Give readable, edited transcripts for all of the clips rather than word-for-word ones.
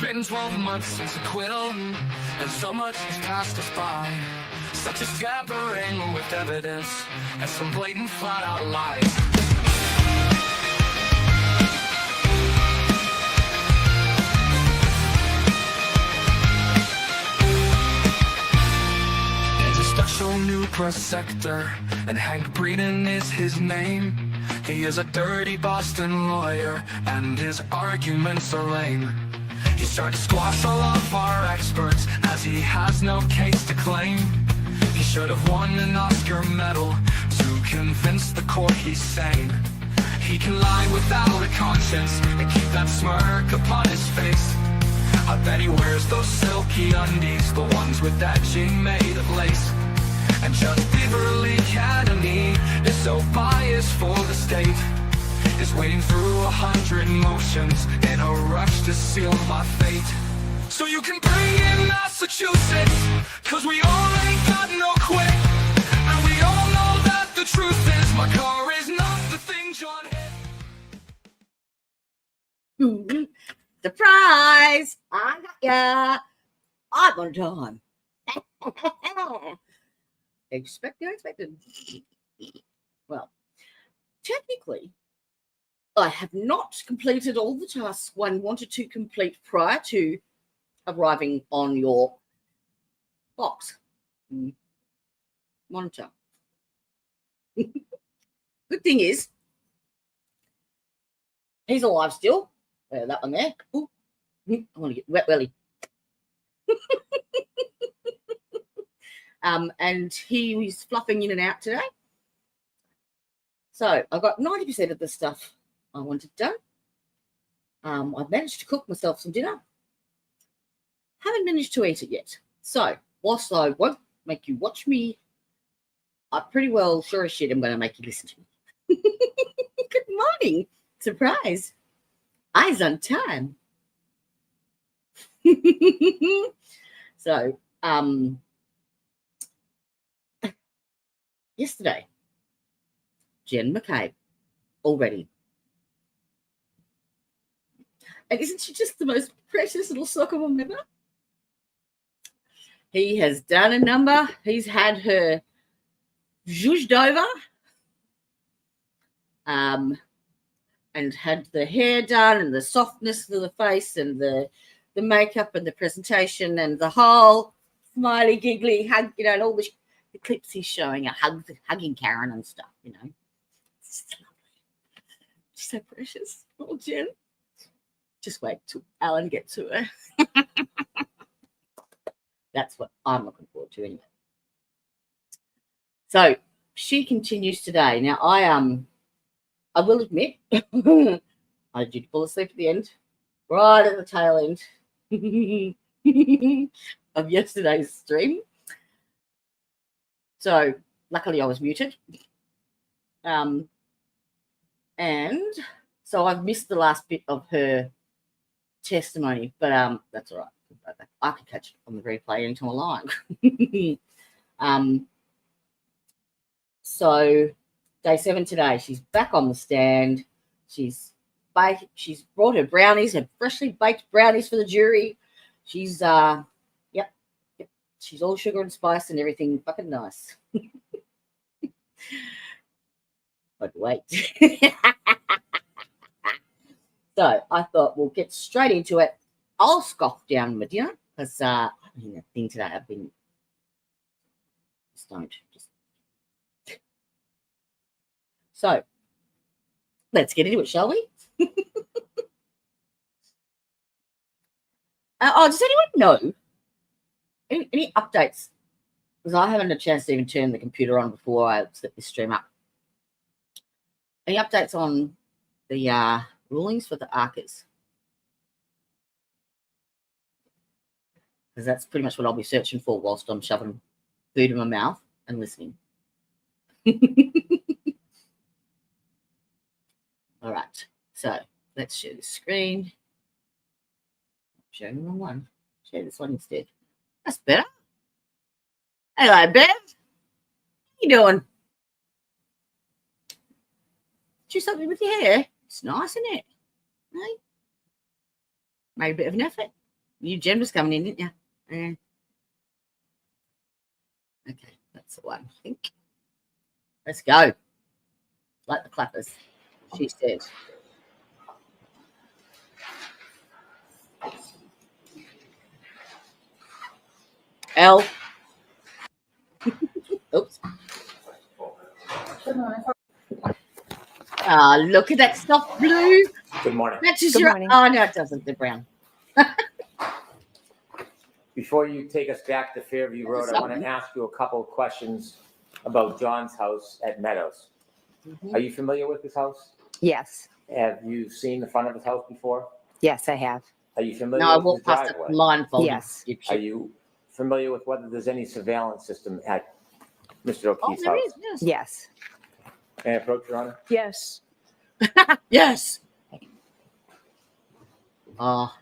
been 12 months since acquittal, and so much has passed us by, such as tampering with evidence and some blatant flat-out lies. Special new press sector, and Hank Breeden is his name. He is a dirty Boston lawyer, and his arguments are lame. He's tried to squash all of our experts, as he has no case to claim. He should have won an Oscar medal to convince the court he's sane. He can lie without a conscience and keep that smirk upon his face. I bet he wears those silky undies, the ones with that jean made of lace. And Judge Beverly Academy is so biased for the state, is wading through 100 motions in a rush to seal my fate. So you can bring in Massachusetts, cause we all ain't got no quit. And we all know that the truth is my car is not the thing John hit. Surprise! I got ya. I'm on time. Expected. Well, technically, I have not completed all the tasks one wanted to complete prior to arriving on your box monitor. Good thing is, he's alive still. That one there. Ooh, I want to get wet welly. And he was fluffing in and out today. So I got 90% of the stuff I wanted done. I've managed to cook myself some dinner. Haven't managed to eat it yet. So whilst I won't make you watch me, I pretty well sure as shit I'm going to make you listen to me. Good morning. Surprise. Eyes on time. So, yesterday, Jen McCabe, already. And isn't she just the most precious little soccer mom ever? He has done a number. He's had her zhuzhed over. And had the hair done and the softness of the face and the makeup and the presentation and the whole smiley, giggly hug, and all the clips he's showing, hugging Karen and stuff, It's so lovely. She's so precious. Oh, Jen. Just wait till Alan gets to her. That's what I'm looking forward to anyway. So she continues today. Now, I will admit, I did fall asleep at the end, right at the tail end of yesterday's stream. So luckily I was muted. And so I've missed the last bit of her testimony, but that's all right. I can catch it on the replay anytime I like. So day 7 today, she's back on the stand. She's brought her brownies, her freshly baked brownies for the jury. She's yep. She's all sugar and spice and everything fucking nice. But wait. So I thought we'll get straight into it. I'll scoff down my dinner because that thing today I've been stoned. So let's get into it, shall we? Does anyone know any updates? Because I haven't had a chance to even turn the computer on before I set this stream up. Any updates on the rulings for the ARCAs? Because that's pretty much what I'll be searching for whilst I'm shoving food in my mouth and listening. All right, so let's share the screen. Showing the wrong one. Share this one instead. That's better. Hello, Bev. How you doing? Do something with your hair. It's nice, isn't it? Hey? Made a bit of an effort. You Jen was coming in, didn't you? Yeah. Okay, that's the one, I think. Let's go. Like the clappers, she said. L. Oops. Ah, look at that soft blue. Good morning. Matches Good your. morning. Oh no, it doesn't. The brown. Before you take us back to Fairview Road, I want to ask you a couple of questions about John's house at Meadows. Are you familiar with his house? Yes. Have you seen the front of his house before? Yes, I have. Are you familiar No, I with his walked past it driveway? blindfolded. Yes. You Are chip. you familiar with whether there's any surveillance system at Mr. Oh, O'Keefe's there house? is. Yes. Yes. Can I approach, Your Honor? Yes. Yes. Oh,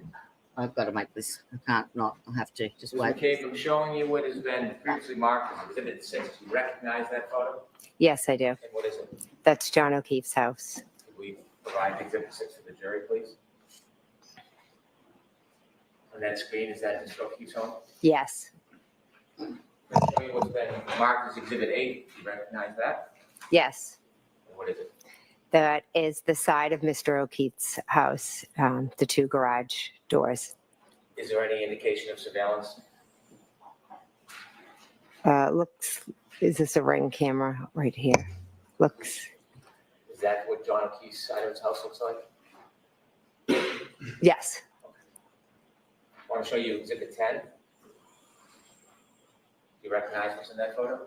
I've got to make this. I can't not. I'll have to just Mr. wait. McCabe, I'm showing you what has been previously marked as Exhibit 6. Do you recognize that photo? Yes, I do. And what is it? That's John O'Keefe's house. Could we provide Exhibit 6 to the jury, please? On that screen, is that Mr. O'Keefe's home? Yes. Show me what's been marked as Exhibit 8. Do you recognize that? Yes. And what is it? That is the side of Mr. O'Keefe's house, the two garage doors. Is there any indication of surveillance? Is this a Ring camera right here? Looks, Is that what John O'Keefe's side of his house looks like? yes. I want to show you Exhibit 10. Do you recognize what's in that photo?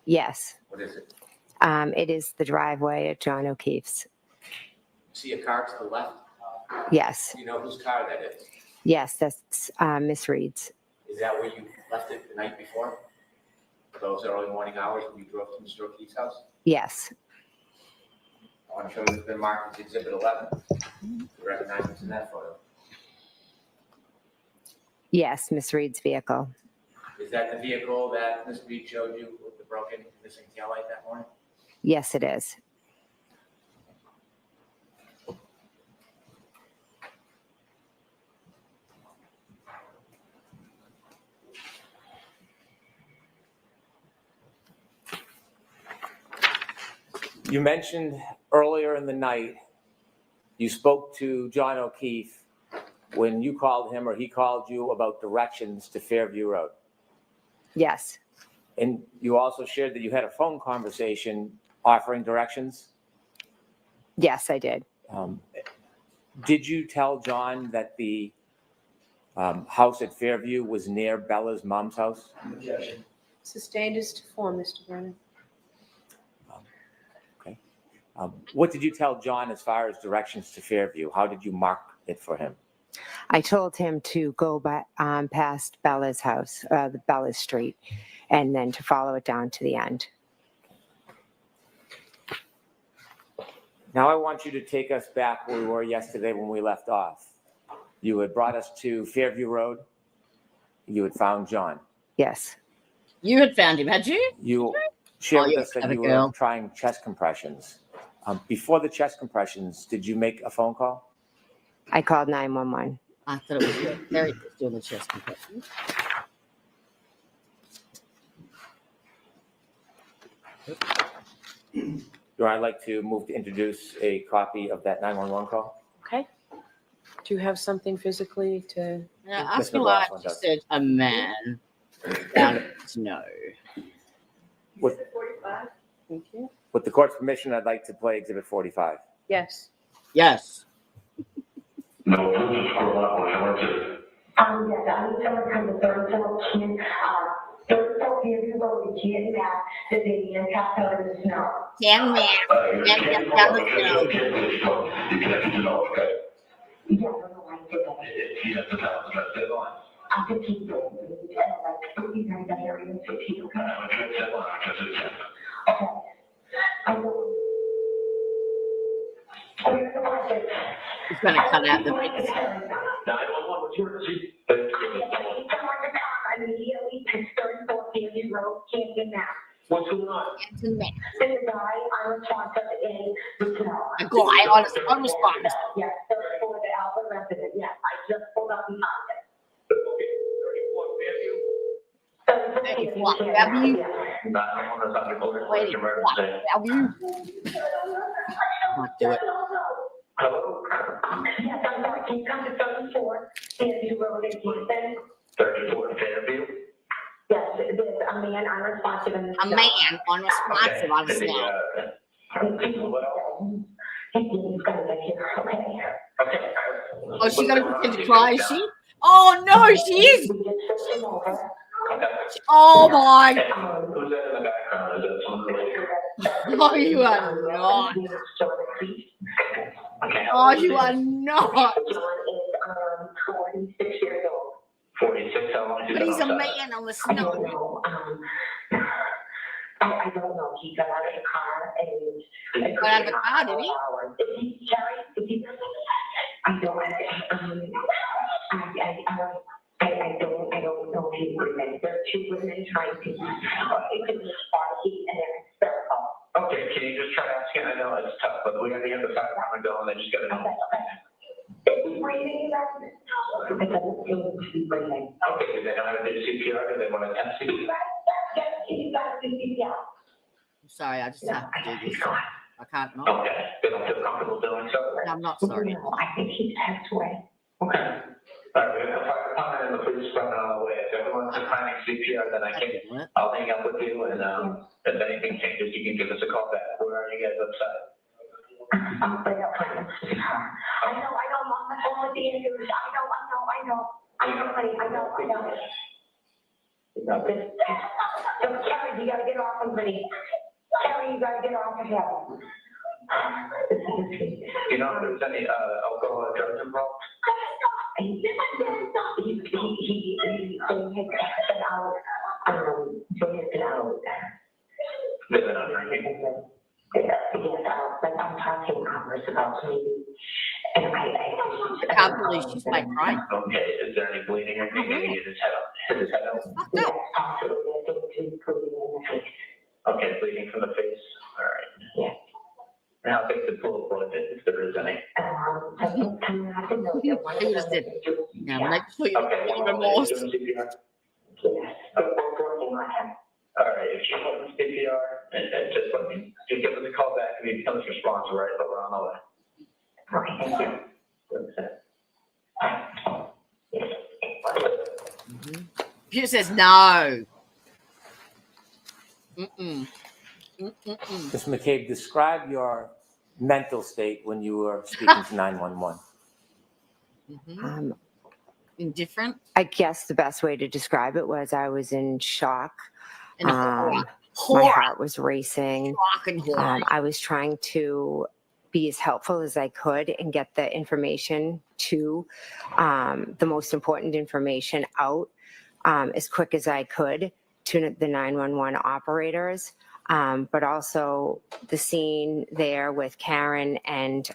Yes. What is it? It is the driveway at John O'Keefe's. See a car to the left? Yes. Do you know whose car that is? Yes, that's Miss Reed's. Is that where you left it the night before? Those early morning hours when you drove to Mr. O'Keefe's house? Yes. I want to show you what's been marked as Exhibit 11. Do you recognize what's in that photo? Yes, Miss Reed's vehicle. Is that the vehicle that Ms. Reed showed you with the broken missing taillight that morning? Yes, it is. You mentioned earlier in the night, you spoke to John O'Keefe when you called him or he called you about directions to Fairview Road. Yes. And you also shared that you had a phone conversation offering directions. Yes, I did. Did you tell John that the house at Fairview was near Bella's mom's house? Objection. Sustained as to form, Mr. Brennan. Okay. What did you tell John as far as directions to Fairview? How did you mark it for him? I told him to go by, past Bella's house, the Bella's Street, and then to follow it down to the end. Now I want you to take us back where we were yesterday when we left off. You had brought us to Fairview Road. You had found John. Yes. You had found him, had you? You shared with you're us that clever you were girl. trying chest compressions. Before the chest compressions, did you make a phone call? I called 911. I thought it was you. Very doing the chest compression. I'd like to move to introduce a copy of that 911 call. Okay. Do you have something physically to? Now, Miss after I McLaughlin just does. said a man, found it no. With Thank you. the court's permission, I'd like to play Exhibit 45. Yes. Yes. No, this is for lawful charges. Yes, I need someone from the third floor to, third floor Fairview Road, Jan Matt, that they impact out of the snow. Damn man. You Damn, can't damn, do damn, it. You can't do no, okay? Yeah, I don't know why I did that. He has to tell us that deadline. I'm 15 years old, like, looking at that area in 15, okay? What's your deadline? That's it. Okay. I know. Oh, you're in the process. He's going to cut out the bits. 911, what's your emergency? I need someone to come immediately to third floor Fairview Road, Jan Matt. What's going on? Damn man. There's a guy unresponsive in the snow. A guy on his response. Yes, third floor, the Albert resident, yes, I just pulled up and found it. What, have you? Not on the subject order, Wait, emergency. what, have you? Can't do it. Hello? Yes, I'm sorry, can you come to 34, Fairview Road in Houston? 34 Fairview? Yes, there's a man unresponsive in the A man unresponsive on the Did he, snow. what else? He's gonna get here, okay? Okay. Oh, she's gonna pretend to cry, is she? Oh no, she is. We just switched him over. Okay. Oh my. Who's that in the background? Is that someone related? No, you are not. Okay. Oh, you are not. John is 46 years old. 46, how long has he But been he's a outside? man on the I don't snow. know. I don't know. He got out of the car and. He got out of the car, did he? Is he Jerry? Is he? I don't. I don't know if he's women. There are two women trying to. It could be Sparky and then Sparkle. Okay, can you just try asking? I know it's tough, but we gotta get the fire department going, they just gotta know. Is he breathing? It doesn't seem to be breathing. Okay, do they know how to do CPR? Do they want to test CPR? I'm sorry, I just have to do this. I can't not. Okay, they don't feel comfortable doing so? I'm not sorry. No, I think he's passed away. Okay. All right, we have the fire department and the police department on the way. If everyone's declining CPR, then I can, I'll hang up with you and, if anything changes, you can give us a call back. Where are you guys outside? I'm right up front. I know, I'm on the phone with the Andrews. I know, honey, I know. So, Kelly, you gotta get off of me. Kelly, you gotta get off of him. You know if there's any, alcohol or drugs involved? He has been out. They've been on drinking. Like I'm talking hours about maybe, and I can't believe she's like crying. Okay, is there any bleeding or anything? Maybe hit his head up, Fucked yes, up. possibly, I think to put it in the face. Okay, bleeding from the face, all right. Yeah. And how big's the pool of blood, if there is any? I didn't know that one of You just did. them. Now, make sure you Okay, feel one more remorse. doing CPR. Yes, they're both working on him. All right, if you want CPR, and just let me, just give us a call back, if you tell us your sponsor, right, but we're on the way. Okay, thank you. Peter says no. Mm-mm. Mm-mm-mm. Ms. McCabe, describe your mental state when you were speaking to 911. Mhm. Indifferent I guess the best way to describe it was I was in shock. and horror. My Horror. heart was racing. Shock and horror. I was trying to be as helpful as I could and get the information to the most important information out as quick as I could to the 911 operators. But also the scene there with Karen and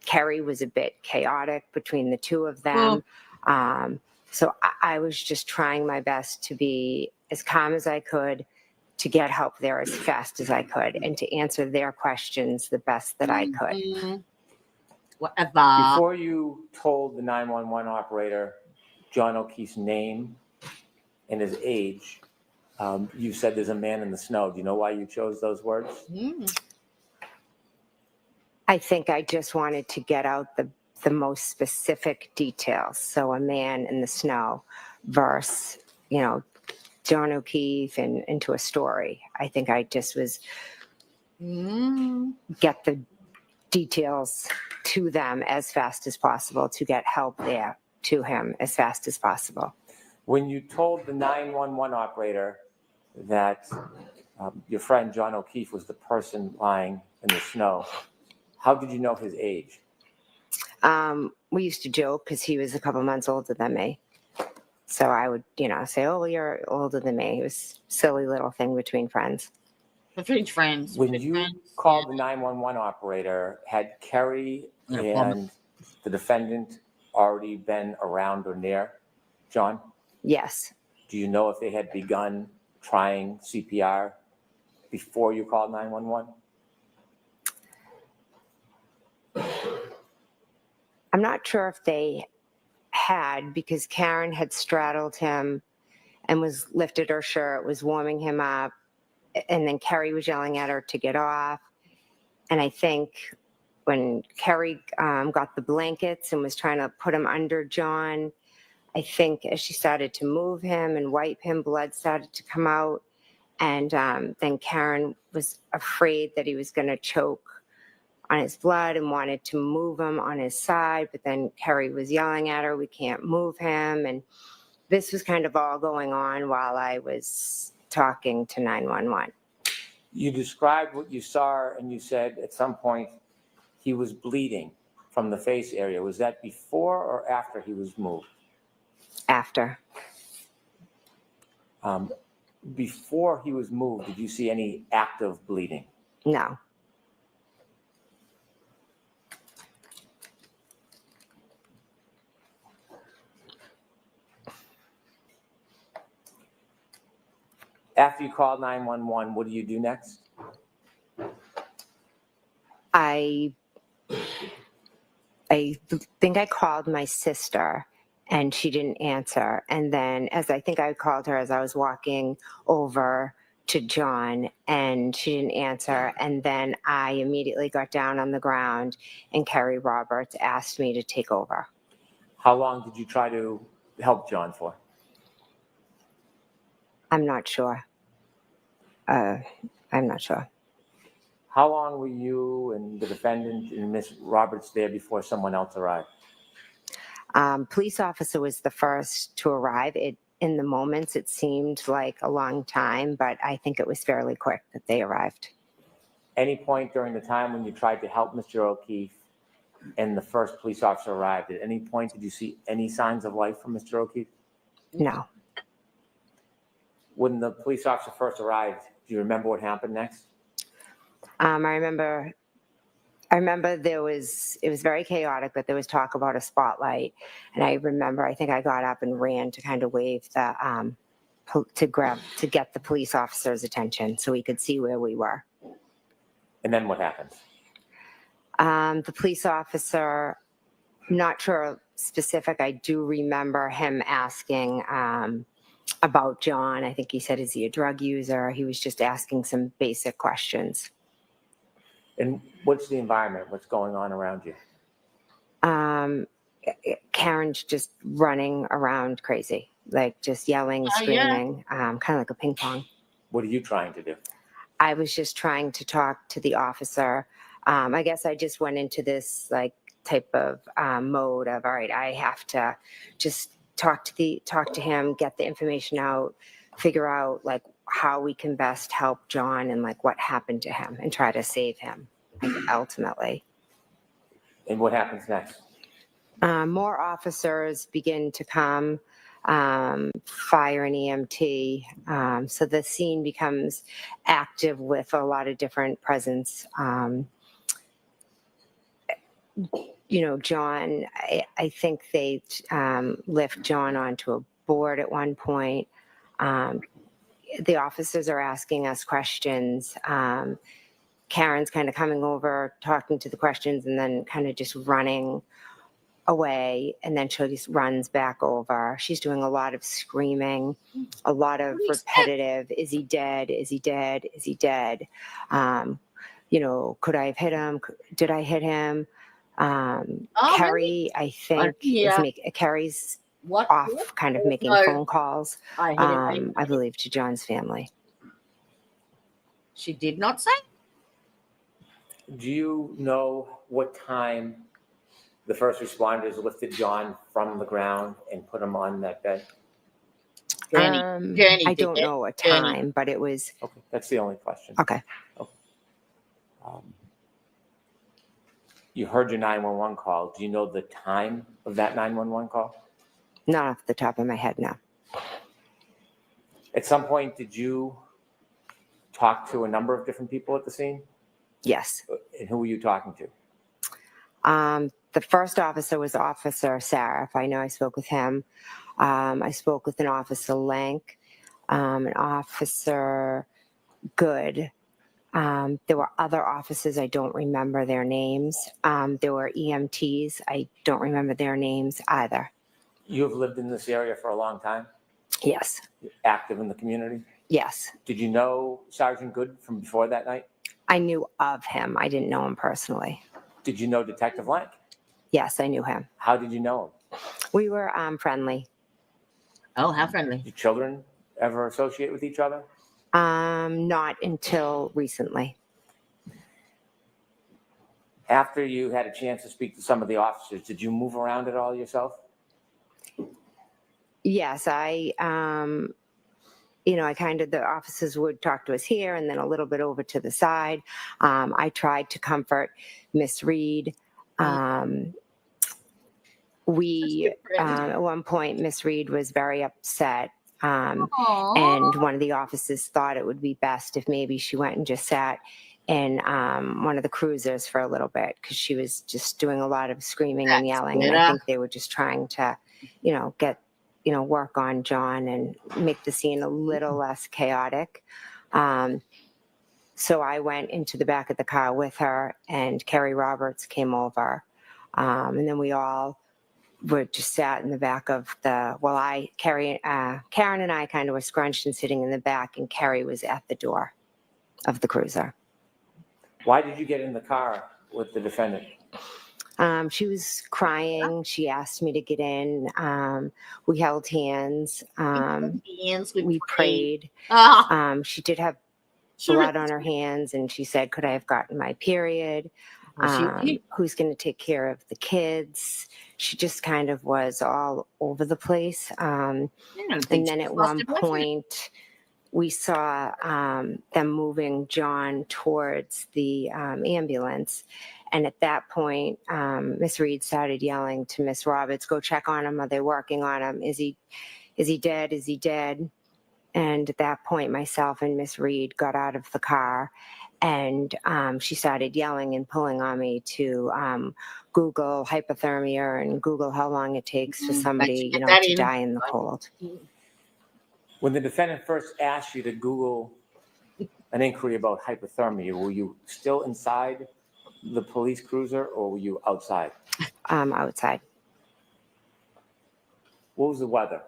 Kerry was a bit chaotic between the two of them. So I was just trying my best to be as calm as I could, to get help there as fast as I could, and to answer their questions the best that I could. Mhm. Whatever. Before you told the 911 operator John O'Keefe's name and his age, you said there's a man in the snow. Do you know why you chose those words? Mm. I think I just wanted to get out the most specific details. So a man in the snow versus, John O'Keefe and into a story. I think I just was get the details to them as fast as possible to get help there to him as fast as possible. When you told the 911 operator that your friend John O'Keefe was the person lying in the snow, how did you know his age? We used to joke because he was a couple months older than me. So I would, say, oh, you're older than me. It was a silly little thing between friends. Between friends. When you called the 911 operator, had Kerry and the defendant already been around or near John? Yes. Do you know if they had begun trying CPR before you called 911? I'm not sure if they had, because Karen had straddled him and was lifted her shirt, was warming him up. And then Kerry was yelling at her to get off. And I think when Kerry got the blankets and was trying to put him under John, I think as she started to move him and wipe him, blood started to come out. And then Karen was afraid that he was going to choke on his blood and wanted to move him on his side. But then Kerry was yelling at her, we can't move him. And this was kind of all going on while I was talking to 911. You described what you saw, and you said at some point he was bleeding from the face area. Was that before or after he was moved? After. Before he was moved, did you see any active bleeding? No. After you called 911, what do you do next? I think I called my sister and she didn't answer. And then as I think I called her as I was walking over to John and she didn't answer. And then I immediately got down on the ground and Kerry Roberts asked me to take over. How long did you try to help John for? I'm not sure. I'm not sure. How long were you and the defendant and Miss Roberts there before someone else arrived? Police officer was the first to arrive. In the moments, it seemed like a long time, but I think it was fairly quick that they arrived. Any point during the time when you tried to help Mr. O'Keefe and the first police officer arrived, at any point did you see any signs of life from Mr. O'Keefe? No. When the police officer first arrived, do you remember what happened next? I remember it was very chaotic, but there was talk about a spotlight. And I remember, I think I got up and ran to kind of wave the, to get the police officer's attention so he could see where we were. And then what happened? The police officer, not sure specific, I do remember him asking about John. I think he said, is he a drug user? He was just asking some basic questions. And what's the environment? What's going on around you? Karen's just running around crazy, like just yelling, screaming, kind of like a ping pong. What are you trying to do? I was just trying to talk to the officer. I guess I just went into this like type of mode of, all right, I have to just talk to him, get the information out, figure out like how we can best help John and like what happened to him and try to save him ultimately. And what happens next? More officers begin to come, fire and EMT. So the scene becomes active with a lot of different presence. John, I think they lift John onto a board at one point. The officers are asking us questions. Karen's kind of coming over, talking to the questions, and then kind of just running away. And then she just runs back over. She's doing a lot of screaming, a lot of repetitive, is he dead? Is he dead? Is he dead? Could I have hit him? Did I hit him? Kerry, I think, Kerry's off kind of making phone calls, I believe, to John's family. She did not say. Do you know what time the first responders lifted John from the ground and put him on that bed? Gurney I don't know a time, but it was... Okay, that's the only question. Okay. You heard your 911 call. Do you know the time of that 911 call? Not off the top of my head, no. At some point, did you talk to a number of different people at the scene? Yes. And who were you talking to? The first officer was Officer Saraf. I know I spoke with him. I spoke with an Officer Lank, an Officer Good. There were other officers. I don't remember their names. There were EMTs. I don't remember their names either. You have lived in this area for a long time? Yes. Active in the community? Yes. Did you know Sergeant Good from before that night? I knew of him. I didn't know him personally. Did you know Detective Lank? Yes, I knew him. How did you know him? We were friendly. Oh, how friendly. Did children ever associate with each other? Not until recently. After you had a chance to speak to some of the officers, did you move around at all yourself? Yes, I kind of, the officers would talk to us here and then a little bit over to the side. I tried to comfort Miss Reed. At one point, Miss Reed was very upset. And one of the officers thought it would be best if maybe she went and just sat in one of the cruisers for a little bit, because she was just doing a lot of screaming and yelling. And I think they were just trying to, get, work on John and make the scene a little less chaotic. So I went into the back of the car with her, and Kerry Roberts came over. And then we all were just sat in the back of Karen and I kind of were scrunched and sitting in the back, and Kerry was at the door of the cruiser. Why did you get in the car with the defendant? She was crying. She asked me to get in. We held hands. We prayed. She did have blood on her hands, and she said, "Could I have gotten my period? Who's going to take care of the kids?" She just kind of was all over the place. And then at one point, we saw them moving John towards the ambulance. And at that point, Miss Reed started yelling to Miss Roberts, "Go check on him. Are they working on him? Is he dead? Is he dead?" And at that point, myself and Miss Reed got out of the car, and she started yelling and pulling on me to Google hypothermia and Google how long it takes for somebody, to die in the cold. When the defendant first asked you to Google an inquiry about hypothermia, were you still inside the police cruiser, or were you outside? Outside. What was the weather?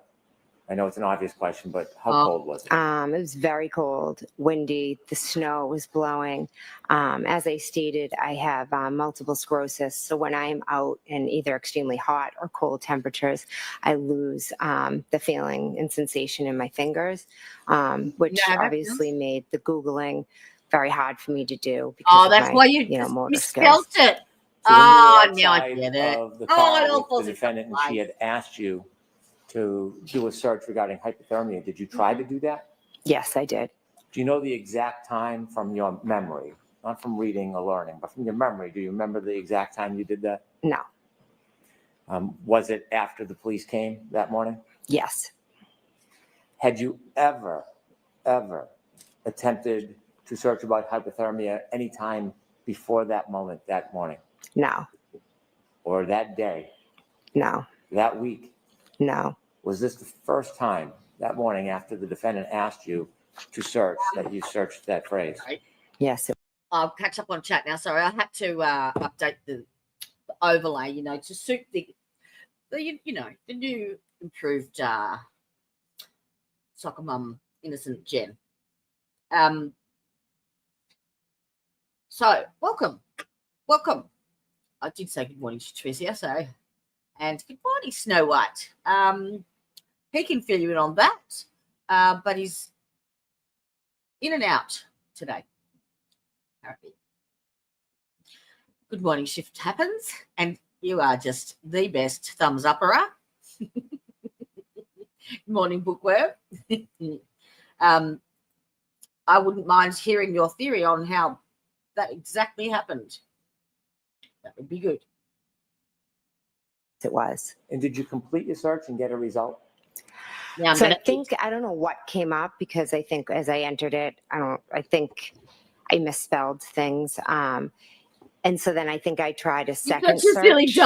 I know it's an obvious question, but how cold was it? It was very cold, windy. The snow was blowing. As I stated, I have multiple sclerosis. So when I'm out in either extremely hot or cold temperatures, I lose the feeling and sensation in my fingers, which obviously made the Googling very hard for me to do. Because that's why you motor spelled skills. it. So when you were now I outside get it. of the car it all with falls the into defendant, and she place. had asked you to do a search regarding hypothermia, did you try to do that? Yes, I did. Do you know the exact time from your memory, not from reading or learning, but from your memory? Do you remember the exact time you did that? No. Was it after the police came that morning? Yes. Had you ever attempted to search about hypothermia any time before that moment, that morning? No. Or that day? No. That week? No. Was this the first time that morning after the defendant asked you to search that you searched that phrase? Yes. I'll catch up on chat now. Sorry, I had to update the overlay, to suit the new improved soccer mum innocent Jen. So welcome. I did say good morning to Tricia, and good morning, Snow White. He can fill you in on that, but he's in and out today. Apparently. Good morning, shift happens, and you are just the best thumbs upper. Good morning, bookworm. I wouldn't mind hearing your theory on how that exactly happened. That would be good. It was. And did you complete your search and get a result? Yeah, I don't know what came up, because I think as I entered it, I think I misspelled things. And so then I think I tried a second search.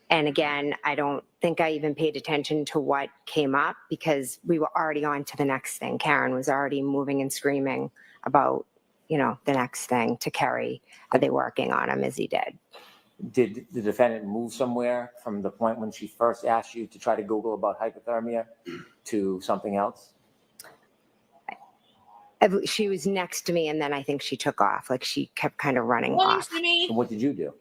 And again, I don't think I even paid attention to what came up, because we were already on to the next thing. Karen was already moving and screaming about, the next thing to Kerry. Are they working on him? Is he dead? Did the defendant move somewhere from the point when she first asked you to try to Google about hypothermia to something else? She was next to me, and then I think she took off. Like, she kept kind of running Morning, off. Simi. And what did you do?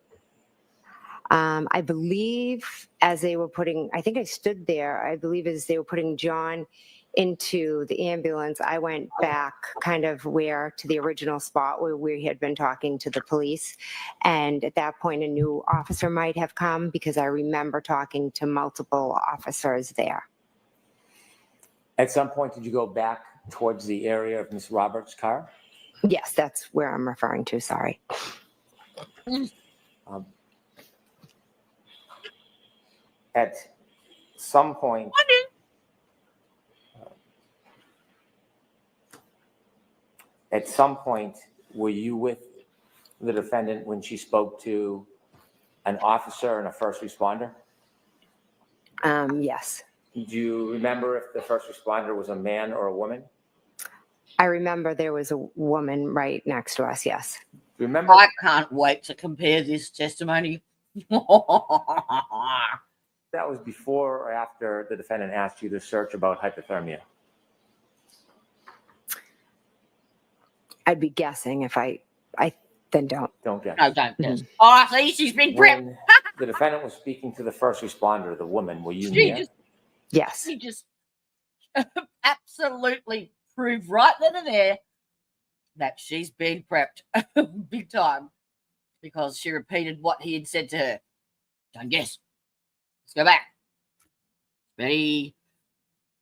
I believe as they were putting, I think I stood there, I believe as they were putting John into the ambulance, I went back kind of to the original spot where we had been talking to the police. And at that point, a new officer might have come, because I remember talking to multiple officers there. At some point, did you go back towards the area of Miss Roberts' car? Yes, that's where I'm referring to, sorry. At some point, were you with the defendant when she spoke to an officer and a first responder? Yes. Do you remember if the first responder was a man or a woman? I remember there was a woman right next to us, yes. Do you remember? I can't wait to compare this testimony. That was before or after the defendant asked you to search about hypothermia? I'd be guessing if I then don't. Don't guess. No, don't guess. Oh, I see, she's been prepped. When the defendant was speaking to the first responder, the woman, were you She near? Yes. She just absolutely proved right then and there that she's been prepped big time, because she repeated what he had said to her. Don't guess. Let's go back. Betty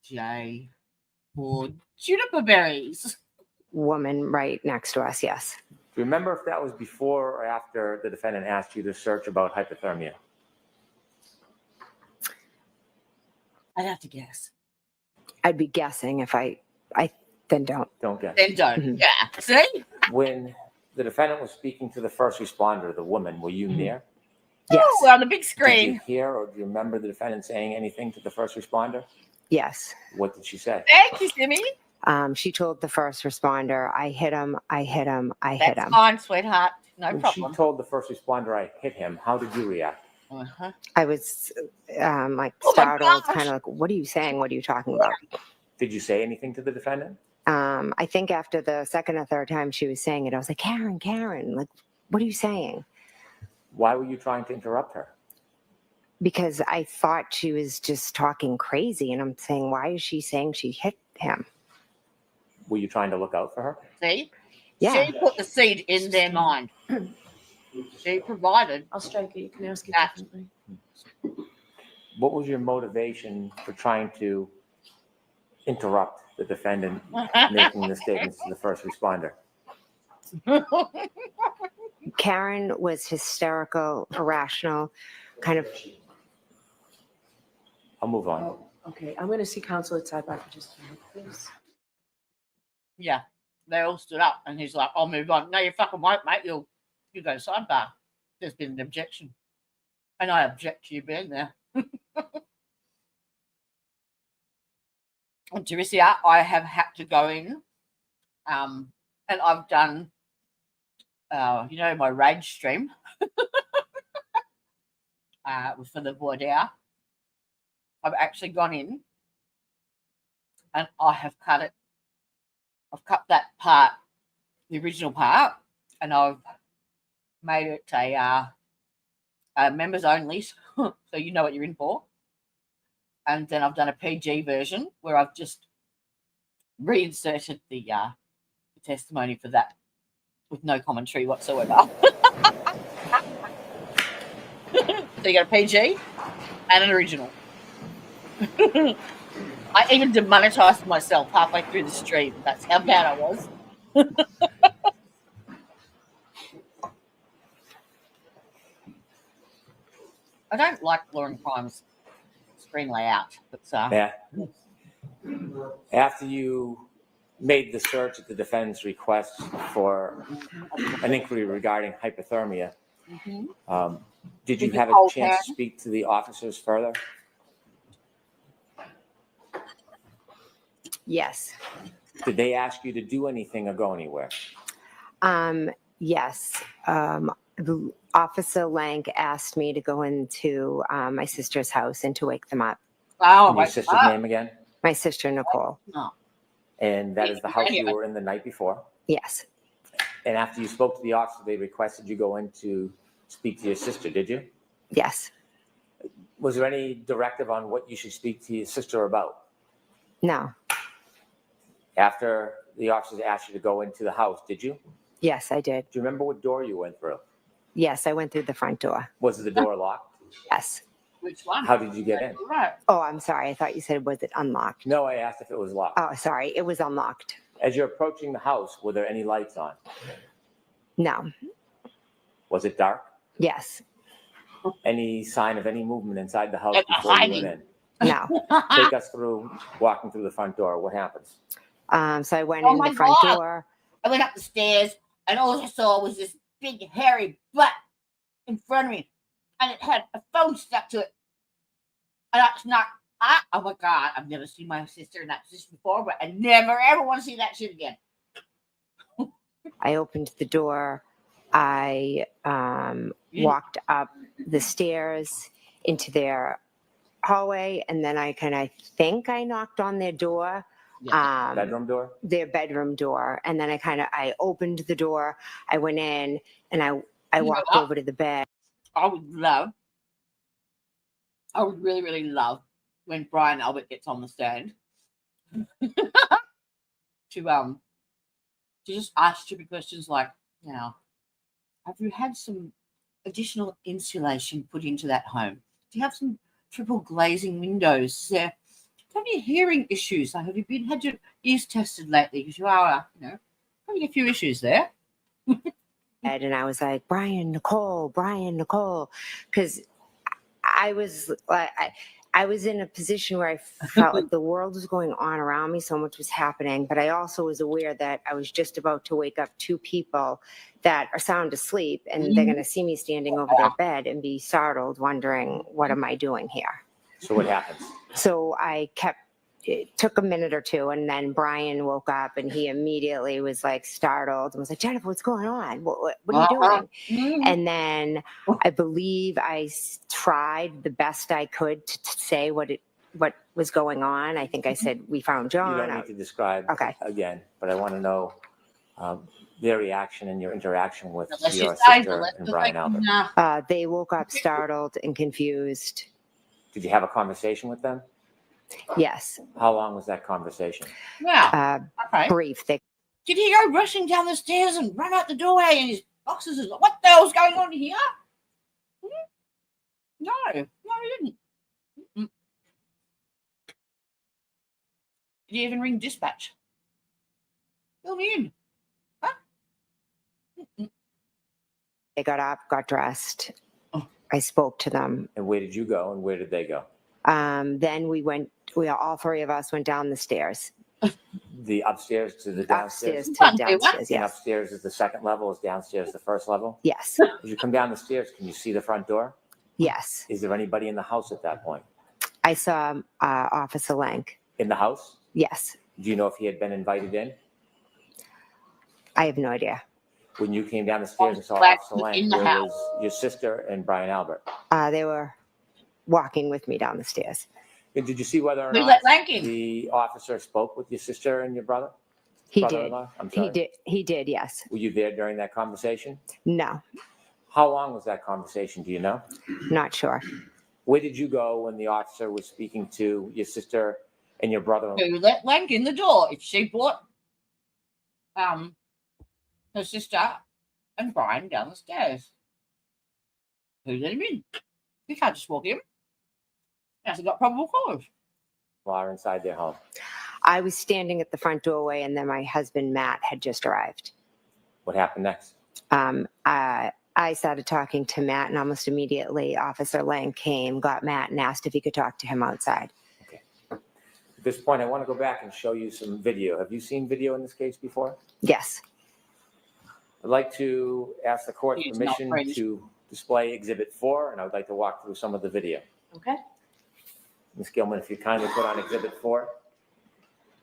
J. for juniper berries. Woman right next to us, yes. Do you remember if that was before or after the defendant asked you to search about hypothermia? I'd have to guess. I'd be guessing if I then don't. Don't guess. Then don't. Mhm. Yeah. See? When the defendant was speaking to the first responder, the woman, were you near? Yes. Oh, we're on the big Did you screen. hear or do you remember the defendant saying anything to the first responder? Yes. What did she say? Thank you, Simi. She told the first responder, I hit him, I hit him, I hit That's him. fine, sweetheart. No When problem. she told the first responder, I hit him, how did you react? Uh-huh. I was like Oh my startled, gosh. kind of like, what are you saying? What are you talking about? Did you say anything to the defendant? I think after the second or third time she was saying it, I was like, Karen, like, what are you saying? Why were you trying to interrupt her? Because I thought she was just talking crazy. And I'm saying, why is she saying she hit him? Were you trying to look out for her? See? Yeah. She put the seed in their mind. She provided. I'll strike it. You can ask it That- differently. What was your motivation for trying to interrupt the defendant making the statements to the first responder? Karen was hysterical, irrational, kind of. I'll move on. Oh, okay. I'm going to see counsel at sidebar for just a minute, please. Yeah. They all stood up and he's like, I'll move on. No, you fucking won't, mate. You go sidebar. There's been an objection. And I object to you being there. And Teresa, I have had to go in. And I've done my rage stream. For the voir dire. I've actually gone in and I have cut it. I've cut that part, the original part, and I've made it a members only, so you know what you're in for. And then I've done a PG version where I've just reinserted the testimony for that with no commentary whatsoever. So you got a PG and an original. I even demonetized myself halfway through the stream. That's how bad I was. I don't like Law and Crime's screen layout. But, Yeah. After you made the search at the defendant's request for an inquiry regarding hypothermia, did you have a chance to speak to the officers further? Yes. Did they ask you to do anything or go anywhere? Yes. Officer Lank asked me to go into my sister's house and to wake them up. Oh, And your sister's name again? My sister, Nicole. No. And that is the house you were in the night before? Yes. And after you spoke to the officer, they requested you go in to speak to your sister, did you? Yes. Was there any directive on what you should speak to your sister about? No. After the officers asked you to go into the house, did you? Yes, I did. Do you remember what door you went through? Yes, I went through the front door. Was the door locked? Yes. Which one? How did you get in? Right. Oh, I'm sorry. I thought you said, was it unlocked? No, I asked if it was locked. Oh, sorry. It was unlocked. As you're approaching the house, were there any lights on? No. Was it dark? Yes. Any sign of any movement inside the house Like before you hiding. went in? No. Take us through walking through the front door. What happens? So I went Oh in my the front God. door. I went up the stairs, and all I saw was this big hairy butt in front of me, and it had a phone stuck to it. And that's not. Oh my God! I've never seen my sister in that position before, but I never ever want to see that shit again. I opened the door. I walked up the stairs into their hallway, and then I think I knocked on their door. Bedroom door? Their bedroom door, and then I opened the door. I went in, and I walked what? over to the bed. I would really, really love when Brian Albert gets on the stand to just ask stupid questions like, now, have you had some additional insulation put into that home? Do you have some triple glazing windows? Is there any hearing issues? Like, have you had your ears tested lately? Because you are, having a few issues there. And I was like, Brian, Nicole, because I was like, I was in a position where I felt like the world was going on around me, so much was happening, but I also was aware that I was just about to wake up two people that are sound asleep, and they're going to see me standing over their bed and be startled, wondering, what am I doing here? So what happens? So it took a minute or two, and then Brian woke up, and he immediately was like startled and was like, Jennifer, what's going on? What are you doing? And then I believe I tried the best I could to say what was going on. I think I said, we found John. You don't need to describe again, but I want to know their reaction and your interaction with your sister and Brian Albert. They woke up startled and confused. Did you have a conversation with them? Yes. How long was that conversation? Yeah. Okay. Brief. Did he go rushing down the stairs and run out the doorway and his boxes is like, what the hell's going on here? No, he didn't. Did he even ring dispatch? Fill me in. Huh? They got up, got dressed. I spoke to them. And where did you go and where did they go? Then all three of us went down the stairs. The upstairs to the downstairs? Upstairs to downstairs, And yes. upstairs is the second level, is downstairs the first level? Yes. As you come down the stairs, can you see the front door? Yes. Is there anybody in the house at that point? I saw Officer Lank. In the house? Yes. Do you know if he had been invited in? I have no idea. When you came down the stairs and saw Officer Lank, where was your sister and Brian Albert? They were walking with me down the stairs. And did you see whether or We not let Lank in. the officer spoke with your sister and your brother? He did. Brother-in-law? I'm sorry. He did, yes. Were you there during that conversation? No, How long was that conversation? Do you know? not sure. Where did you go when the officer was speaking to your sister and your brother? Who let Lank in the door? If she brought her sister and Brian down the stairs, who let him in? You can't just walk in. He hasn't got probable cause. While inside their home. I was standing at the front doorway, and then my husband, Matt, had just arrived. What happened next? I started talking to Matt, and almost immediately Officer Lang came, got Matt, and asked if he could talk to him outside. Okay. At this point, I want to go back and show you some video. Have you seen video in this case before? Yes. I'd like to ask the court He's permission not French. to display Exhibit 4, and I would like to walk through some of the video. Okay. Ms. Gilman, if you kindly put on Exhibit 4.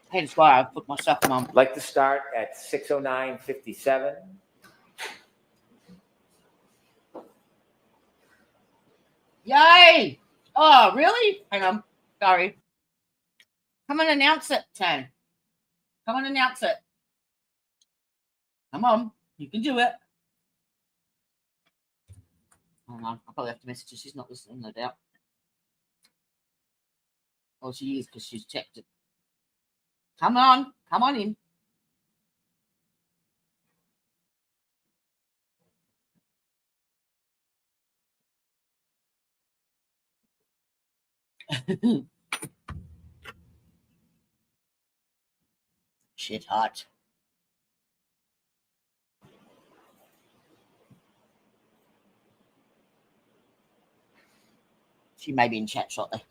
Hence why I put my stuff on. I'd like to start at 6:09:57. Yay! Oh, really? Hang on. Sorry. Come and announce it, Tan. Come and announce it. Come on. You can do it. Hang on. I'll probably have to message her. She's not listening, no doubt. Oh, she is because she's checked it. Come on. Come on in. Shit hot. She may be in chat shortly.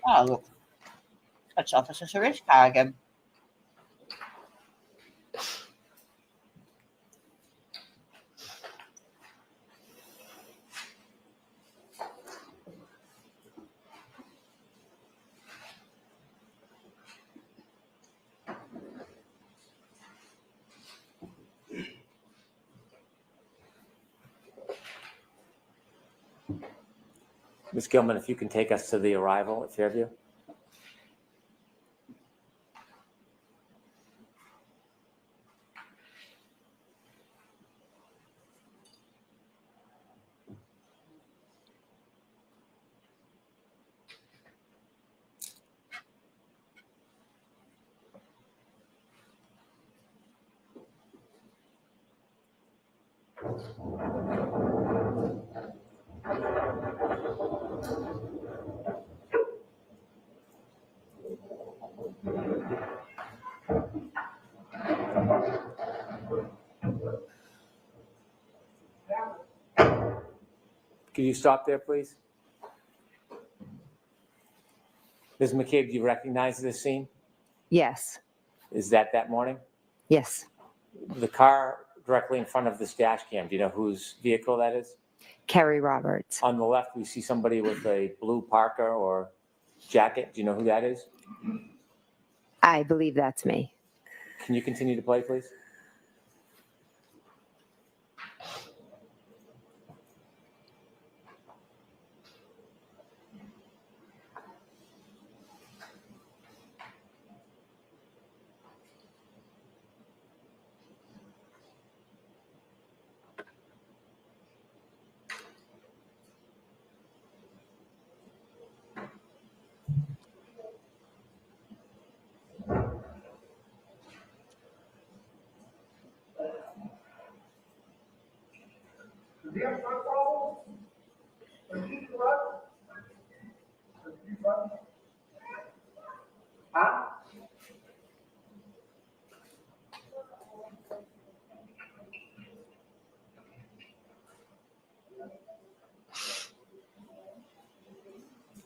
Oh, look. That's Officer Suresh car again. Ms. Gilman, if you can take us to the arrival at Fairview. Can you stop there, please? Ms. McCabe, do you recognize this scene? Yes. Is that morning? Yes. The car directly in front of this dash cam, do you know whose vehicle that is? Kerry Roberts. On the left, we see somebody with a blue parka or jacket. Do you know who that is? I believe that's me. Can you continue to play, please?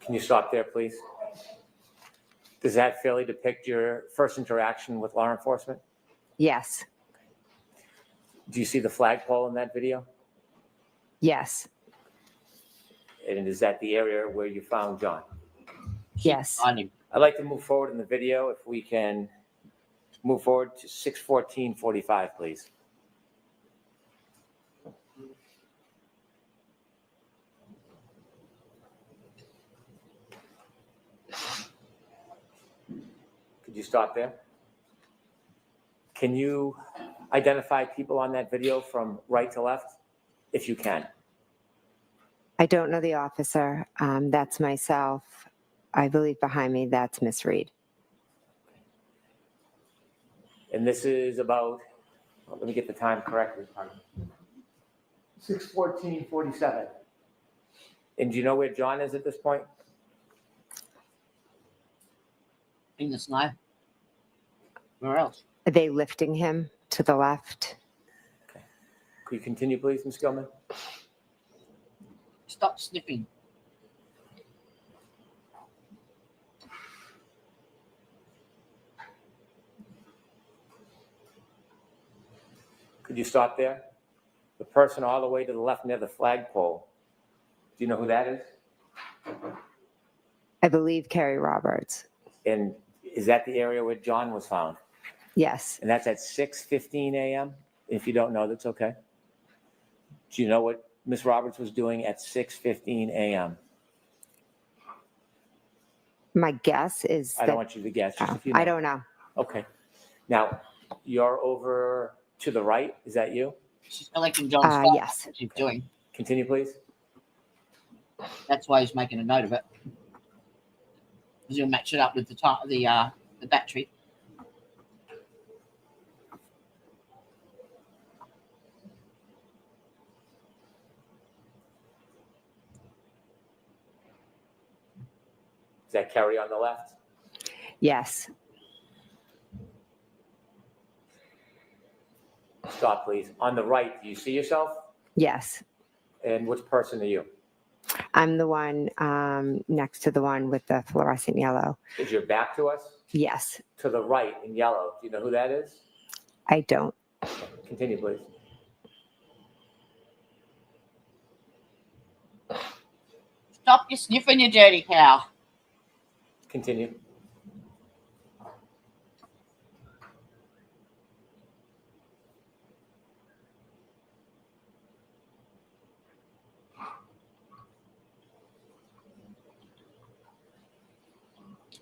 Can you stop there, please? Does that fairly depict your first interaction with law enforcement? Yes. Do you see the flagpole in that video? Yes. And is that the area where you found John? Yes. On him. I'd like to move forward in the video. If we can move forward to 6:14:45, please. Could you stop there? Can you identify people on that video from right to left, if you can? I don't know the officer. That's myself. I believe behind me, that's Miss Reed. And this is about, well, let me get the time correctly. 6:14:47. And do you know where John is at this point? In the snow. Where else? Are they lifting him to the left? Okay. Could you continue, please, Ms. Gilman? Stop sniffing. Could you stop there? The person all the way to the left near the flagpole. Do you know who that is? I believe Kerry Roberts. And is that the area where John was found? Yes. And that's at 6:15 a.m.? If you don't know, that's okay. Do you know what Ms. Roberts was doing at 6:15 a.m.? My guess is I that don't want you to guess, just if you know. I don't know. Okay. Now, you're over to the right. Is that you? She's collecting John's phone. Yes. That's what she's doing. Continue, please. That's why he's making a note of it. Because he'll match it up with the battery. Is that Kerry on the left? Yes. Stop, please. On the right, do you see yourself? Yes. And which person are you? I'm the one next to the one with the fluorescent yellow. Is your back to us? Yes. To the right in yellow. Do you know who that is? I don't. Continue, please. Stop your sniffing, you dirty cow. Continue.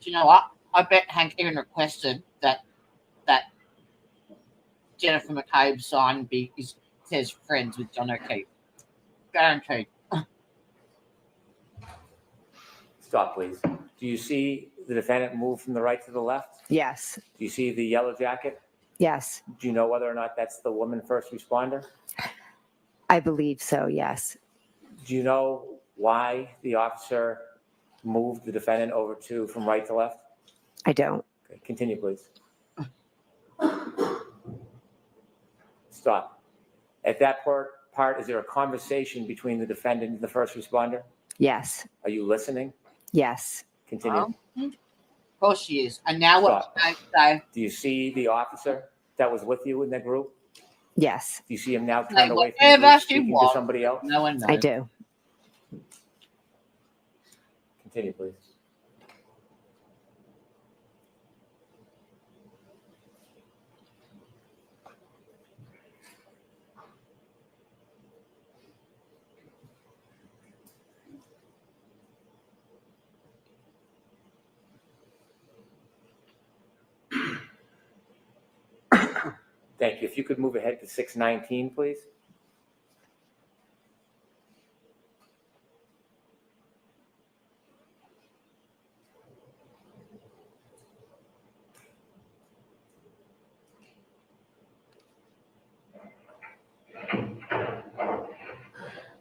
Do you know what? I bet Hank even requested that Jennifer McCabe sign says friends with John O'Keefe. Guaranteed. Stop, please. Do you see the defendant move from the right to the left? Yes. Do you see the yellow jacket? Yes. Do you know whether or not that's the woman first responder? I believe so. Yes. Do you know why the officer moved the defendant over from right to left? I don't. Okay, continue, please. Stop. At that part, is there a conversation between the defendant and the first responder? Yes. Are you listening? Yes. Continue. Of course she is. And now what Stop. Hank say? Do you see the officer that was with you in that group? Yes. Do you see him now Say turn away from the whatever group, she speaking to wants. somebody else? No one knows. I do. Continue, please. Thank you. If you could move ahead to 6:19, please.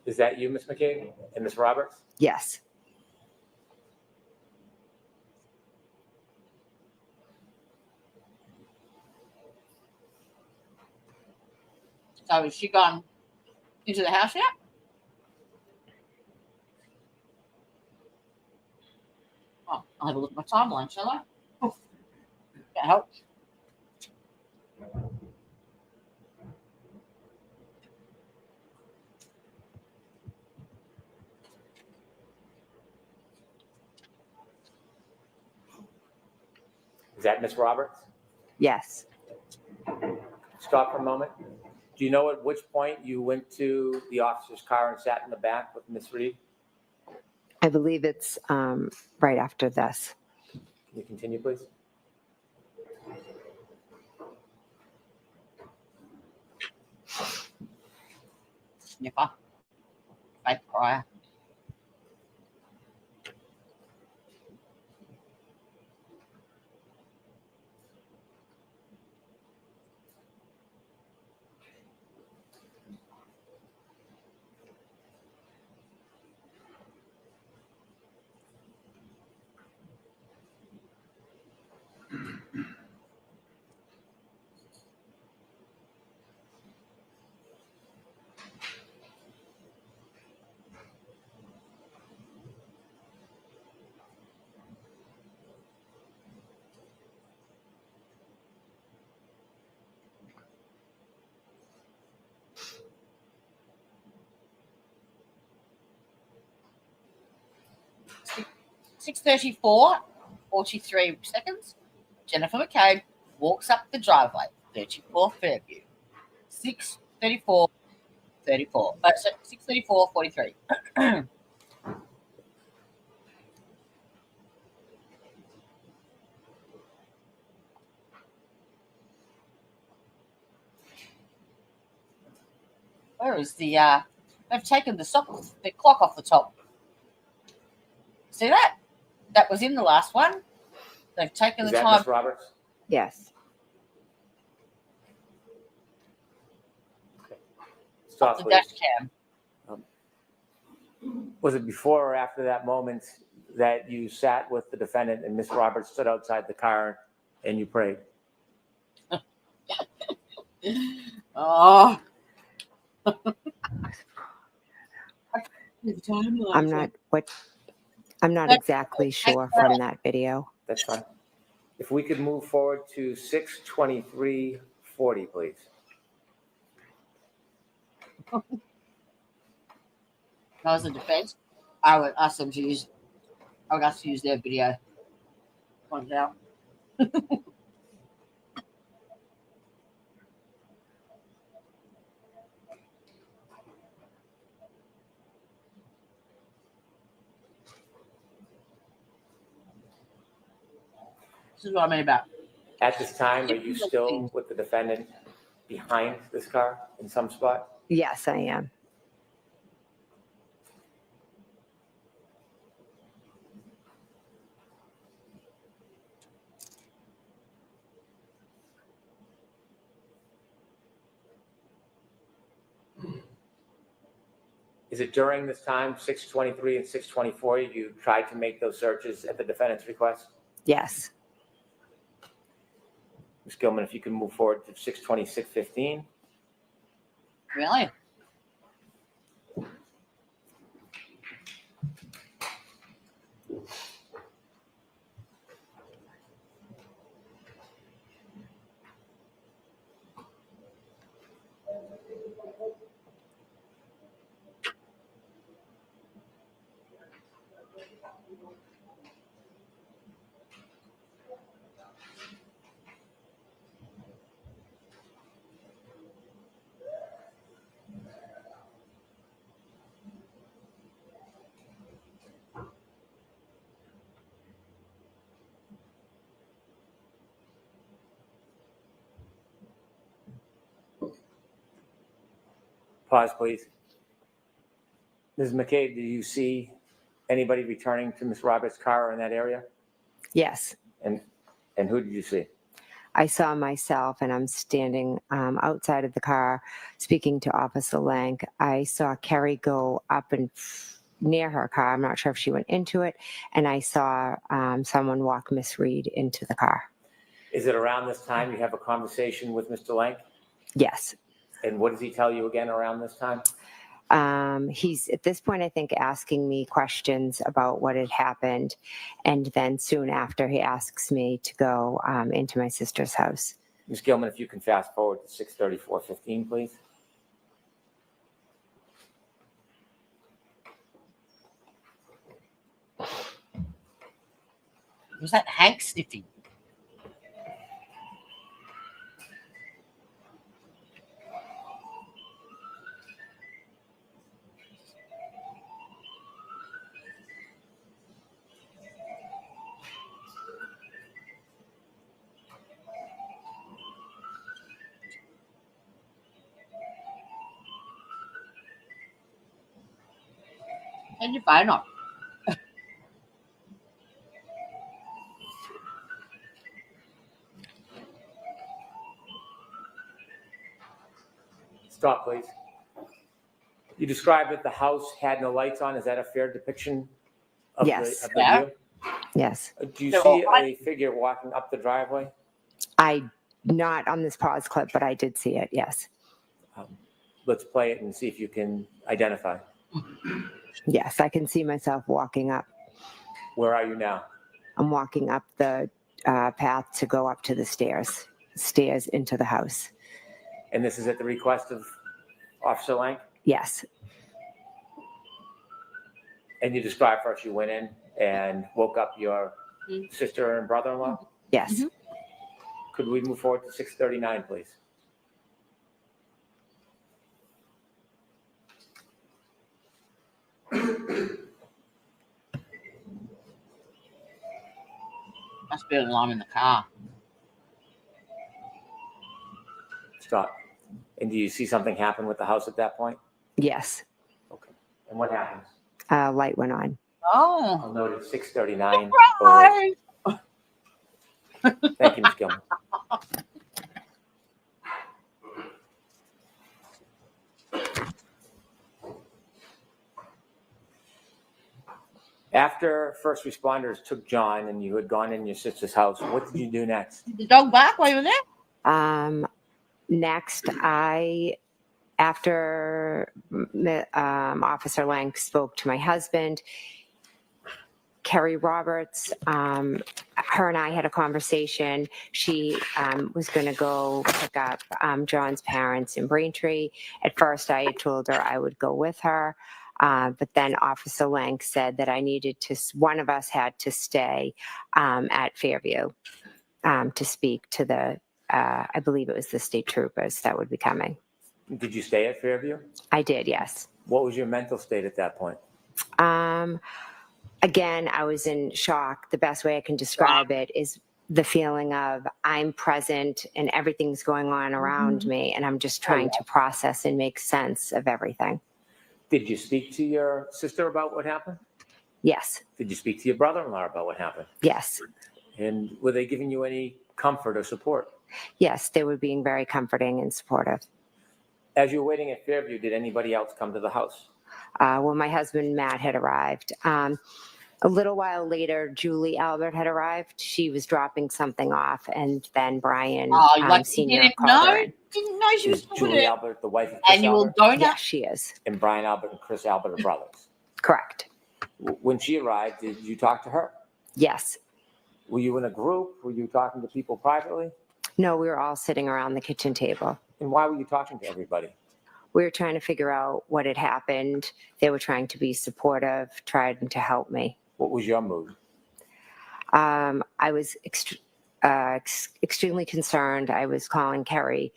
Is that you, Ms. McCabe and Ms. Roberts? Yes. So has she gone into the house yet? Oh, I'll have a look at my timeline, shall I? Oh, that helps. Is that Ms. Roberts? Yes. Stop for a moment. Do you know at which point you went to the officer's car and sat in the back with Ms. Reed? I believe it's right after this. Can you continue, please? Sniffer. Fake crier. $6:34, 43 seconds. Jennifer McCabe. walks up the driveway, 34 Fairview, 6:34, 6:34:43. Where is the they've taken the clock off the top. See that? That was in the last one. They've taken Is the that time Ms. Roberts? Yes. Stop, off the please. dash cam. Was it before or after that moment that you sat with the defendant and Ms. Roberts stood outside the car and you prayed? Oh. I'm not exactly sure from that video. That's fine. If we could move forward to 6:23:40, please. That was the defense. I would ask them to use. I would ask to use their video. Find out. This is what I mean about. At this time, are you still with the defendant behind this car in some spot? Yes, I am. Is it during this time, 6:23 and 6:24, you tried to make those searches at the defendant's request? Yes. Ms. Gilman, if you can move forward to 6:26:15. Really? Pause, please. Ms. McCabe, do you see anybody returning to Ms. Roberts' car in that area? Yes. And who did you see? I saw myself, and I'm standing outside of the car speaking to Officer Lank. I saw Kerry go up and near her car. I'm not sure if she went into it. And I saw someone walk Miss Reed into the car. Is it around this time you have a conversation with Mr. Lank? Yes. And what does he tell you again around this time? He's at this point, I think, asking me questions about what had happened. And then soon after, he asks me to go into my sister's house. Ms. Gilman, if you can fast forward to 6:34:15, please. Was that Hank sniffing? And your phone on. Stop, please. You described that the house had no lights on. Is that a fair depiction of Yes. the view? Yes. Do you So, see a figure walking up the driveway? Not on this pause clip, but I did see it. Yes. Let's play it and see if you can identify. Yes, I can see myself walking up. Where are you now? I'm walking up the path to go up to the stairs into the house. And this is at the request of Officer Lank? Yes. And you described first you went in and woke up your Mhm. sister and brother-in-law? Yes. Mhm. Could we move forward to 639, please? Must be an alarm in the car. Stop. And do you see something happen with the house at that point? Yes, Okay. And what happens? light went on. Oh. I'll note it 639. Surprise! Thank you, Ms. Gilman. After first responders took John and you had gone in your sister's house, what did you do next? Did the dog bark while you were there? Next, after Officer Lang spoke to my husband, Kerry Roberts, her and I had a conversation. She was going to go pick up John's parents in Braintree. At first, I had told her I would go with her. But then Officer Lang said that one of us had to stay at Fairview to speak to I believe it was the state troopers that would be coming. Did you stay at Fairview? I did, yes. What was your mental state at that point? Again, I was in shock. The best way I can describe it is the feeling of I'm present and everything's going on around me, and I'm just trying to process and make sense of everything. Did you speak to your sister about what happened? Yes, Did you speak to your brother-in-law about what happened? yes, And were they giving you any comfort or support? yes. They were being very comforting and supportive. As you were waiting at Fairview, did anybody else come to the house? Well, my husband, Matt, had arrived. A little while later, Julie Albert had arrived. She was dropping something off, and then Brian Senior didn't called know? her in. Didn't know she was Is talking Julie to Albert the wife of Chris annual Albert? donor. Yes, she is. And Brian Albert and Chris Albert are brothers. Correct. When she arrived, did you talk to her? Yes. Were you in a group? Were you talking to people privately? No, we were all sitting around the kitchen table. And why were you talking to everybody? We were trying to figure out what had happened. They were trying to be supportive, trying to help me. What was your mood? I was extremely concerned. I was calling Kerry,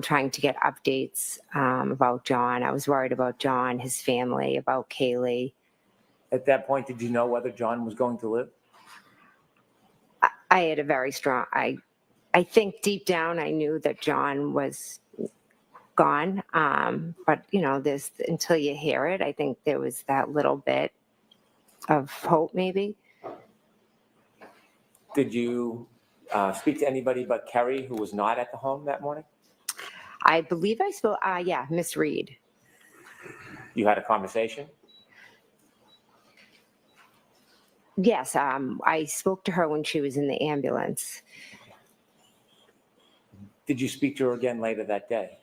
trying to get updates about John. I was worried about John, his family, about Kaylee. At that point, did you know whether John was going to live? I had a very strong, I think deep down I knew that John was gone. But, until you hear it, I think there was that little bit of hope maybe. Did you speak to anybody but Kerry, who was not at the home that morning? I believe I spoke, Miss Reed. You had a conversation? Yes, I spoke to her when she was in the ambulance. Did you speak to her again later that day?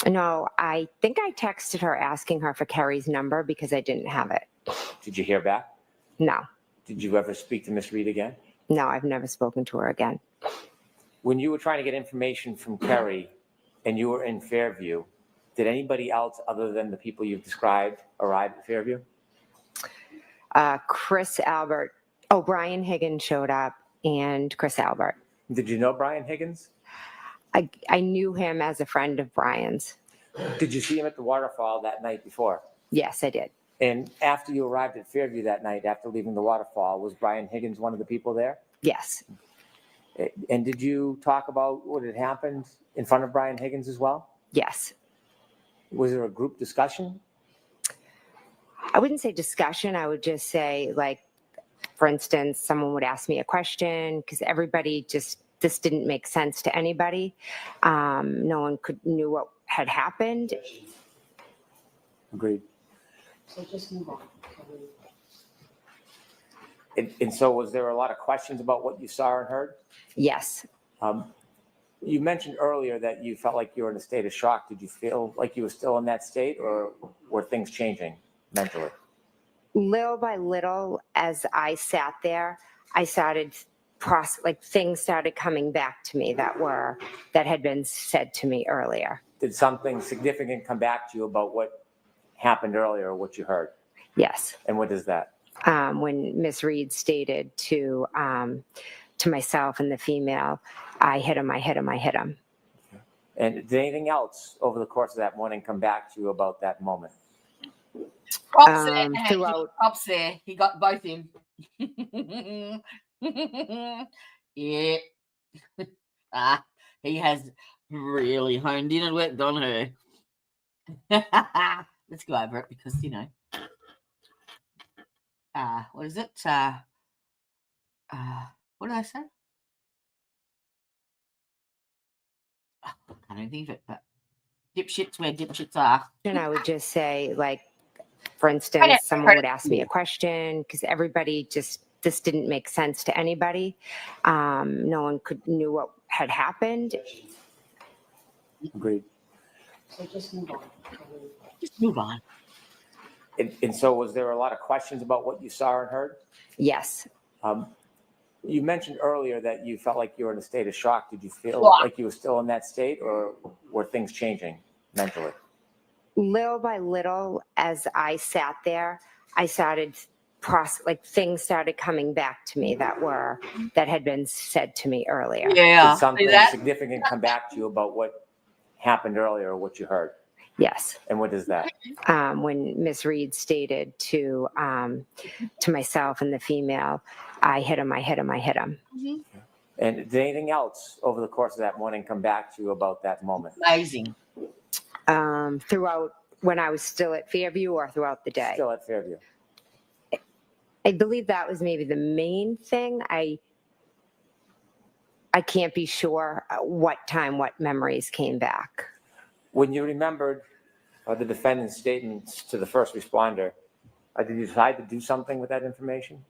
No, I think I texted her asking her for Kerry's number because I didn't have it. Did you hear back? No, Did you ever speak to Miss Reed again? no, I've never spoken to her again. When you were trying to get information from Kerry and you were in Fairview, did anybody else other than the people you've described arrive at Fairview? Chris Albert, Brian Higgins showed up, and Chris Albert. Did you know Brian Higgins? I knew him as a friend of Brian's. Did you see him at the waterfall that night before? Yes, I did. And after you arrived at Fairview that night, after leaving the waterfall, was Brian Higgins one of the people there? Yes. And did you talk about what had happened in front of Brian Higgins as well? Yes. Was there a group discussion? I wouldn't say discussion. I would just say, for instance, someone would ask me a question because everybody this didn't make sense to anybody. No one knew what had happened. Agreed. So just move on. And so was there a lot of questions about what you saw and heard? Yes. You mentioned earlier that you felt like you were in a state of shock. Did you feel like you were still in that state, or were things changing mentally? Little by little, as I sat there, I started things started coming back to me that had been said to me earlier. Did something significant come back to you about what happened earlier, or what you heard? Yes. And what is that? When Miss Reed stated to to myself and the female, I hit him. And did anything else over the course of that morning come back to you about that moment? Props there. Throughout, Props there. He got both in. Yeah. He has really honed in and worked on her. Let's go over it because, you know, what is it? What did I say? I don't think of it, but dipshits where dipshits are. and I would just say, like, for instance, someone would ask me a question because everybody this didn't make sense to anybody. No one knew what had happened. Agreed. So just move on. Just move on. And so was there a lot of questions about what you saw and heard? Yes. You mentioned earlier that you felt like you were in a state of shock. Did you feel like you were still in that state, or were things changing mentally? Little by little, as I sat there, I started things started coming back to me that had been said to me earlier. Yeah. Did something significant come back to you about what happened earlier or what you heard? Yes. And what is that? When Miss Reed stated to myself and the female, I hit him. Mm-hmm. And did anything else over the course of that morning come back to you about that moment? Amazing. Throughout, when I was still at Fairview, or throughout the day? Still at Fairview. I believe that was maybe the main thing. I can't be sure what memories came back. When you remembered the defendant's statements to the first responder, did you decide to do something with that information?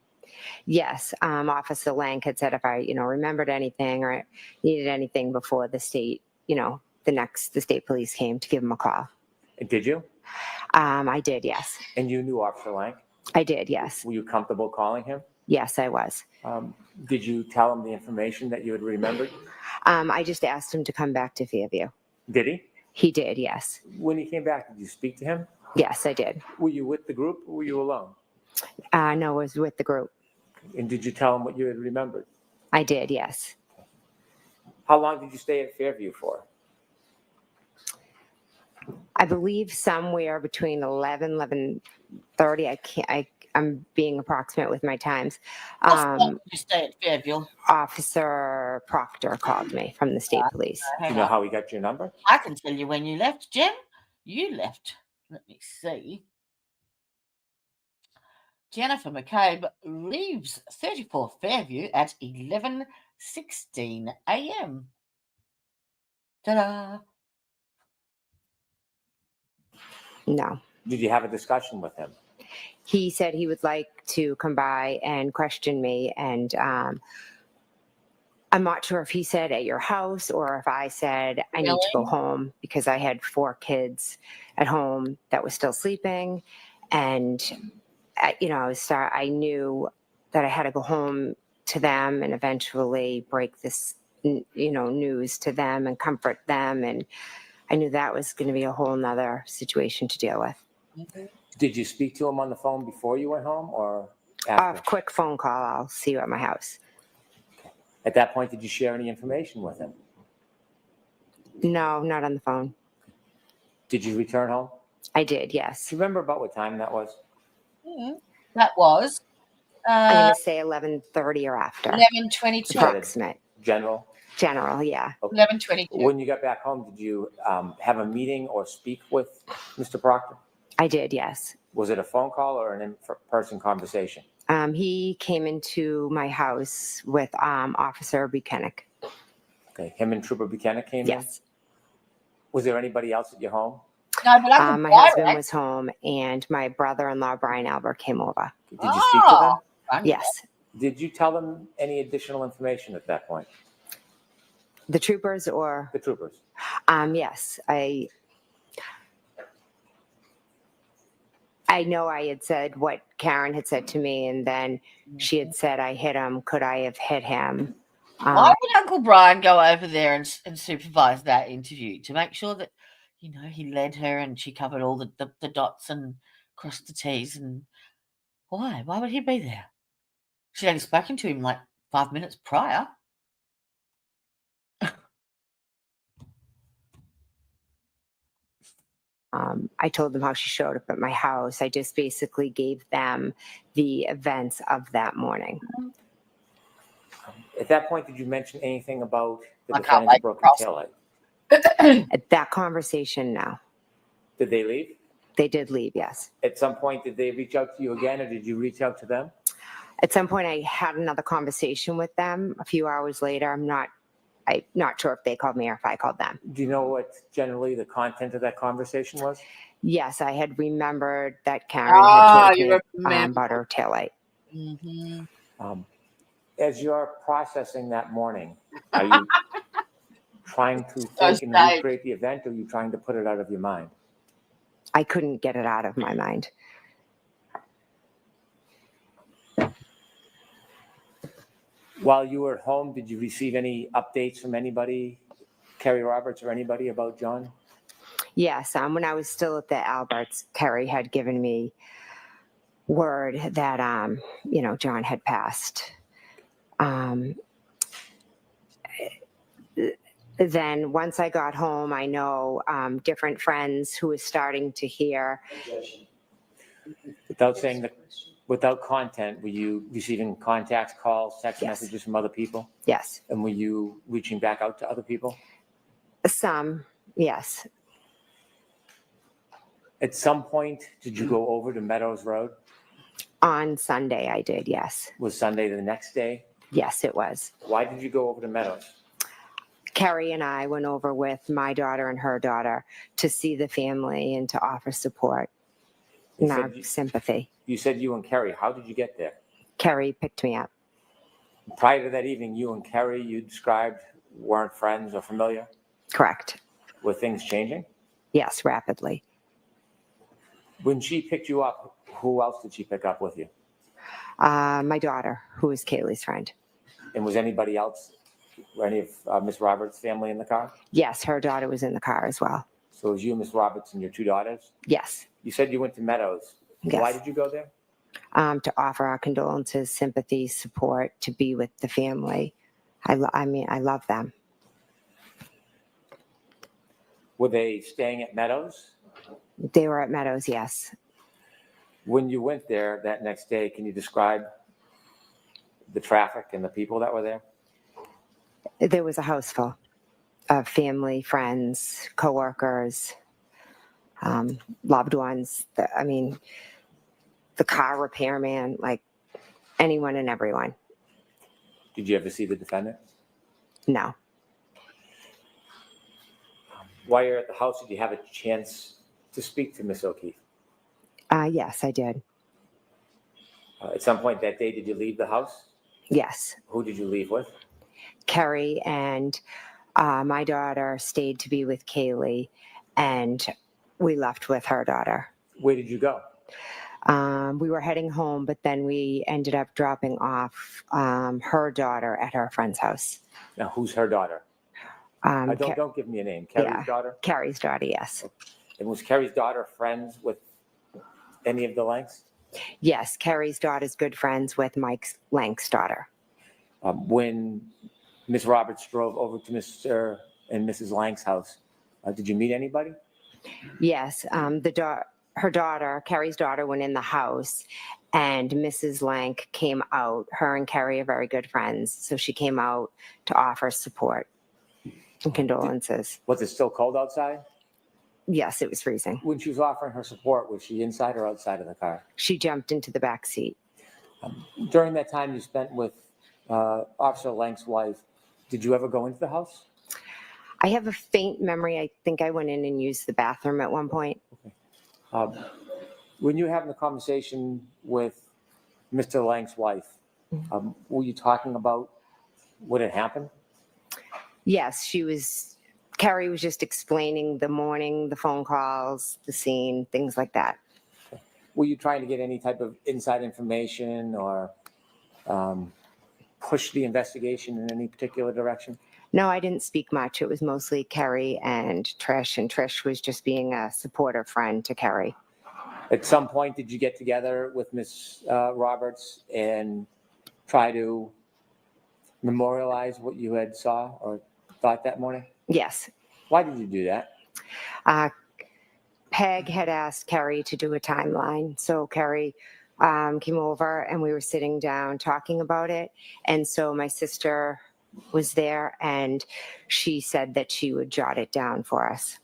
Yes. Officer Lang had said if I, remembered anything or needed anything before the state, the state police came, to give him a call. And did you? I did, yes. And you knew Officer Lang? I did, yes. Were you comfortable calling him? Yes, I was. Did you tell him the information that you had remembered? I just asked him to come back to Fairview. Did he? He did, yes. When he came back, did you speak to him? Yes, I did. Were you with the group or were you alone? No, I was with the group. And did you tell him what you had remembered? I did, yes. How long did you stay at Fairview for? I believe somewhere between 11:30. I'm being approximate with my times. You stay at Fairview. Officer Proctor called me from the state police. Do you know how he got your number? I can tell you when you left, Jen. You left. Let me see. Jennifer McCabe leaves 34 Fairview at 11:16 a.m. Ta-da! No. Did you have a discussion with him? He said he would like to come by and question me, and I'm not sure if he said at your house or if I said I need to go home because I had 4 kids at home that were still sleeping, and I knew that I had to go home to them and eventually break this news to them and comfort them, and I knew that was going to be a whole nother situation to deal with. Mm-hmm. Did you speak to him on the phone before you went home or after? A quick phone call. I'll see you at my house. At that point, did you share any information with him? No, not on the phone. Did you return home? I did, yes. Do you remember about what time that was? Mm-hmm. That was I'm going to say 11:30 or after. 11:22. Approximate. General, yeah. Okay. 11:22. When you got back home, did you have a meeting or speak with Mr. Proctor? I did, yes. Was it a phone call or an in-person conversation? He came into my house with Officer Buchanan. Okay, him and Trooper Buchanan came in? Yes. Was there anybody else at your home? No, but I My husband was home, and my brother-in-law, Brian Albert, came over. Did you speak to them? Yes. Did you tell them any additional information at that point? The troopers or? The troopers. Yes. I know I had said what Karen had said to me, and then she had said I hit him. Could I have hit him? Why would Uncle Brian go over there and supervise that interview to make sure that, he led her and she covered all the dots and crossed the T's? And why? Why would he be there? She'd only spoken to him like 5 minutes prior. I told them how she showed up at my house. I just basically gave them the events of that morning. At that point, did you mention anything about the I can't defendant's wait to broken cross. taillight? At that conversation, no. Did they leave? They did leave, yes. At some point, did they reach out to you again, or did you reach out to them? At some point, I had another conversation with them a few hours later. I'm not sure if they called me or if I called them. Do you know what generally the content of that conversation was? Yes, I had remembered that Karen had told you me remember. about her taillight. Mm-hmm. As you're processing that morning, are you trying to think and staged. recreate the event, or are you trying to put it out of your mind? I couldn't get it out of my mind. While you were at home, did you receive any updates from anybody, Kerry Roberts or anybody, about John? Yes, when I was still at the Alberts, Kerry had given me word that, John had passed. Then once I got home, I know different friends who were starting to hear. Without saying that, without content, were you receiving contacts, calls, text Yes. messages from other people? Yes, And were you reaching back out to other people? some, yes. At some point, did you go over to Meadows Road? On Sunday, I did, yes. Was Sunday the next day? Yes, it was. Why did you go over to Meadows? Kerry and I went over with my daughter and her daughter to see the family and to offer support You and said our you- sympathy. You said you and Kerry. How did you get there? Kerry picked me up. Prior to that evening, you and Kerry, you described, weren't friends or familiar. Correct. Were things changing? Yes, rapidly. When she picked you up, who else did she pick up with you? My daughter, who is Kaylee's friend. And was anybody else, or any of Miss Roberts' family in the car? Yes, her daughter was in the car as well. So it was you, Miss Roberts, and your two daughters? Yes. You said you went to Meadows. Yes. Why did you go there? To offer our condolences, sympathy, support, to be with the family. I love them. Were they staying at Meadows? They were at Meadows, yes. When you went there that next day, can you describe the traffic and the people that were there? There was a house full of family, friends, coworkers, loved ones. The car repairman, like anyone and everyone. Did you ever see the defendant? No. While you're at the house, did you have a chance to speak to Miss O'Keefe? Yes, I did. At some point that day, did you leave the house? Yes. Who did you leave with? Kerry and my daughter stayed to be with Kaylee, and we left with her daughter. Where did you go? We were heading home, but then we ended up dropping off her daughter at her friend's house. Now, who's her daughter? Don't give me a name. Kerry's daughter? Carrie's daughter, yes. And was Kerry's daughter friends with any of the Lanks? Yes, Carrie's daughter's good friends with Mike Lank's daughter. When Miss Roberts drove over to Mr. and Mrs. Lank's house, did you meet anybody? Yes, her daughter, Carrie's daughter, went in the house, and Mrs. Lank came out. Her and Carrie are very good friends, so she came out to offer support and condolences. Was it still cold outside? Yes, it was freezing. When she was offering her support, was she inside or outside of the car? She jumped into the back seat. During that time you spent with Officer Lank's wife, did you ever go into the house? I have a faint memory. I think I went in and used the bathroom at one point. When you were having the conversation with Mr. Lank's wife, were you talking about what had happened? Yes, Carrie was just explaining the morning, the phone calls, the scene, things like that. Were you trying to get any type of inside information or push the investigation in any particular direction? No, I didn't speak much. It was mostly Carrie and Trish was just being a supportive friend to Carrie. At some point, did you get together with Miss Roberts and try to memorialize what you had saw or thought that morning? Yes. Why did you do that? Peg had asked Kerry to do a timeline. So Kerry came over and we were sitting down talking about it. And so my sister was there and she said that she would jot it down for us.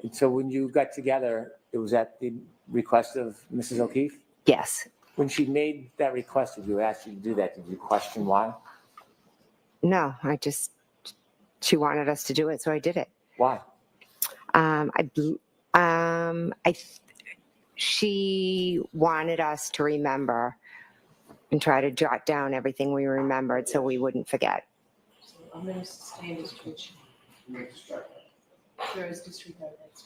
And so when you got together, it was at the request of Mrs. O'Keefe? Yes. When she made that request of you, asked you to do that, did you question why? No, she wanted us to do it, so I did it. Why? She wanted us to remember and try to jot down everything we remembered so we wouldn't forget. So I'm going to sustain district. There is district evidence.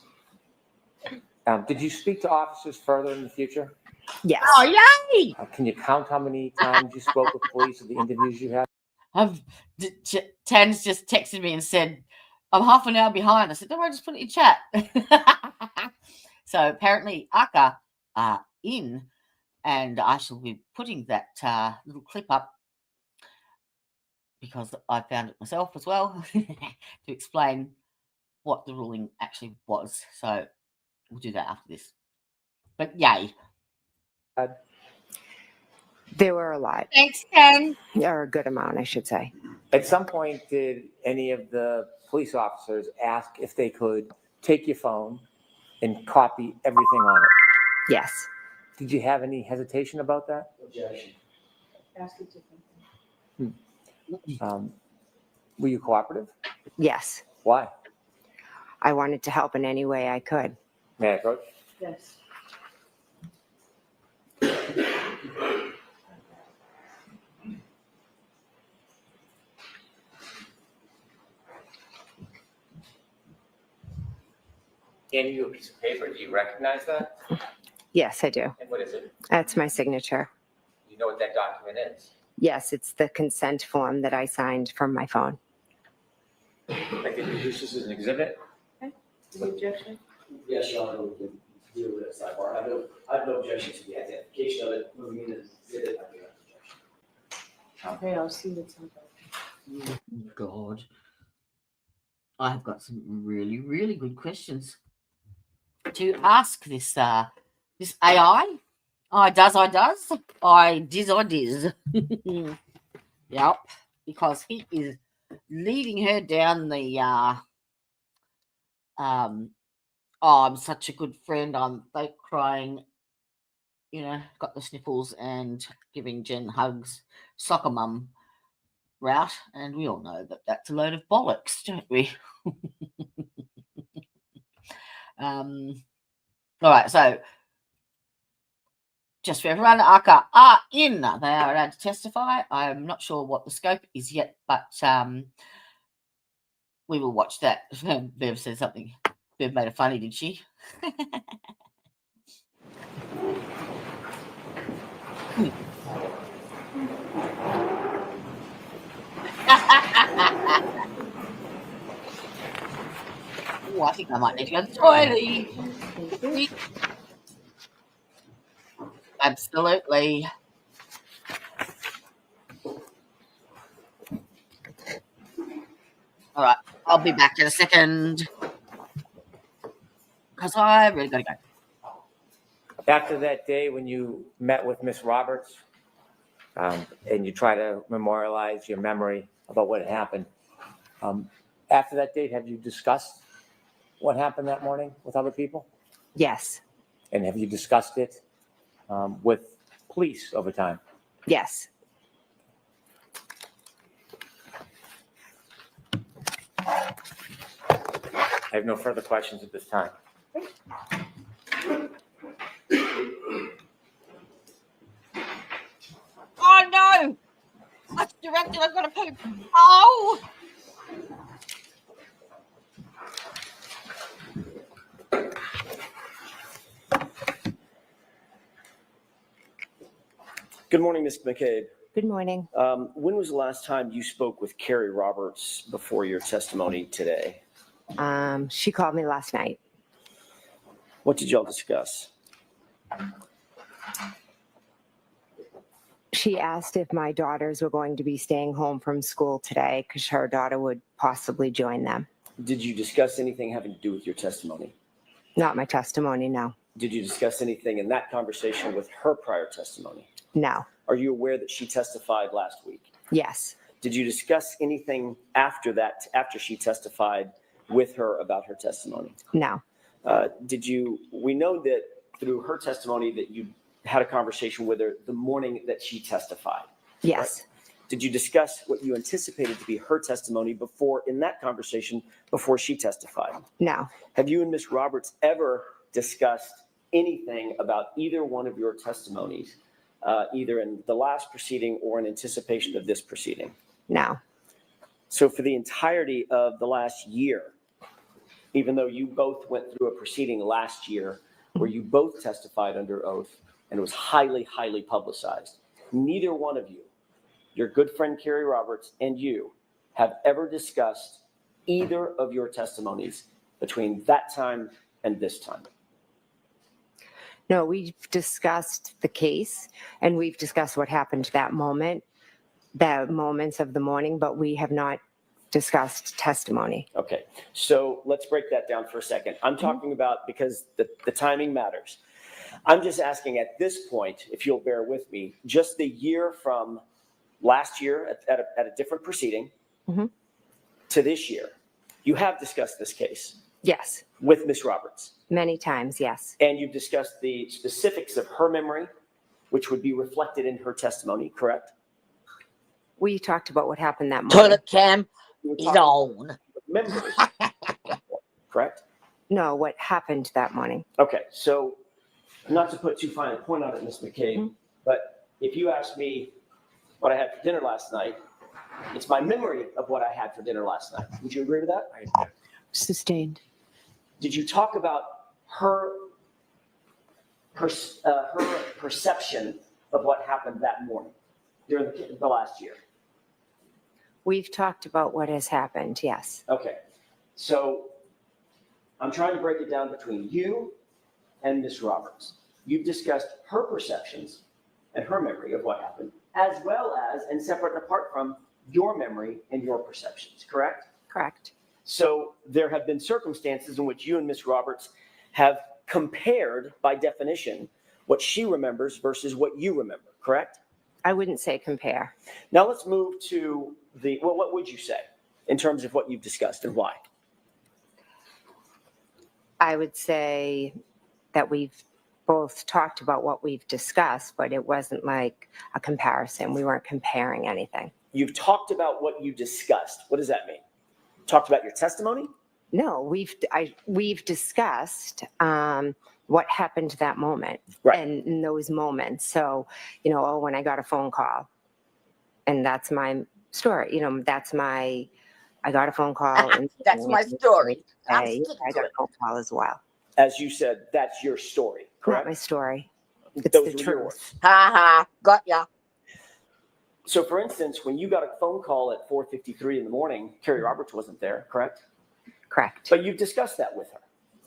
Did you speak to officers further in the future? Yes. Oh, yay! Can you count how many times you spoke with police at the interviews you had? Tan's just texted me and said, I'm half an hour behind. I said, don't worry, just put it in chat. So apparently ACA are in, and I shall be putting that little clip up because I found it myself as well to explain what the ruling actually was. So we'll do that after this. But yay. There were a lot. Thanks, Tan. Or a good amount, I should say. At some point, did any of the police officers ask if they could take your phone and copy everything on it? Yes. Did you have any hesitation about that? Objection. Ask a different thing. Were you cooperative? Yes. Why? I wanted to help in any way I could. May I approach? Yes. Handing you a piece of paper. Do you recognize that? Yes, I do. And what is it? That's my signature. Do you know what that document is? Yes, it's the consent form that I signed from my phone. I can use this as an exhibit. Any objection? Yes, Your Honor, we can deal with it sidebar. I have no objection to the identification of it, moving in and exhibit, I do have objection. Okay, I'll see what's on that. Oh, God. I have got some really, really good questions to ask this this AI. I diz. Yep, because he is leading her down the oh, I'm such a good friend, I'm fake crying, you know, got the sniffles and giving Jen hugs, soccer mum route, and we all know that that's a load of bollocks, don't we? All right, so just for everyone, ACA are in. They are allowed to testify. I'm not sure what the scope is yet, but we will watch that. Bev said something. Bev made it funny, did she? Oh, I think I might need to go to the toilet. Absolutely. All right, I'll be back in a second because I really got to go. After that day when you met with Miss Roberts and you try to memorialize your memory about what had happened, after that date, have you discussed what happened that morning with other people? Yes. And have you discussed it with police over time? Yes. I have no further questions at this time. Oh no! What's directed? I've got to poop. Oh! Good morning, Ms. McCabe. Good morning. When was the last time you spoke with Carrie Roberts before your testimony today? She called me last night. What did y'all discuss? She asked if my daughters were going to be staying home from school today because her daughter would possibly join them. Did you discuss anything having to do with your testimony? Not my testimony, no. Did you discuss anything in that conversation with her prior testimony? No. Are you aware that she testified last week? Yes. Did you discuss anything after that, after she testified with her about her testimony? No. We know that through her testimony that you had a conversation with her the morning that she testified. Yes. Right? Did you discuss what you anticipated to be her testimony in that conversation before she testified? No. Have you and Ms. Roberts ever discussed anything about either one of your testimonies, either in the last proceeding or in anticipation of this proceeding? No. So for the entirety of the last year, even though you both went through a proceeding last year where you both testified under oath and it was highly, highly publicized, neither one of you, your good friend Carrie Roberts and you, have ever discussed either of your testimonies between that time and this time. No, we've discussed the case and we've discussed what happened that moment, the moments of the morning, but we have not discussed testimony. Okay, so let's break that down for a second. I'm talking about, because the timing matters. I'm just asking at this point, if you'll bear with me, just the year from last year at a different proceeding to this year, you have discussed this case Yes. with Ms. Roberts. Many times, yes. And you've discussed the specifics of her memory, which would be reflected in her testimony, correct? We talked about what happened that morning. Toilet cam You were is talking on. about memory, correct? No, what happened that morning. Okay, so not to put too fine a point on it, Ms. McCabe, but if you ask me what I had for dinner last night, it's my memory of what I had for dinner last night. Would you agree with that? Sustained. Did you talk about her perception of what happened that morning during the last year? We've talked about what has happened, yes. Okay, so I'm trying to break it down between you and Ms. Roberts. You've discussed her perceptions and her memory of what happened, as well as, and separate and apart from, your memory and your perceptions, correct? Correct. So there have been circumstances in which you and Ms. Roberts have compared, by definition, what she remembers versus what you remember, correct? I wouldn't say compare. Now let's move to what would you say in terms of what you've discussed and why? I would say that we've both talked about what we've discussed, but it wasn't like a comparison. We weren't comparing anything. You've talked about what you discussed. What does that mean? Talked about your testimony? No, we've discussed what happened that moment, Right. and in those moments. So, when I got a phone call, and that's my story. I got a phone call. And That's my story. I'm I sticking to got a it. phone call as well. As you said, that's your story, Not correct? my story. It's Those the were yours. truth. Ha ha. Got ya. So for instance, when you got a phone call at 4:53 in the morning, Carrie Roberts wasn't there, correct? Correct. But you've discussed that with her.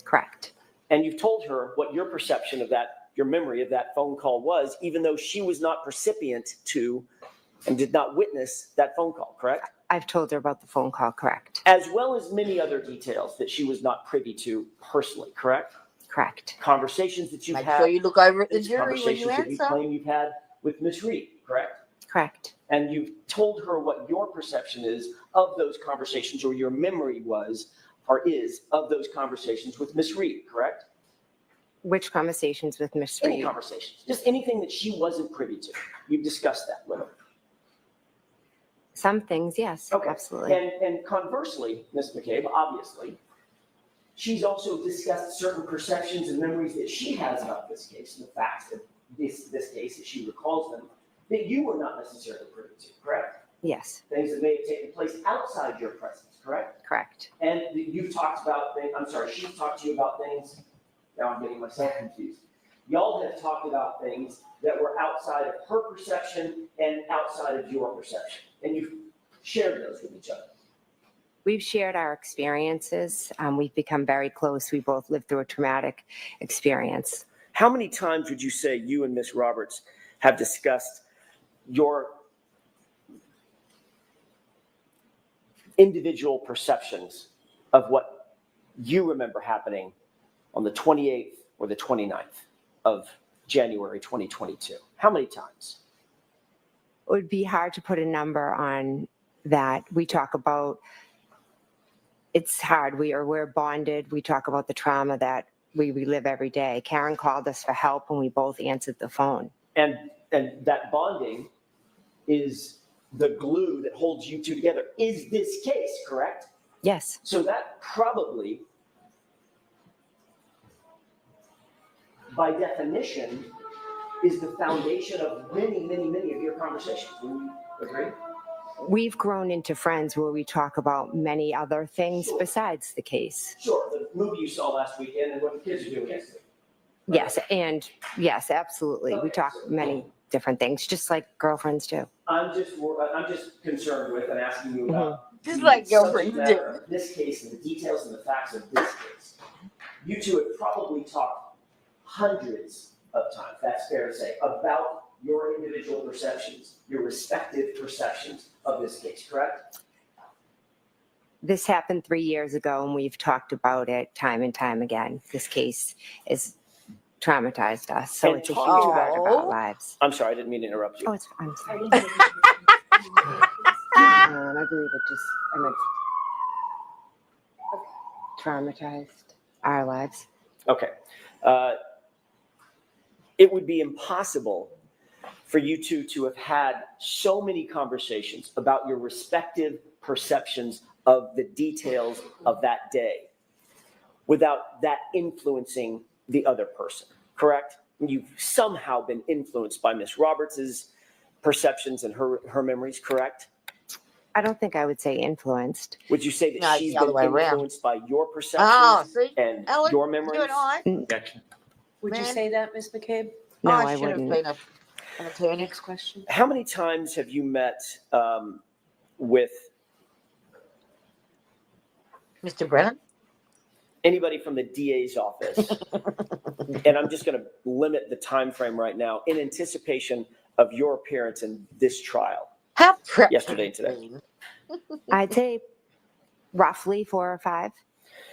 Correct. And you've told her what your perception of that, your memory of that phone call was, even though she was not recipient to and did not witness that phone call, correct? I've told her about the phone call. Correct. As well as many other details that she was not privy to personally, correct? Correct. Conversations that you've Make had. sure you look over at the jury when you Conversations that you answer. claim you've had with Ms. Reed, correct? Correct. And you've told her what your perception is of those conversations, or your memory was or is of those conversations with Ms. Reed, correct? Which conversations with Miss Any Reed? conversations, just anything that she wasn't privy to. You've discussed that with her. Some things, yes. Okay. Absolutely. And conversely, Ms. McCabe, obviously, she's also discussed certain perceptions and memories that she has about this case, and the facts of this case, as she recalls them, that you were not necessarily privy to, correct? Yes. Things that may have taken place outside your presence, correct? Correct. And you've talked about things, she's talked to you about things, now I'm getting myself confused. Y'all have talked about things that were outside of her perception and outside of your perception. And you've shared those with each other. We've shared our experiences. We've become very close. We both lived through a traumatic experience. How many times would you say you and Ms. Roberts have discussed your individual perceptions of what you remember happening on the 28th or the 29th of January 2022? How many times? It would be hard to put a number on that. We talk about, it's hard. We're bonded. We talk about the trauma that we relive every day. Karen called us for help and we both answered the phone. And that bonding is the glue that holds you two together. Is this case, correct? Yes. So that probably, by definition, is the foundation of many, many, many of your conversations. Would you agree? We've grown into friends where we talk about many other things besides the case. Sure, the movie you saw last weekend and what the kids are doing next week. Yes, and yes, absolutely. We talk many different things, just like girlfriends do. I'm just concerned with and asking you about Just the like subject girlfriends matter do. of this case and the details and the facts of this case. You two have probably talked hundreds of times, that's fair to say, about your individual perceptions, your respective perceptions of this case, correct? This happened 3 years ago and we've talked about it time and time again. This case has traumatized us, so And it's a talk huge to part of our lives. I'm sorry, I didn't mean to interrupt you. Oh, I'm sorry. I believe it just, I meant traumatized our lives. Okay. It would be impossible for you two to have had so many conversations about your respective perceptions of the details of that day without that influencing the other person, correct? You've somehow been influenced by Miss Roberts's perceptions and her memories, correct? I don't think I would say influenced. Would you say that No, it's she's the other been way around. influenced by your perceptions Oh, see, and Ellen, your you memories? and I. Would you Man. say that, Ms. McCabe? No, I I should have wouldn't. been an attorney. Next question. How many times have you met with Mr. Brennan? anybody from the DA's office? And I'm just going to limit the time frame right now in anticipation of your appearance in this trial How proud. yesterday and today. I'd say roughly 4 or 5.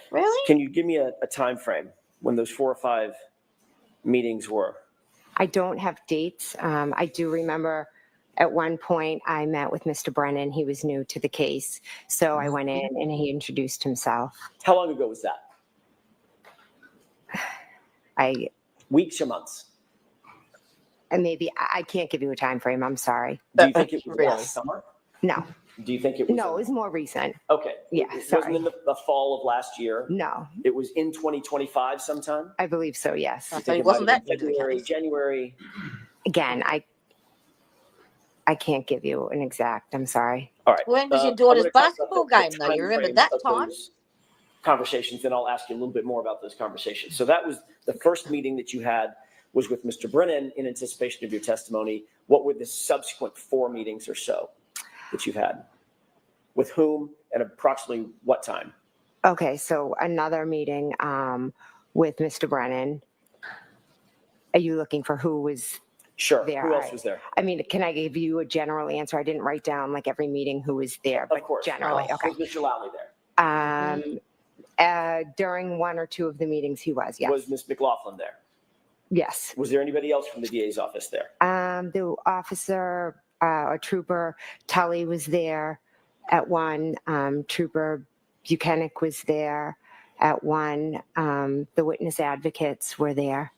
Really? Can you give me a time frame when those 4 or 5 meetings were? I don't have dates. I do remember at one point I met with Mr. Brennan. He was new to the case. So I went in and he introduced himself. How long ago was that? Weeks or months? And maybe I can't give you a time frame. I'm sorry. Do you think it was Really? last summer? No, Do you think it was? no, it was more recent. Okay. Yeah, It wasn't sorry. in the fall of last year. No, It was in 2025 sometime? I believe so. Yes. So Think it it wasn't might have that been February, case. January? Again, I can't give you an exact. I'm sorry. All right. When was your I'm daughter's gonna talk about basketball the game, though? You remember timeframe that of time? those conversations, then I'll ask you a little bit more about those conversations. So that was the first meeting that you had was with Mr. Brennan in anticipation of your testimony. What were the subsequent 4 meetings or so that you've had? With whom and approximately what time? Okay, so another meeting with Mr. Brennan. Are you looking for who was? Sure. There, Who else I- was there? I mean, can I give you a general answer? I didn't write down like every meeting who was there, but Of course. generally, Oh. okay. Was Mr. Lowley there? During 1 or 2 of the meetings, he was. Yes. Was Ms. McLaughlin there? Yes. Was there anybody else from the DA's office there? The officer or trooper Tully was there at 1. Trooper Buchanan was there at 1. The witness advocates were there.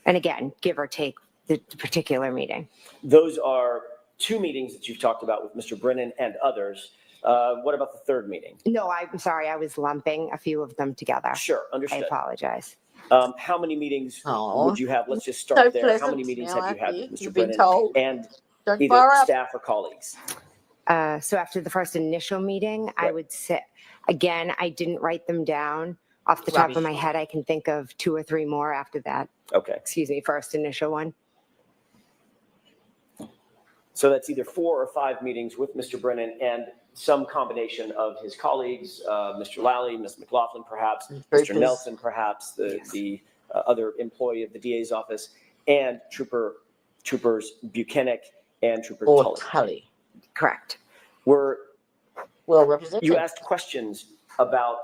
And again, give or take the particular meeting. Those are 2 meetings that you've talked about with Mr. Brennan and others. What about the 3rd meeting? No, I'm sorry. I was lumping a few of them together. Sure, I understood. apologize. How many meetings Aw. would you have? Let's just So start there. How pleasant. many meetings Now have you I had hear with Mr. you've been Brennan told. and Don't either fire up. staff or colleagues? So after the first initial meeting, I Right. would say, again, I didn't write them down. Off the top of Rubbish. my head, I can think of 2 or 3 more after that. Okay, Excuse me, first initial one. so that's either 4 or 5 meetings with Mr. Brennan and some combination of his colleagues, Mr. Lally, Ms. McLaughlin, perhaps, Mr. Troopers. Nelson, perhaps, the other employee of the DA's office, and Troopers Buchanan and Trooper Or Tully. Tully. Correct. Were Well represented. you asked questions about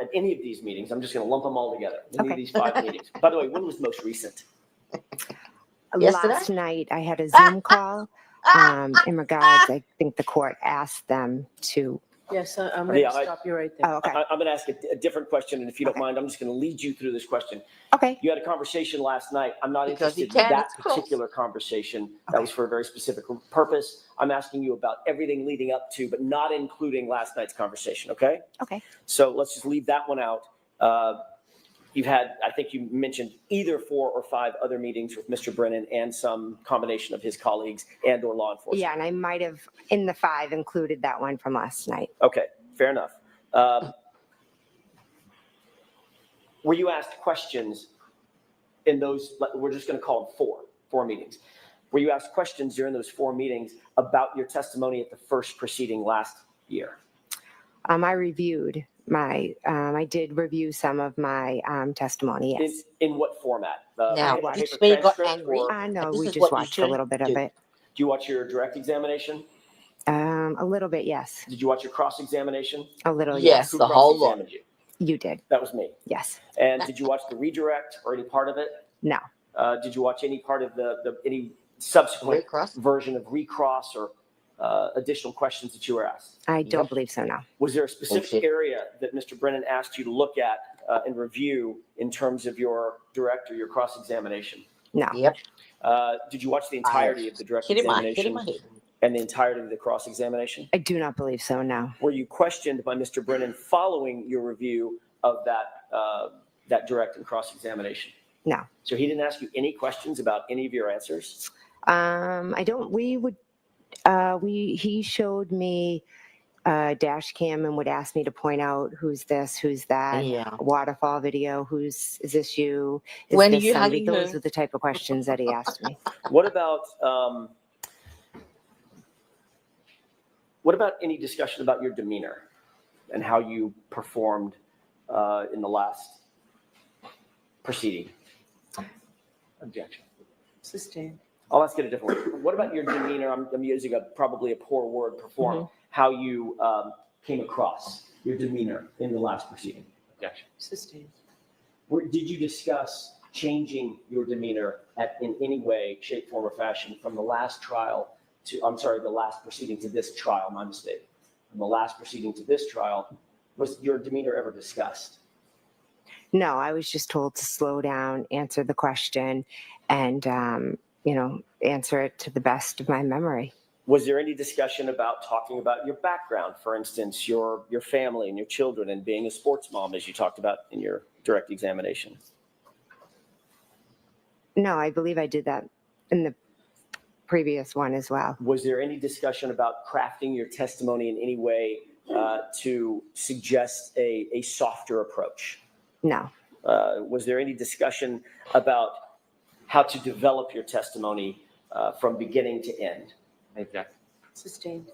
at any of these meetings? I'm just going to lump them all together. Any of Okay. these 5 meetings. By the way, when was most recent? Yesterday? Last night I had a Zoom call in regards, I think the court asked them to, Yes, I'm going Yeah, to stop you right there. oh, okay. I'm going to ask a different question, and if you don't Okay. mind, I'm just going to lead you through this question. Okay. You had a conversation last night. I'm not Because he interested in can, that it's close. particular conversation. That was for a very specific purpose. I'm asking you about everything leading up to, but not including last night's conversation, okay? Okay. So let's just leave that one out. You've had, I think you mentioned either 4 or 5 other meetings with Mr. Brennan and some combination of his colleagues and or law enforcement. Yeah, and I might have in the 5 included that one from last night. Okay, fair enough. Were you asked questions in those, we're just going to call them 4 meetings. Were you asked questions during those 4 meetings about your testimony at the first proceeding last year? I reviewed I did review some of my testimony, yes. In what format? Now, Paper did Speed got transcript, angry? or No, This we is just what you watched a should little bit of do. it. Do you watch your direct examination? A little bit, yes. Did you watch your cross-examination? A little, Yes. yes. Who The whole lot. cross-examined you? You did, That was me. yes. And did you watch the redirect or any part of it? No. Did you watch any part of any subsequent Recross? version of recross or additional questions that you were asked? I don't Yep. believe so, no. Was there a specific Bullshit. area that Mr. Brennan asked you to look at and review in terms of your direct or your cross-examination? No. Yep. Did you watch the entirety of the direct Hit him my examination head. and the entirety of the cross-examination? I do not believe so, no. Were you questioned by Mr. Brennan following your review of that direct and cross-examination? No. So he didn't ask you any questions about any of your answers? He showed me a dash cam and would ask me to point out who's this, who's that, Yeah. a waterfall video, is this you? Is When are this you somebody? hugging Those who? were the type of questions that he asked me. What about any discussion about your demeanor and how you performed in the last proceeding? Objection. Sustained. I'll ask it a different way. What about your demeanor? I'm using probably a poor word, perform, how you came across, your demeanor in the last proceeding. Objection. Sustained. Did you discuss changing your demeanor in any way, shape, form, or fashion from the last trial the last proceeding to this trial, my mistake. From the last proceeding to this trial, was your demeanor ever discussed? No, I was just told to slow down, answer the question, and, answer it to the best of my memory. Was there any discussion about talking about your background, for instance, your family and your children and being a sports mom, as you talked about in your direct examination? No, I believe I did that in the previous one as well. Was there any discussion about crafting your testimony in any way to suggest a softer approach? No. Was there any discussion about how to develop your testimony from beginning to end? Sustained.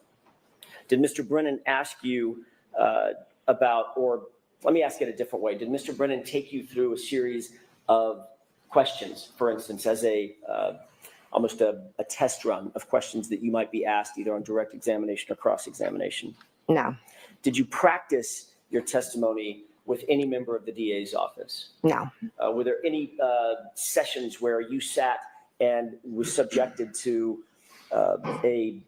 Did Mr. Brennan ask you or let me ask it a different way. Did Mr. Brennan take you through a series of questions, for instance, as almost a test run of questions that you might be asked either on direct examination or cross-examination? No. Did you practice your testimony with any member of the DA's office? No. Were there any sessions where you sat and was subjected to a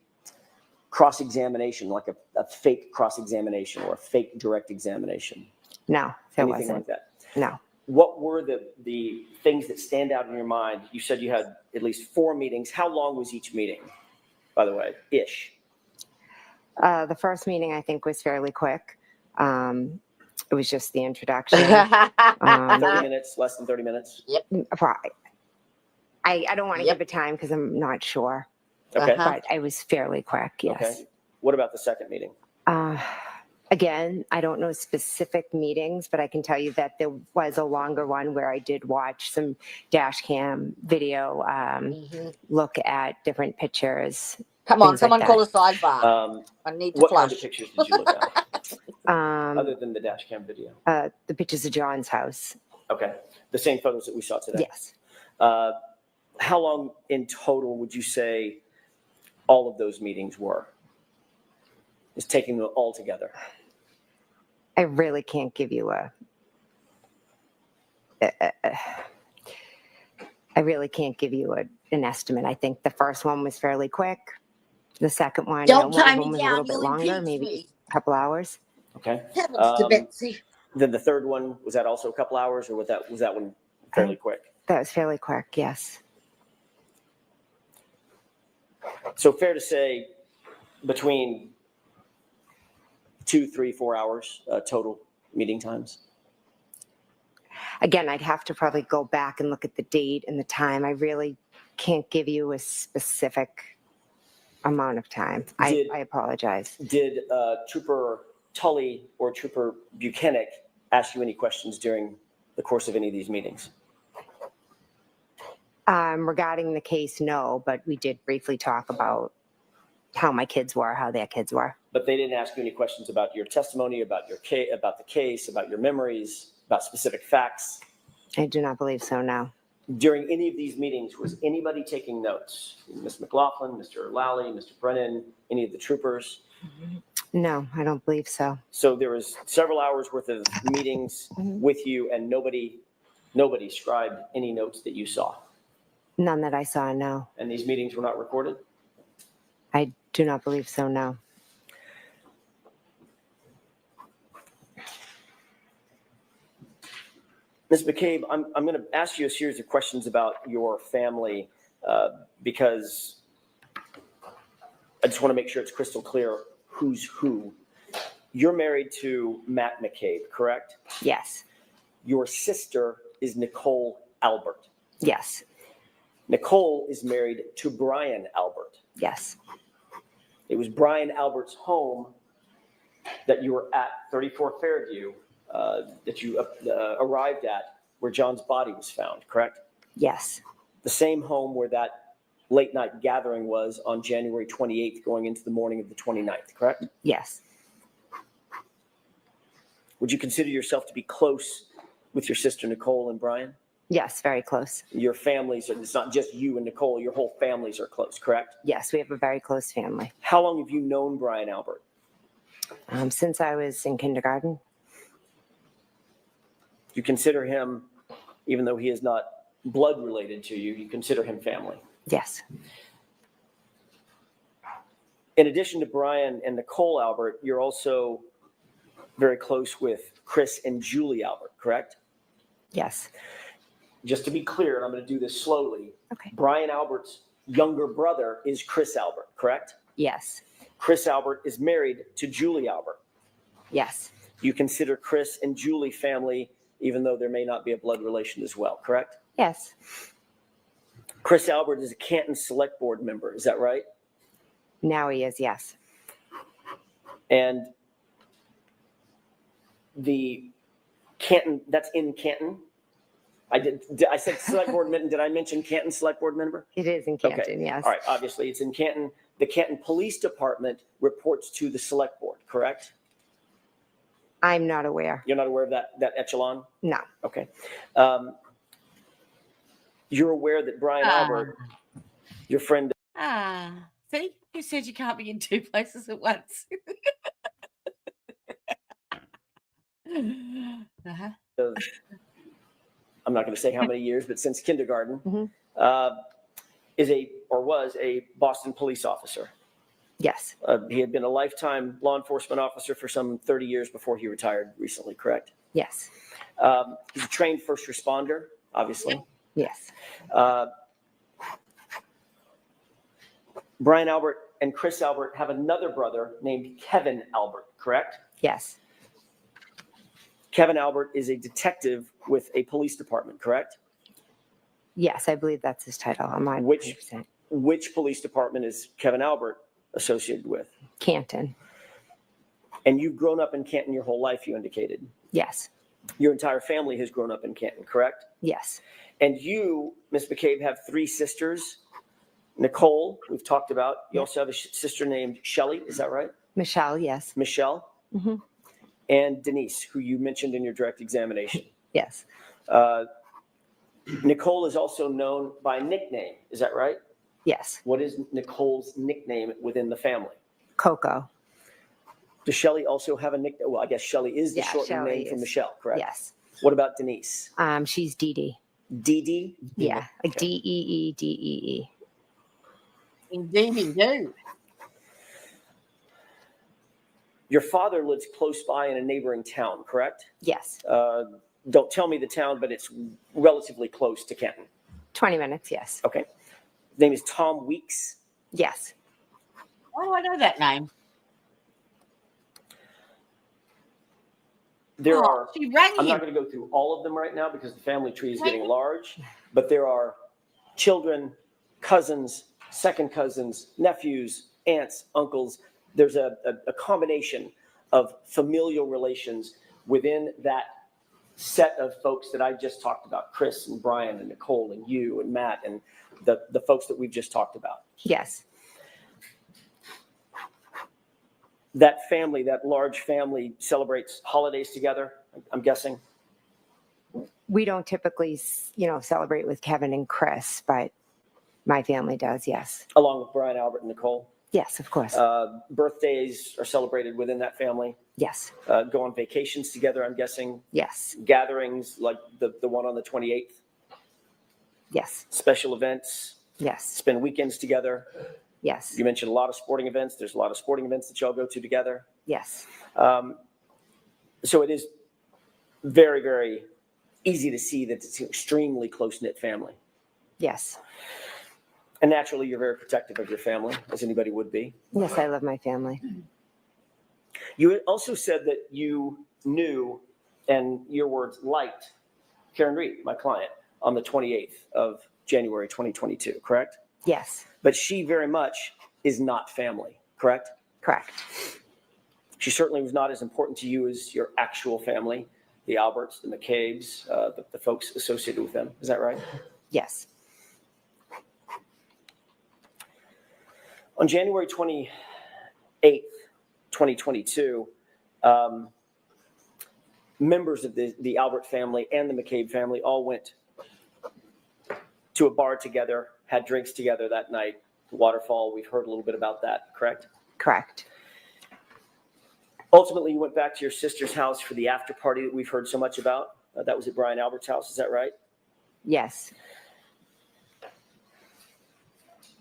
cross-examination, like a fake cross-examination or a fake direct examination? No, there Anything wasn't. like that? No. What were the things that stand out in your mind? You said you had at least 4 meetings. How long was each meeting, by the way, ish? The first meeting, I think, was fairly quick. It was just the introduction. 30 minutes, less than 30 minutes? I don't want to Yep. give a time because I'm not sure, Okay. Uh-huh. but I was fairly quick, yes. Okay. What about the second meeting? Again, I don't know specific meetings, but I can tell you that there was a longer one where I did watch some dash cam video, look at different pictures. Come on, Things like someone that. call a sidebar. I need to What kind of flush. pictures did you look at, other than the dash cam video? The pictures of John's house. Okay. The same photos that we saw today? Yes. How long in total would you say all of those meetings were? Just taking them all together. I really can't give you an estimate. I think the first one was fairly quick. The second one, Don't one of tie them me was a down, little bit you'll longer, impeach maybe me. a couple hours. Okay. Heavens to Betsy. Then the third one, was that also a couple hours, or was that one fairly quick? That was fairly quick, yes. So fair to say between 2, 3, 4 hours total meeting times? Again, I'd have to probably go back and look at the date and the time. I really can't give you a specific amount of time. I apologize. Did Trooper Tully or Trooper Buchanan ask you any questions during the course of any of these meetings? Regarding the case, no, but we did briefly talk about how my kids were, how their kids were. But they didn't ask you any questions about your testimony, about your case, about the case, about your memories, about specific facts? I do not believe so, no. During any of these meetings, was anybody taking notes? Ms. McLaughlin, Mr. Lally, Mr. Brennan, any of the troopers? No, I don't believe so. So there was several hours worth of meetings with you, and nobody scribed any notes that you saw? None that I saw, no. And these meetings were not recorded? I do not believe so, no. Ms. McCabe, I'm going to ask you a series of questions about your family because I just want to make sure it's crystal clear who's who. You're married to Matt McCabe, correct? Yes. Your sister is Nicole Albert. Yes. Nicole is married to Brian Albert. Yes. It was Brian Albert's home that you were at 34 Fairview that you arrived at where John's body was found, correct? Yes. The same home where that late night gathering was on January 28th going into the morning of the 29th, correct? Yes. Would you consider yourself to be close with your sister Nicole and Brian? Yes, very close. Your families, it's not just you and Nicole, your whole families are close, correct? Yes, we have a very close family. How long have you known Brian Albert? Since I was in kindergarten. You consider him, even though he is not blood related to you, you consider him family? Yes. In addition to Brian and Nicole Albert, you're also very close with Chris and Julie Albert, correct? Yes. Just to be clear, and I'm going to do this slowly, Okay. Brian Albert's younger brother is Chris Albert, correct? Yes. Chris Albert is married to Julie Albert. Yes. You consider Chris and Julie family, even though there may not be a blood relation as well, correct? Yes. Chris Albert is a Canton Select Board member, is that right? Now he is, yes. And the Canton, that's in Canton? I said Select Board member, did I mention Canton Select Board member? It is in Canton, yes. All right, obviously it's in Canton. The Canton Police Department reports to the Select Board, correct? I'm not aware. You're not aware of that echelon? No. Okay. You're aware that Brian Albert, your friend. See, who said you can't be in two places at once? I'm not going to say how many years, but since kindergarten, was a Boston police officer. Yes. He had been a lifetime law enforcement officer for some 30 years before he retired recently, correct? Yes. He's a trained first responder, obviously. Yes. Brian Albert and Chris Albert have another brother named Kevin Albert, correct? Yes. Kevin Albert is a detective with a police department, correct? Yes, I believe that's his title. I'm not Which 100%. Which police department is Kevin Albert associated with? Canton. And you've grown up in Canton your whole life, you indicated. Yes. Your entire family has grown up in Canton, correct? Yes. And you, Ms. McCabe, have 3 sisters. Nicole, we've talked about. You also have a sister named Shelley, is that right? Michelle, yes. Michelle. Mm-hmm. And Denise, who you mentioned in your direct examination. Yes. Nicole is also known by nickname, is that right? Yes. What is Nicole's nickname within the family? Coco. Does Shelley also have a nickname? Well, I guess Shelley is the Yeah, shortened Shelley name from is. Michelle, correct? Yes. What about Denise? She's Dee Dee. Dee Dee? Yeah, like Okay. Deedee. Indeed, you do. Your father lives close by in a neighboring town, correct? Yes. Don't tell me the town, but it's relatively close to Canton. 20 minutes. Yes. Okay. His name is Tom Weeks. Yes. Why do I know that name? There Oh, are, she rang I'm him. not going to go through all of them right now because the family tree is getting large, but there are children, cousins, second cousins, nephews, aunts, uncles. There's a combination of familial relations within that set of folks that I just talked about, Chris and Brian and Nicole and you and Matt and the folks that we've just talked about. Yes. That family, that large family celebrates holidays together, I'm guessing? We don't typically, celebrate with Kevin and Chris, but my family does. Yes. Along with Brian, Albert, and Nicole. Yes, of course. Birthdays are celebrated within that family. Yes. Go on vacations together, I'm guessing. Yes. Gatherings like the one on the 28th. Yes. Special events. Yes. Spend weekends together. Yes. You mentioned a lot of sporting events. There's a lot of sporting events that y'all go to together. Yes. So it is very, very easy to see that it's an extremely close-knit family. Yes. And naturally, you're very protective of your family, as anybody would be. Yes, I love my family. You also said that you knew, and your words, liked Karen Reed, my client, on the 28th of January 2022, correct? Yes. But she very much is not family, correct? Correct. She certainly was not as important to you as your actual family, the Alberts, the McCabes, the folks associated with them. Is that right? Yes. On January 28th, 2022, members of the Albert family and the McCabe family all went to a bar together, had drinks together that night. Waterfall, we've heard a little bit about that, correct? Correct. Ultimately, you went back to your sister's house for the after party that we've heard so much about. That was at Brian Albert's house, is that right? Yes.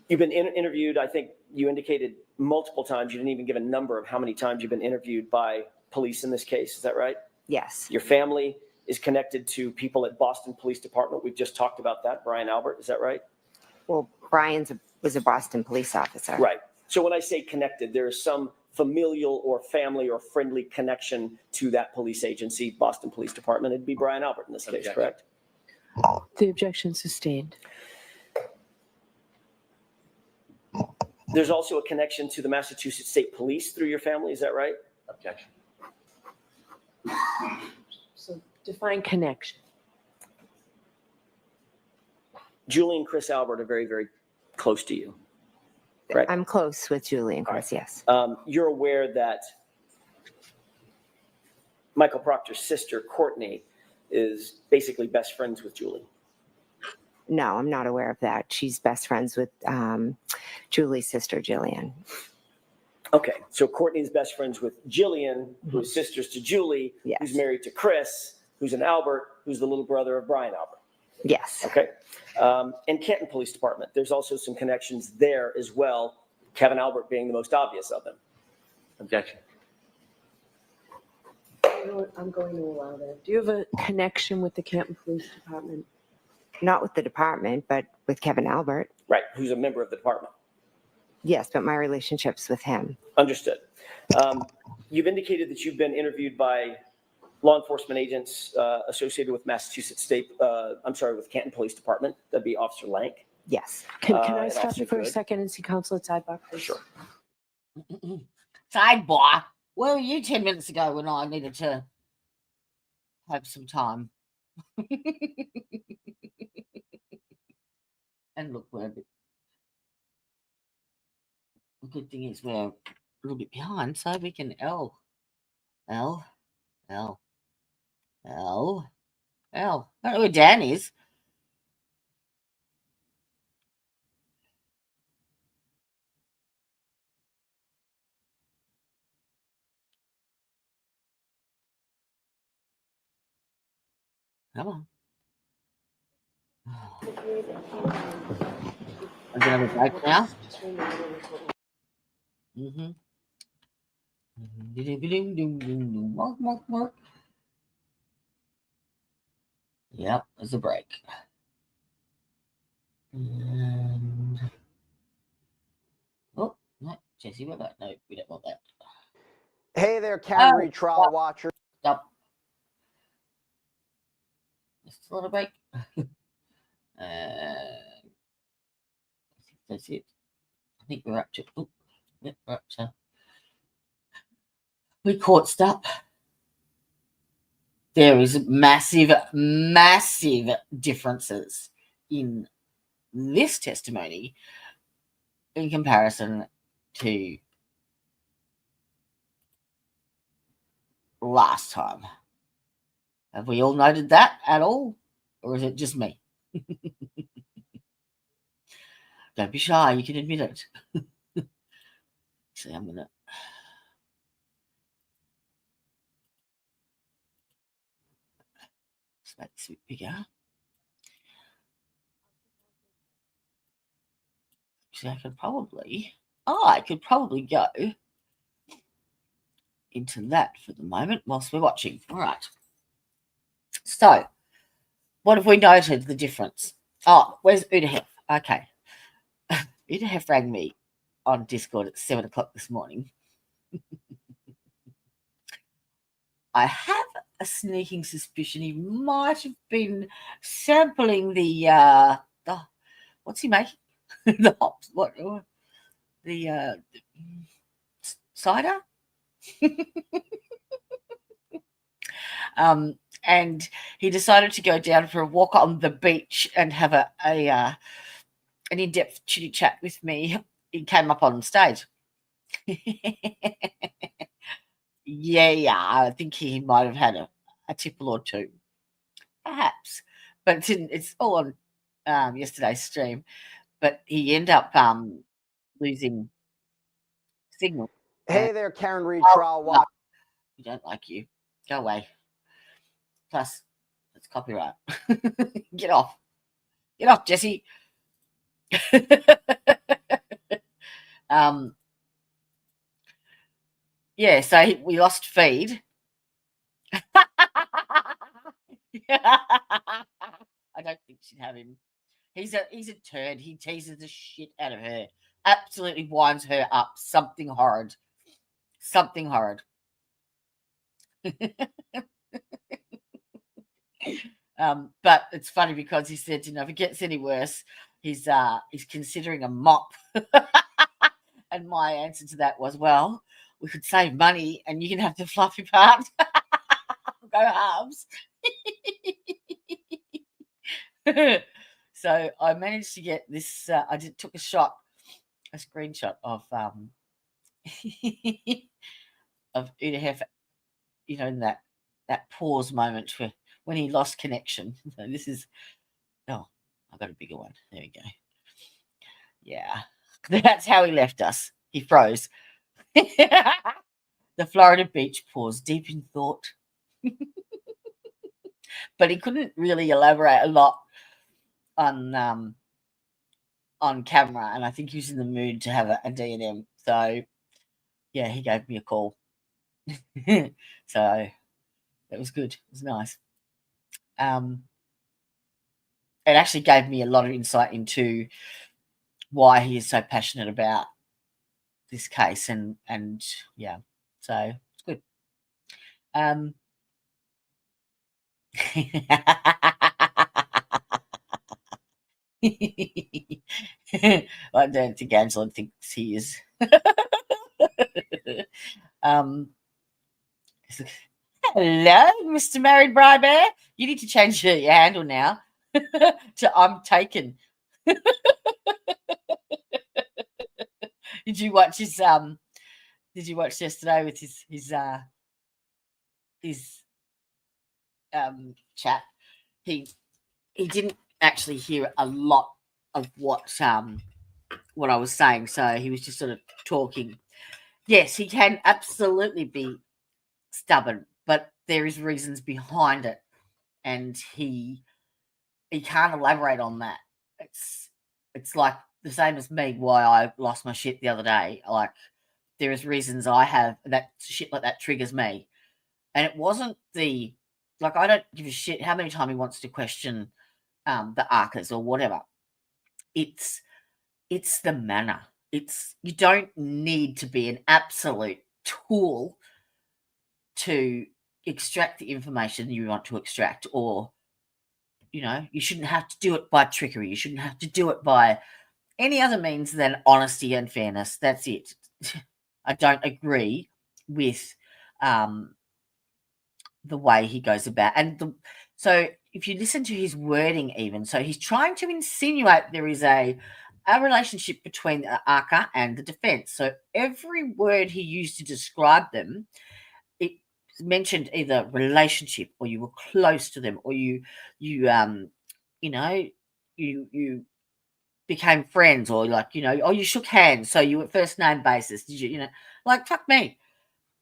You've been interviewed, I think you indicated multiple times. You didn't even give a number of how many times you've been interviewed by police in this case. Is that right? Yes. Your family is connected to people at Boston Police Department. We've just talked about that. Brian Albert, is that right? Well, was a Boston police officer. Right. So when I say connected, there is some familial or family or friendly connection to that police agency, Boston Police Department. It'd be Brian Albert in this case, correct? The objection sustained. There's also a connection to the Massachusetts State Police through your family. Is that right? Objection. So define connection. Julie and Chris Albert are very, very close to you, correct? I'm close with Julie and Chris. Yes. You're aware that Michael Proctor's sister, Courtney, is basically best friends with Julie. No, I'm not aware of that. She's best friends with Julie's sister, Jillian. Okay, so Courtney's best friends with Jillian, who's sisters to Julie, Yes. who's married to Chris, who's an Albert, who's the little brother of Brian Albert. Yes. Okay, and Canton Police Department, there's also some connections there as well, Kevin Albert being the most obvious of them. Objection. You know what? I'm going to allow that. Do you have a connection with the Canton Police Department? Not with the department, but with Kevin Albert. Right, who's a member of the department. Yes, but my relationship's with him. Understood. You've indicated that you've been interviewed by law enforcement agents associated with Massachusetts State, with Canton Police Department. That'd be Officer Lank. Yes. Can I and stop Officer you for a Good. second and see Counsel at sidebar, please? Sure. Sidebar. Where were you 10 minutes ago when I needed to have some time? And look, we're a bit. The good thing is we're a little bit behind, so we can L. I don't know where Dan is. Come on. I'm gonna have a break now. Mm-hmm. Yep, there's a break. And... oh, no, Jesse, what about? No, we don't want that. Hey there, Karen Reed trial watcher. Stop. Just a little break. I think that's it. I think we're up to. Oh, yep, we're up to. We caught stuff. There is massive differences in this testimony in comparison to last time. Have we all noted that at all? Or is it just me? Don't be shy, you can admit it. See, I'm going to... let's make this a bit bigger. See, I could probably go into that for the moment whilst we're watching. All right. So, what have we noted the difference? Oh, where's Udahef? Okay. Udahef rang me on Discord at 7 o'clock this morning. I have a sneaking suspicion he might have been sampling the what's he making? The hops, the cider. And he decided to go down for a walk on the beach and have an in-depth chitty chat with me. He came up on stage. Yeah, I think he might have had a tipple or two, perhaps, but it's all on yesterday's stream. But he ended up losing signal. Hey there, Karen Reed trial watcher. We don't like you. Go away. Plus, it's copyright. Get off. Get off, Jesse. Yeah, so we lost feed. I don't think she'd have him. He's a turd. He teases the shit out of her. Absolutely winds her up. Something horrid. Something horrid. But it's funny because he said, if it gets any worse, he's considering a mop. And my answer to that was, well, we could save money and you can have the fluffy part. Go halves. So I managed to get this. I took a screenshot of of Udahef, in that pause moment when he lost connection. So this is. Oh, I got a bigger one. There we go. Yeah, that's how he left us. He froze. The Florida beach paused, deep in thought. But he couldn't really elaborate a lot on camera, and I think he was in the mood to have a D&M. So, yeah, he gave me a call. So it was good. It was nice. It actually gave me a lot of insight into why he is so passionate about this case, and yeah, so it's good. I don't think Angela thinks he is. Hello, Mr. Married Bri Bear. You need to change your handle now to I'm taken. Did you watch his Did you watch yesterday with his chat? He didn't actually hear a lot of what I was saying, so he was just sort of talking. Yes, he can absolutely be stubborn, but there is reasons behind it. and he can't elaborate on that. It's like the same as me, why I lost my shit the other day. Like, there is reasons I have that shit like that triggers me. And it wasn't I don't give a shit how many times he wants to question the Arcas or whatever. It's the manner. You don't need to be an absolute tool to extract the information you want to extract, or you shouldn't have to do it by trickery. You shouldn't have to do it by any other means than honesty and fairness. That's it. I don't agree with the way he goes about. So if you listen to his wording even, so he's trying to insinuate there is a relationship between the ARCA and the defense. So every word he used to describe them, it mentioned either relationship, or you were close to them, or you became friends, or you shook hands, so you were first name basis. Did you, like, fuck me.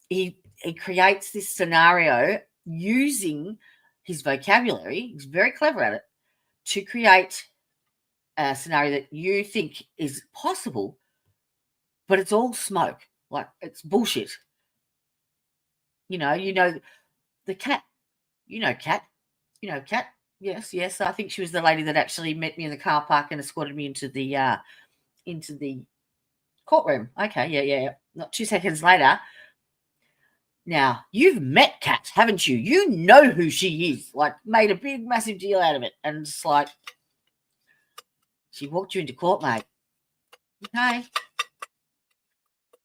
He creates this scenario using his vocabulary. He's very clever at it to create a scenario that you think is possible, but it's all smoke. Like, it's bullshit. The cat. Cat. Cat. Yes. I think she was the lady that actually met me in the car park and escorted me into the courtroom. Okay, yeah. Not 2 seconds later. Now, you've met Kat, haven't you? You know who she is. Like, made a big, massive deal out of it. And it's like, she walked you into court, mate. Okay.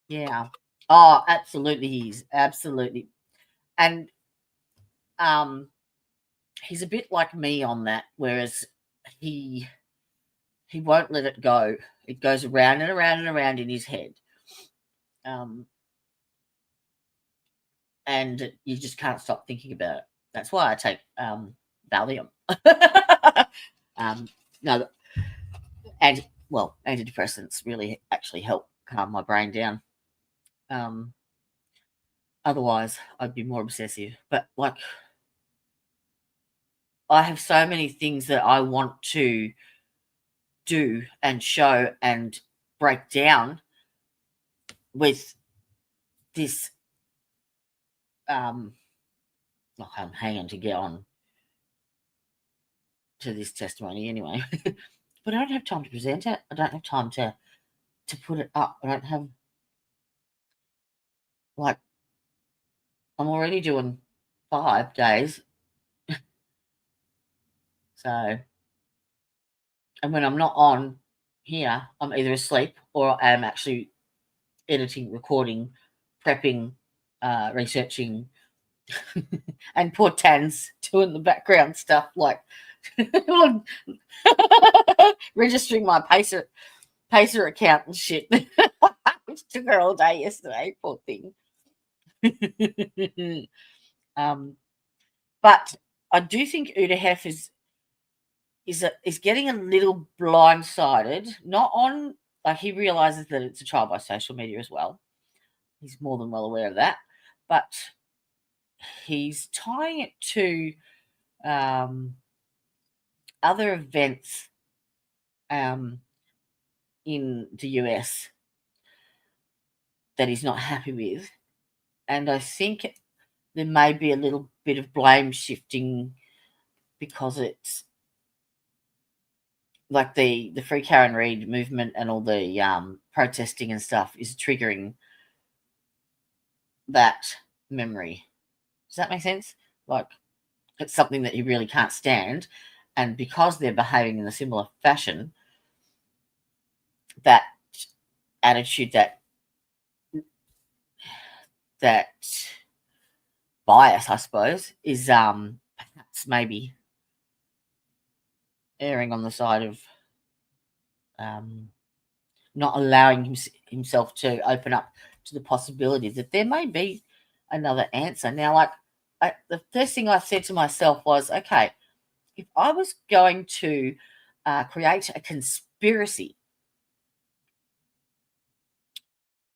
Yeah. Oh, absolutely he is. Absolutely. And he's a bit like me on that, whereas he won't let it go. It goes around and around and around in his head. And you just can't stop thinking about it. That's why I take Valium. No, antidepressants really actually help calm my brain down. Otherwise, I'd be more obsessive. But, like, I have so many things that I want to do and show and break down with this. I'm hanging to get on to this testimony anyway. But I don't have time to present it. I don't have time to put it up. I don't have, like, I'm already doing 5 days. So, and when I'm not on here, I'm either asleep or I'm actually editing, recording, prepping, researching, and poor Tan's doing the background stuff, like registering my Pacer account and shit, which took her all day yesterday, poor thing. But I do think Uda Hef is getting a little blindsided, not on, like, he realizes that it's a trial by social media as well. He's more than well aware of that, but he's tying it to other events in the US that he's not happy with. And I think there may be a little bit of blame shifting because it's like the Free Karen Reid movement and all the protesting and stuff is triggering that memory. Does that make sense? Like, it's something that he really can't stand. And because they're behaving in a similar fashion, that attitude, that bias, I suppose, is perhaps maybe erring on the side of not allowing himself to open up to the possibility that there may be another answer. Now, like, the first thing I said to myself was, okay, if I was going to create a conspiracy,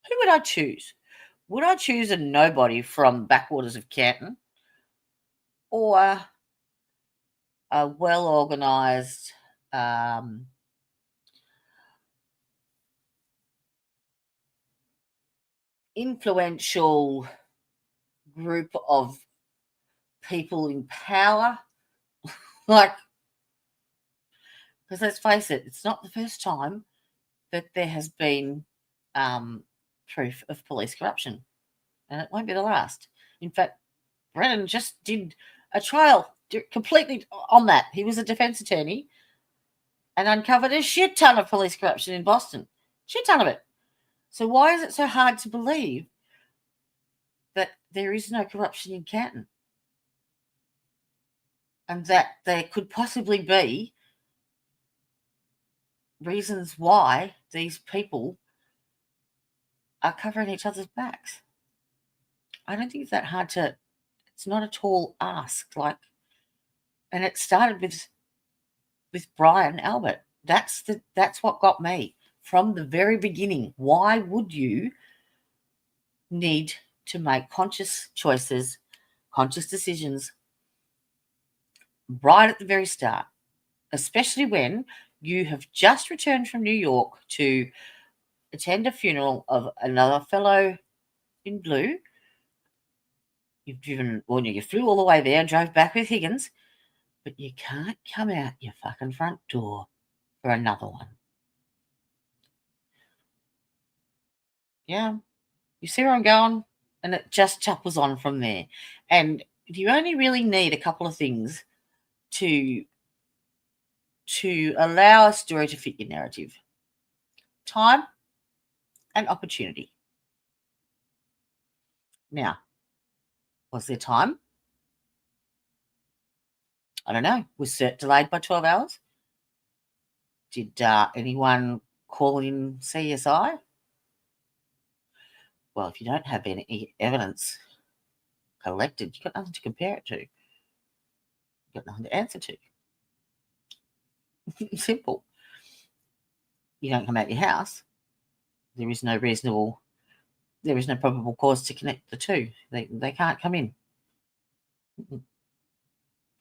who would I choose? Would I choose a nobody from backwaters of Canton, or a well-organized influential group of people in power. Like, because let's face it, it's not the first time that there has been proof of police corruption, and it won't be the last. In fact, Brennan just did a trial completely on that. He was a defense attorney and uncovered a shit ton of police corruption in Boston. Shit ton of it. So why is it so hard to believe that there is no corruption in Canton? And that there could possibly be reasons why these people are covering each other's backs. I don't think it's that hard to, it's not at all asked. Like, and it started with Brian Albert. That's what got me from the very beginning. Why would you need to make conscious choices, conscious decisions right at the very start, especially when you have just returned from New York to attend a funeral of another fellow in blue? You've driven, well, you flew all the way there and drove back with Higgins, but you can't come out your fucking front door for another one. Yeah, you see where I'm going? And it just chuckles on from there. And you only really need a couple of things to allow a story to fit your narrative: time and opportunity. Now, was there time? I don't know. Was CERT delayed by 12 hours? Did anyone call in CSI? Well, if you don't have any evidence collected, you've got nothing to compare it to. You've got nothing to answer to. Simple. You don't come out your house. There is no probable cause to connect the two. They can't come in.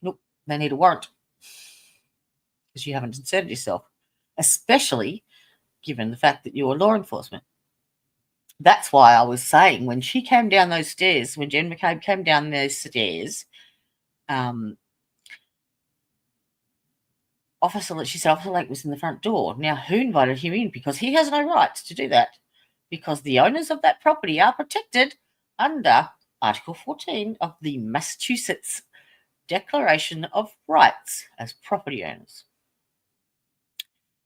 Nope. They need a warrant because you haven't inserted yourself, especially given the fact that you're law enforcement. That's why I was saying when she came down those stairs, when Jen McCabe came down those stairs, Officer Lake was in the front door. Now, who invited him in? Because he has no right to do that, because the owners of that property are protected under Article 14 of the Massachusetts Declaration of Rights as property owners.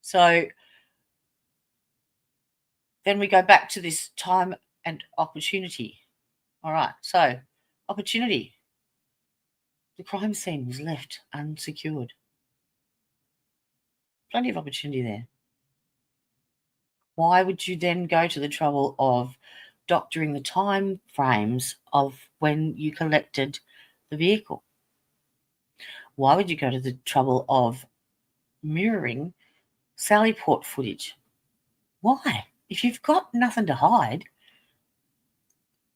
So then we go back to this time and opportunity. All right, so opportunity. The crime scene was left unsecured. Plenty of opportunity there. Why would you then go to the trouble of doctoring the time frames of when you collected the vehicle? Why would you go to the trouble of mirroring Sallyport footage? Why? If you've got nothing to hide,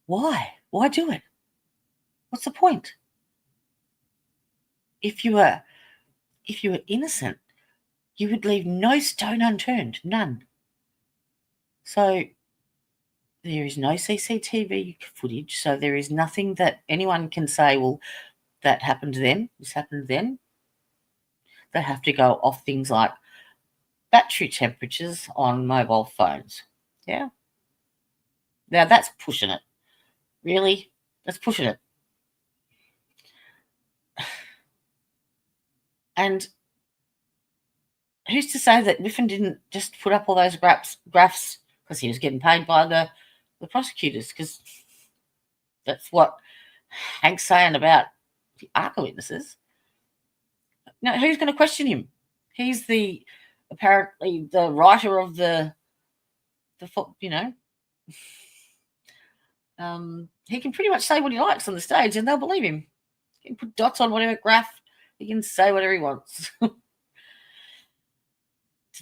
why? Why do it? What's the point? If you were innocent, you would leave no stone unturned, none. So there is no CCTV footage, so there is nothing that anyone can say, well, that happened then, this happened then. They have to go off things like battery temperatures on mobile phones. Yeah. Now that's pushing it. Really? That's pushing it. And who's to say that Whiffen didn't just put up all those graphs because he was getting paid by the prosecutors? Because that's what Hank's saying about the ARCA witnesses. Now, who's going to question him? He's apparently the writer of the he can pretty much say what he likes on the stage and they'll believe him. He can put dots on whatever graph. He can say whatever he wants. Did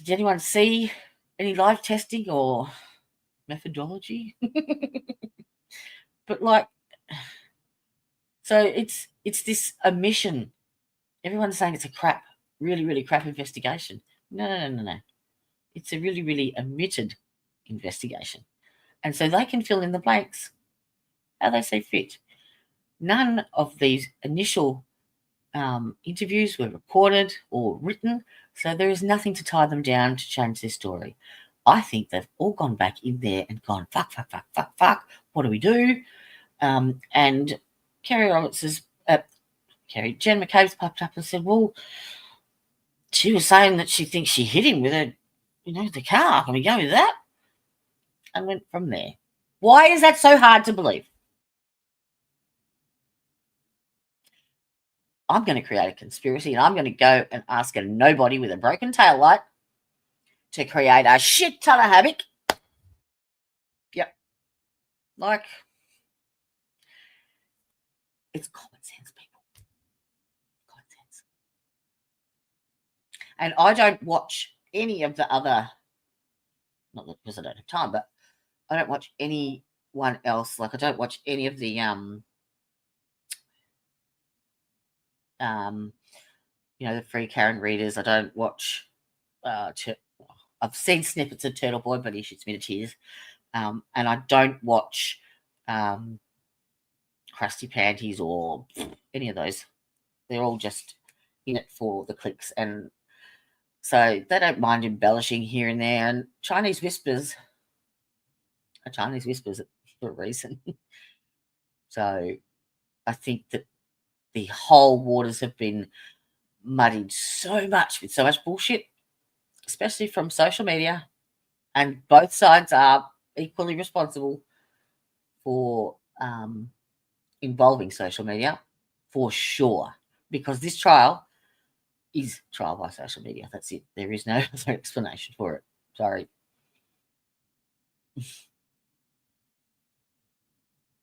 anyone see any live testing or methodology? But so it's this omission everyone's saying it's a crap, really, really crap investigation. No. It's a really, really omitted investigation. And so they can fill in the blanks how they see fit. None of these initial interviews were recorded or written, so there is nothing to tie them down to change their story. I think they've all gone back in there and gone, fuck, what do we do? And Jen McCabe's popped up and said, well, she was saying that she thinks she hit him with the car. Can we go with that? And went from there. Why is that so hard to believe? I'm going to create a conspiracy, and I'm going to go and ask a nobody with a broken taillight to create a shit ton of havoc. Yep. Like, it's common sense, people. Common sense. And I don't watch any of the other, not because I don't have time, but I don't watch anyone else. Like, I don't watch any of the the Free Karen readers. I don't watch I've seen snippets of Turtle Boy, but he shoots me to tears. And I don't watch Krusty Panties or any of those. They're all just in it for the clicks, and so they don't mind embellishing here and there. And Chinese whispers are Chinese whispers for a reason. So I think that the whole waters have been muddied so much with so much bullshit, especially from social media, and both sides are equally responsible for involving social media, for sure, because this trial is trial by social media. That's it. There is no other explanation for it. Sorry.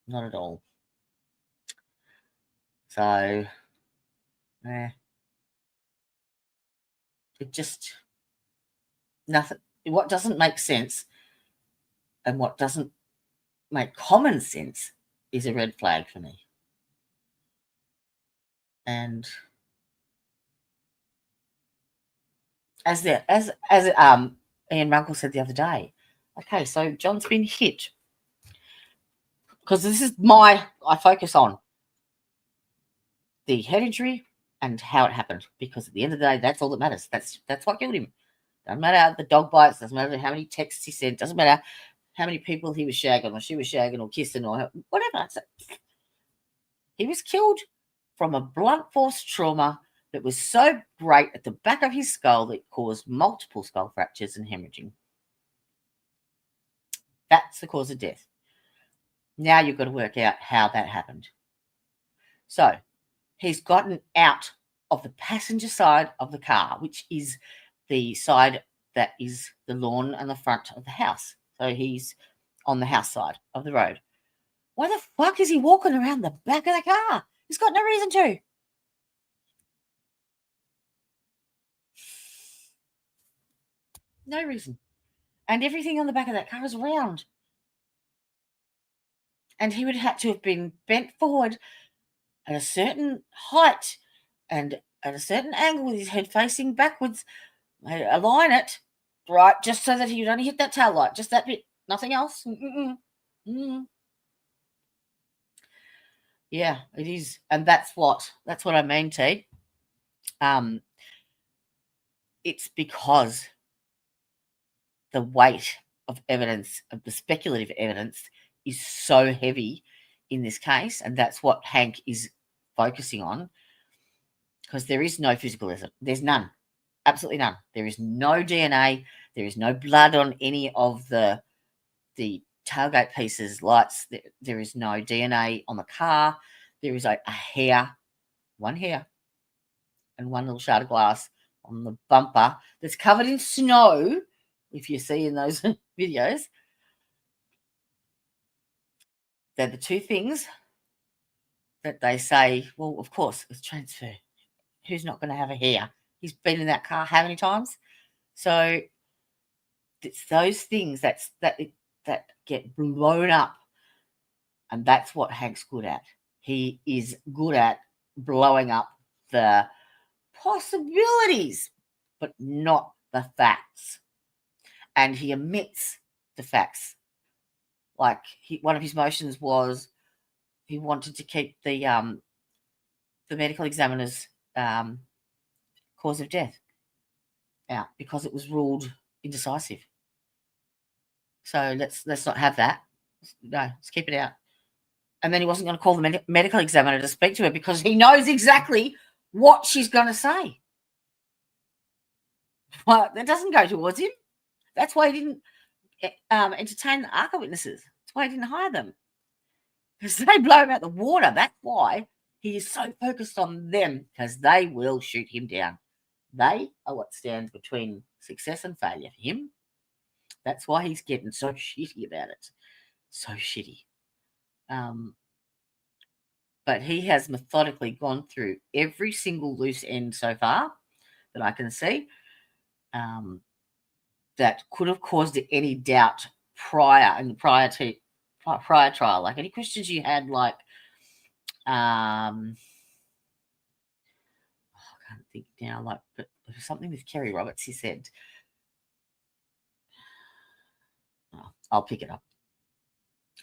Not at all. So, it just, nothing. What doesn't make sense and what doesn't make common sense is a red flag for me. And as Ian Runkle said the other day, okay, so John's been hit, because this is I focus on the head injury and how it happened, because at the end of the day, that's all that matters. That's what killed him. Doesn't matter the dog bites, doesn't matter how many texts he sent, doesn't matter how many people he was shagging or she was shagging or kissing or whatever. He was killed from a blunt force trauma that was so great at the back of his skull that it caused multiple skull fractures and hemorrhaging. That's the cause of death. Now you've got to work out how that happened. So he's gotten out of the passenger side of the car, which is the side that is the lawn and the front of the house. So he's on the house side of the road. Why the fuck is he walking around the back of the car? He's got no reason to. No reason. And everything on the back of that car is round. And he would have had to have been bent forward at a certain height and at a certain angle with his head facing backwards, align it, right, just so that he would only hit that tail light, just that bit, nothing else. Yeah, it is. And that's what I mean, T. It's because the weight of evidence, of the speculative evidence, is so heavy in this case, and that's what Hank is focusing on, because there is no physical evidence. There's none. Absolutely none. There is no DNA. There is no blood on any of the tailgate pieces, lights. There is no DNA on the car. There is a hair, one hair, and one little shard of glass on the bumper that's covered in snow, if you see in those videos. They're the two things that they say, well, of course, it's transfer. Who's not going to have a hair? He's been in that car how many times? So it's those things that get blown up, and that's what Hank's good at. He is good at blowing up the possibilities, but not the facts. And he omits the facts. Like one of his motions was he wanted to keep the medical examiner's cause of death out because it was ruled indecisive. So let's not have that. No, let's keep it out. And then he wasn't going to call the medical examiner to speak to her because he knows exactly what she's going to say. Well, that doesn't go towards him. That's why he didn't entertain the ARCA witnesses. That's why he didn't hire them. Because they blow him out the water. That's why he is so focused on them, because they will shoot him down. They are what stands between success and failure for him. That's why he's getting so shitty about it. So shitty. But he has methodically gone through every single loose end so far that I can see that could have caused any doubt prior trial. Like any questions you had, like I can't think now, like, but something with Kerry Roberts, he said. Oh, I'll pick it up.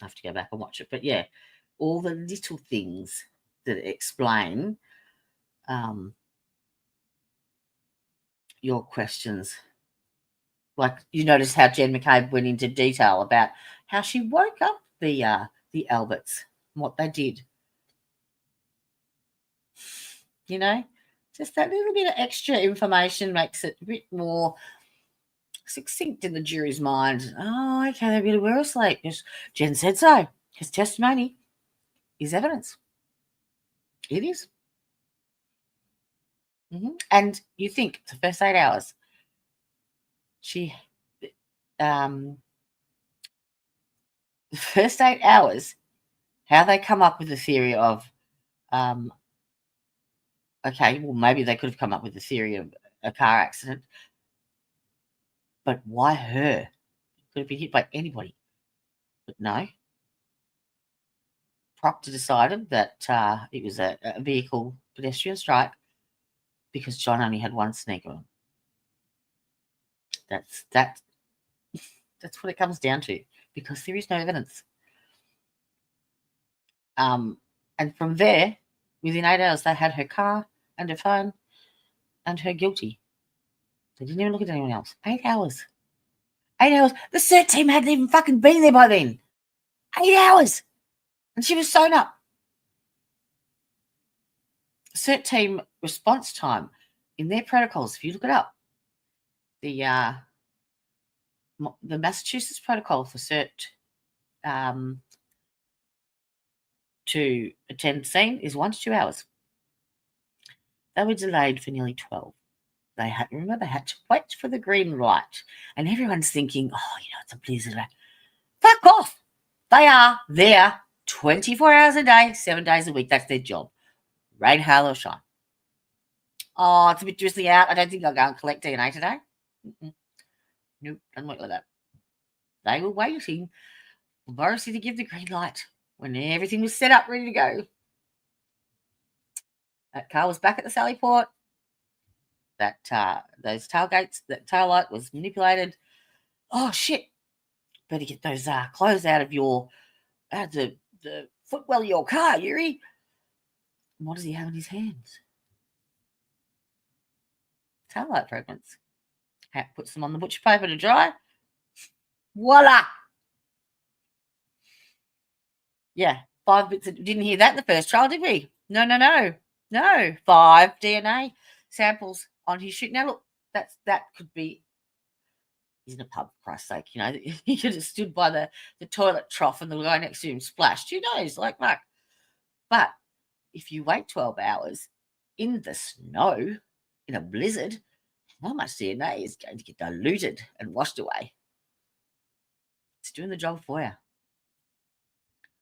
I have to go back and watch it. But yeah, all the little things that explain your questions. Like you notice how Jen McCabe went into detail about how she woke up the Alberts and what they did. You know, just that little bit of extra information makes it a bit more succinct in the jury's mind. Oh, okay, they really were asleep. Jen said so. His testimony is evidence. It is. And you think the first 8 hours, the first 8 hours, how they come up with the theory of, okay, well, maybe they could have come up with the theory of a car accident, but why her? Could have been hit by anybody. But no. Proctor decided that it was a vehicle pedestrian strike because John only had one sneaker on. That's what it comes down to, because there is no evidence. And from there, within 8 hours, they had her car and her phone and her guilty. They didn't even look at anyone else. 8 hours. 8 hours. The cert team hadn't even fucking been there by then. 8 hours. And she was sewn up. The cert team response time in their protocols, if you look it up, the Massachusetts protocol for cert to attend the scene is 1 to 2 hours. They were delayed for nearly 12. They had to wait for the green light. And everyone's thinking, oh, it's a blizzard. Fuck off. They are there 24 hours a day, 7 days a week. That's their job. Rain, hail, or shine. Oh, it's a bit drizzly out. I don't think I'll go and collect DNA today. Nope, doesn't work like that. They were waiting for Morrissey to give the green light when everything was set up, ready to go. That car was back at the Sally Port. That those tailgates, that tail light was manipulated. Oh shit! Better get those clothes out of the footwell of your car, Yuri. What does he have in his hands? Tail light fragments. Puts them on the butcher paper to dry. Voila! Yeah, 5 bits. Didn't hear that in the first trial, did we? No. 5 DNA samples on his shoe. Now look, that could be. He's in a pub, for Christ's sake. He could have stood by the toilet trough and the guy next to him splashed. Who knows? Like, fuck. But if you wait 12 hours in the snow, in a blizzard, how much DNA is going to get diluted and washed away? It's doing the job for you.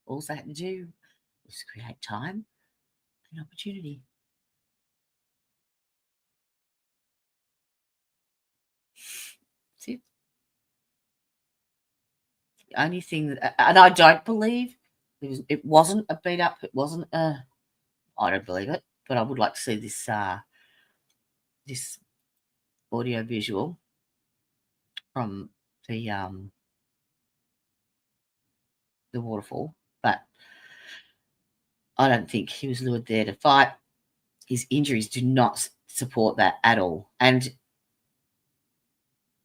All they had to do was create time and opportunity. That's it. The only thing and I don't believe it wasn't a beat up. It wasn't I don't believe it, but I would like to see this this audio visual from the waterfall, but I don't think he was lured there to fight. His injuries do not support that at all. And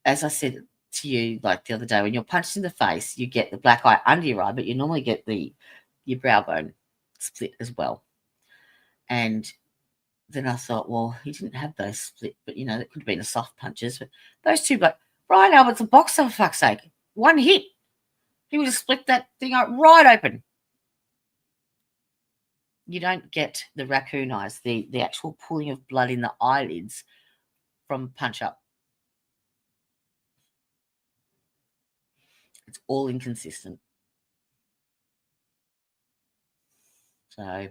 as I said to you like the other day, when you're punched in the face, you get the black eye under your eye, but you normally get your brow bone split as well. And then I thought, well, he didn't have those split, but that could have been a soft punches. But those two, but Brian Albert's a boxer, for fuck's sake. One hit, he would have split that thing right open. You don't get the raccoon eyes, the actual pulling of blood in the eyelids from punch up. It's all inconsistent. So,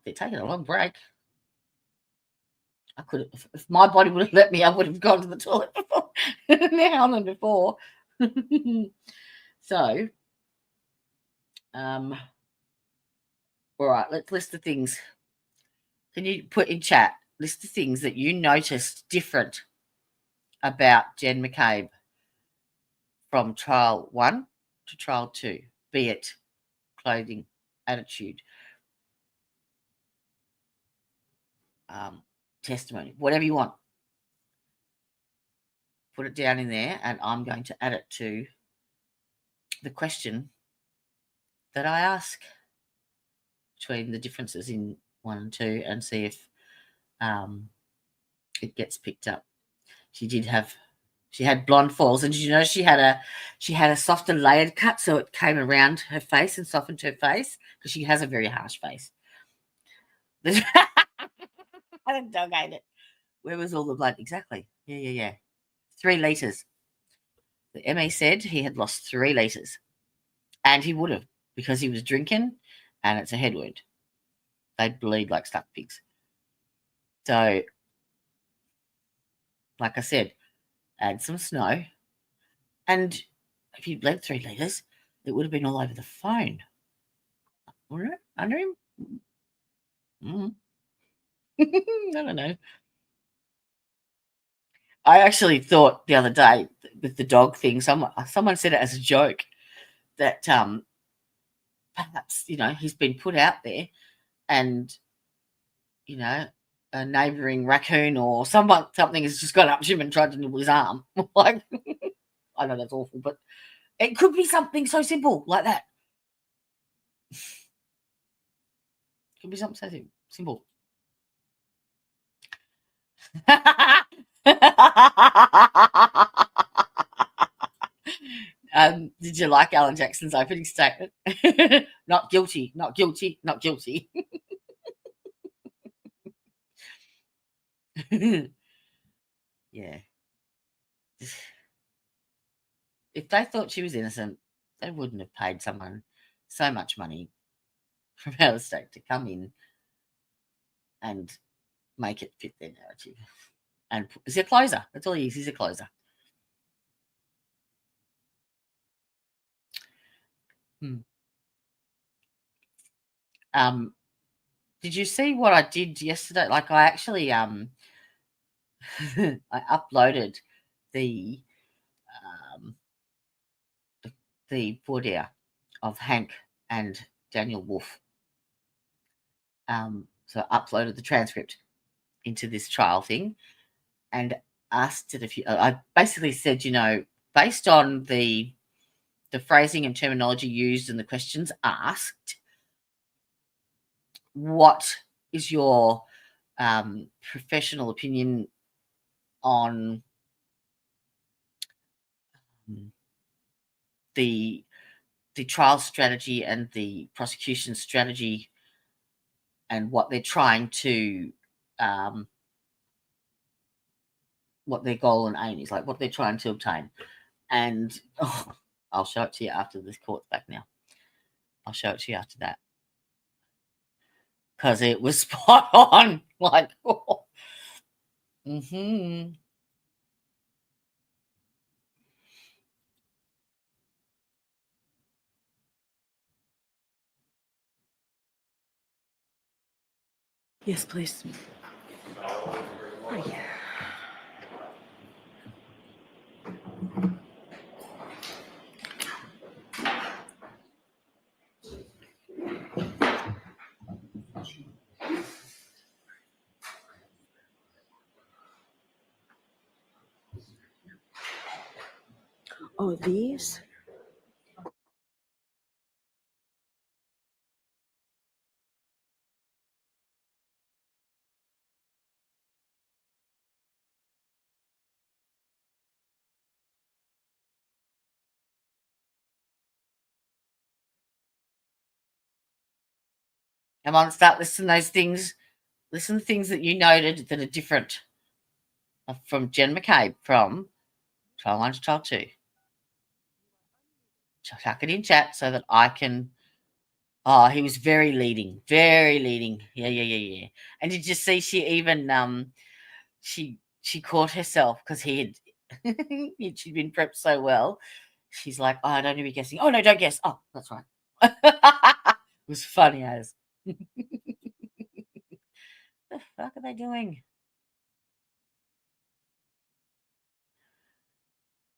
they're taking a long break. I could have, if my body would have let me, I would have gone to the toilet before now than before. So, all right, let's list the things. Can you put in chat, list the things that you noticed different about Jen McCabe from trial 1 to trial 2, be it clothing, attitude, testimony, whatever you want. Put it down in there, and I'm going to add it to the question that I ask between the differences in 1 and 2 and see if it gets picked up. She had blonde falls, and did you know she had a softer layered cut, so it came around her face and softened her face because she has a very harsh face. I dog ate it. Where was all the blood? Exactly. Yeah. 3 liters. The ME said he had lost 3 liters, and he would have because he was drinking, and it's a head wound. They bleed like stuck pigs. So, like I said, add some snow, and if you bled 3 liters, it would have been all over the phone. Wouldn't it? Under him? I don't know. I actually thought the other day with the dog thing, someone said it as a joke that perhaps, he's been put out there and, a neighbouring raccoon or something has just got up to him and tried to nibble his arm. Like, I know that's awful, but it could be something so simple like that. Could be something so simple. Did you like Alan Jackson's opening statement? Not guilty, not guilty, not guilty. Yeah. If they thought she was innocent, they wouldn't have paid someone so much money from out of state to come in and make it fit their narrative. And he's a closer. That's all he is. He's a closer. Did you see what I did yesterday? Like, I actually I uploaded the voir dire of Hank and Daniel Wolf. So I uploaded the transcript into this trial thing and asked it if I basically said, based on the phrasing and terminology used and the questions asked, what is your professional opinion on the trial strategy and the prosecution strategy and what they're trying to what their goal and aim is, like what they're trying to obtain. And I'll show it to you after this court's back now. I'll show it to you after that. Because it was spot on. Like, oh. Yes, please. Oh, these? Come on, start listing those things. Listen to things that you noted that are different from Jen McCabe from Trial 1 to Trial 2. Chuck it in chat so that I can. Oh, he was very leading. Very leading. Yeah. And did you see she even she caught herself because he had she'd been prepped so well. She's like, oh, I don't need to be guessing. Oh no, don't guess. Oh, that's right. It was funny as. The fuck are they doing?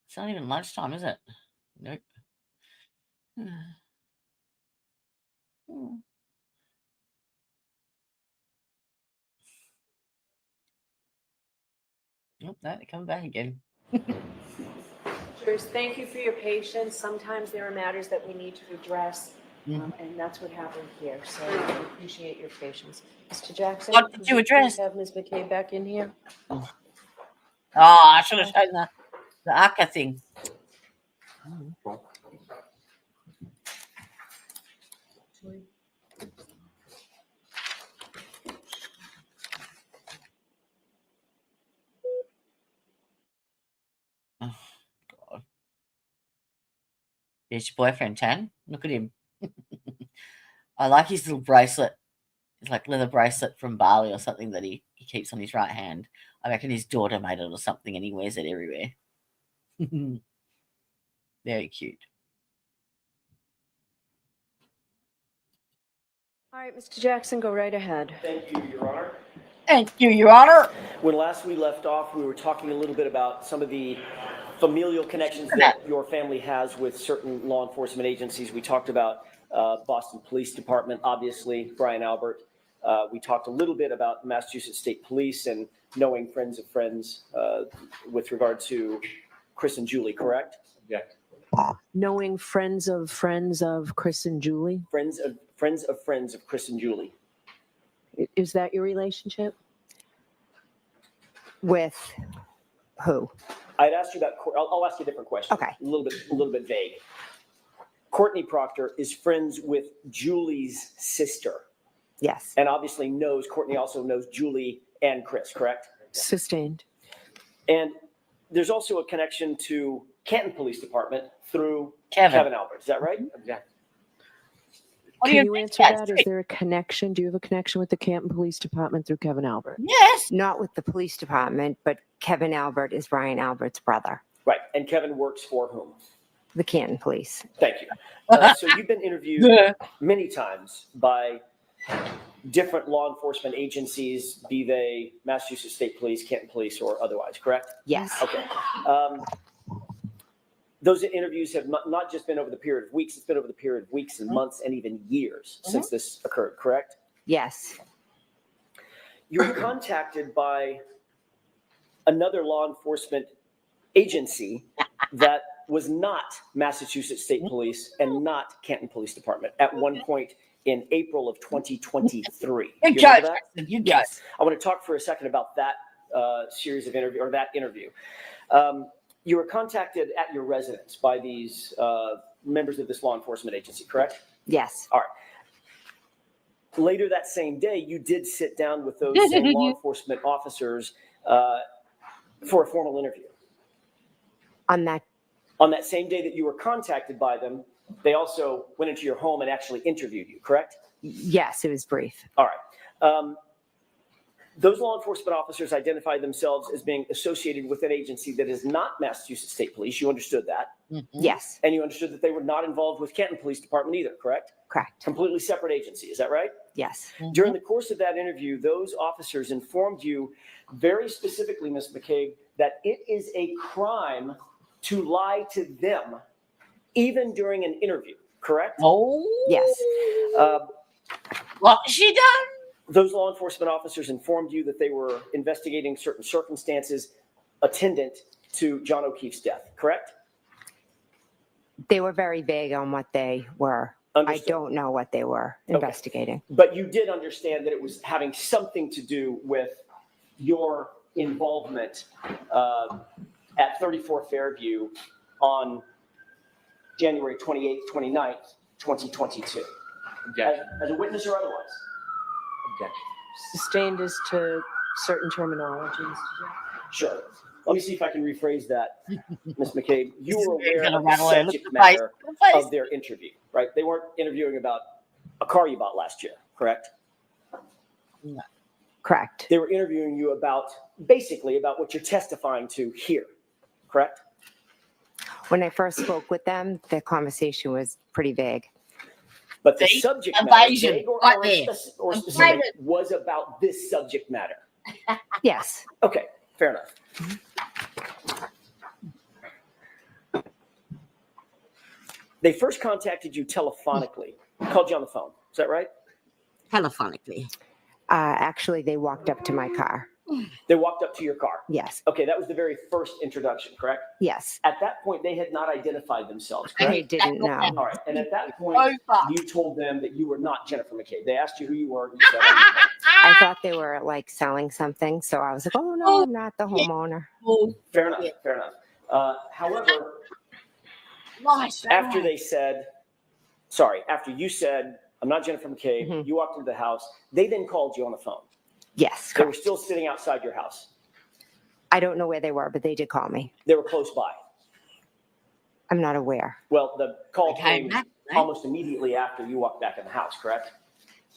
It's not even lunchtime, is it? Nope. Nope, no, they're coming back again. Bruce, thank you for your patience. Sometimes there are matters that we need to address, and that's what happened here. So I appreciate your patience. Mr. Jackson, What did could you please address? have Ms. McCabe back in here? Oh, I should have shown the ACA thing. Oh, God. There's your boyfriend, Tan. Look at him. I like his little bracelet. It's like leather bracelet from Bali or something that he keeps on his right hand. I reckon his daughter made it or something and he wears it everywhere. Very cute. All right, Mr. Jackson, go right ahead. Thank you, Your Honor. Thank you, Your Honor. When last we left off, we were talking a little bit about some of the familial connections that your family has with certain law enforcement agencies. We talked about Boston Police Department, obviously, Brian Albert. We talked a little bit about Massachusetts State Police and knowing friends of friends with regard to Chris and Julie, correct? Yeah. Knowing friends of Chris and Julie? Friends of friends of Chris and Julie. Is that your relationship? With who? I'd asked you about, I'll ask you a different question. Okay. A little bit vague. Courtney Proctor is friends with Julie's sister. Yes. And obviously Courtney also knows Julie and Chris, correct? Sustained. And there's also a connection to Canton Police Department through Kevin Albert. Is that right? Yeah. Can you answer that? Is there a connection? Do you have a connection with the Canton Police Department through Kevin Albert? Yes. Not with the police department, but Kevin Albert is Brian Albert's brother. Right. And Kevin works for whom? The Canton Police. Thank you. So you've been interviewed many times by different law enforcement agencies, be they Massachusetts State Police, Canton Police, or otherwise, correct? Yes. Okay. Those interviews have not just been over the period of weeks, it's been over the period of weeks and months and even years since this occurred, correct? Yes. You were contacted by another law enforcement agency that was not Massachusetts State Police and not Canton Police Department at one point in April of 2023. You You go, remember that? you go. I want to talk for a second about that series of interview or that interview. You were contacted at your residence by these members of this law enforcement agency, correct? Yes. All right. Later that same day, you did sit down with those same law enforcement officers for a formal interview. On that same day that you were contacted by them, they also went into your home and actually interviewed you, correct? Yes, it was brief. All right. Those law enforcement officers identified themselves as being associated with an agency that is not Massachusetts State Police. You understood that. Yes. And you understood that they were not involved with Canton Police Department either, correct? Correct. Completely separate agency. Is that right? Yes. During the course of that interview, those officers informed you very specifically, Ms. McCabe, that it is a crime to lie to them, even during an interview, correct? Oh. Yes. What she done? Those law enforcement officers informed you that they were investigating certain circumstances attendant to John O'Keefe's death, correct? They were very vague on what they were. Understood. I don't know what they were investigating. But you did understand that it was having something to do with your involvement at 34 Fairview on January 28th, 29th, 2022, as a witness or otherwise. Objection. Sustained as to certain terminologies. Sure. Let me see if I can rephrase that, Ms. McCabe. You were aware Gonna of the rattle it. Look subject at the face. matter Look at the face. of their interview, right? They weren't interviewing about a car you bought last year, correct? Correct. They were interviewing you about, basically, about what you're testifying to here, correct? When I first spoke with them, the conversation was pretty vague. But the See? subject matter, Evasion. vague Right there. or specific, was about this subject matter. Yes. Okay, fair enough. They first contacted you telephonically, called you on the phone. Is that right? Telephonically. Actually, they walked up to my car. They walked up to your car. Yes. Okay, that was the very first introduction, correct? Yes. At that point, they had not identified themselves, They correct? didn't know. All right, and at that point, you told them that you were not Jennifer McCabe. They asked you who you were. You said, I thought they were like selling something. So I was like, oh, no, I'm not the homeowner. fair enough, fair enough. However, Nice. after they said, sorry, after you said, I'm not Jennifer McCabe, Mhm. you walked into the house, they then called you on the phone. Yes. They were Correct. still sitting outside your house. I don't know where they were, but they did call me. They were close by. I'm not aware. Well, the call Okay, came right. almost immediately after you walked back in the house, correct?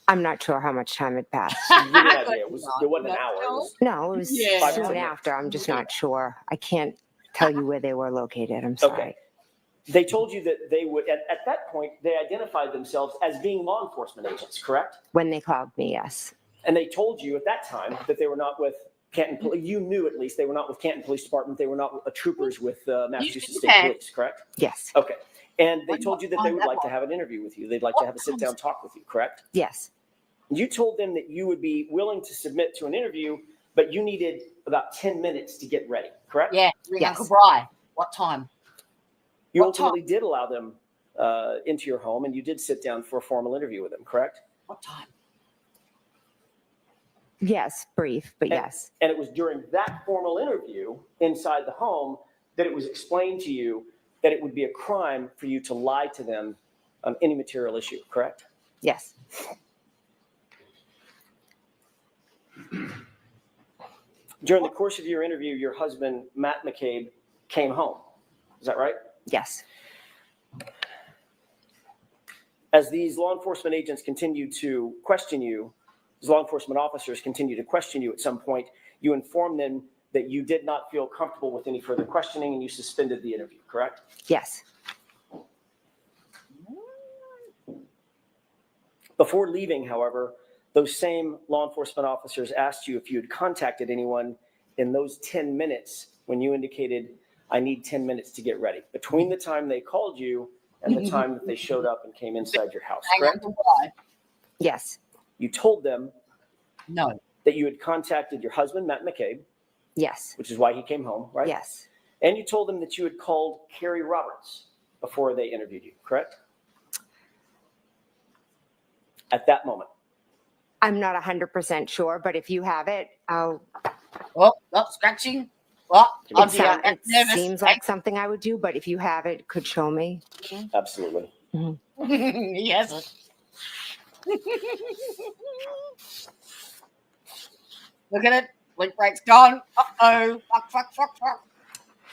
I'm not sure how much time had passed. Give you an idea. It wasn't an hour. It was No, it was Yeah. 5 to 10 soon minutes. after. I'm just not sure. I can't tell you where they were located. I'm sorry. Okay. They told you that they would, at that point, they identified themselves as being law enforcement agents, correct? When they called me, yes. And they told you at that time that they were not with Canton Police. You knew at least they were not with Canton Police Department. They were not troopers with Massachusetts State Police, correct? Yes. Okay. And they told you that they would like to have an interview with you. They'd like to have a sit-down talk with you, correct? Yes. You told them that you would be willing to submit to an interview, but you needed about 10 minutes to get ready, correct? Yeah. Yes. Uncle Bri. What time? You What time? ultimately did allow them into your home, and you did sit down for a formal interview with them, correct? What time? Yes. Brief, but yes. And it was during that formal interview inside the home that it was explained to you that it would be a crime for you to lie to them on any material issue, correct? Yes. During the course of your interview, your husband, Matt McCabe, came home. Is that right? Yes. As these law enforcement agents continue to question you, as law enforcement officers continue to question you at some point, you inform them that you did not feel comfortable with any further questioning and you suspended the interview, correct? Yes. Before leaving, however, those same law enforcement officers asked you if you had contacted anyone in those 10 minutes when you indicated, I need 10 minutes to get ready, between the time they called you and the time that they showed up and came inside your house, correct? Uncle Bri. Yes. You told them No. that you had contacted your husband, Matt McCabe, Yes. which is why he came home, right? Yes. And you told them that you had called Carrie Roberts before they interviewed you, correct? At that moment. I'm not 100% sure, but if you have it, I'll. Oh, scratching. What? It, it seems like something I would do, but if you have it, could show me. Absolutely. He hasn't. Look at it. Blink brake's gone. Uh-oh. Fuck.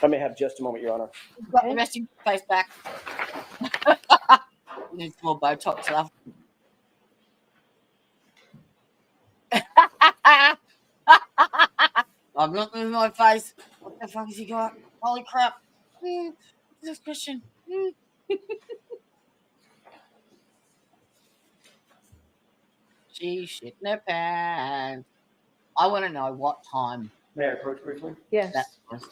I may have just a moment, Your Honor. You've got the rest of your face back. Need some more Botox left. I'm looking in my face. What the fuck has he got? Holy crap. What's this question? She shit in her pants. I want to know what time May I approach briefly? Yes. that was.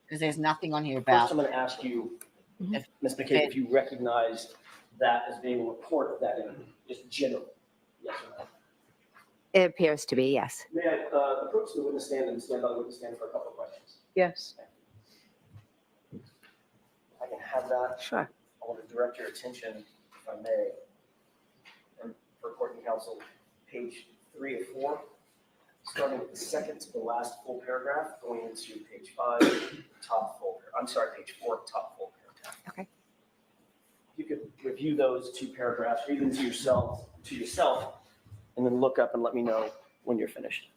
Because there's nothing on here First, about I'm going to ask you, if Ms. McCabe, if you recognize that as being a report of that interview, just generally. Yes or no? It appears to be, yes. May I approach the witness stand and stand by the witness stand for a couple of questions? Yes. If I can have that. Sure. I want to direct your attention, if I may, and for court and counsel, page 3 of 4, starting with the second to the last full paragraph, going into page 5, top full. I'm sorry, page 4, top full paragraph. Okay. You could review those 2 paragraphs, read them to yourself, and then look up and let me know when you're finished.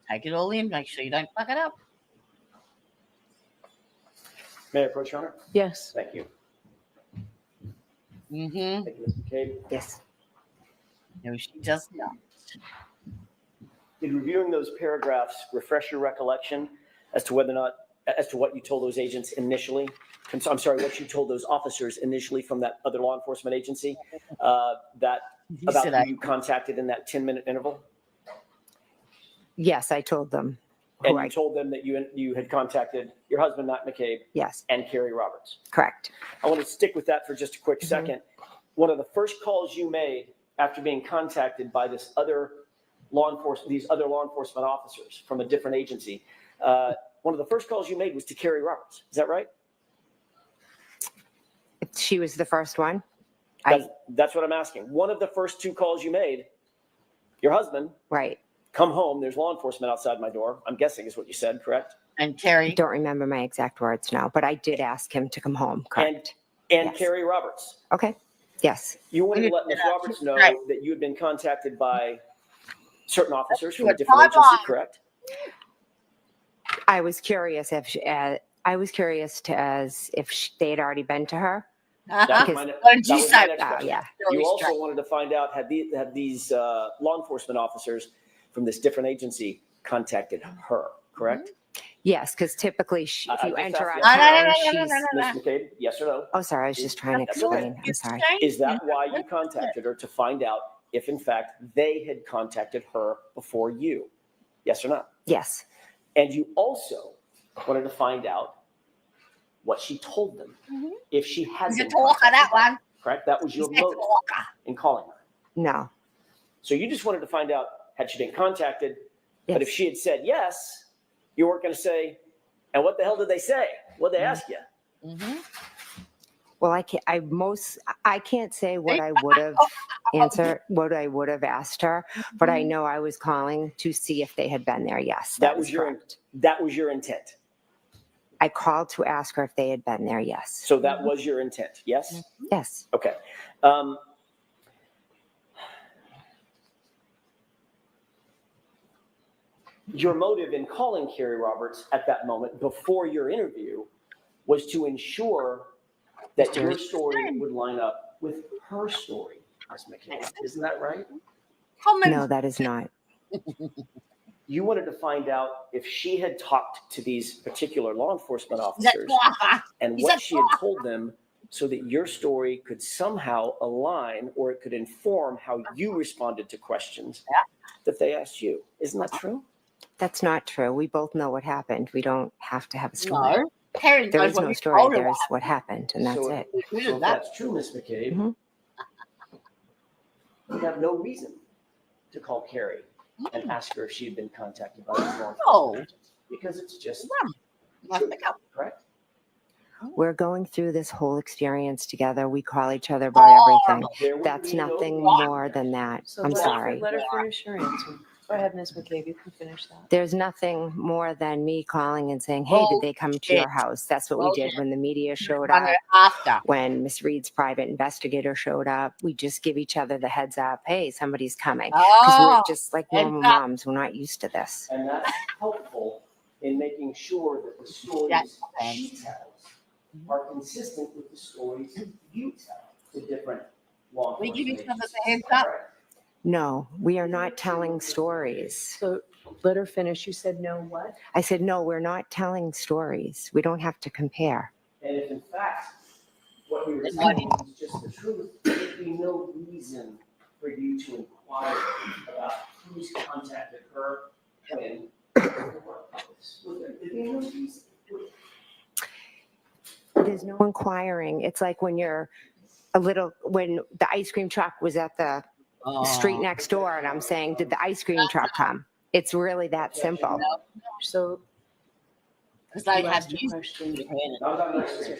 take it all in, make sure you don't fuck it up. May I approach, Your Honor? Yes. Thank you. Mm-hmm. Thank you, Ms. McCabe. Yes. No, she does not. Did reviewing those paragraphs refresh your recollection as to whether or not, as to what you told those agents initially? I'm sorry, what you told those officers initially from that other law enforcement agency, about who you contacted in that 10-minute interval? Yes, I told them. And you told them that you had contacted your husband, Matt McCabe, Yes, and Carrie Roberts. correct. I want to stick with that for just a quick second. One of the first calls you made after being contacted by these other law enforcement officers from a different agency, one of the first calls you made was to Carrie Roberts. Is that right? She was the first one. That's what I'm asking. One of the first 2 calls you made, your husband, Right. come home, there's law enforcement outside my door, I'm guessing is what you said, correct? And I Terry, don't remember my exact words now, but I did ask him to come home, correct? And Yes. Carrie Roberts. Okay, yes, You wanted to let Ms. Roberts know that you had been contacted by certain officers from a different agency, correct? I was curious if they had already been to her. That what was did you my say? next Oh, question. yeah. You also wanted to find out, had these law enforcement officers from this different agency contacted her, correct? Yes, because typically if I you just enter asked our you. town, she's. Ms. McCabe, yes or no? Oh, sorry, I was just trying to That's explain. okay. I'm sorry. Is that why you contacted her, to find out if in fact they had contacted her before you? Yes or no? Yes, And you also wanted to find out what she told them, if she had He's a been talker, that contacted by them, one. correct? That was your He's a motive talker. in calling her. no, So you just wanted to find out, had she been contacted? But if yes. she had said yes, you weren't going to say, and what the hell did they say? What'd they ask you? Mm-hmm. Well, I can't say what I would have answered, what I would have asked her, but I know I was calling to see if they had been there. Yes, That that was is your correct. that was your intent. I called to ask her if they had been there. Yes. So that was your intent. Yes. Yes. Okay. Your motive in calling Carrie Roberts at that moment before your interview was to ensure that your story would line up with her story, Ms. McCabe. Isn't that right? Common. No, that is not. You wanted to find out if she had talked to these particular law enforcement Is that officers why? and Is what that she had told them so that your story could somehow align or it could inform how you responded to questions that they asked you. Isn't that true? That's not true. We both know what happened. We don't have to have a story. No. Karen There knows is what no you story. told her. There is what happened, and that's So it. So if that's true, Ms. McCabe, Mhm. you have no reason to call Carrie and ask her if she had been contacted by these law No. enforcement agents, because it's just Let's pick up. correct. We're going through this whole experience together. We call each other about everything. There would That's be no nothing reason. more than that. So I'm let her- sorry. Let her finish her answer. Go ahead, Ms. McCabe, you can finish that. There's nothing more than me calling and saying, hey, did they come to your house? That's what we did when the media showed Run up, her after. when Miss Reed's private investigator showed up. We just give each other the heads up. Hey, somebody's coming. Because we're Oh, just like heads normal up. moms. We're not used to this. And that's helpful in making sure that the stories Yes. she tells are consistent with the stories you tell to different law We enforcement give each other agencies. the heads up. Correct. No, we are not telling stories. So let her finish. You said no what? I said, no, we're not telling stories. We don't have to compare. And if in fact what we were Then telling you is just the truth, there'd be no reason for you to inquire about who's contacted her when. There'd be no reason. There's no inquiring. It's like when when the ice cream truck was at the street next door and I'm saying, did the ice cream truck come? It's really that simple. So Because they you have asked a music. question, I was on the next page,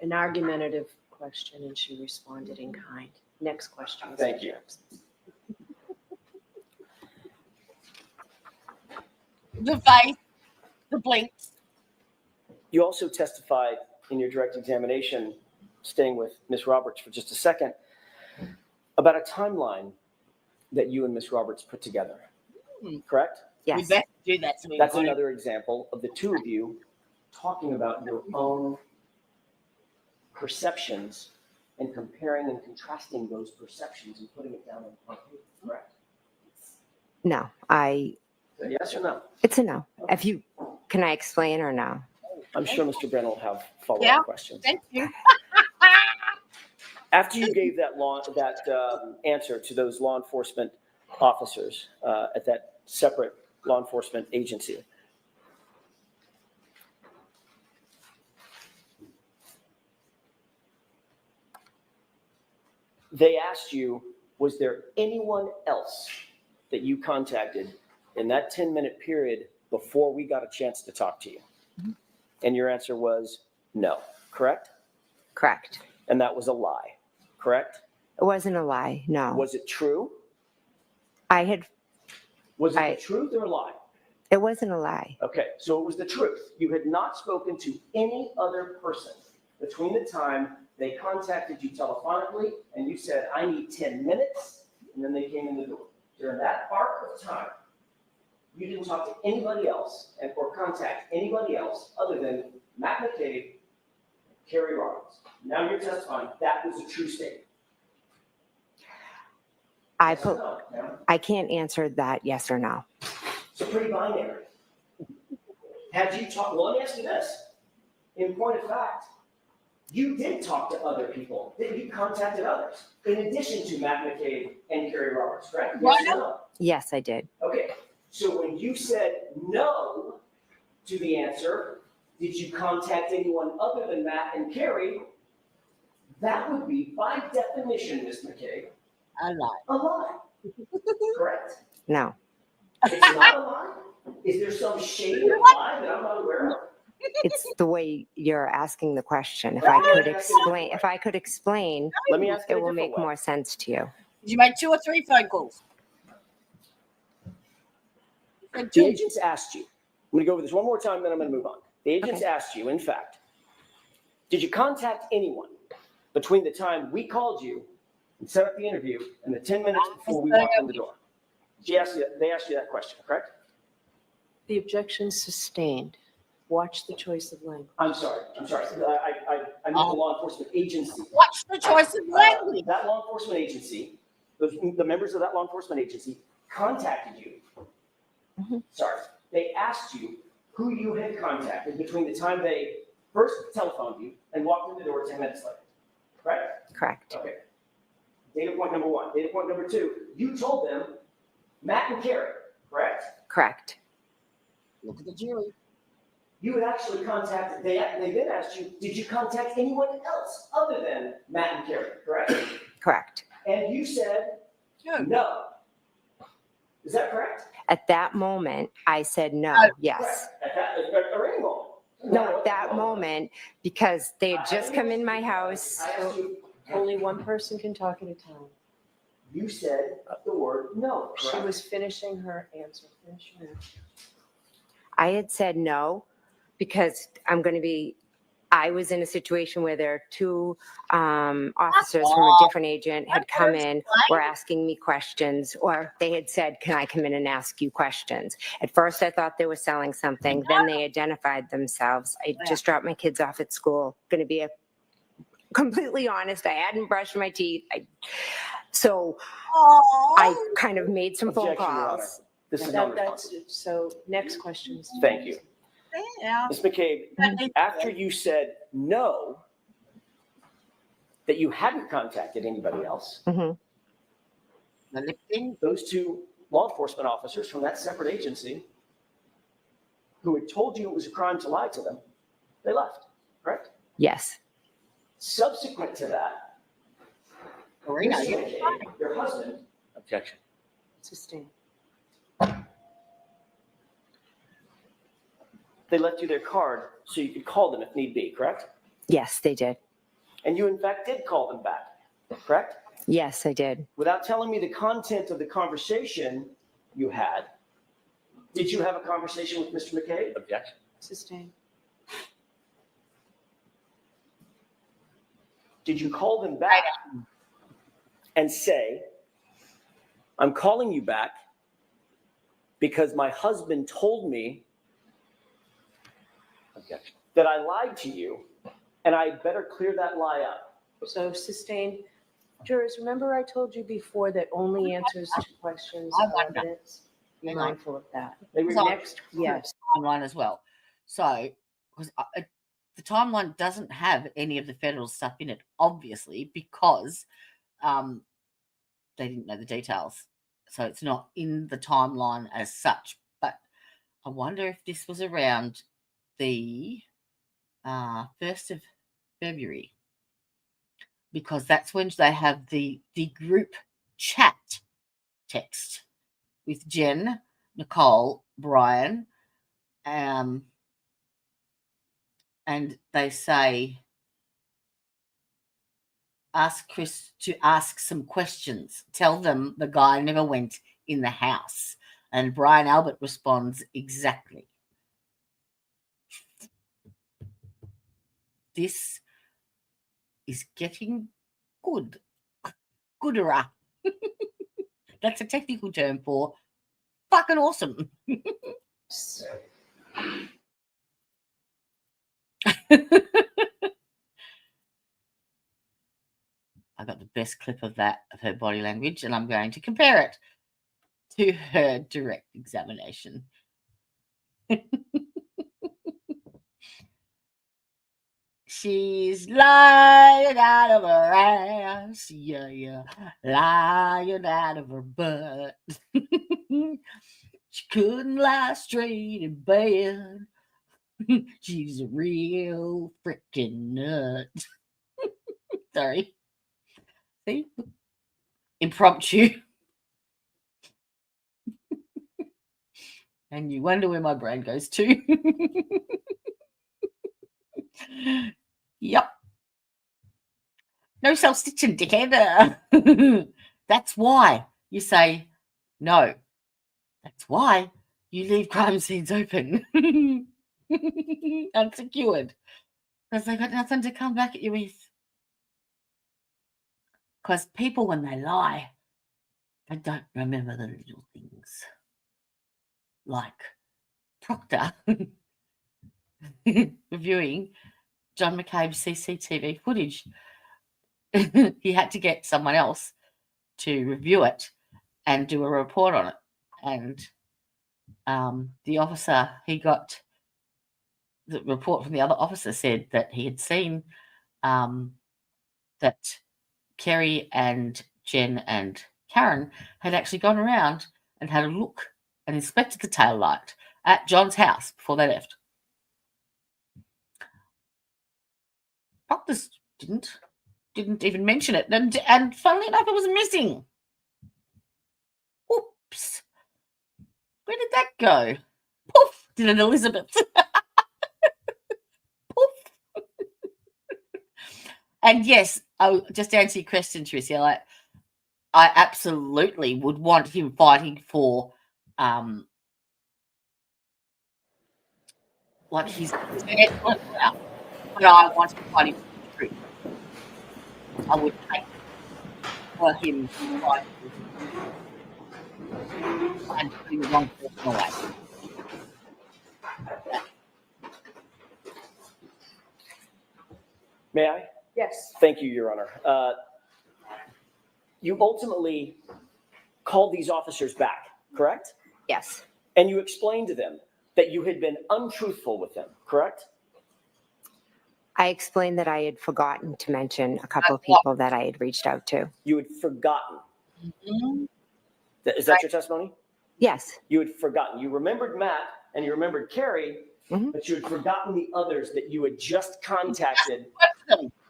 an argumentative question, and she responded in kind. Next question. Mr. Thank you. Jacobs. The face, the blinks. You also testified in your direct examination, staying with Ms. Roberts for just a second, about a timeline that you and Ms. Roberts put together, correct? We Yes. best do that. So we That's got it. another example of the two of you talking about your own perceptions and comparing and contrasting those perceptions and putting it down on paper, correct? No, Yes or no? it's a no. Can I explain or no? I'm sure Mr. Brennan will have follow-up Yeah. questions. Thank you. After you gave that answer to those law enforcement officers at that separate law enforcement agency, they asked you, was there anyone else that you contacted in that 10-minute period before we got a chance to talk to you? And your answer was no, correct? Correct. And that was a lie, correct? It wasn't a lie. No. Was it true? Was it the truth or a lie? It wasn't a lie. Okay, so it was the truth. You had not spoken to any other person between the time they contacted you telephonically and you said, I need 10 minutes, and then they came in the door. During that part of time, you didn't talk to anybody else or contact anybody else other than Matt McCabe, Carrie Roberts. Now you're testifying that was a true statement. Yes or no, ma'am? I can't answer that yes or no. It's pretty binary. Had you talked, well, let me ask you this. In point of fact, you did talk to other people. You contacted others in addition to Matt McCabe and Carrie Roberts, correct? Yes or no? Yes, I did. Okay, so when you said no to the answer, did you contact anyone other than Matt and Carrie? That would be, by definition, Ms. McCabe, I lie. a lie. Correct? No. It's not a lie? Is there some shade of lie that I'm not aware of? It's the way you're asking the question. If I could explain, Let me ask it it a will different make way. more sense to you. Did you make 2 or 3 phone calls? Said The 2. agents asked you, I'm going to go over this one more time, then I'm going to move on. The agents asked you, in fact, did you contact anyone between the time we called you and set up the interview and the 10 minutes before we walked in the door? They asked you that question, correct? The objection sustained. Watch the choice of language. I'm sorry. I meant the law enforcement agency. What's the choice of language? That law enforcement agency, the members of that law enforcement agency contacted you. Sorry, they asked you who you had contacted between the time they first telephoned you and walked in the door 10 minutes later, correct? Correct. Okay. Data point number one. Data point number two, you told them Matt and Carrie, correct? Correct. Look at the jury. You had actually contacted, they then asked you, did you contact anyone else other than Matt and Carrie, correct? Correct. And you said no. Is that correct? At that moment, I said no. Yes. Correct. At any moment. No, at that moment, because they had just come in my house. I asked you, Only one person can talk at a time. you said the word no, She correct? was finishing her answer. Finish your answer. I had said no because I was in a situation where there are two officers from a different agent had come in, were asking me questions, or they had said, can I come in and ask you questions? At first, I thought they were selling something. Then they identified themselves. I just dropped my kids off at school. Going to be completely honest, I hadn't brushed my teeth. So I kind of made some phone Objection, Your Honor. calls. This is That's, non-responsive. so next question. Thank you. Yeah. Ms. McCabe, after you said no, that you hadn't contacted anybody else, Mhm. The lifting. those two law enforcement officers from that separate agency who had told you it was a crime to lie to them, they left, correct? Yes. Subsequent to that, Karina, Mr. you- McCabe, your husband, Objection. Sustain. they left you their card so you could call them if need be, correct? Yes, they did. And you in fact did call them back, correct? Yes, I did. Without telling me the content of the conversation you had, did you have a conversation with Mr. McCabe? Objection. Sustain. Did you call them back and say, I'm calling you back because my husband told me Objection. that I lied to you and I better clear that lie up? So sustain. Jurors, remember I told you before that only answers to questions are evidence? Be Hang on. mindful of that. They were So- Next, yes. Timeline as well. So, because the timeline doesn't have any of the federal stuff in it, obviously, because they didn't know the details. So it's not in the timeline as such. But I wonder if this was around the 1st of February, because that's when they have the group chat text with Jen, Nicole, Brian, and they say, ask Chris to ask some questions. Tell them the guy never went in the house. And Brian Albert responds, exactly. This is getting good. Gooder. That's a technical term for fucking awesome. I got the best clip of that, of her body language, and I'm going to compare it to her direct examination. She's lying out of her ass, yeah, lying out of her butt. She couldn't lie straight in bed. She's a real freaking nut. Sorry. See? Impromptu. And you wonder where my brain goes to. Yep. No self-stitching, dickhead. That's why you say no. That's why you leave crime scenes open. Unsecured. Because they got nothing to come back at you with. Because people, when they lie, they don't remember the little things. Like Proctor reviewing John McCabe's CCTV footage. He had to get someone else to review it and do a report on it. And the officer, the report from the other officer said that he had seen that Kerry and Jen and Karen had actually gone around and had a look and inspected the tail light at John's house before they left. Proctors didn't even mention it, and funnily enough, it was missing. Oops. Where did that go? Poof, did an Elizabeth. Poof. And yes, just to answer your question, Tricia, like, I absolutely would want him fighting for like he's excellent now, but I want him fighting for the truth. I would hate for him to fight and putting the wrong person away. May I? Yes. Thank you, Your Honor. You ultimately called these officers back, correct? Yes. And you explained to them that you had been untruthful with them, correct? I explained that I had forgotten to mention a couple of people that I had reached out to. You had forgotten. Mm-hmm. Is that your testimony? Yes. You had forgotten. You remembered Matt and you remembered Carrie, but you had forgotten the others that you had just contacted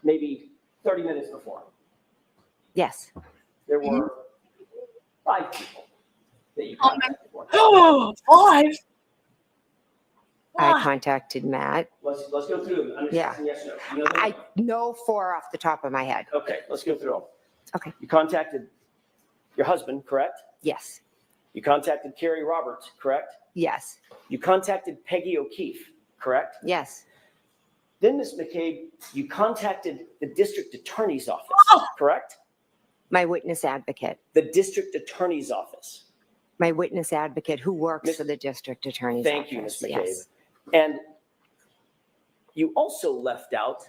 maybe 30 minutes before. Yes. There were 5 people that you contacted before. Oh, 5? I contacted Matt. Let's go through them. Understand yes or no. You know them? I know 4 off the top of my head. Okay, let's go through them. Okay. You contacted your husband, correct? Yes. You contacted Carrie Roberts, correct? Yes. You contacted Peggy O'Keefe, correct? Yes. Then, Ms. McCabe, you contacted the district attorney's office, correct? My witness advocate. The district attorney's office. My witness advocate who works for the district attorney's office. Thank you, Ms. McCabe. Yes. And you also left out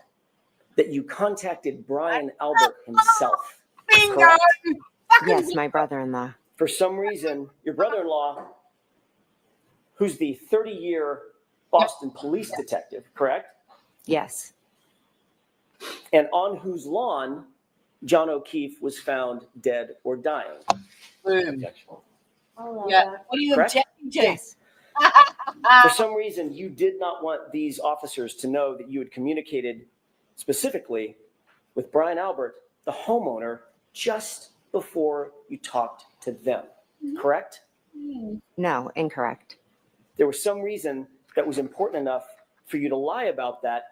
that you contacted Brian Albert himself. Correct? Yes, my brother-in-law. For some reason, your brother-in-law, who's the 30-year Boston police detective, correct? Yes. And on whose lawn John O'Keefe was found dead or dying. Boom. I'll allow Yeah. that. What are you Correct? objecting to? Yes. For some reason, you did not want these officers to know that you had communicated specifically with Brian Albert, the homeowner, just before you talked to them, correct? No, incorrect. There was some reason that was important enough for you to lie about that,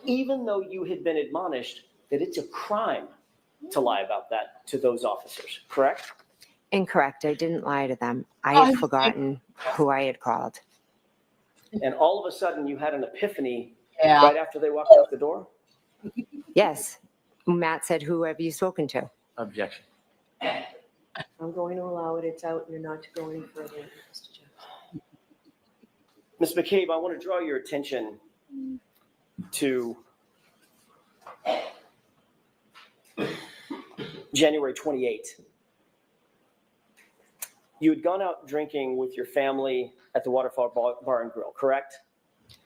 even though you had been admonished that it's a crime to lie about that to those officers, correct? Incorrect. I didn't lie to them. I had forgotten who I had called. And all of a sudden, you had an epiphany Yeah. right after they walked out the door? Yes. Matt said, who have you spoken to? Objection. I'm going to allow it. It's out. You're not to go any further, Mr. Jones. Ms. McCabe, I want to draw your attention to January 28th. You had gone out drinking with your family at the Waterfall Bar and Grill, correct?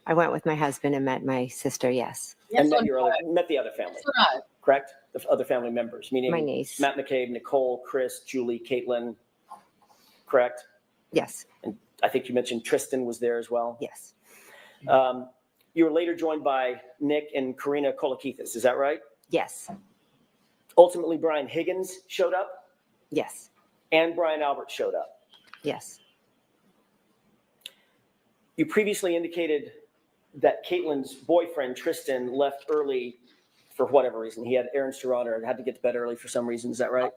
I went with my husband and met my sister, yes. And Yes, met the other family, Yes or no? correct? The other family members, meaning My niece. Matt McCabe, Nicole, Chris, Julie, Caitlin, correct? Yes. And I think you mentioned Tristan was there as well. Yes. You were later joined by Nick and Karina Kolakithis, is that right? Yes. Ultimately, Brian Higgins showed up Yes. and Brian Albert showed up. Yes. You previously indicated that Caitlin's boyfriend, Tristan, left early for whatever reason. He had errands to run or had to get to bed early for some reason. Is that right?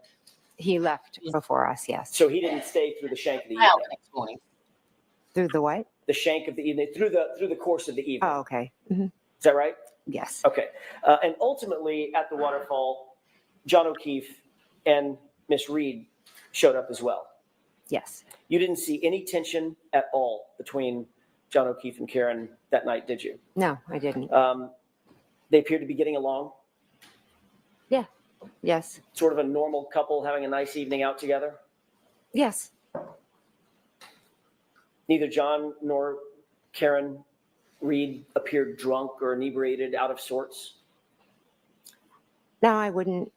He left before us, yes. So he didn't stay through the shank of the Well, evening. the next morning. Through the what? The shank of the evening, through the course of the evening. Oh, okay. Mhm. Is that right? Yes. Okay. And ultimately, at the waterfall, John O'Keefe and Miss Reed showed up as well. Yes. You didn't see any tension at all between John O'Keefe and Karen that night, did you? No, I didn't. They appeared to be getting along, Yes. sort of a normal couple having a nice evening out together. Yes. Neither John nor Karen Reed appeared drunk or inebriated, out of sorts? No, I wouldn't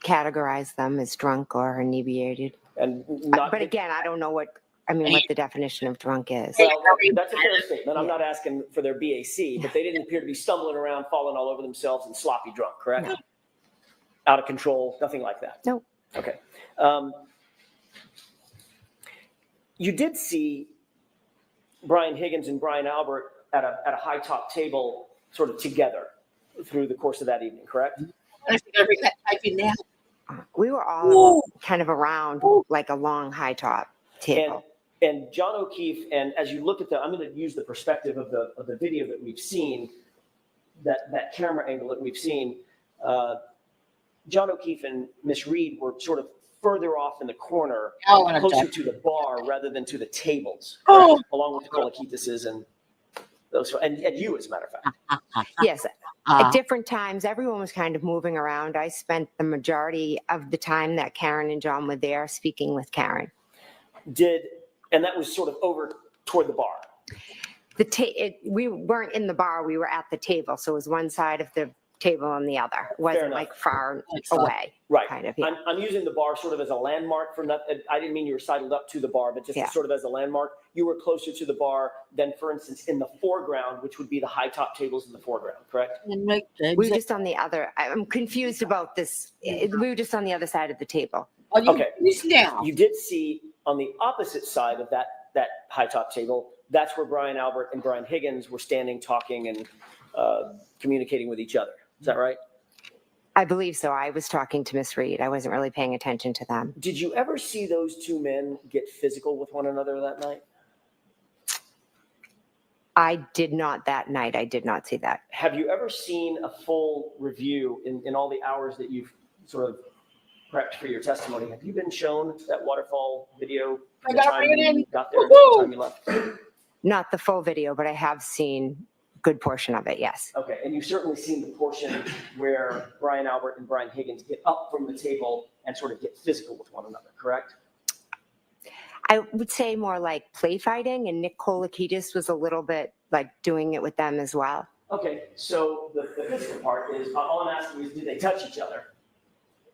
categorize them as drunk or inebriated. And not. But again, I don't know what the definition of drunk is. Well, that's a fair statement. I'm not asking for their BAC, but they didn't appear to be stumbling around, falling all over themselves and sloppy drunk, correct? No. Out of control, nothing like that? No. Okay. You did see Brian Higgins and Brian Albert at a high top table sort of together through the course of that evening, correct? We were all kind of around like a long high top table. And John O'Keefe, and as you look at I'm going to use the perspective of the video that we've seen, that camera angle that we've seen. John O'Keefe and Miss Reed were sort of further off in the corner, closer to the bar rather than to the tables, along with the Kolakitises and those, and you, as a matter of fact. Yes. At different times, everyone was kind of moving around. I spent the majority of the time that Karen and John were there speaking with Karen. And that was sort of over toward the bar. We weren't in the bar, we were at the table. So it was one side of the table and the other. It wasn't like far away. Right. Kind of, yeah. I'm using the bar sort of as a landmark for nothing. I didn't mean you were sidled up to the bar, but just sort of as a landmark. You were closer to the bar than, for instance, in the foreground, which would be the high top tables in the foreground, correct? We were just on the other, I'm confused about this. We were just on the other side of the table. Okay. You did see on the opposite side of that high top table, that's where Brian Albert and Brian Higgins were standing, talking and communicating with each other. Is that right? I believe so. I was talking to Miss Reed. I wasn't really paying attention to them. Did you ever see those two men get physical with one another that night? I did not that night. I did not see that. Have you ever seen a full review in all the hours that you've sort of prepped for your testimony? Have you been shown that waterfall video? I got to bring it in. Got there, the time you left? Not the full video, but I have seen a good portion of it, yes. Okay, and you've certainly seen the portion where Brian Albert and Brian Higgins get up from the table and sort of get physical with one another, correct? I would say more like play fighting, and Nick Kolakitis was a little bit like doing it with them as well. Okay, so the physical part is, all I'm asking is, did they touch each other?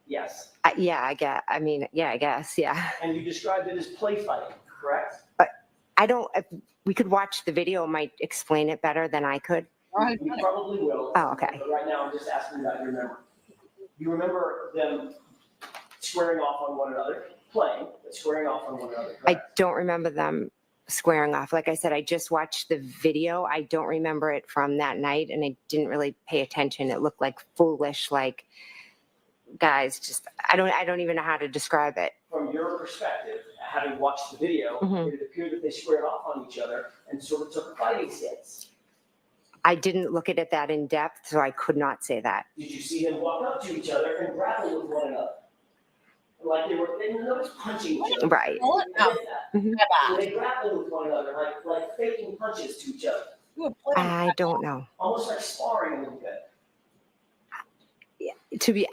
Yes. I guess, yeah. And you described it as play fighting, correct? We could watch the video, it might explain it better than I could. You probably will. Oh, okay. But right now, I'm just asking about your memory. You remember them squaring off on one another, playing, but squaring off on one another, correct? I don't remember them squaring off. Like I said, I just watched the video. I don't remember it from that night, and I didn't really pay attention. It looked like foolish, like guys just, I don't even know how to describe it. From your perspective, having watched the video, it appeared that they squared off on each other and sort of took a fighting stance. I didn't look at it that in depth, so I could not say that. Did you see them walk up to each other and grapple with one another? Like they was punching each other. Right. So they grappled with one another, like faking punches to each other. I don't know. Almost like sparring a little bit.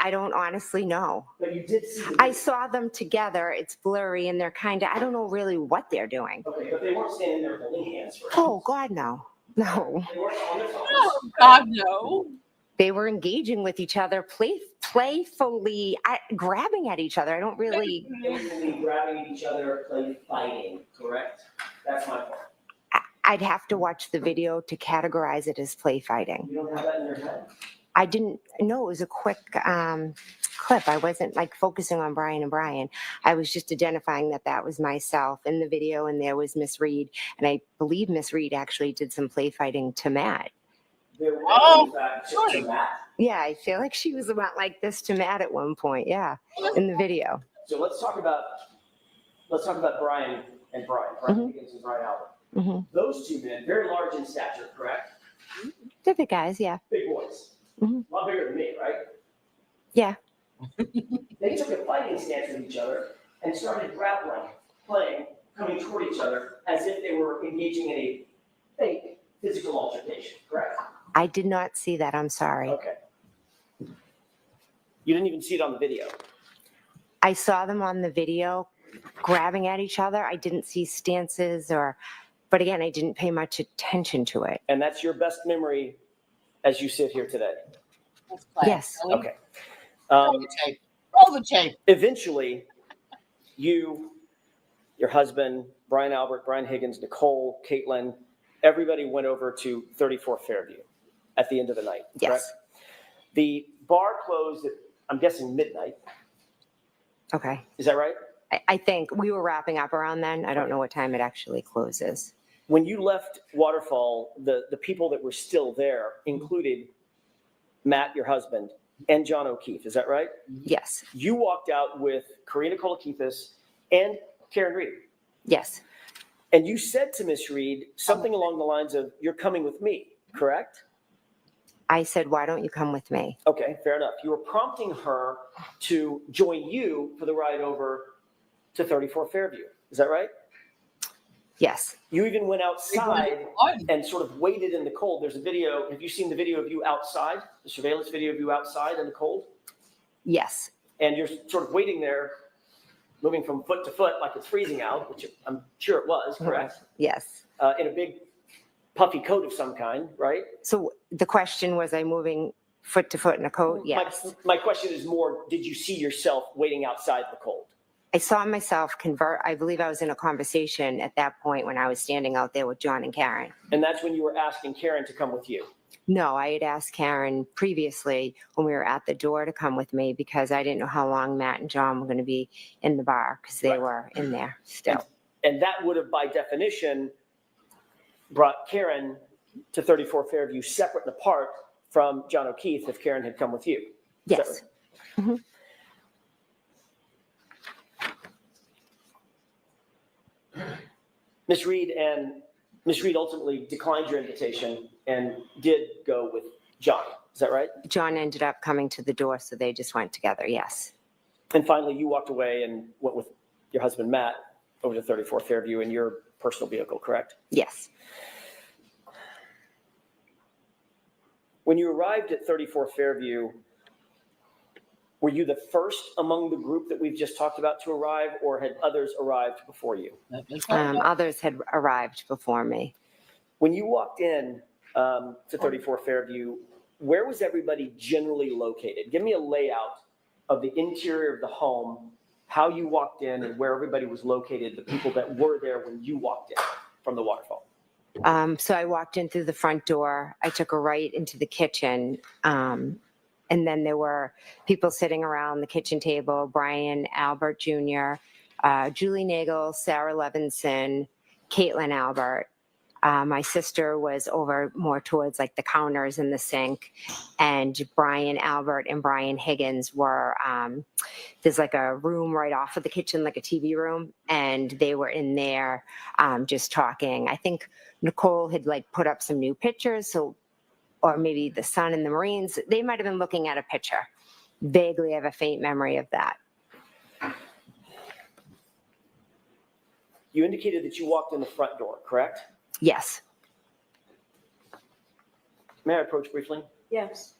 I don't honestly know. But you did see. I saw them together. It's blurry, and they're I don't know really what they're doing. Okay, but they weren't standing there holding hands. Oh, God, no. No. They weren't on their phones. Oh, God, no. They were engaging with each other, playfully, grabbing at each other. I don't really. Playfully grabbing at each other, play fighting, correct? That's my point. I'd have to watch the video to categorize it as play fighting. You don't have that in your head? I didn't know. It was a quick clip. I wasn't like focusing on Brian and Brian. I was just identifying that was myself in the video, and there was Miss Reed. And I believe Miss Reed actually did some play fighting to Matt. There was, in fact, to Matt. Yeah, I feel like she was about like this to Matt at one point. Yeah, in the video. So let's talk about Brian and Brian Higgins and Brian Albert. Those two men, very large in stature, correct? They're big guys, yeah. Big boys. A lot bigger than me, right? Yeah. They took a fighting stance with each other and started grappling, playing, coming toward each other as if they were engaging in a fake physical altercation, correct? I did not see that. I'm sorry. Okay. You didn't even see it on the video. I saw them on the video grabbing at each other. I didn't see stances but again, I didn't pay much attention to it. And that's your best memory as you sit here today? Let's play. Yes. Shall we? Okay. Roll the tape. Roll the tape. Eventually, you, your husband, Brian Albert, Brian Higgins, Nicole, Caitlin, everybody went over to 34 Fairview at the end of the night, Yes. correct? The bar closed at, I'm guessing, midnight. Okay. Is that right? I think we were wrapping up around then. I don't know what time it actually closes. When you left Waterfall, the people that were still there included Matt, your husband, and John O'Keefe. Is that right? Yes. You walked out with Karina Kolakithis and Karen Reed. Yes. And you said to Miss Reed something along the lines of, "You're coming with me," correct? I said, why don't you come with me? Okay, fair enough. You were prompting her to join you for the ride over to 34 Fairview. Is that right? Yes. You even went outside and sort of waited in the cold. There's a video. Have you seen the video of you outside, the surveillance video of you outside in the cold? Yes. And you're sort of waiting there, moving from foot to foot like it's freezing out, which I'm sure it was, correct? Yes. In a big puffy coat of some kind, right? So the question was, I moving foot to foot in a coat? Yes. My question is more, did you see yourself waiting outside the cold? I saw myself convert. I believe I was in a conversation at that point when I was standing out there with John and Karen. And that's when you were asking Karen to come with you? No, I had asked Karen previously when we were at the door to come with me because I didn't know how long Matt and John were going to be in the bar because they were in there still. And that would have, by definition, brought Karen to 34 Fairview separate and apart from John O'Keefe if Karen had come with you. Yes. Mm-hmm. Miss Reed ultimately declined your invitation and did go with John. Is that right? John ended up coming to the door, so they just went together. Yes. And finally, you walked away and went with your husband, Matt, over to 34 Fairview in your personal vehicle, correct? Yes. When you arrived at 34 Fairview, were you the first among the group that we've just talked about to arrive, or had others arrived before you? Others had arrived before me. When you walked in to 34 Fairview, where was everybody generally located? Give me a layout of the interior of the home, how you walked in and where everybody was located, the people that were there when you walked in from the waterfall. So I walked in through the front door. I took a right into the kitchen. And then there were people sitting around the kitchen table, Brian Albert Jr., Julie Nagel, Sarah Levinson, Caitlin Albert. My sister was over more towards like the counters and the sink. And Brian Albert and Brian Higgins were, there's like a room right off of the kitchen, like a TV room. And they were in there just talking. I think Nicole had like put up some new pictures. Or maybe the sun and the Marines, they might have been looking at a picture. Vaguely have a faint memory of that. You indicated that you walked in the front door, correct? Yes. May I approach briefly? Yes.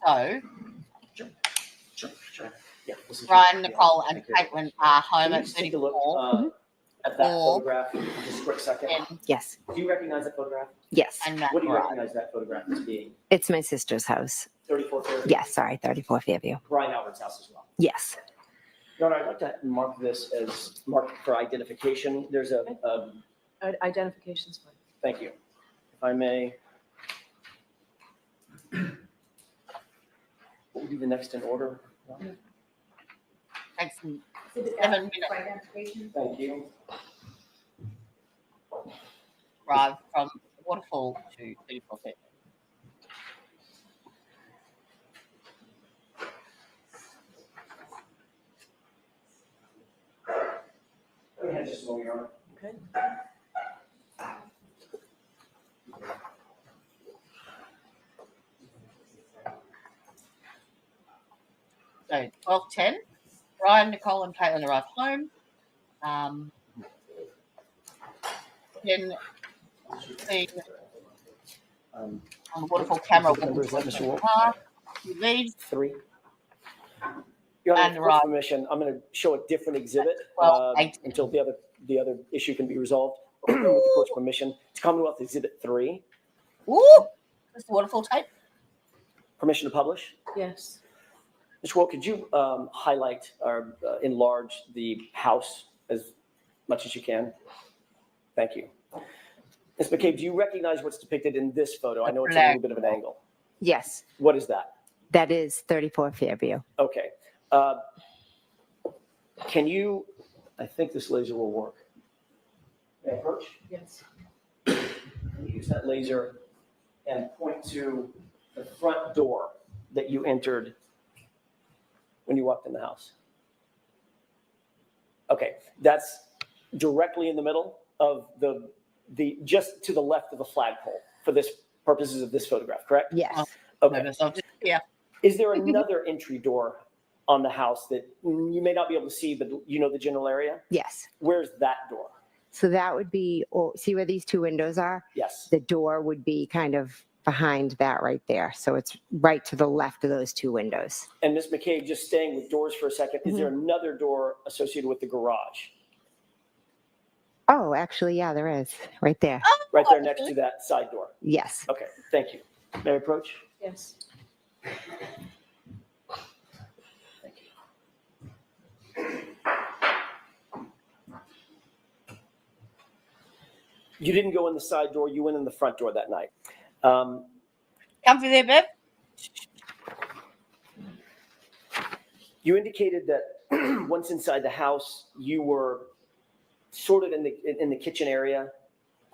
So, Sure. Yeah, this is Brian, yeah, Nicole, and thank you. Caitlin are home Can you at just take a look 34. at that Or- photograph just a quick second? And, Yes. Do you recognize that photograph? Yes. and Matt What do you arrived. recognize that photograph as being? It's my sister's house. 34 Fairview? Yes, sorry, 34 Fairview. Brian Albert's house as well. Yes. No, I'd like to mark this as marked for identification. There's a Identification's fine. thank you. If I may. What would be the next in order? Takes 7 minutes Thank you. drive from Waterfall to 34 Fairview. Go ahead, just a moment, Your Honor. Okay. So 12:10. Ryan, Nicole, and Caitlin arrived home. Then seeing on the waterfall camera. What number is that, Mr. Wolf? He leaves 3. Your Honor, And with court's right. permission, I'm going to show a different exhibit Well, 18. until the other issue can be resolved. With the court's permission, it's Commonwealth Exhibit 3. Ooh, that's the waterfall tape. Permission to publish. Yes. Mr. Wolf, could you highlight or enlarge the house as much as you can? Thank you. Ms. McCabe, do you recognize what's depicted in this photo? I know it's a little bit of an angle. Yes, What is that? that is 34 Fairview. Okay. Can you, I think this laser will work. May I approach? Yes. Use that laser and point to the front door that you entered when you walked in the house. Okay, that's directly in the middle of the just to the left of the flagpole for this purposes of this photograph, correct? Yes. Okay. So just, yeah. Is there another entry door on the house that you may not be able to see, but you know the general area? Yes. Where's that door? So that would be, see where these 2 windows are? Yes. The door would be kind of behind that right there. So it's right to the left of those 2 windows. And Ms. McCabe, just staying with doors for a second, is there another door associated with the garage? Oh, actually, yeah, there is. Right there. Right there next to that side door. Yes. Okay, thank you. May I approach? Yes. Thank you. You didn't go in the side door, you went in the front door that night. Comfy there, babe? You indicated that once inside the house, you were sort of in the kitchen area.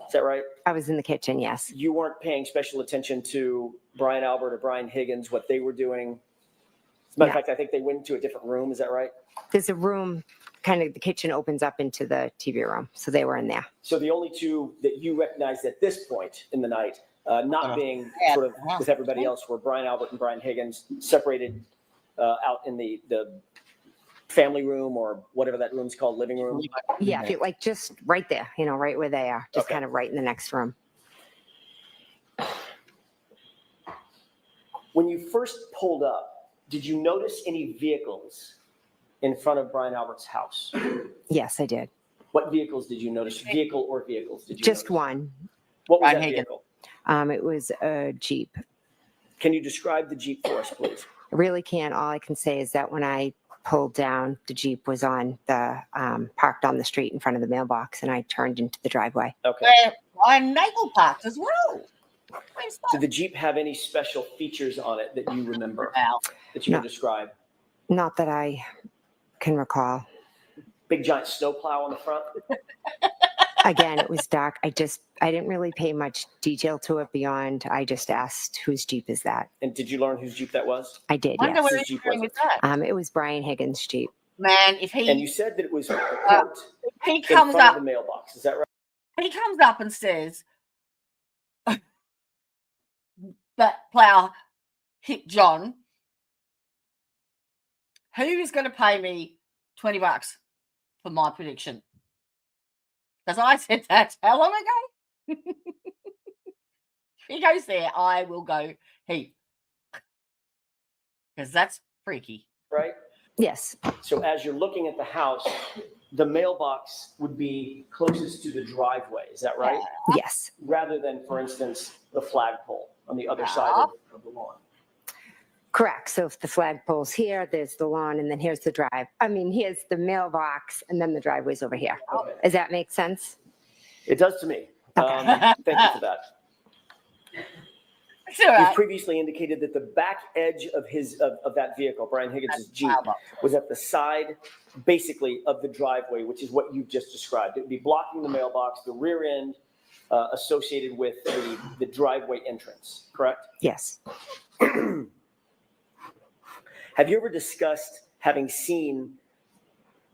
Is that right? I was in the kitchen, yes. You weren't paying special attention to Brian Albert or Brian Higgins, what they were doing. As a matter of fact, I think they went into a different room. Is that right? There's a room, kind of the kitchen opens up into the TV room. So they were in there. So the only 2 that you recognized at this point in the night, not being sort of with everybody else, were Brian Albert and Brian Higgins, separated out in the family room or whatever that room's called, living room. Yeah, if you, like just right there, you know, right where they are, just Okay. kind of right in the next room. When you first pulled up, did you notice any vehicles in front of Brian Albert's house? Yes, I did. What vehicles did you notice? Vehicle or vehicles did you Just notice? one. What was Brian that Higgins. vehicle? It was a Jeep. Can you describe the Jeep for us, please? I really can't. All I can say is that when I pulled down, the Jeep was on the parked on the street in front of the mailbox, and I turned into the driveway. Okay. Where Ryan Nagel parked as well. Where's Did the Jeep have any special features on it that you remember, Wow. that you No. can describe? Not that I can recall. Big giant snowplow on the front? Again, it was dark. I didn't really pay much detail to it beyond I just asked, whose Jeep is that? And did you learn whose Jeep that was? I did, Wonder yes. where Whose he's Jeep going was with that. It was Brian Higgins' Jeep. Man, if And you he said that it was parked he in comes front up, of the mailbox. Is that right? he comes up and says, "That plow hit John. Who is going to pay me $20 for my prediction?" Because I said that how long ago? He goes there, I will go heap. Because that's freaky. Right? Yes, So as you're looking at the house, the mailbox would be closest to the driveway. Is that right? yes. Rather than, for instance, the flagpole on the other side of the lawn. Correct. So if the flagpole's here, there's the lawn, and then here's the drive. I mean, here's the mailbox, and then the driveway's over here. Okay. Does that make sense? It does to me. Okay. Thank you for that. It's all You right. previously indicated that the back edge of of that vehicle, Brian Higgins' Jeep, was at the side, basically, of the driveway, which is what you've just described. It would be blocking the mailbox, the rear end associated with the driveway entrance, correct? Yes. Have you ever discussed having seen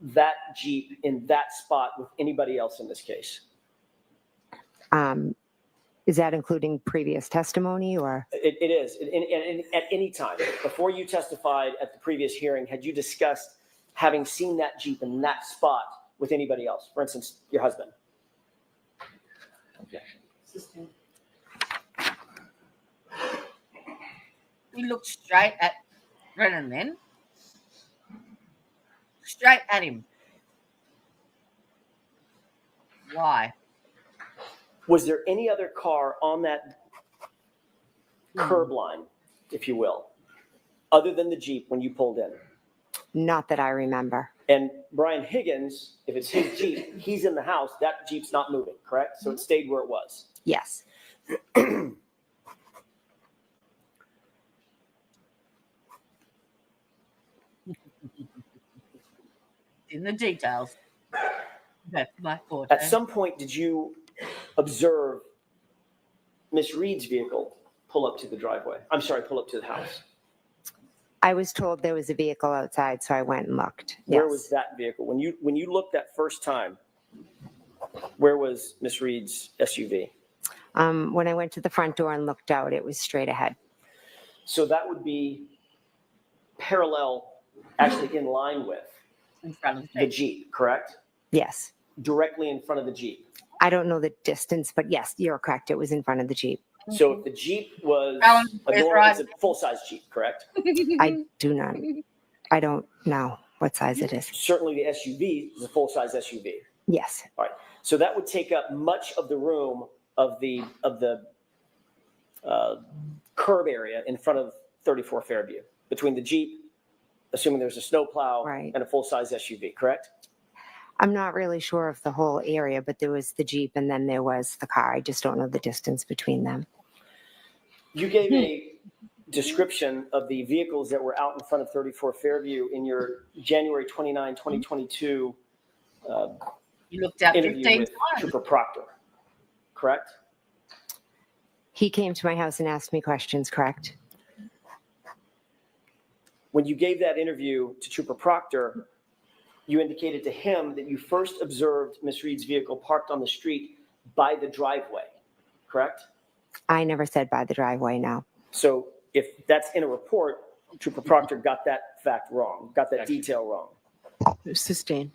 that Jeep in that spot with anybody else in this case? Is that including previous testimony or? It is. And at any time, before you testified at the previous hearing, had you discussed having seen that Jeep in that spot with anybody else? For instance, your husband. We looked straight at Brennan then. Straight at him. Why? Was there any other car on that curb line, if you will, other than the Jeep when you pulled in? Not that I remember. And Brian Higgins, if it's his Jeep, he's in the house, that Jeep's not moving, correct? So it stayed where it was. Yes. In the details. That's my fault. At some point, did you observe Miss Reed's vehicle pull up to the driveway? I'm sorry, pull up to the house. I was told there was a vehicle outside, so I went and looked. Where Yes. was that vehicle? When you looked that first time, where was Miss Reed's SUV? When I went to the front door and looked out, it was straight ahead. So that would be parallel, actually in line with In front of the Jeep, correct? Yes. Directly in front of the Jeep. I don't know the distance, but yes, you're correct. It was in front of the Jeep. So if the Jeep was Alan, a is normal, right. it's a full-size Jeep, correct? I don't know what size it is. Certainly the SUV is a full-size SUV. Yes. All right. So that would take up much of the room of the curb area in front of 34 Fairview, between the Jeep, assuming there's a snowplow, Right. and a full-size SUV, correct? I'm not really sure of the whole area, but there was the Jeep and then there was the car. I just don't know the distance between them. You gave a description of the vehicles that were out in front of 34 Fairview in your January 29, 2022 You looked at interview 15 with times. Trooper Proctor, correct? He came to my house and asked me questions, correct? When you gave that interview to Trooper Proctor, you indicated to him that you first observed Miss Reed's vehicle parked on the street by the driveway, correct? I never said by the driveway, no. So if that's in a report, Trooper Proctor got that fact wrong, got that detail wrong. Sustained.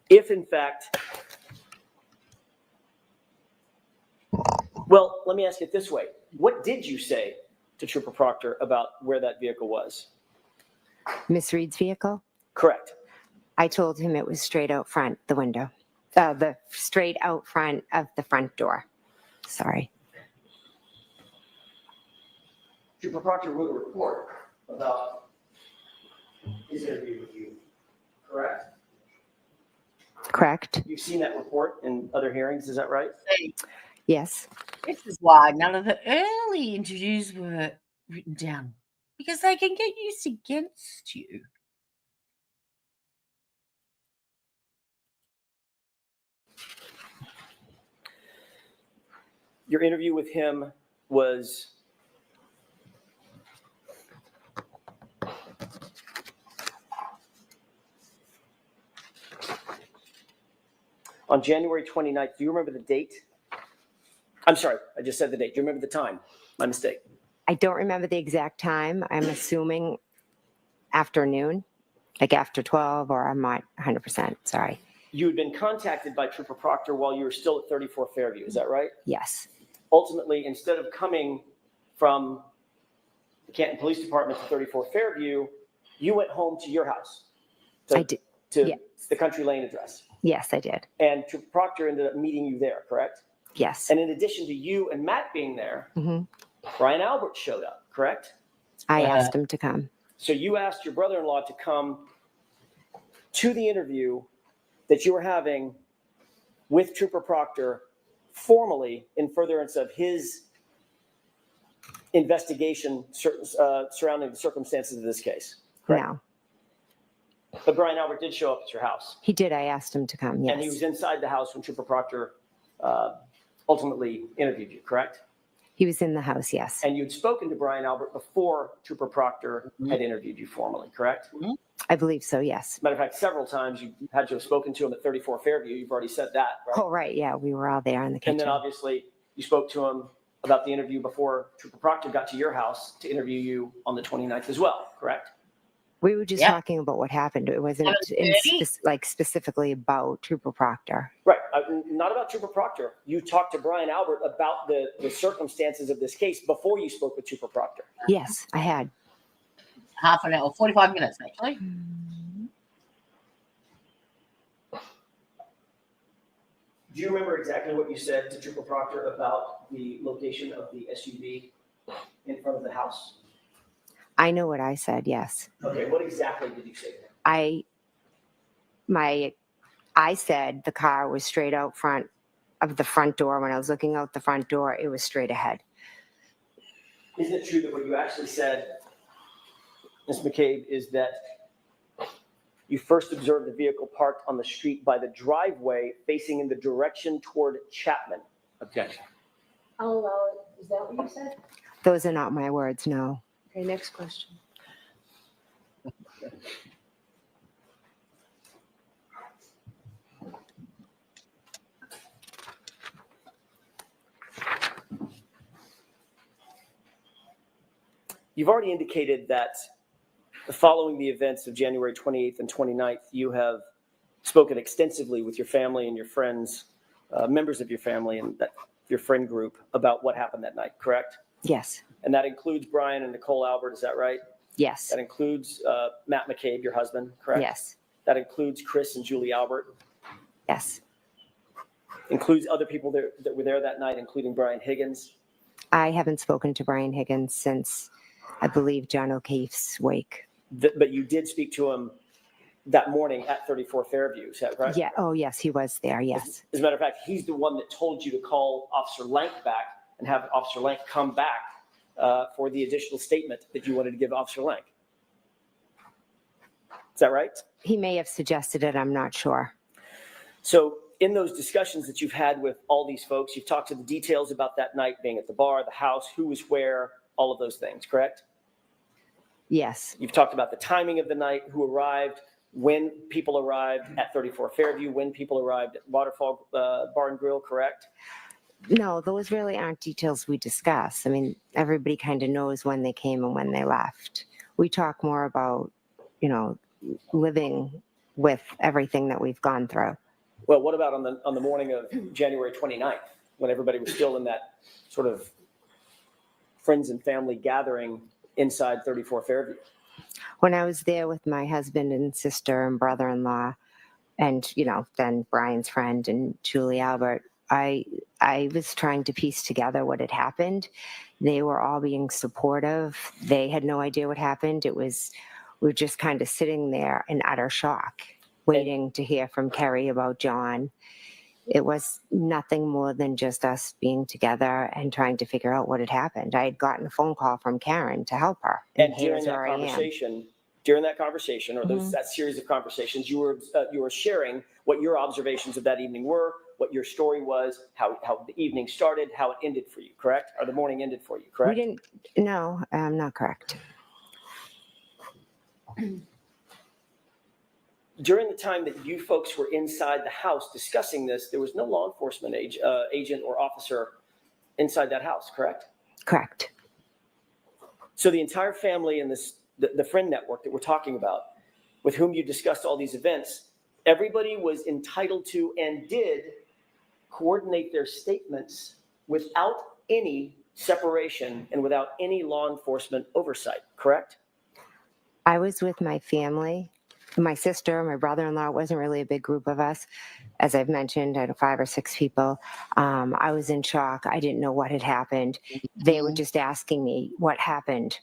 If in fact, well, let me ask it this way. What did you say to Trooper Proctor about where that vehicle was? Miss Reed's vehicle? Correct. I told him it was straight out front, the window. The straight out front of the front door. Sorry. Trooper Proctor wrote a report about his interview with you, correct? Correct? You've seen that report in other hearings, is that right? Yes. This is why none of the early interviews were written down, because they can get used against you. Your interview with him was on January 29th. Do you remember the date? I'm sorry, I just said the date. Do you remember the time? My mistake. I don't remember the exact time. I'm assuming afternoon, like after 12, or I'm not 100%. Sorry. You had been contacted by Trooper Proctor while you were still at 34 Fairview, is that right? Yes. Ultimately, instead of coming from the Canton Police Department to 34 Fairview, you went home to your house. I did. To Yes. the Country Lane address. Yes, I did. And Trooper Proctor ended up meeting you there, correct? Yes. And in addition to you and Matt being there, hmm Brian Albert showed up, correct? I asked him to come. So you asked your brother-in-law to come to the interview that you were having with Trooper Proctor formally in furtherance of his investigation surrounding the circumstances of this case, correct? No. But Brian Albert did show up at your house. He did. I asked him to come. Yes. And he was inside the house when Trooper Proctor ultimately interviewed you, correct? He was in the house. Yes. And you'd spoken to Brian Albert before Trooper Proctor had interviewed you formally, correct? I believe so. Yes. Matter of fact, several times you had to have spoken to him at 34 Fairview. You've already said that, right? Oh, right. Yeah. We were all there in the And kitchen. then obviously you spoke to him about the interview before Trooper Proctor got to your house to interview you on the 29th as well, correct? We were just Yep. talking about what happened. It wasn't 11:30? specifically about Trooper Proctor. Right. Not about Trooper Proctor. You talked to Brian Albert about the circumstances of this case before you spoke with Trooper Proctor. Yes, I had. Half an hour, 45 minutes actually. Do you remember exactly what you said to Trooper Proctor about the location of the SUV in front of the house? I know what I said, yes. Okay, what exactly did you say to him? I said the car was straight out front of the front door. When I was looking out the front door, it was straight ahead. Isn't it true that what you actually said, Ms. McCabe, is that you first observed the vehicle parked on the street by the driveway facing in the direction toward Chapman? Objection. I'll allow it. Is that what you said? Those are not my words, no. Okay, next question. You've already indicated that following the events of January 28th and 29th, you have spoken extensively with your family and your friends, members of your family and your friend group about what happened that night, correct? Yes, And that includes Brian and Nicole Albert, is that right? yes, That includes Matt McCabe, your husband, correct? yes, That includes Chris and Julie Albert. yes. Includes other people that were there that night, including Brian Higgins. I haven't spoken to Brian Higgins since, I believe, John O'Keefe's wake. But you did speak to him that morning at 34 Fairview, is that right? Yeah, oh, yes, he was there, yes. As a matter of fact, he's the one that told you to call Officer Lank back and have Officer Lank come back for the additional statement that you wanted to give Officer Lank. Is that right? He may have suggested it, I'm not sure. So in those discussions that you've had with all these folks, you've talked to the details about that night being at the bar, the house, who was where, all of those things, correct? Yes, You've talked about the timing of the night, who arrived, when people arrived at 34 Fairview, when people arrived at Waterfall Bar and Grill, correct? no, those really aren't details we discuss. I mean, everybody kind of knows when they came and when they left. We talk more about, living with everything that we've gone through. Well, what about on the morning of January 29th, when everybody was still in that sort of friends and family gathering inside 34 Fairview? When I was there with my husband and sister and brother-in-law and, then Brian's friend and Julie Albert, I was trying to piece together what had happened. They were all being supportive. They had no idea what happened. We were just kind of sitting there in utter shock, waiting to hear from Kerry about John. It was nothing more than just us being together and trying to figure out what had happened. I had gotten a phone call from Karen to help her. And here's where I am. during that conversation, or that series of conversations, you were sharing what your observations of that evening were, what your story was, how the evening started, how it ended for you, correct? Or the morning ended for you, correct? No, I'm not correct. During the time that you folks were inside the house discussing this, there was no law enforcement agent or officer inside that house, correct? Correct. So the entire family and the friend network that we're talking about, with whom you discussed all these events, everybody was entitled to and did coordinate their statements without any separation and without any law enforcement oversight, correct? I was with my family, my sister, my brother-in-law. It wasn't really a big group of us. As I've mentioned, I had 5 or 6 people. I was in shock. I didn't know what had happened. They were just asking me what happened,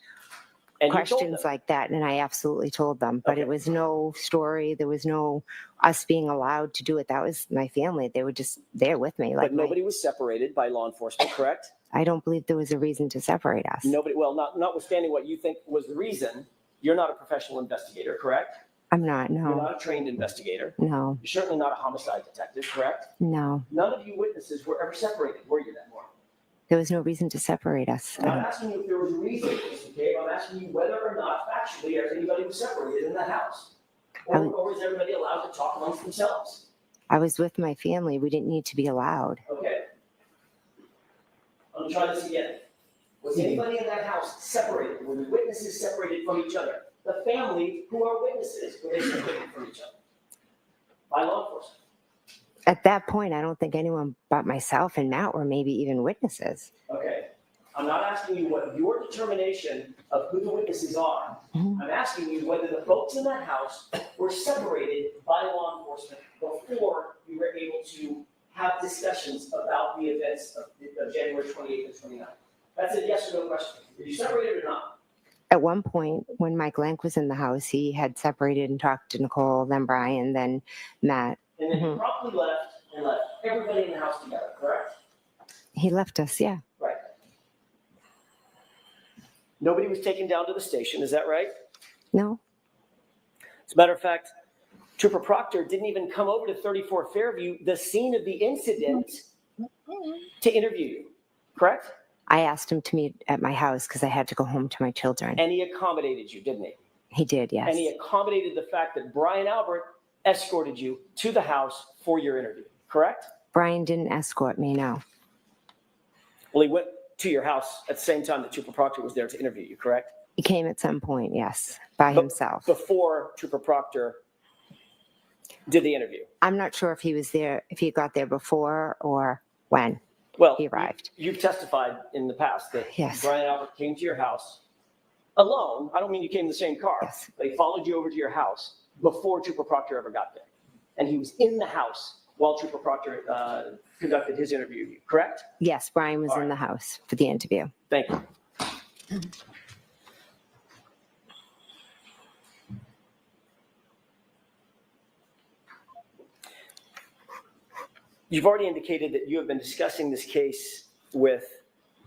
And you told questions them. like that, and I absolutely told them. But it was no story. There was no us being allowed to do it. That was my family. They were just there with me. But nobody was separated by law enforcement, correct? I don't believe there was a reason to separate us. Nobody. Well, notwithstanding what you think was the reason, you're not a professional investigator, correct? I'm not, You're no. not a trained investigator. No, You're certainly not a homicide detective, correct? no. None of you witnesses were ever separated, were you, that morning? There was no reason to separate us. I'm not asking you if there was a reason, okay? I'm asking you whether or not factually anybody was separated in the house. Or was everybody allowed to talk amongst themselves? I was with my family. We didn't need to be allowed. Okay. Let me try this again. Was anybody in that house separated? Were the witnesses separated from each other? The family who are witnesses, were they separated from each other? By law enforcement. At that point, I don't think anyone but myself and Matt were maybe even witnesses. Okay. I'm not asking you what your determination of who the witnesses are. Mhm. I'm asking you whether the folks in that house were separated by law enforcement before you were able to have discussions about the events of January 28th and 29th. That's a yes or no question. Were you separated or not? At one point, when Mike Lank was in the house, he had separated and talked to Nicole, then Brian, then Matt. And then you Mhm. promptly left and left everybody in the house together, correct? He left us, yeah. Right. Nobody was taken down to the station, is that right? No, As a matter of fact, Trooper Proctor didn't even come over to 34 Fairview, the scene of the incident, to interview you, correct? I asked him to meet at my house because I had to go home to my children. And he accommodated you, didn't he? He did, yes. And he accommodated the fact that Brian Albert escorted you to the house for your interview, correct? Brian didn't escort me, no. Well, he went to your house at the same time that Trooper Proctor was there to interview you, correct? He came at some point, yes, by But himself. Before Trooper Proctor did the interview. I'm not sure if he was there, if he got there before or when Well, he arrived. You've testified in the past that Yes. Brian Albert came to your house alone. I don't mean you came in the same car. Yes. They followed you over to your house before Trooper Proctor ever got there. And he was in the house while Trooper Proctor conducted his interview, correct? Yes, Brian was All in right. the house for the interview. Thank you. You've already indicated that you have been discussing this case with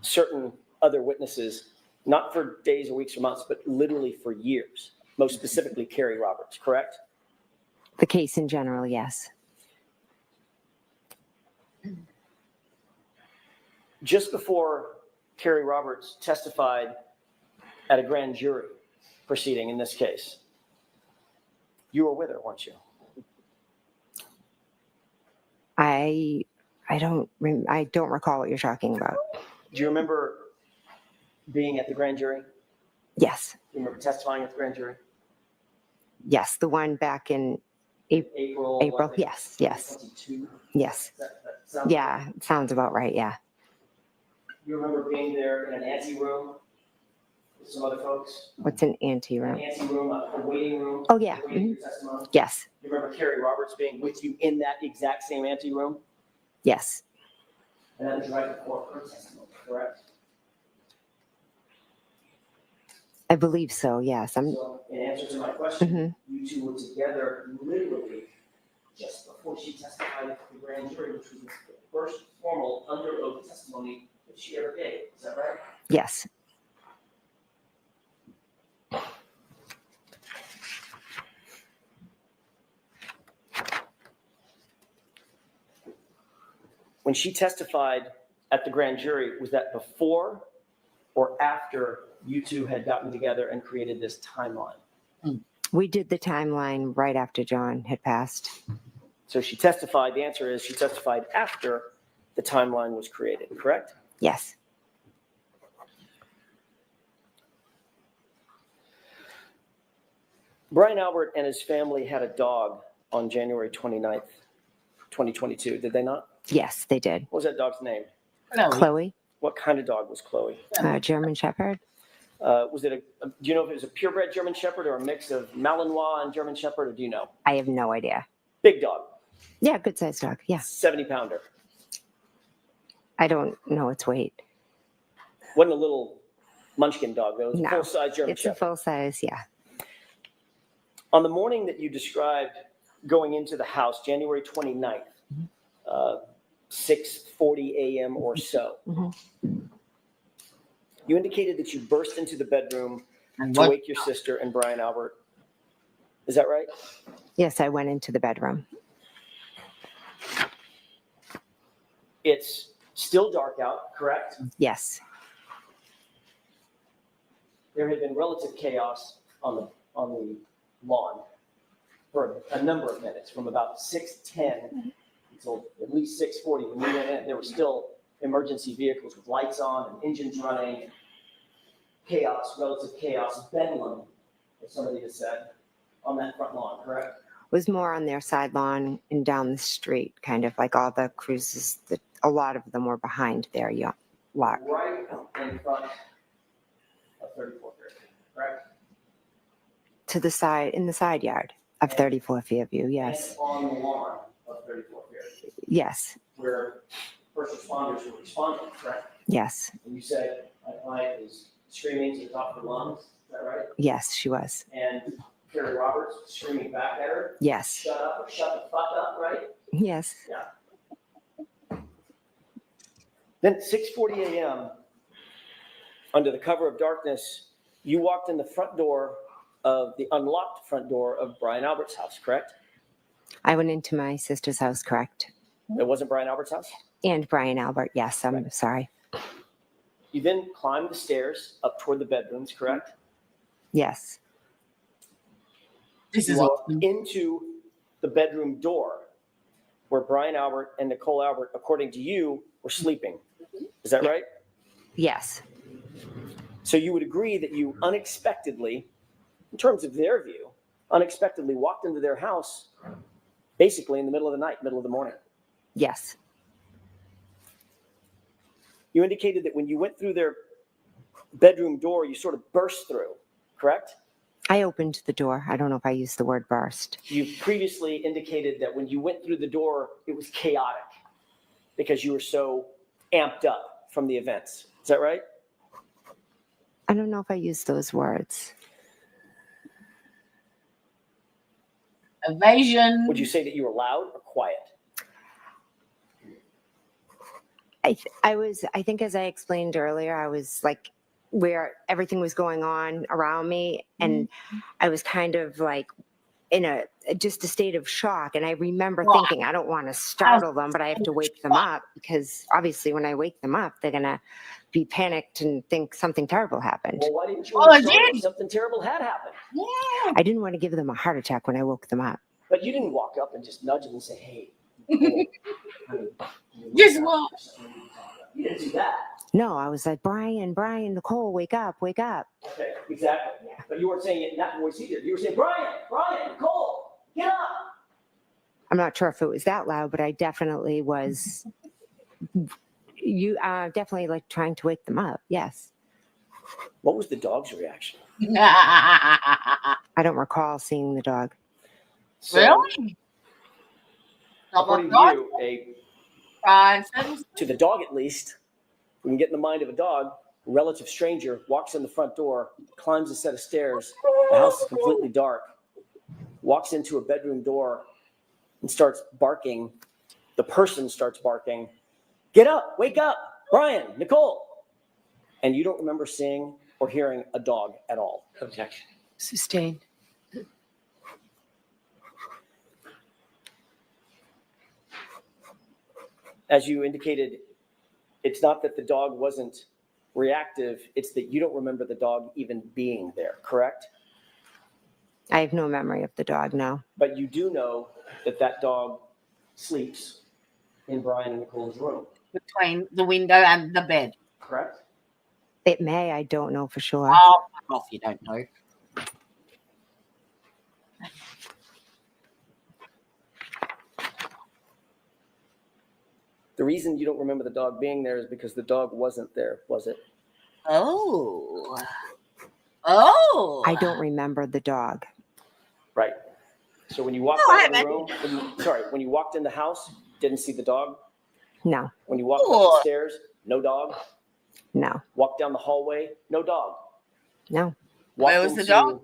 certain other witnesses, not for days or weeks or months, but literally for years, most specifically Carrie Roberts, correct? The case in general, yes. Just before Carrie Roberts testified at a grand jury proceeding in this case, you were with her, weren't you? I don't recall what you're talking about. Do you remember being at the grand jury? Yes, Do you remember testifying at the grand jury? yes, the one back in April. April, I think, yes, yes, 22? yes. That sounds Yeah, it sounds about right, yeah. You remember being there in an ante room with some other folks? What's an An anteroom? ante room, a waiting room? Oh, yeah, Waiting for testimony? Yes, You remember Carrie Roberts being with you in that exact same ante room? yes, And that was right before her testimony, correct? I believe so, yes. So in answer to my question, you two were together literally just before she testified at the grand jury, which was the first formal under oath testimony that she ever gave. Is that right? Yes, When she testified at the grand jury, was that before or after you two had gotten together and created this timeline? we did the timeline right after John had passed. So she testified, the answer is she testified after the timeline was created, correct? Yes, Brian Albert and his family had a dog on January 29th, 2022, did they not? yes, they did. What was that dog's name? Chloe, What kind of dog was Chloe? German Shepherd. Was it do you know if it was a purebred German Shepherd or a mix of Malinois and German Shepherd, or do you know? I have no idea. Big dog, Yeah, good sized dog. Yeah, 70-pounder. I don't know its weight. Wasn't a little munchkin dog, though. It was a No, full-size German It's a Shepherd. full size, yeah. On the morning that you described going into the house, January 29th, 6:40 a.m. or so, Mhm. you indicated that you burst into the bedroom And to what? wake your sister and Brian Albert. Is that right? Yes, I went into the bedroom. It's still dark out, correct? Yes, There had been relative chaos on the lawn for a number of minutes, from about 6:10 until at least 6:40. When you went in, there was still emergency vehicles with lights on and engines running, chaos, relative chaos, bedlam, as somebody has said, on that front lawn, correct? Was more on their side lawn and down the street, kind of like all the cruises. A lot of them were behind their lot. Right in front of 34th Fairview, correct? To the side, in the side yard of 34 Fairview, yes. And on the lawn of 34th Fairview, Yes, where first responders were responding, correct? yes, And you said my client was screaming to the top of her lungs, is that right? yes, she was. And Carrie Roberts was screaming back at her, Yes, shut up or shut the fuck up, right? yes. Then at 6:40 a.m., under the cover of darkness, you walked in the front door of the unlocked front door of Brian Albert's house, correct? I went into my sister's house, correct? It wasn't Brian Albert's house? And Brian Albert, yes, I'm Right. sorry. You then climbed the stairs up toward the bedrooms, correct? Yes, This You is walked awesome. into the bedroom door where Brian Albert and Nicole Albert, according to you, were sleeping. Is that right? yes, So you would agree that you unexpectedly, in terms of their view, unexpectedly walked into their house basically in the middle of the night, middle of the morning. yes, You indicated that when you went through their bedroom door, you sort of burst through, correct? I opened the door. I don't know if I used the word burst. You previously indicated that when you went through the door, it was chaotic because you were so amped up from the events. Is that right? I don't know if I used those words. Evasion. Would you say that you were loud or quiet? I think as I explained earlier, I was like where everything was going on around me, and I was kind of like in just a state of shock. And I remember thinking, I don't want to startle them, but I have to wake them up, because obviously when I wake them up, they're gonna be panicked and think something terrible happened. Well, why didn't you Oh, I start if did. something terrible had happened? Yeah. I didn't want to give them a heart attack when I woke them up. But you didn't walk up and just nudge them and say, hey, Nicole, honey, Just what? You didn't do that. No, I was like, Brian, Nicole, wake up, wake up. Okay, exactly. But you weren't saying it in that voice either. You were saying, Brian, Nicole, get up. I'm not sure if it was that loud, but I definitely was. Definitely like trying to wake them up. Yes. What was the dog's reaction? I don't recall seeing the dog. So, Really? according to you, to the dog at least, we can get in the mind of a dog, a relative stranger walks in the front door, climbs a set of stairs, the house is completely dark, walks into a bedroom door and starts barking. The person starts barking, get up, wake up, Brian, Nicole. And you don't remember seeing or hearing a dog at all. Objection. Sustained. As you indicated, it's not that the dog wasn't reactive, it's that you don't remember the dog even being there, correct? I have no memory of the dog, no. But you do know that that dog sleeps in Brian and Nicole's room, Between the window and the bed. correct? It may, I don't know for sure. Oh, fuck off, you don't know. The reason you don't remember the dog being there is because the dog wasn't there, was it? Oh. Oh. I don't remember the dog. Right. So when you walked No, I out of the haven't. room, when you walked in the house, didn't see the dog. No, When you walked up Cool. the stairs, no dog. no, Walked down the hallway, no dog. no. Walked Where was the into dog?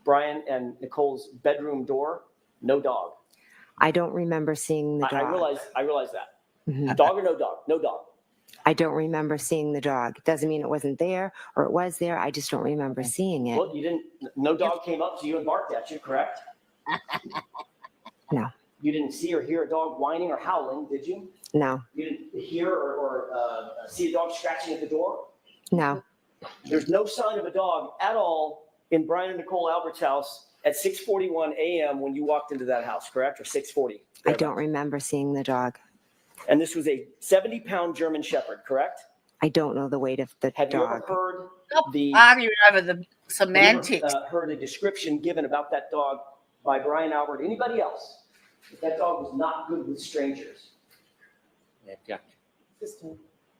Brian and Nicole's bedroom door, no dog. I don't remember seeing the I dog. realize that. Mhm. Dog or no dog? No dog. I don't remember seeing the dog. It doesn't mean it wasn't there or it was there. I just don't remember seeing it. Well, no dog came up to you and barked at you, correct? No. You didn't see or hear a dog whining or howling, did you? No, You didn't hear or see a dog scratching at the door? no, There's no sign of a dog at all in Brian and Nicole Albert's house at 6:41 a.m. when you walked into that house, correct? Or 6:40? I don't remember seeing the dog. And this was a 70-pound German Shepherd, correct? I don't know the weight of the Have you ever dog. heard Stop the arguing over the have you semantics. ever, heard a description given about that dog by Brian Albert, anybody else? That dog was not good with strangers. Object.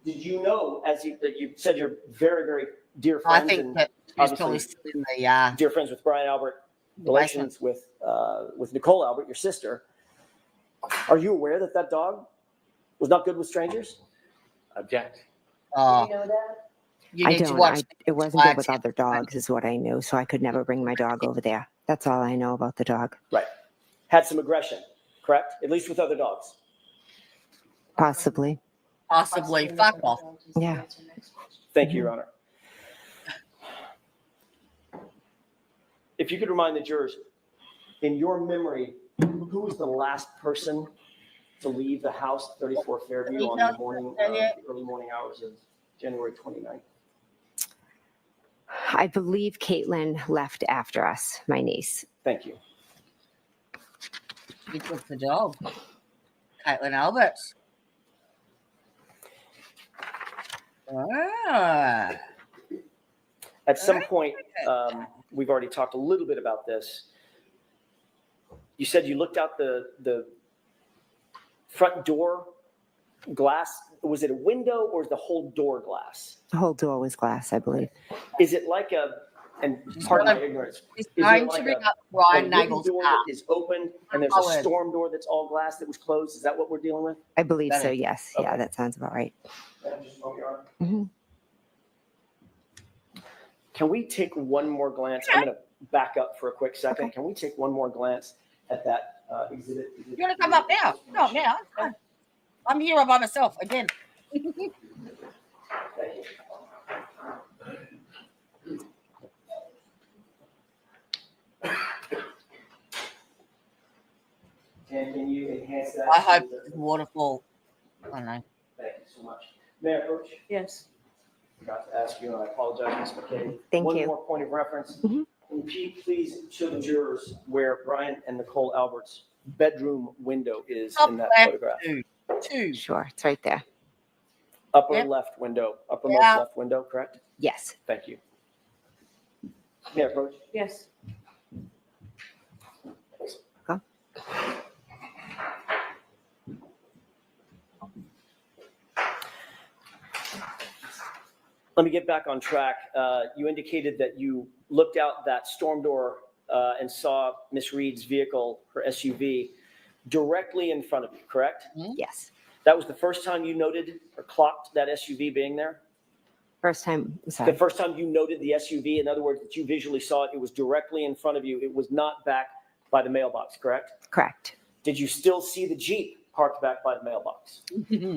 Did you know, as you said, you're very, very dear I friends think and that he's obviously probably still in the dear friends with Brian Albert, the basement. relations with Nicole Albert, your sister. Are you aware that that dog was not good with strangers? Object. Oh, You know that? you I need to don't. watch. It wasn't good with Watch. other dogs, is what I knew. So I could never bring my dog over there. That's all I know about the dog. Right. Had some aggression, correct? At least with other dogs. Possibly. Possibly. Fuck off. Yeah. Thank you, Your Honor. If you could remind the jurors, in your memory, who was the last person to leave the house at 34 Fairview on the morning, the early morning hours of January 29th? I believe Caitlin left after us, my niece. Thank you. You took the job. Caitlin Alberts. Ah. At some point, we've already talked a little bit about this. You said you looked out the front door glass. Was it a window or is the whole door glass? The whole door was glass, I believe. Is it like and pardon my ignorance, He's is it trying like to bring a up Ryan wooden Nagel's door car. that is open and there's a storm door that's all glass that was closed? Is that what we're dealing with? I believe That so, is- yes. Okay. Yeah, that sounds about right. hmm Can we take one more glance? I'm going to back up for a quick second. Okay. Can we take one more glance at that exhibit? You want to come up now? No, now. It's fine. I'm here all by myself again. Thank you. And can you enhance that? I hope it's waterfall. I don't know. Thank you so much. Mayor Coach, Yes. I forgot to ask you, and I apologize, Ms. McCabe. Thank One you. more point of reference. Mhm. Can you please show the jurors where Brian and Nicole Albert's bedroom window is Top in that left. photograph? Two. Sure, it's right there. Upper Yep. left window, uppermost Yeah. left window, correct? Yes. Thank you. Mayor Coach. Yes. Go. Let me get back on track. You indicated that you looked out that storm door and saw Miss Reed's vehicle, her SUV, directly in front of you, correct? Yes. That was the first time you noted or clocked that SUV being there? First time, The sorry. first time you noted the SUV, in other words, that you visually saw it, it was directly in front of you. It was not back by the mailbox, correct? Correct. Did you still see the Jeep parked back by the mailbox?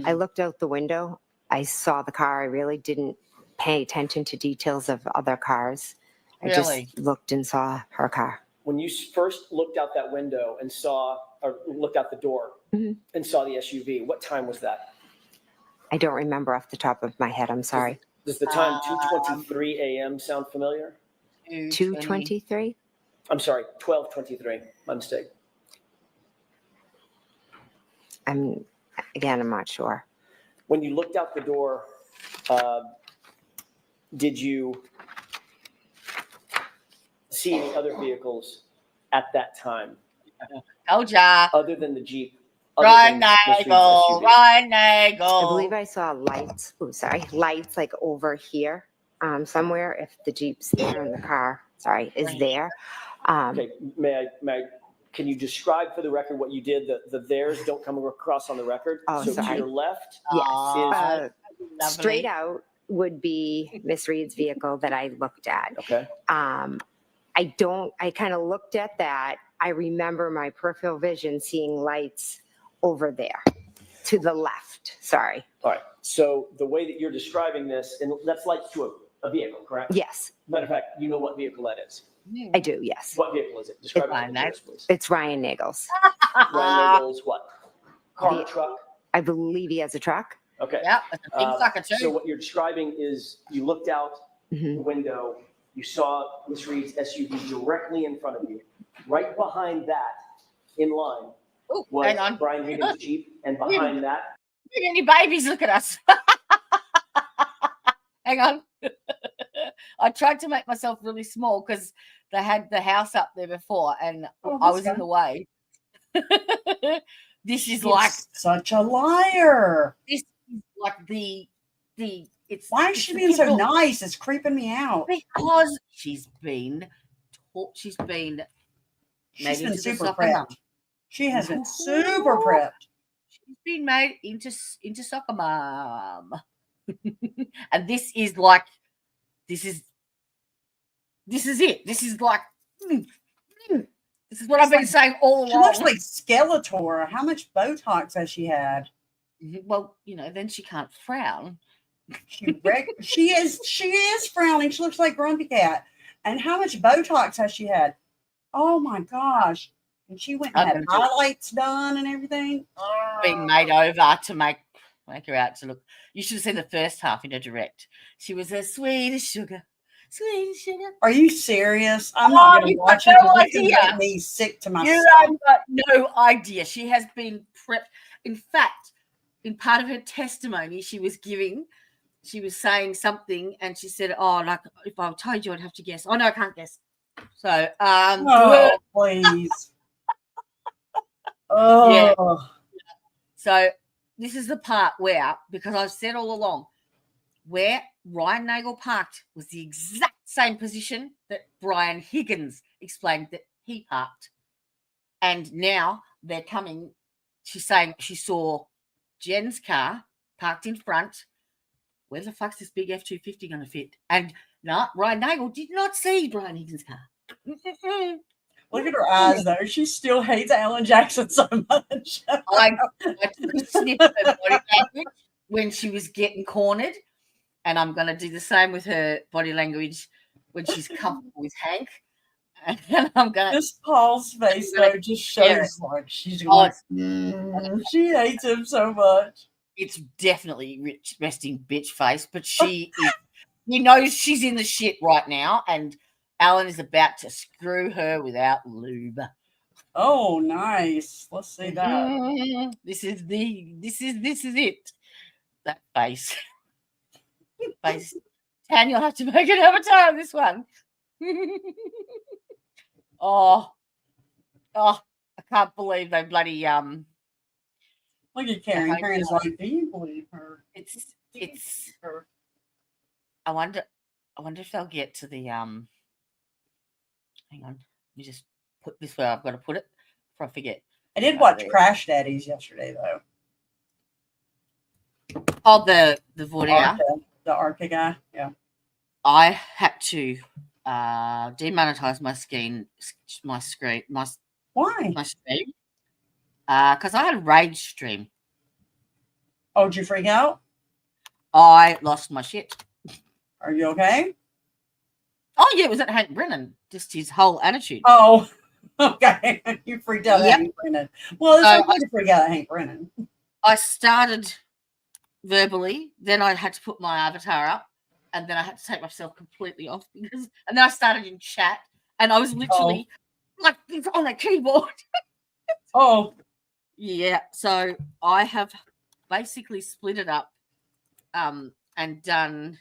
I looked out the window. I saw the car. I really didn't pay attention to details of other cars. I Really? just looked and saw her car. When you first looked out that window and saw, or looked out the door Mhm. and saw the SUV, what time was that? I don't remember off the top of my head. I'm sorry. Does the time 2:23 a.m. sound familiar? 2:23? I'm sorry, 12:23. My mistake. I'm not sure. When you looked out the door, did you see any other vehicles at that time Told ya. other than the Jeep? other Ryan than Miss Reed's Nagel. SUV? Ryan I Nagel. believe I saw lights. Oh, sorry. Lights like over here somewhere. If the Jeep's there and the car, is there. Okay, may I, can you describe for the record what you did? The theirs don't come across on the record. Oh, So to sorry. your left Yes. Aw, Straight out would be Miss Reed's vehicle that I looked at. okay, I kind of looked at that. I remember my peripheral vision seeing lights over there to the left. Sorry. all right. So the way that you're describing this, and that's lights to a vehicle, correct? Yes, Matter of fact, you know what vehicle that is. I do. Yes. What vehicle is it? Describe it Fine, to the jurors, please. It's Ryan Nagel's. Ryan Nagel's what? Car, The- truck? I believe he has a truck. Okay. Yep, it's a big sucker too. So what you're describing is you looked out the Mhm. window, you saw Miss Reed's SUV directly in front of you. Right behind that, in line, Ooh, was hang on. Brian Higgins' Jeep, and behind that Any babies, look at us. Hang on. I tried to make myself really small because they had the house up there before and I was in the way. This is like such a liar. This is like the it's why is she being so nice? It's creeping me out. Because she's been made into super soccer prepped. mum. She has been super prepped. She's been made into soccer mom. And this is like this is it. This is like this is what I've been saying all along. She looks like Skeletor. How much Botox has she had? Well, then she can't frown. She is frowning. She looks like Grumpy Cat. And how much Botox has she had? Oh my gosh. And she went and had highlights done and everything. Being made over to make her out to look. You should have seen the first half in a direct. She was as sweet as sugar. Sweet as sugar. Are you serious? I'm not going to watch it. It's going to make me sick to my stomach. You have no idea. She has been prepped. In fact, in part of her testimony, she was saying something, and she said, "Oh, like if I told you, I'd have to guess." Oh no, I can't guess. So, please. Oh, yeah. So this is the part where, because I've said all along, where Ryan Nagel parked was the exact same position that Brian Higgins explained that he parked, and now they're coming. She's saying she saw Jen's car parked in front. Where the fuck's this big F-250 going to fit? And no, Ryan Nagel did not see Brian Higgins' car. Look at her eyes, though. She still hates Alan Jackson so much. I took a sniff of her body language when she was getting cornered, and I'm going to do the same with her body language when she's comfortable with Hank. And I'm going to... This Paul's face, though, just shows like she's going, she hates him so much. It's definitely resting bitch face, but she knows she's in the shit right now, and Alan is about to screw her without lube. Oh, nice. Let's see that. This is it. That face. Face. Tan, you'll have to make an avatar of this one. Oh, I can't believe they bloody Look at Karen. Karen's like, do you believe her? It's her. I wonder if they'll get to the hang on. Let me just put this where I've got to put it before I forget. I did watch Crash Daddies yesterday though. Oh, the Vortier. The Arca guy. Yeah. I had to demonetize my screen. Why? My stream. Because I had a rage stream. Oh, did you freak out? I lost my shit. Are you okay? Oh, yeah, it was at Hank Brennan. Just his whole attitude. Oh, okay. You freaked out at Hank Brennan. Well, it's okay to freak out at Hank Brennan. I started verbally, then I had to put my avatar up, and then I had to take myself completely off and then I started in chat, and I was literally like on a keyboard. Oh. Yeah, so I have basically split it up and done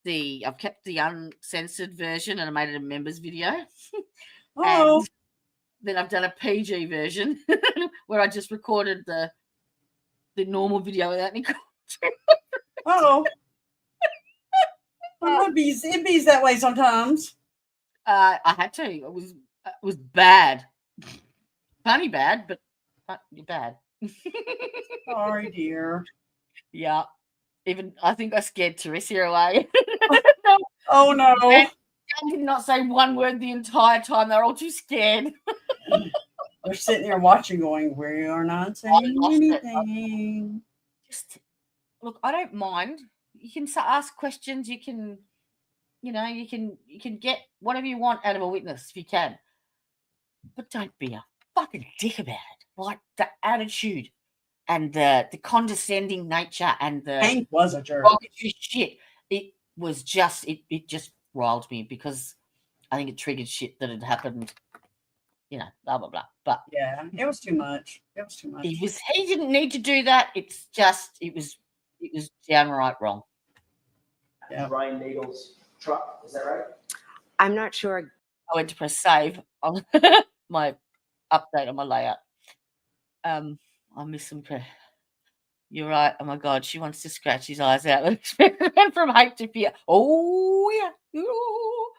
I've kept the uncensored version and I made it a members video. Oh. And then I've done a PG version where I just recorded the normal video without any content. Oh. It bees that way sometimes. I had to. It was bad. Funny bad, but bad. Sorry, dear. Yeah. Even I think I scared Teresa away. Oh no. And I did not say one word the entire time. They're all too scared. They're sitting there watching, going, "We are not saying anything." Just look, I don't mind. You can ask questions. You can, you can get whatever you want out of a witness if you can. But don't be a fucking dick about it. Like the attitude and the condescending nature and the Hank was a jerk. Shit. It was just it just riled me because I think it triggered shit that had happened you know, blah blah blah. But Yeah, it was too much. It was too much. he didn't need to do that. It's just it was downright wrong. Yeah. Ryan Nagel's truck, is that right? I'm not sure. I went to press save on my update on my layout. I missed some. You're right. Oh my God, she wants to scratch his eyes out. Went from hate to fear. Oh yeah. Ooh.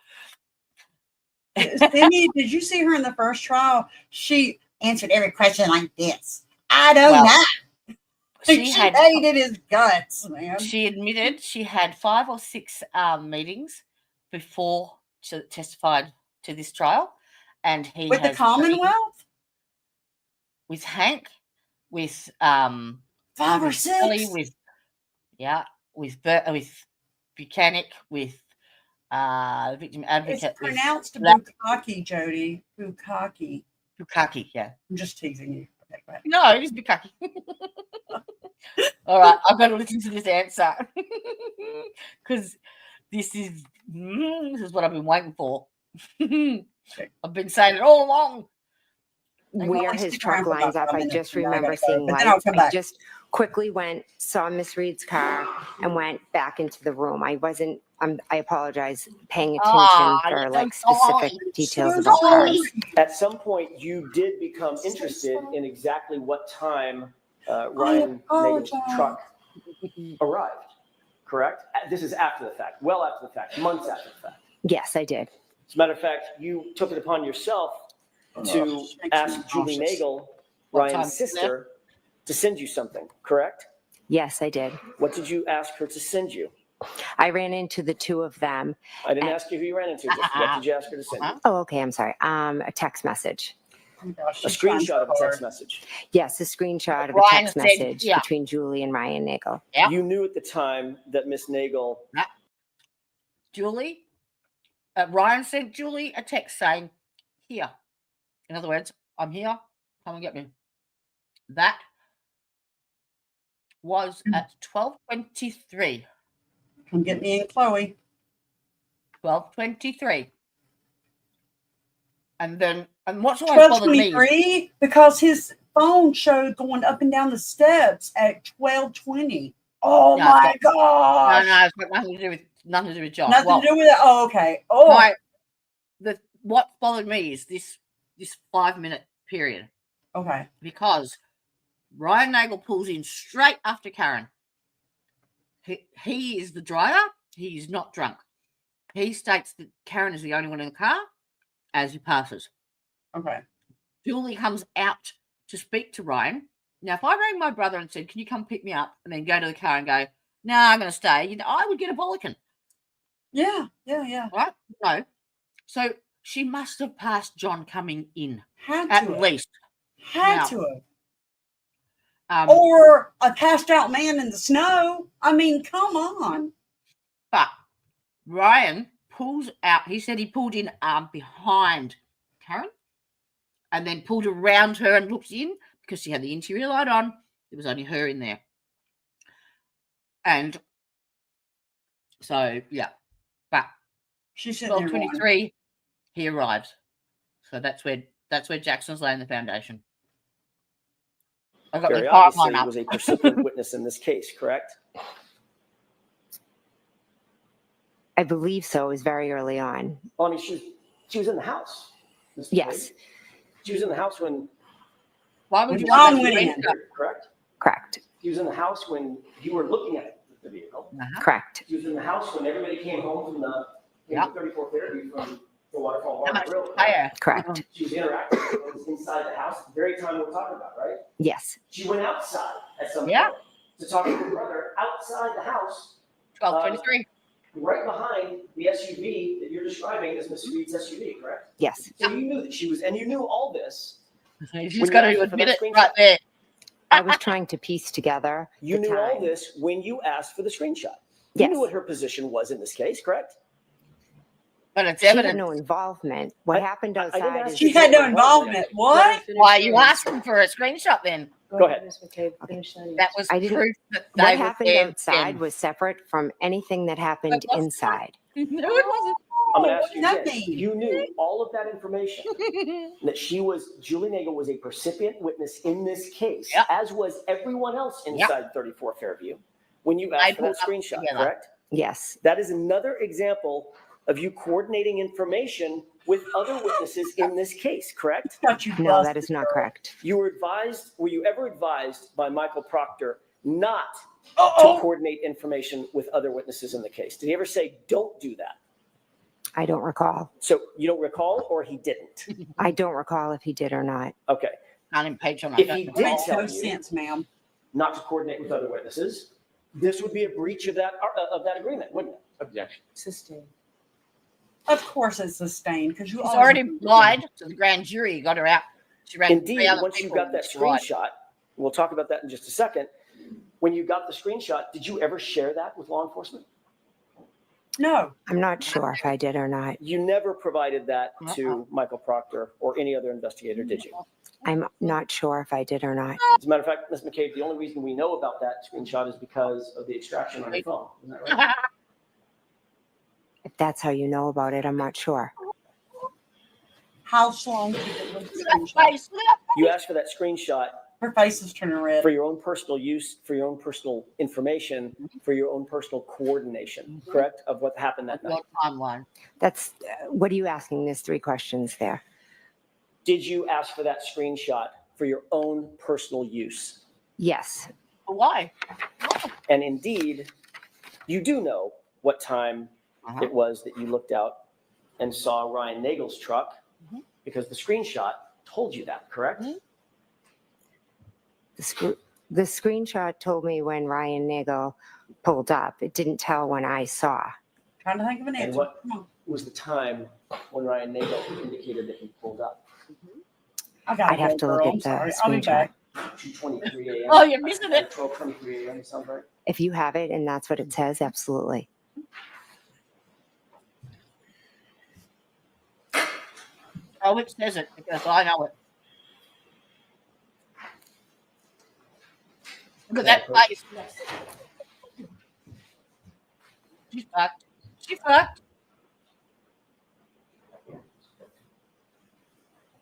Sydney, did you see her in the first trial? She answered every question like this. I don't know. She hated his guts, man. She admitted she had 5 or 6 meetings before she testified to this trial, and he With the Commonwealth? With Hank, with 5 or 6? Kelly, with Buchanan, with the victim advocate. It's pronounced Bukaki, Jody. Bukaki. Bukaki, yeah. I'm just teasing you. Okay, go ahead. No, it is Bukaki. All right, I've got to listen to this answer because this is what I've been waiting for. I've been saying it all along. Where his truck lines up, I just remember seeing but then I'll lights. come I back. just quickly saw Miss Reed's car and went back into the room. I wasn't, I apologize, paying attention for like specific details about cars. At some point, you did become interested in exactly what time Ryan Nagel's truck arrived, correct? This is after the fact, well after the fact, months after the fact. Yes, I did. As a matter of fact, you took it upon yourself to ask Julie Nagel, Ryan's sister, to send you something, correct? Yes, I did. What did you ask her to send you? I ran into the two of them. I didn't ask you who you ran into. Just what did you ask her to send you? Oh, okay. I'm sorry. A text message. Oh gosh, A screenshot of a text message. Yes, a screenshot of a Ryan text said, message yeah. between Julie and Ryan Nagel. Yeah. You knew at the time that Miss Nagel. Julie, Ryan sent Julie a text saying, "Here." In other words, I'm here. Come and get me. That was at 12:23. Come get me and Chloe. 12:23. And then, and what's always bothered me? 12:23 because his phone showed going up and down the steps at 12:20. Oh No, my No, gosh! no, it's got nothing to do with John. Nothing Well, to do with it. Oh, okay. Oh, what bothered me is this 5-minute period, okay. because Ryan Nagel pulls in straight after Karen. He is the driver. He is not drunk. He states that Karen is the only one in the car as he passes. Okay. Julie comes out to speak to Ryan. Now, if I rang my brother and said, "Can you come pick me up?" and then go to the car and go, "No, I'm going to stay," I would get a bollocking. Yeah. Right? No. So she must have passed John coming in, Had at to. least. Had Now, to have. Or a passed out man in the snow. I mean, come on. But Ryan pulls out. He said he pulled in behind Karen and then pulled around her and looked in because she had the interior light on. There was only her in there. And so, yeah. But She's sitting there going, 12:23, he arrives. So that's where Jackson's laying the foundation. I got Very the obviously pipeline up. was a precipient witness in this case, correct? I believe so. It was very early on. Well, I mean, she was in the house. Mr. Yes. Tate. She was in the house when Why would you John want went that? in. correct? Correct. She was in the house when you were looking at the vehicle. Correct. She was in the house when everybody came home from the Yeah. 34th Fairview from the Waterfall How Bar much Grill. higher? Correct. She was interacting with those inside the house at the very time we're talking about, right? Yes. She went outside at some Yeah. point to talk to her brother outside the house, 12:23. right behind the SUV that you're describing as Miss Reed's SUV, correct? Yes. So you knew that she was, and you knew all this. You When just got you to asked for admit that it screenshot. right there. I was trying to piece together. You the knew all time. this when you asked for the screenshot. You Yes. knew what her position was in this case, correct? But it's She had evident. no involvement. What happened I didn't outside ask is She had no involvement. What? Why are you asking for a screenshot then? Go ahead. Ms. McCabe, finish that. That was I didn't- proof that they what were happened there outside then. was separate from anything that happened But what's inside. No, it wasn't. I'm going to ask you what does again. that mean? You knew all of that information, that Julie Nagel was a recipient witness in this case, Yep. as was everyone else inside 34 Fairview, when you asked for that screenshot, correct? Yes. That is another example of you coordinating information with other witnesses in this case, correct? Got you No, that busted, is not girl. correct. Were you ever advised by Michael Proctor not to Uh-oh. coordinate information with other witnesses in the case? Did he ever say, don't do that? I don't recall. So you don't recall, or he didn't? I don't recall if he did or not. Okay. Can't impeach him. I If don't he know. did Makes tell no you sense, ma'am. not to coordinate with other witnesses, this would be a breach of that agreement, wouldn't it? Objection. Sustained. Of course it's sustained because you She's always already lied to the grand jury. You got her out. She ran three Indeed, other once you people got that and she lied. screenshot, we'll talk about that in just a second. When you got the screenshot, did you ever share that with law enforcement? No. I'm not sure if I did or not. You never provided that to Michael Proctor or any other investigator, did you? I'm not sure if I did or not. As a matter of fact, Ms. McCabe, the only reason we know about that screenshot is because of the extraction on your phone. Isn't that right? If that's how you know about it, I'm not sure. How long did it look the screenshot? You asked for that screenshot Her face is turning red. for your own personal use, for your own personal information, for your own personal coordination, correct? Of what happened that night. What timeline? That's what are you asking? There's 3 questions there. Did you ask for that screenshot for your own personal use? Yes. Why? And indeed, you do know what time it was that you looked out and saw Ryan Nagel's truck, because the screenshot told you that, correct? The screenshot told me when Ryan Nagel pulled up. It didn't tell when I saw. Trying to think of an And answer. what Come on. was the time when Ryan Nagel indicated that he pulled up? I'd have to look at the I'll be screenshot. back. 2:23 a.m. Oh, you're missing it. 12:23 a.m. Sound right? If you have it and that's what it says, absolutely. Oh, which says it because I know it. Look at that face. She's fucked. She fucked.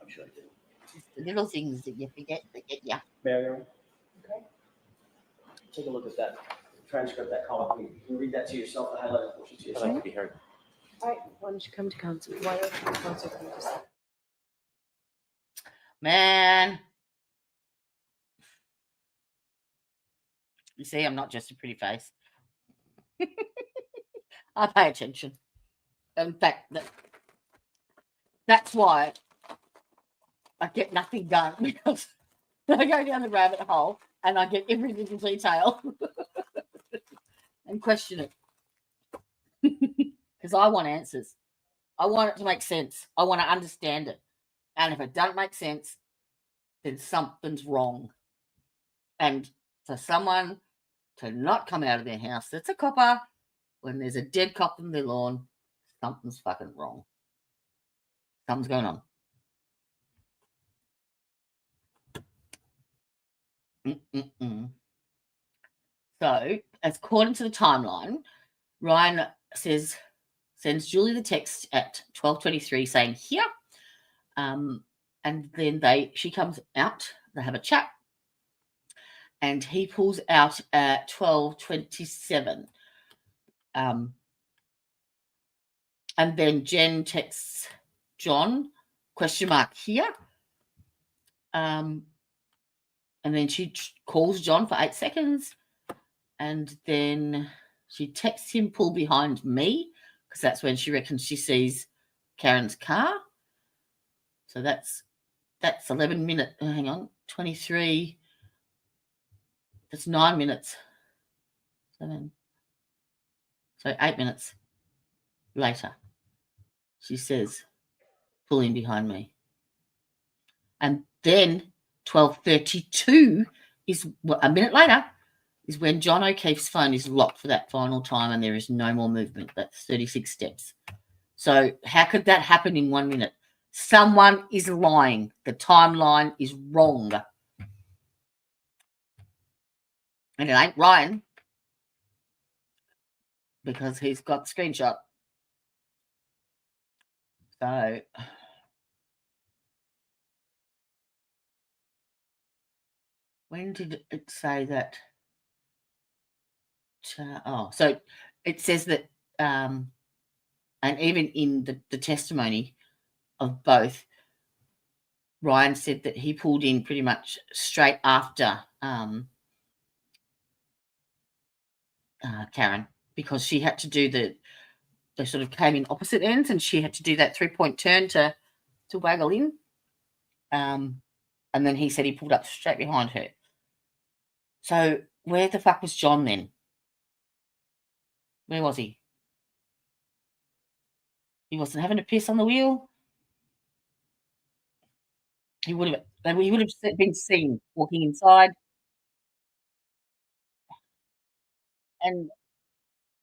I'm sure I did. It's the little things that you forget that get you. Marion, take a look at that transcript, that column. You can read that to yourself, the highlighted portion to I'd like yourself. to be heard. All right, why don't you come to council? Why don't you council come to second? Man. You see, I'm not just a pretty face. I pay attention. In fact, that's why I get nothing done, because I go down the rabbit hole and I get every little detail and question it. Because I want answers. I want it to make sense. I want to understand it. And if it doesn't make sense, then something's wrong. And for someone to not come out of their house that's a copper when there's a dead cop in their lawn, something's fucking wrong. Something's going on. So, according to the timeline, Ryan sends Julie the text at 12:23 saying here, and then she comes out. They have a chat, and he pulls out at 12:27. And then Jen texts John, ? Here. And then she calls John for 8 seconds. And then she texts him, pull behind me, because that's when she reckons she sees Karen's car. So that's 11 minutes. Hang on, 23. That's 9 minutes. 7. So 8 minutes later, she says, pull in behind me. And then 12:32 is a minute later is when John O'Keefe's phone is locked for that final time and there is no more movement. That's 36 steps. So how could that happen in 1 minute? Someone is lying. The timeline is wrong. And it ain't Ryan, because he's got the screenshot. So when did it say that? So it says that, and even in the testimony of both, Ryan said that he pulled in pretty much straight after Karen, because she had to do they sort of came in opposite ends, and she had to do that 3-point turn to waggle in. And then he said he pulled up straight behind her. So where the fuck was John then? Where was he? He wasn't having a piss on the wheel. He would have been seen walking inside. And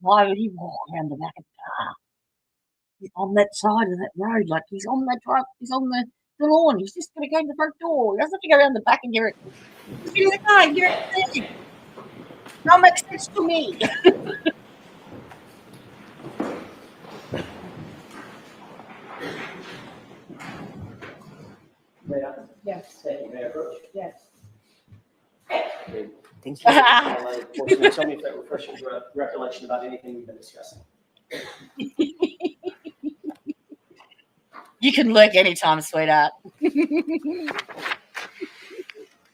why would he walk around the back of the car? He's on that side of that road, like he's on that truck, he's on the lawn. He's just going to go in the front door. He doesn't have to go around the back and get it. Just get in the car and get it. That makes sense to me. May I? Yes, Thank you. May I approach? yes. Thank you. Unfortunately, tell me if that refreshes your recollection about anything we've been discussing. You can lurk anytime, sweetheart.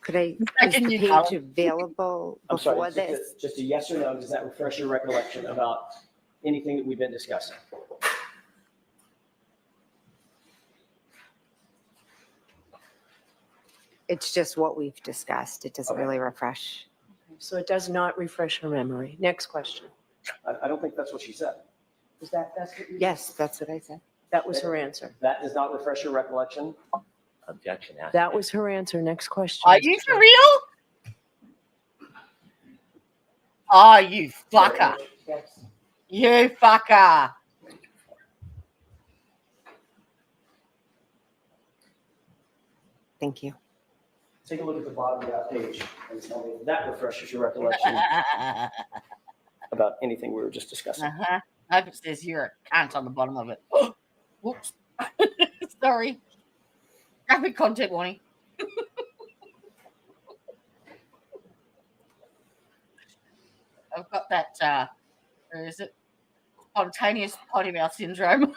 Could I, Back is in the you, page darling. available I'm sorry, before this? just a yes or no, does that refresh your recollection about anything that we've been discussing? It's just what we've discussed. It doesn't Okay. really refresh. So it does not refresh her memory. Next question. I don't think that's what she said. That's what you? Yes, that's what I said. That was her answer. That does not refresh your recollection? Objection. asked. That was her answer. Next question. Are you for real? Oh, you fucker. Yes. You fucker. Thank you. Take a look at the bottom of that page and tell me if that refreshes your recollection about anything we were just discussing. I hope it says you're a cunt on the bottom of it. Whoops. Sorry. Graphic content warning. I've got that, where is it? Spontaneous potty mouth syndrome.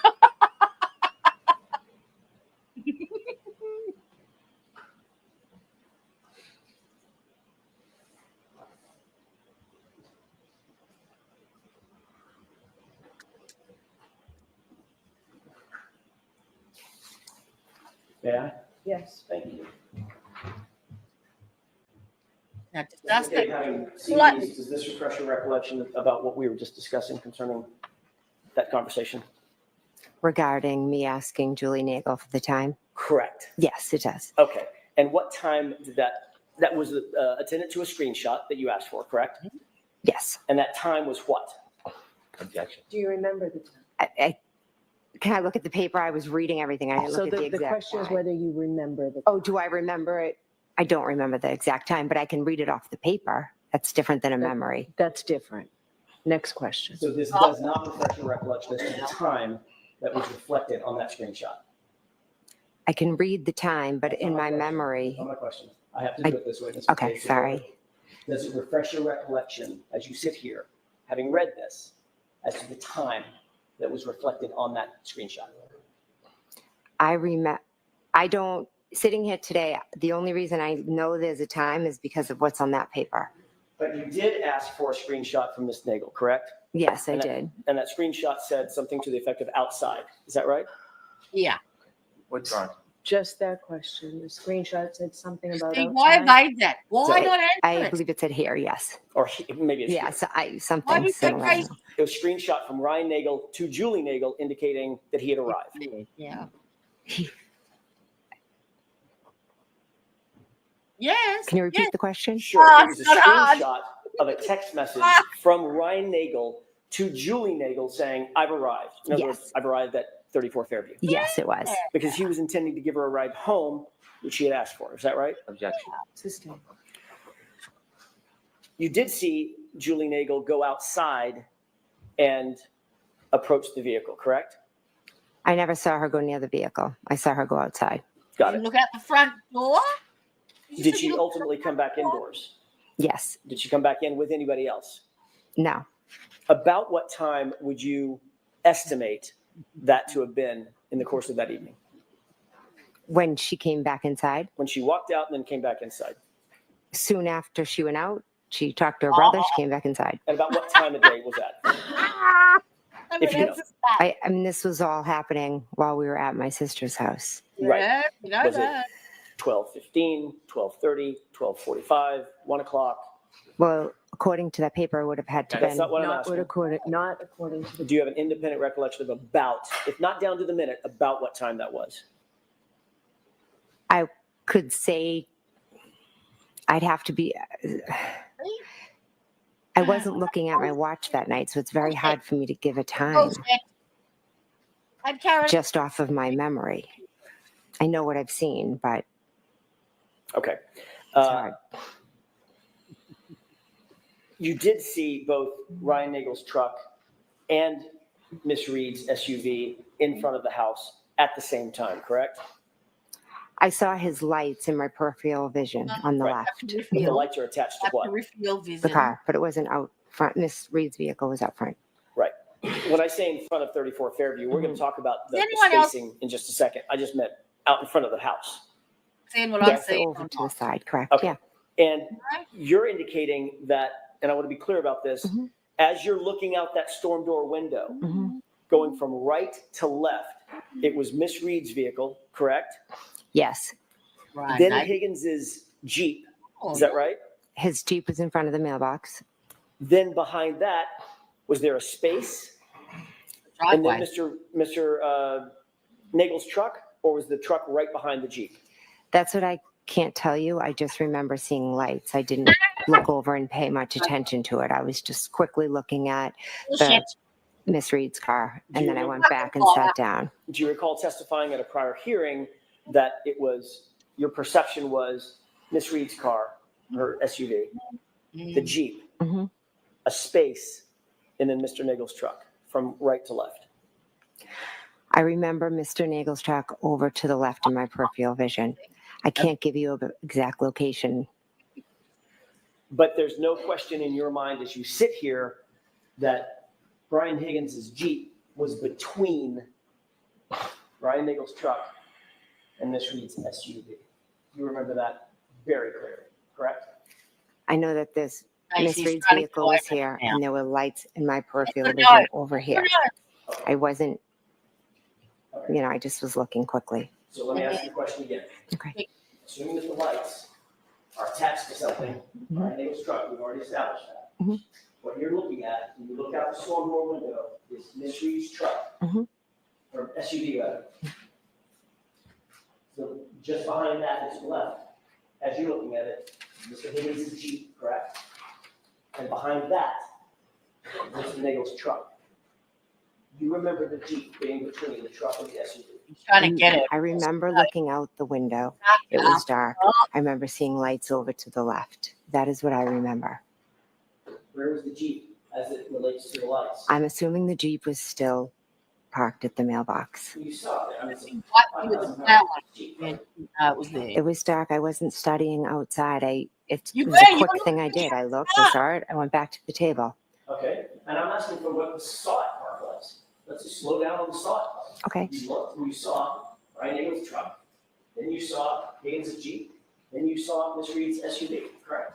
May I? Yes. Thank you. Now, discuss that. Having seen What? these, does this refresh your recollection about what we were just discussing concerning that conversation? Regarding me asking Julie Nagel for the time? Correct. Yes, it does. Okay. And what time did that was attendant to a screenshot that you asked for, correct? Yes. And that time was what? Objection. Do you remember the time? Can I look at the paper? I was reading everything. I didn't So look at the the exact question is time. whether you remember the. Oh, do I remember it? I don't remember the exact time, but I can read it off the paper. That's different than a memory. That's different. Next question. So this does not refresh your recollection as to the time that was reflected on that screenshot. I can read the time, but in my memory. That's not my question. I have to do it this way. Okay, sorry. Does it refresh your recollection as you sit here, having read this, as to the time that was reflected on that screenshot? I don't, sitting here today, the only reason I know there's a time is because of what's on that paper. But you did ask for a screenshot from Ms. Nagel, correct? Yes, I And that- did. And that screenshot said something to the effect of outside. Is that right? Yeah. Withdrawn. Just that question. The screenshot said something about See, why outside. evade that? Why not answer I it? believe it said here, yes. Or maybe it's here. Yes, Why something would you similar. say- It was a screenshot from Ryan Nagel to Julie Nagel indicating that he had arrived. Yeah. Yes. Can you repeat yes. the question? Sure, Ah, it was a it's not hard. screenshot of a text message Ah. from Ryan Nagel to Julie Nagel saying, I've arrived. In other Yes. words, I've arrived at 34 Fairview. Yes, it was. Because he was intending to give her a ride home, which she had asked for. Is that right? Objection. Sustained. You did see Julie Nagel go outside and approach the vehicle, correct? I never saw her go near the vehicle. I saw her go outside. Got You it. look out the front door? You Did said she you looked ultimately come back indoors? Yes. Did she come back in with anybody else? No. About what time would you estimate that to have been in the course of that evening? When she came back inside, When she walked out and then came back inside? soon after she went out, she talked to her brother. She came back inside. And about what time of day was that? If you know. I mean, this was all happening while we were at my sister's house. Right. Yeah, you know Was it that. 12:15, 12:30, 12:45, 1 o'clock? Well, according to that paper, it would have had to That's been. not what I'm Not asking. according to the. Do you have an independent recollection of about, if not down to the minute, about what time that was? I could say I'd have to be. I wasn't looking at my watch that night, so it's very hard for me to give a time Bullshit. I'd carry just off of my memory. I know what I've seen, but Okay. it's hard. You did see both Ryan Nagel's truck and Miss Reed's SUV in front of the house at the same time, correct? I saw his lights in my peripheral vision on the Right. left, But the lights are attached to what? Peripheral vision. the car, but it wasn't out front. Miss Reed's vehicle was out front. Right. When I say in front of 34 Fairview, we're going to talk about the anyone else- spacing in just a second. I just meant out in front of the house. Seeing what I'm Yes, seeing. over to the side, correct? Okay. Yeah. And you're indicating that, and I want to be clear about this, Mhm. as you're looking out that storm door window, hmm going from right to left, it was Miss Reed's vehicle, correct? Yes. Right. Then now- Higgins's Jeep, Oh, is that right? His Jeep was in front of the mailbox. Then behind that, was there a space? And then driveway. Mr. Nagel's truck, or was the truck right behind the Jeep? That's what I can't tell you. I just remember seeing lights. I didn't look over and pay much attention to it. I was just quickly looking at Bullshit. Miss Reed's car, Do and you then I remember- went back and sat down. Do you recall testifying at a prior hearing that it was, your perception was Miss Reed's car, her SUV, the Jeep, hmm a space, and then Mr. Nagel's truck from right to left? I remember Mr. Nagel's truck over to the left in my peripheral vision. I can't give you an exact location. But there's no question in your mind as you sit here that Brian Higgins's Jeep was between Brian Nagel's truck and Miss Reed's SUV. You remember that very clearly, correct? I know that this Hey, Miss she's Reed's trying to vehicle go was over here, now. and there were lights in my peripheral No. vision over here. No. I wasn't, I just was looking quickly. So let me ask you a question again. Okay. Assuming that the lights are attached to something, Brian Nagel's truck, we've already established that. Mhm. What you're looking at, when you look out the storm door window, is Miss Reed's truck, Mhm. or SUV rather. So just behind that is to the left, as you're looking at it, Mr. Higgins' Jeep, correct? And behind that, Mr. Nagel's truck. You remember the Jeep being between the truck and the SUV? He's trying to get it. I remember looking out the window. It was dark. I remember seeing lights over to the left. That is what I remember. Where was the Jeep as it relates to the lights? I'm assuming the Jeep was still parked at the mailbox. You saw it. I mean, What you was that one? Jeep, Yeah, right? it was there. It was dark. I wasn't studying outside. It You was a were, you quick were thing I did. I looked, I saw it, I went back to the table. Okay, and I'm asking for what the saw it part was. Let's just slow down on the saw it part. Okay. You looked, and you saw Brian Nagel's truck, then you saw Higgins' Jeep, then you saw Miss Reed's SUV, correct?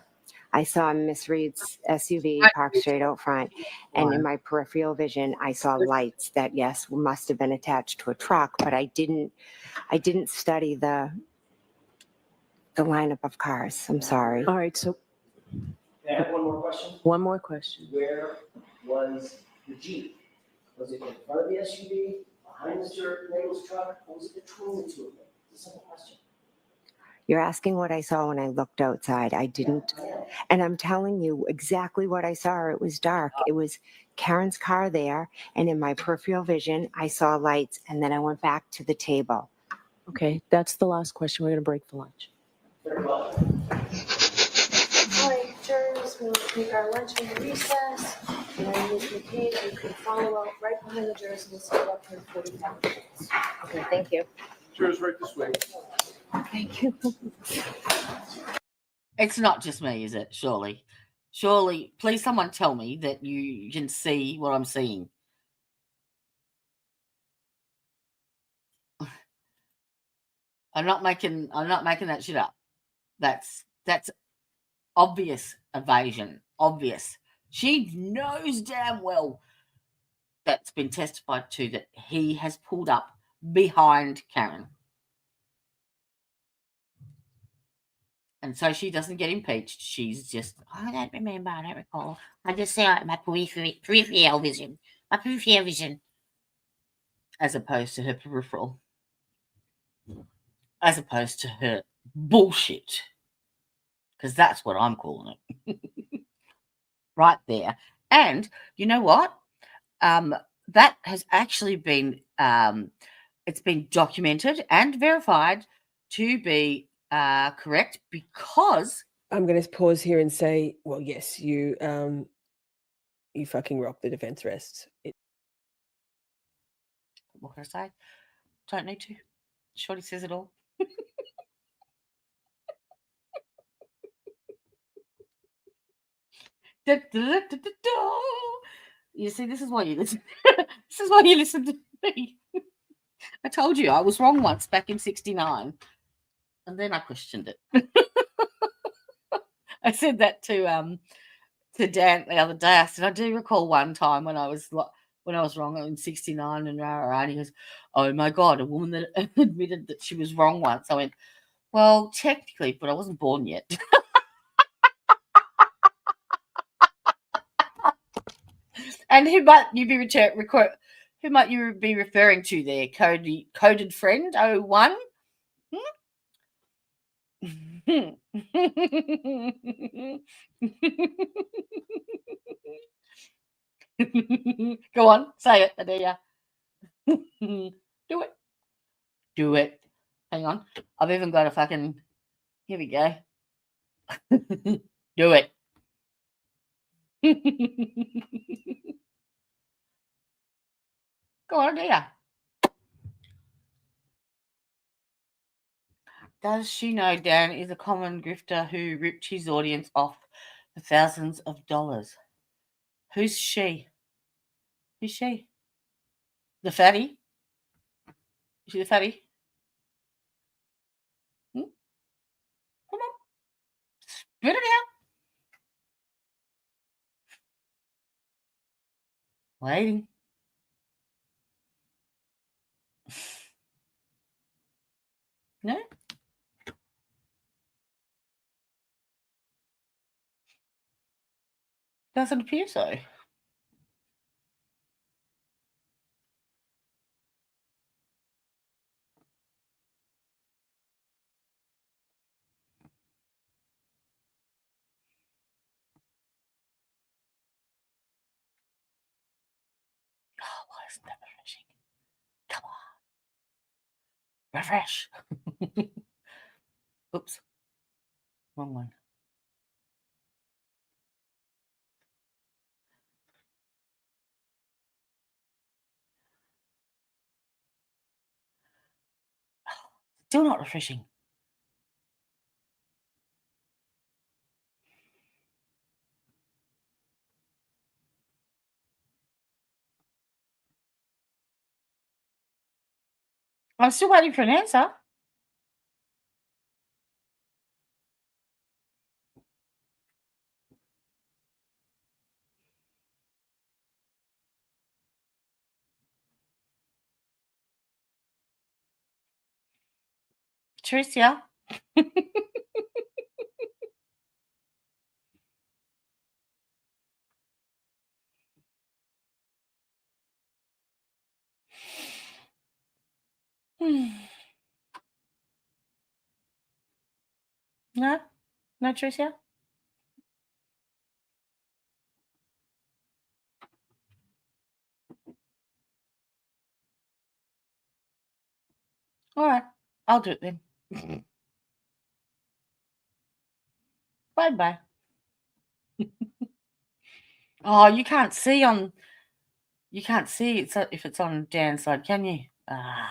I saw Miss Reed's SUV parked straight out front, and in my peripheral vision, I saw lights that, yes, must have been attached to a truck, but I didn't study the lineup of cars. I'm sorry. All right, so Can I have one more question? one more question. Where was the Jeep? Was it in front of the SUV, behind Mr. Nagel's truck, or was it between the two of them? It's a simple question. You're asking what I saw when I looked outside. I didn't. I am. And I'm telling you exactly what I saw. It was dark. It was Karen's car there. And in my peripheral vision, I saw lights. And then I went back to the table. Okay, that's the last question. We're going to break for lunch. Very well. All right, jurors, we'll take our lunch and recess. And McCabe, you can follow up right behind the jurors and stay up here 45 minutes. Okay, thank you. Jurors, right this way. Thank you. It's not just me, is it? Surely. Surely, please someone tell me that you can see what I'm seeing. I'm not making that shit up. That's obvious evasion. Obvious. She knows damn well that's been testified to that he has pulled up behind Karen. And so she doesn't get impeached. She's just, I don't remember, I don't recall. I just say my peripheral vision. My peripheral vision. As opposed to her peripheral. As opposed to her bullshit. Because that's what I'm calling it. Right there. And you know what? That has actually been, it's been documented and verified to be correct, because I'm going to pause here and say, well, yes, you fucking rock. The defense rests. What can I say? Don't need to. Shorty says it all. You see, this is why you listen. This is why you listen to me. I told you I was wrong once back in '69, and then I questioned it. I said that to Dan the other day. I said, I do recall one time when I was wrong in '69, and he goes, "Oh my God, a woman that admitted that she was wrong once." I went, "Well, technically, but I wasn't born yet." And who might you be referring to there? Coded friend 01? Go on, say it, Adia. Do it. Do it. Hang on. I've even got a fucking. Here we go. Do it. Go on, Adia. Does she know Dan is a common grifter who ripped his audience off for thousands of dollars? Who's she? Who's she? The fatty? Is she the fatty? Come on. Spit it out. Waiting. No? Doesn't appear so. Oh, why isn't that refreshing? Come on. Refresh. Oops. Wrong one. Still not refreshing. I'm still waiting for an answer. Tricia. No? No, Tricia? All right. I'll do it then. Bye-bye. Oh, you can't see it's if it's on Dan's side, can you? Ah,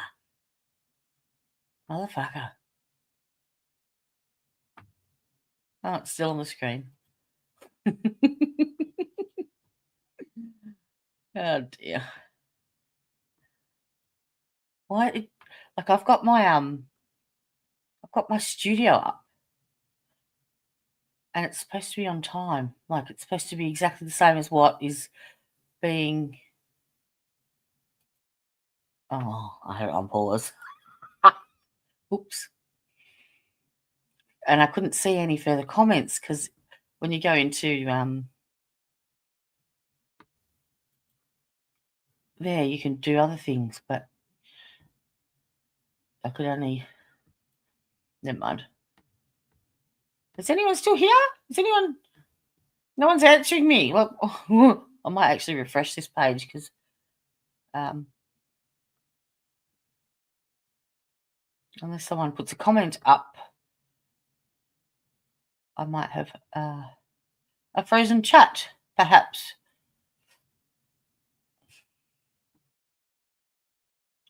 motherfucker. Oh, it's still on the screen. Oh dear. Why? Like I've got my studio up, and it's supposed to be on time. Like it's supposed to be exactly the same as what is being. Oh, I had it on pause. Oops. And I couldn't see any further comments because when you go into there, you can do other things, but I could only. Never mind. Is anyone still here? Is anyone? No one's answering me. Well, I might actually refresh this page because unless someone puts a comment up, I might have a frozen chat, perhaps.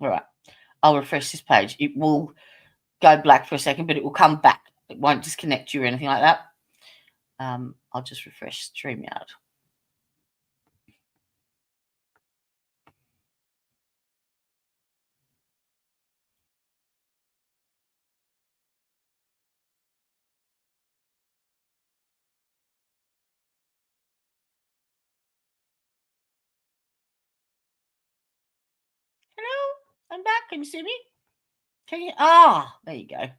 All right. I'll refresh this page. It will go black for a second, but it will come back. It won't disconnect you or anything like that. I'll just refresh StreamYard. Hello, I'm back. Can you see me? Can you? Ah, there you go.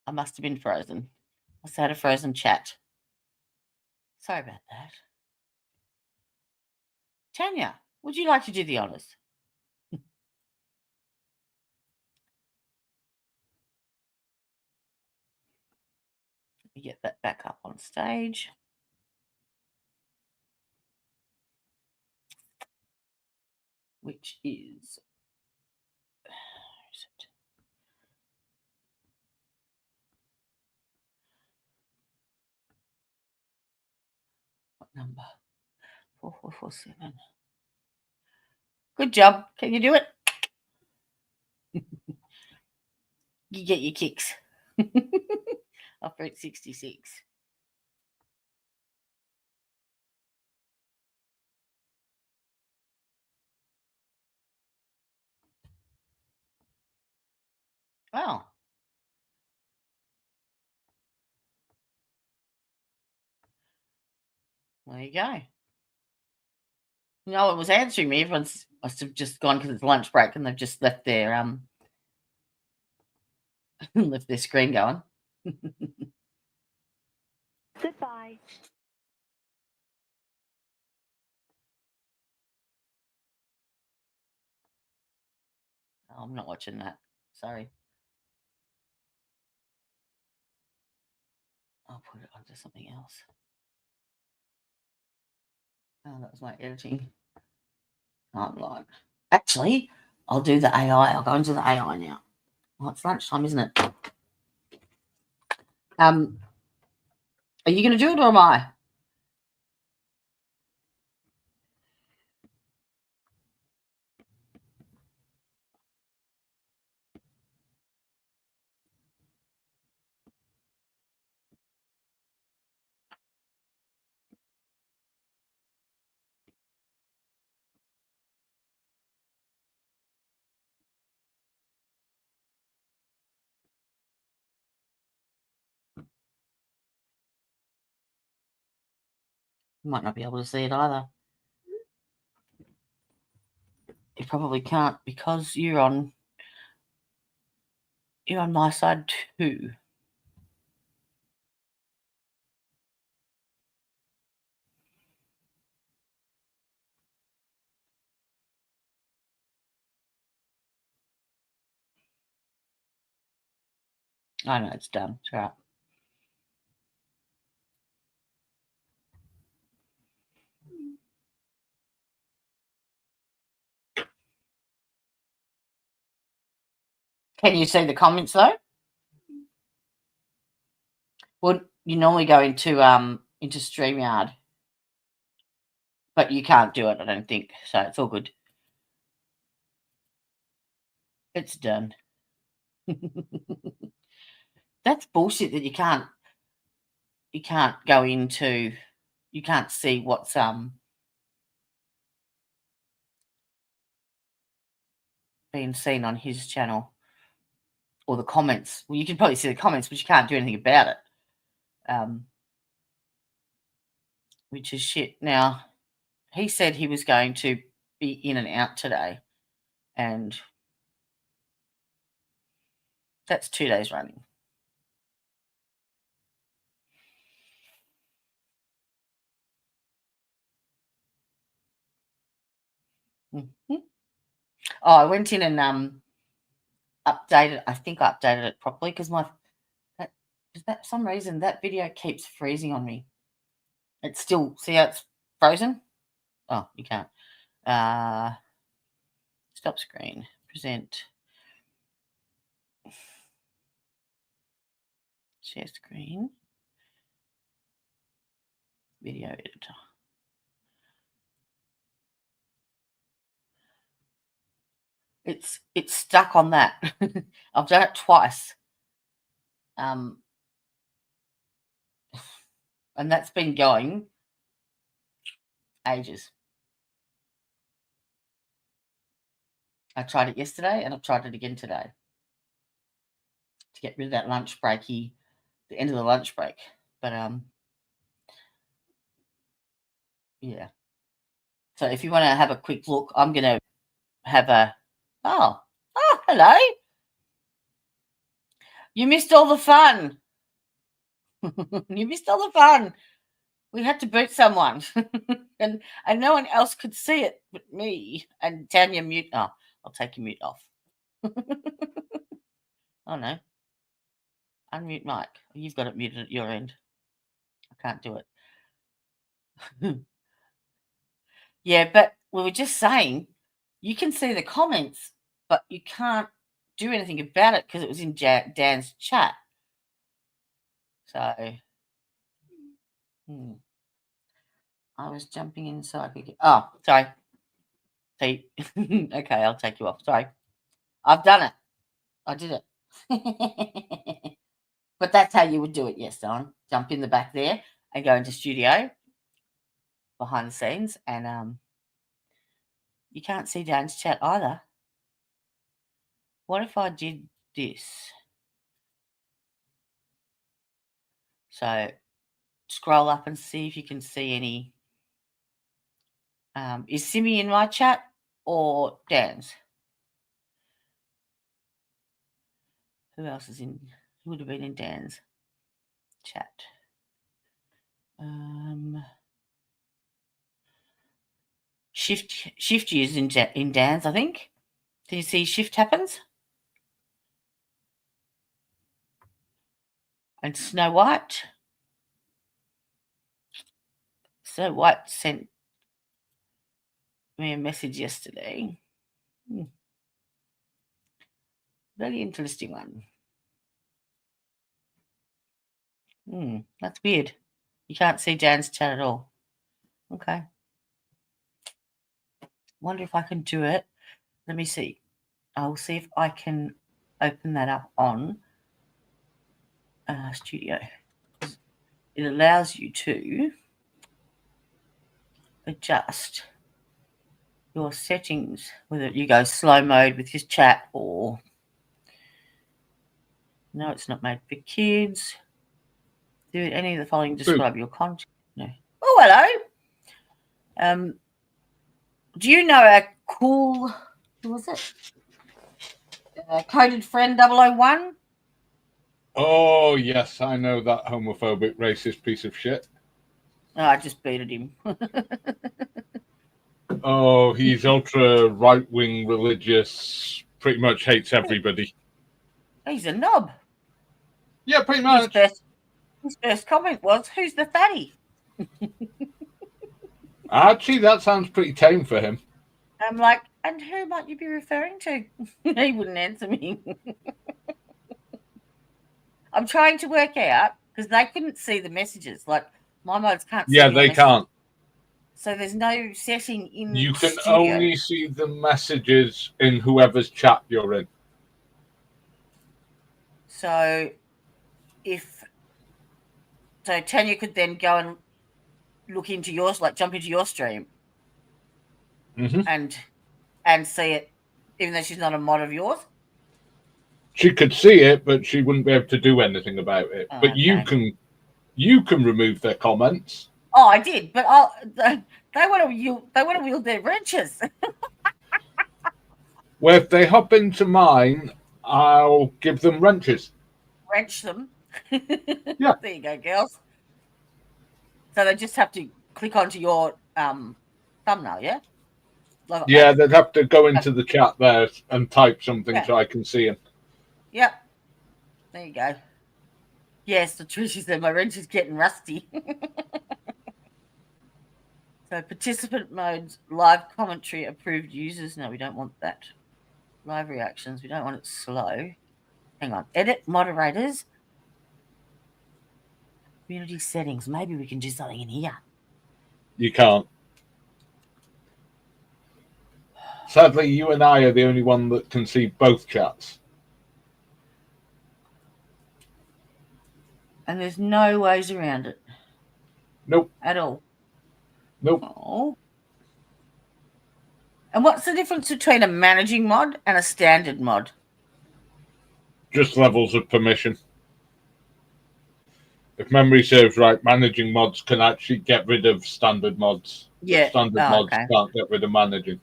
I must have been frozen. I must have had a frozen chat. Sorry about that. Tanya, would you like to do the honours? Let me get that back up on stage. Which is, where is it? What number? 4447. Good job. Can you do it? You get your kicks. Off Route 66. Wow. There you go. No one was answering me. Everyone's must have just gone because it's lunch break and they've just left their left their screen going. Goodbye. Oh, I'm not watching that. Sorry. I'll put it onto something else. Oh, that was my editing timeline. Actually, I'll do the AI. I'll go into the AI now. Well, it's lunchtime, isn't it? Are you going to do it or am I? You might not be able to see it either. You probably can't because you're on my side too. I know it's done. It's all right. Can you see the comments though? Well, you normally go into StreamYard, but you can't do it, I don't think. So it's all good. It's done. That's bullshit that you can't go into, you can't see what's being seen on his channel or the comments. Well, you can probably see the comments, but you can't do anything about it. Which is shit. Now, he said he was going to be in and out today, and that's 2 days running. Mm-hmm. Oh, I went in and updated. I think I updated it properly because for some reason that video keeps freezing on me. It's still, see how it's frozen? Oh, you can't. Stop screen. Present. Share screen. Video editor. It's stuck on that. I've done it twice. And that's been going ages. I tried it yesterday and I've tried it again today to get rid of that lunch breaky, the end of the lunch break. But yeah. So if you want to have a quick look, I'm going to have a, oh, hello. You missed all the fun. You missed all the fun. We had to boot someone and no one else could see it but me. And Tanya mute. Oh, I'll take your mute off. Oh, no. Unmute mic. You've got it muted at your end. I can't do it. Yeah, but we were just saying, you can see the comments, but you can't do anything about it because it was in Dan's chat. So, I was jumping in so I could get, oh, sorry. See, okay, I'll take you off. Sorry. I've done it. I did it. But that's how you would do it, yes, Don. Jump in the back there and go into studio behind the scenes, and you can't see Dan's chat either. What if I did this? So scroll up and see if you can see any. Is Simi in my chat or Dan's? Who else is in? Who would have been in Dan's chat? Shift is in Dan's, I think. Can you see shift happens? And Snow White. Snow White sent me a message yesterday. Very interesting one. That's weird. You can't see Dan's chat at all. Okay. Wonder if I can do it. Let me see. I'll see if I can open that up on Studio. It allows you to adjust your settings, whether you go slow mode with his chat or no, it's not made for kids. Do any of the following describe your content? No. Oh, hello. Do you know a cool, who was it? Coded Friend 001? Oh, yes, I know that homophobic, racist piece of shit. Oh, I just booted him. Oh, he's ultra right-wing religious, pretty much hates everybody. He's a knob. Yeah, pretty much. His first comment was, who's the fatty? Actually, that sounds pretty tame for him. I'm like, and who might you be referring to? He wouldn't answer me. I'm trying to work out because they couldn't see the messages. Like my mods can't see Yeah, your they messages. can't. So there's no setting in You the can studio. only see the messages in whoever's chat you're in. So Tanya could then go and look into yours, like jump into your stream and see it, even though she's not a mod of yours. She could see it, but she wouldn't be able to do anything about it. Oh, but okay. you can remove their comments. Oh, I did, but they want to wield their wrenches. Well, if they hop into mine, I'll give them wrenches. Wrench them. Yeah. There you go, girls. So they just have to click onto your thumbnail, yeah? Like, Yeah, they'd have to go into the chat there and type something so I can see them. Yep. There you go. Yes, the truth is that my wrench is getting rusty. So participant modes, live commentary, approved users. No, we don't want that. Live reactions. We don't want it slow. Hang on. Edit moderators. Community settings. Maybe we can do something in here. You can't. Sadly, you and I are the only one that can see both chats. And there's no ways around it. Nope. At all. Nope. Oh. And what's the difference between a managing mod and a standard mod? Just levels of permission. If memory serves right, managing mods can actually get rid of standard mods. Yeah. Standard mods can't get rid of managing.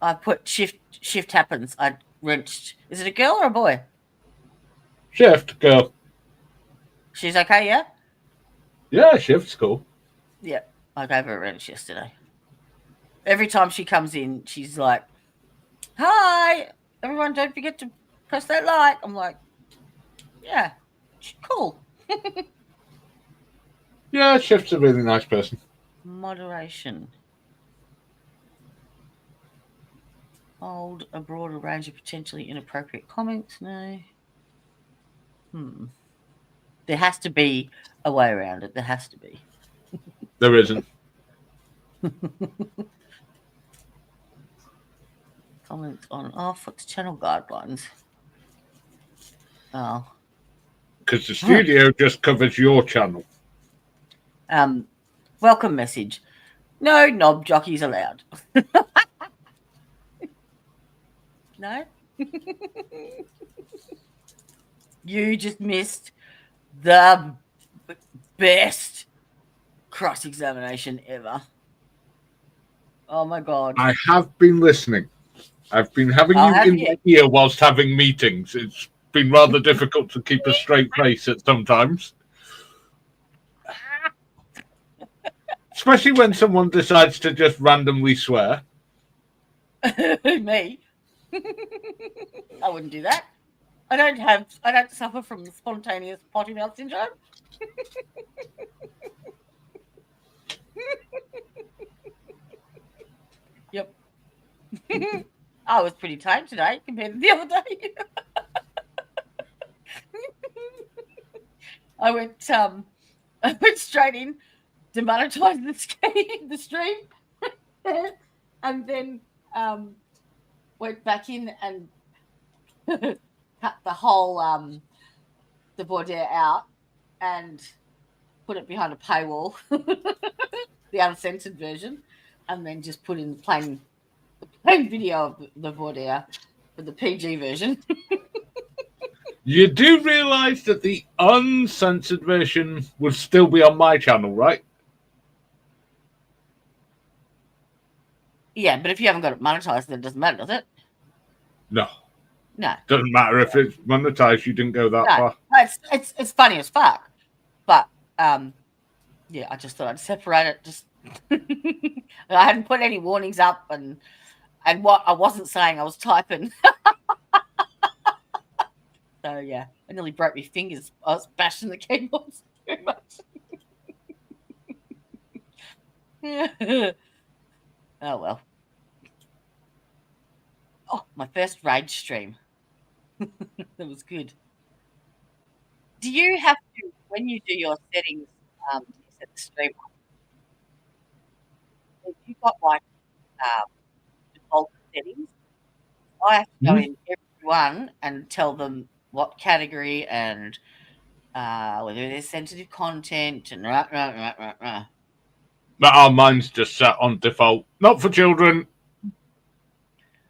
I put shift happens. I wrenched. Is it a girl or a boy? Shift, girl. She's okay, yeah? Yeah, shift's cool. Yeah. I gave her a wrench yesterday. Every time she comes in, she's like, hi, everyone, don't forget to press that like. I'm like, yeah, cool. Yeah, shift's a really nice person. Moderation. Hold a broader range of potentially inappropriate comments. No. There has to be a way around it. There has to be. There isn't. Comments on off. What's channel guidelines? Oh. Because the studio just covers your channel. Welcome message. No knob jockeys allowed. No? You just missed the best cross-examination ever. Oh my God. I have been listening. I've been having you in my ear whilst having meetings. It's been rather difficult to keep a straight face at sometimes. Especially when someone decides to just randomly swear. Me? I wouldn't do that. I don't suffer from spontaneous potty mouth syndrome. Yep. I was pretty tame today compared to the other day. I went straight in, demonetized the stream, and then went back in and cut the whole the voir dire out and put it behind a paywall, the uncensored version, and then just put in the plain video of the voir dire for the PG version. You do realise that the uncensored version would still be on my channel, right? Yeah, but if you haven't got it monetized, then it doesn't matter, does it? No. No. Doesn't matter if it's monetized, you didn't go that far. It's funny as fuck. But yeah, I just thought I'd separate it. Just I hadn't put any warnings up, and what I wasn't saying, I was typing. So yeah, I nearly broke my fingers. I was bashing the keyboards too much. Oh well. Oh, my first rage stream. That was good. Do you have to when you do your settings, you set the stream up, if you've got like default settings, I have to go in every one and tell them what category and whether there's sensitive content and Mine's just set on default. Not for children.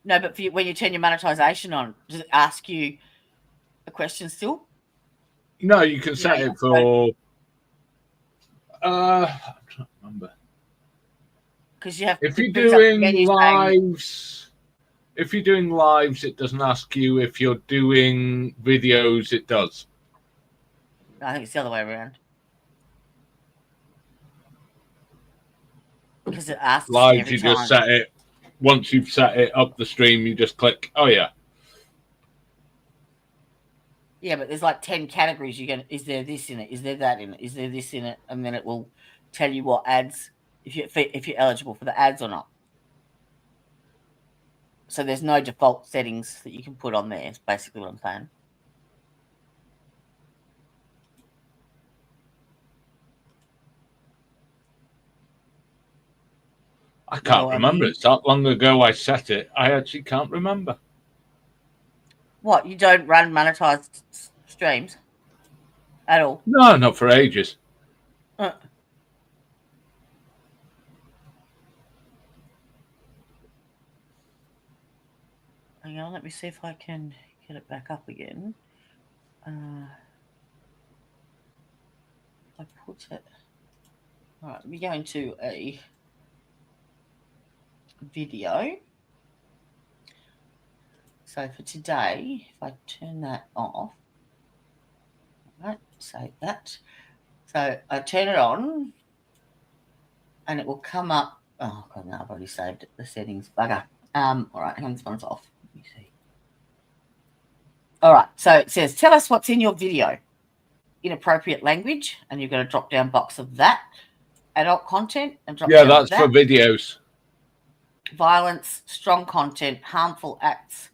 No, but when you turn your monetization on, does it ask you a question still? No, you can set it for. I'm trying to remember. Because you have. If you're doing lives, it doesn't ask you. If you're doing videos, it does. I think it's the other way around. Because it asks lives, every you time. just set it. Once you've set it up the stream, you just click. Oh yeah. Yeah, but there's like 10 categories. Is there this in it? Is there that in it? Is there this in it? And then it will tell you what ads, if you're eligible for the ads or not. So there's no default settings that you can put on there. It's basically what I'm saying. I can't remember. It's that long ago I set it. I actually can't remember. What? You don't run monetized streams at all? No, not for ages. Hang on, let me see if I can get it back up again. I put it. All right, let me go into a video. So for today, if I turn that off, right, save that. So I turn it on and it will come up. Oh God, no, I've already saved it. The settings, bugger. All right, hang on, this one's off. Let me see. All right, so it says, tell us what's in your video. Inappropriate language, and you've got a drop-down box of that. Adult content, and drop down that's that. for videos. Violence, strong content, harmful acts,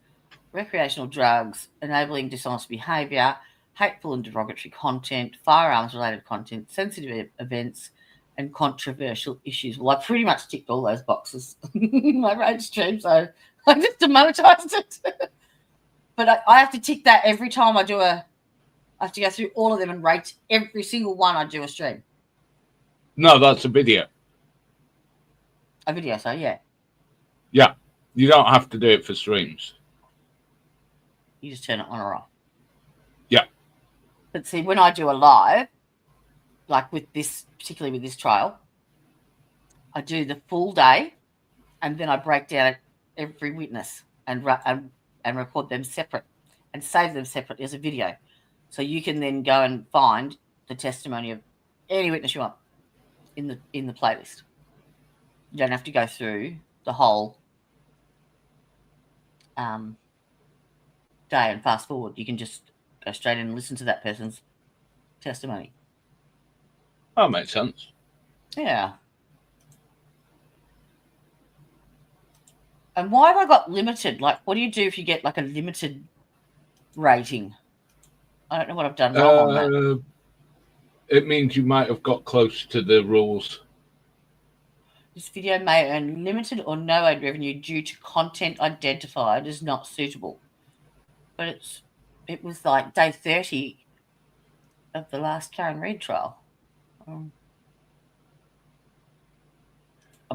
recreational drugs, enabling dishonest behaviour, hateful and derogatory content, firearms-related content, sensitive events, and controversial issues. Well, I pretty much ticked all those boxes in my rage stream, so I just demonetized it. But I have to tick that every time I do I have to go through all of them and rate every single one I do a stream. No, that's a video. A video, so yeah. Yeah, you don't have to do it for streams. You just turn it on or off. Yeah. But see, when I do a live, like with this, particularly with this trial, I do the full day, and then I break down every witness and record them separate and save them separate as a video. So you can then go and find the testimony of any witness you want in the playlist. You don't have to go through the whole day and fast forward. You can just go straight in and listen to that person's testimony. That makes sense. Yeah. And why have I got limited? Like, what do you do if you get like a limited rating? I don't know what I've done wrong on that. It means you might have got close to the rules. This video may earn limited or no ad revenue due to content identified as not suitable. But it was like day 30 of the last Karen Reid trial. I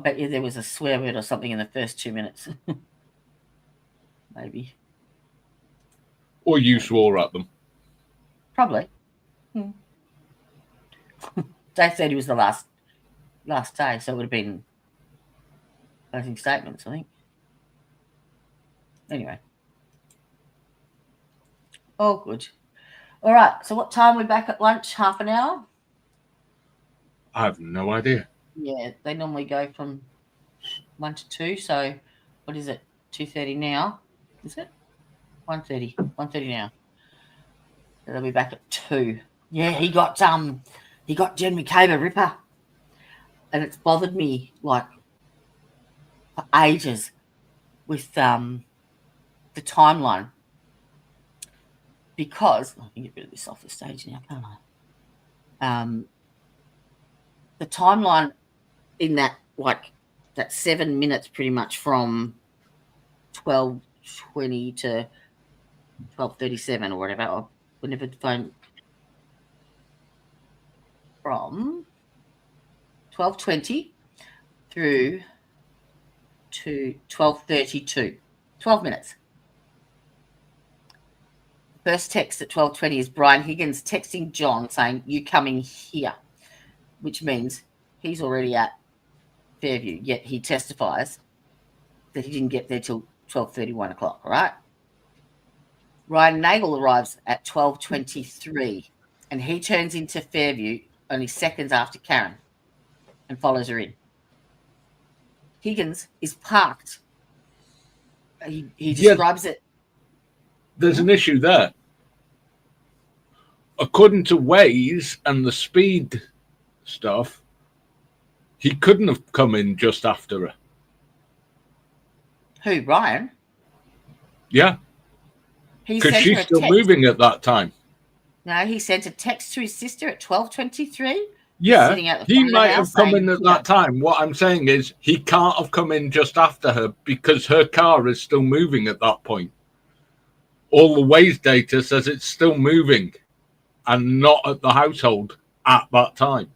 bet you there was a swear word or something in the first 2 minutes. Maybe. Or you swore at them. Probably. Day 30 was the last day, so it would have been closing statements, I think. Anyway. Oh, good. All right, so what time are we back at lunch? Half an hour? I have no idea. Yeah, they normally go from 1 to 2, so what is it? 2:30 now, is it? 1:30. 1:30 now. So they'll be back at 2. Yeah, he got Jen McCabe a ripper. And it's bothered me like for ages with the timeline. Because I can get rid of this off the stage now, can't I? the timeline in that, like, that 7 minutes pretty much from 12:20 to 12:37 or whatever, or whenever the phone, from 12:20 through to 12:32, 12 minutes. First text at 12:20 is Brian Higgins texting John saying, "You coming here," which means he's already at Fairview, yet he testifies that he didn't get there till 12:31 o'clock, right? Ryan Nagel arrives at 12:23 and he turns into Fairview only seconds after Karen and follows her in. Higgins is parked. He describes it. There's an issue there. According to Waze and the speed stuff, he couldn't have come in just after her. Who, Ryan? Yeah. Because she's still moving at that time. No, he sent a text to his sister at 12:23. Yeah, he might have come in at that time. What I'm saying is he can't have come in just after her because her car is still moving at that point. All the Waze data says it's still moving and not at the household at that time.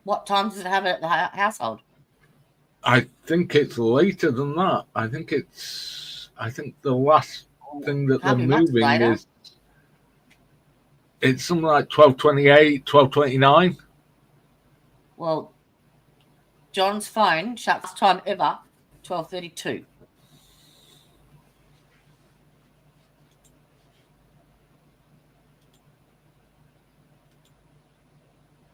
What time does it have at the household? I think it's later than that. I think the last thing that they're moving is, it's something like 12:28, 12:29. Well, John's phone shuts time ever, 12:32.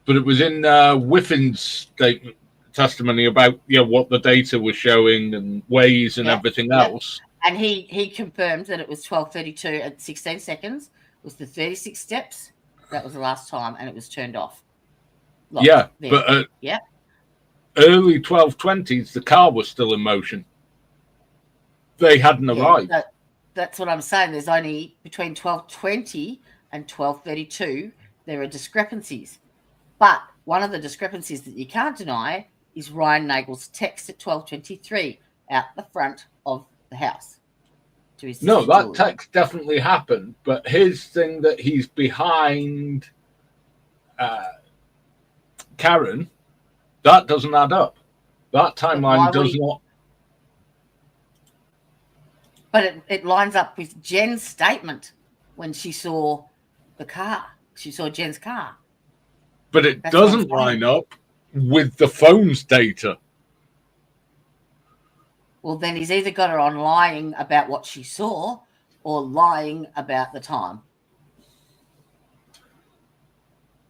But it was in Whiffin's statement testimony about what the data was showing and Waze and everything else. And he confirmed that it was 12:32 at 16 seconds. It was the 36 steps. That was the last time, and it was turned off. But early 12:20s, the car was still in motion. They hadn't arrived. That's what I'm saying. There's only between 12:20 and 12:32, there are discrepancies. But one of the discrepancies that you can't deny is Ryan Nagel's text at 12:23 out the front of the house. No, that text definitely happened. But his thing that he's behind Karen, that doesn't add up. That timeline does not. But it lines up with Jen's statement when she saw the car. She saw Jen's car. But it doesn't line up with the phone's data. Well, then he's either got her on lying about what she saw or lying about the time.